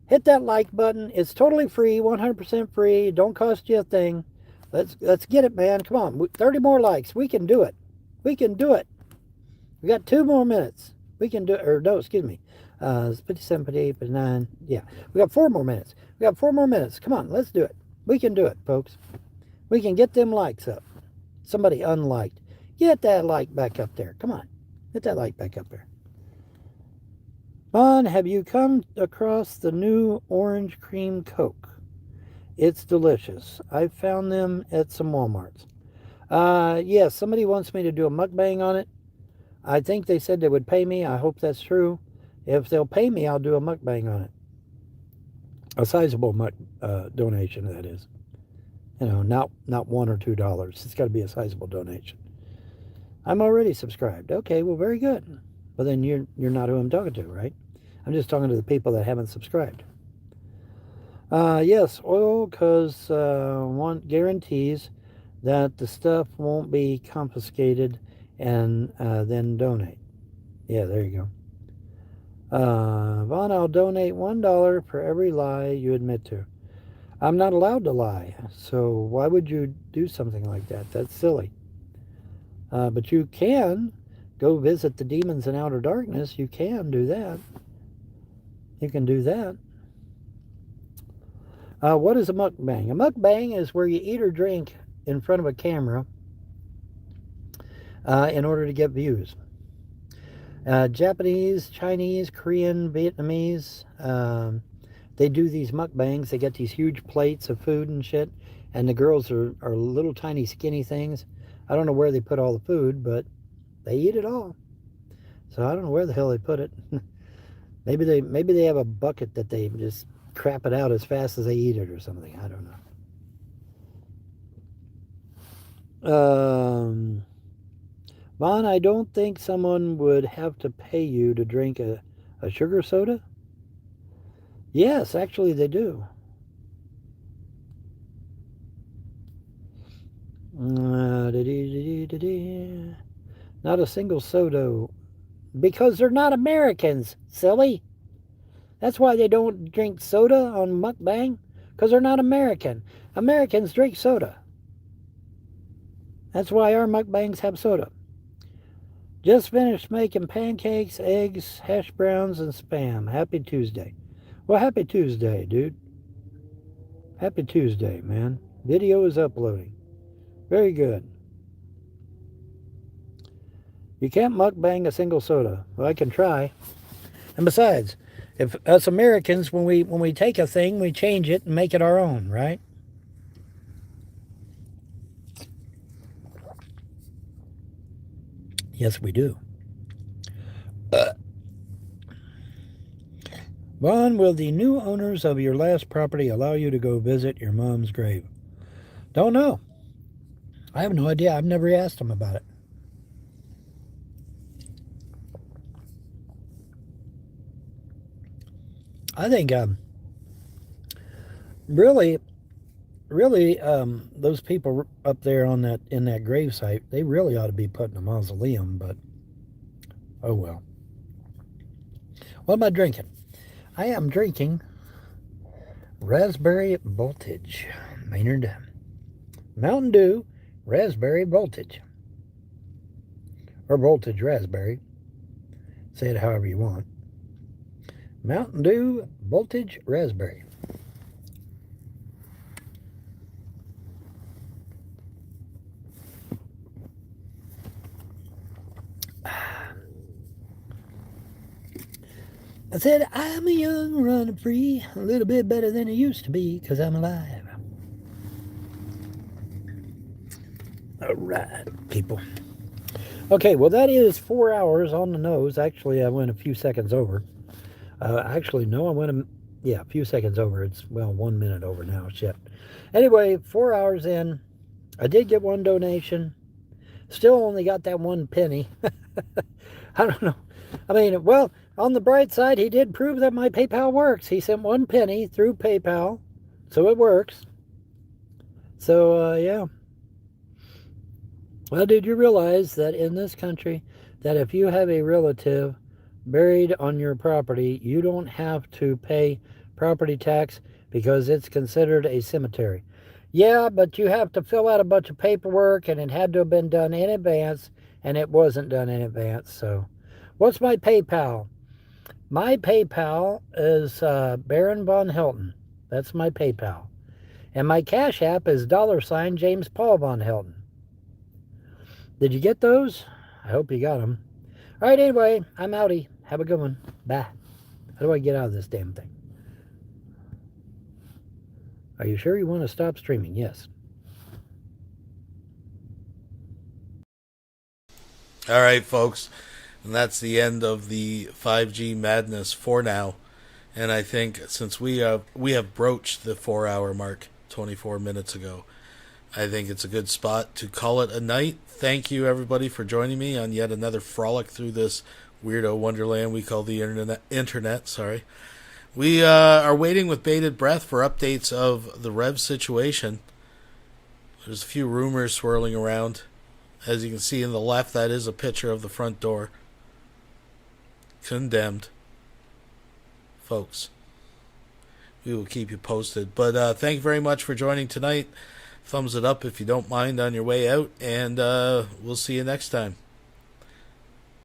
Hit that like button. It's totally free, 100% free. Don't cost you a thing. Let's get it, man. Come on. 30 more likes. We can do it. We can do it. We got 2 more minutes. We can do it. Or no, excuse me. It's 57, 58, 59. Yeah. We got 4 more minutes. We got 4 more minutes. Come on. Let's do it. We can do it, folks. We can get them likes up. Somebody unliked. Get that like back up there. Come on. Get that light back up there. Vaughn, have you come across the new orange cream Coke? It's delicious. I found them at some Walmarts. Yes, somebody wants me to do a mukbang on it. I think they said they would pay me. I hope that's true. If they'll pay me, I'll do a mukbang on it. A sizable donation, that is. You know, not $1 or $2. It's got to be a sizable donation. I'm already subscribed. Okay, well, very good. Well, then you're not who I'm talking to, right? I'm just talking to the people that haven't subscribed. Yes, oil, because want guarantees that the stuff won't be confiscated and then donate. Yeah, there you go. Vaughn, I'll donate $1 for every lie you admit to. I'm not allowed to lie, so why would you do something like that? That's silly. But you can go visit the demons in outer darkness. You can do that. You can do that. What is a mukbang? A mukbang is where you eat or drink in front of a camera in order to get views. Japanese, Chinese, Korean, Vietnamese, they do these mukbangs. They get these huge plates of food and shit, and the girls are little tiny skinny things. I don't know where they put all the food, but they eat it all. So I don't know where the hell they put it. Maybe they have a bucket that they just crap it out as fast as they eat it or something. I don't know. Vaughn, I don't think someone would have to pay you to drink a sugar soda. Yes, actually they do. Not a single soda. Because they're not Americans, silly. That's why they don't drink soda on mukbang. Because they're not American. Americans drink soda. That's why our mukbangs have soda. Just finished making pancakes, eggs, hash browns, and Spam. Happy Tuesday. Well, happy Tuesday, dude. Happy Tuesday, man. Video is uploading. Very good. You can't mukbang a single soda. Well, I can try. And besides, if us Americans, when we take a thing, we change it and make it our own, right? Yes, we do. Vaughn, will the new owners of your last property allow you to go visit your mom's grave? Don't know. I have no idea. I've never asked them about it. I think really those people up there in that grave site, they really ought to be put in a mausoleum, but oh well. What am I drinking? I am drinking Raspberry Voltage, Maynard. Mountain Dew Raspberry Voltage. Or Voltage Raspberry. Say it however you want. Mountain Dew Voltage Raspberry. I said, I'm a young runner free, a little bit better than I used to be, because I'm alive. All right, people. Okay, well, that is 4 hours on the nose. Actually, I went a few seconds over. Actually, no, I went a few seconds over. It's, 1 minute over now. Shit. Anyway, 4 hours in. I did get one donation. Still only got that 1 penny. I don't know. I mean, well, on the bright side, he did prove that my PayPal works. He sent 1 penny through PayPal, so it works. So, yeah. Well, did you realize that in this country, that if you have a relative buried on your property, you don't have to pay property tax because it's considered a cemetery? Yeah, but you have to fill out a bunch of paperwork, and it had to have been done in advance, and it wasn't done in advance. So, what's my PayPal? My PayPal is Baron Vonhelton. That's my PayPal. And my Cash App is $ James Paul Vonhelton. Did you get those? I hope you got them. All right, anyway, I'm outie. Have a good one. Bye. How do I get out of this damn thing? Are you sure you want to stop streaming? Yes. All right, folks. And that's the end of the 5G madness for now. And I think since we have broached the 4-hour mark 24 minutes ago, I think it's a good spot to call it a night. Thank you, everybody, for joining me on yet another frolic through this weirdo wonderland we call the internet. Sorry. We are waiting with bated breath for updates of the Rev situation. There's a few rumors swirling around. As you can see in the left, that is a picture of the front door. Condemned. Folks, we will keep you posted. But thank you very much for joining tonight. Thumbs it up if you don't mind on your way out. And we'll see you next time.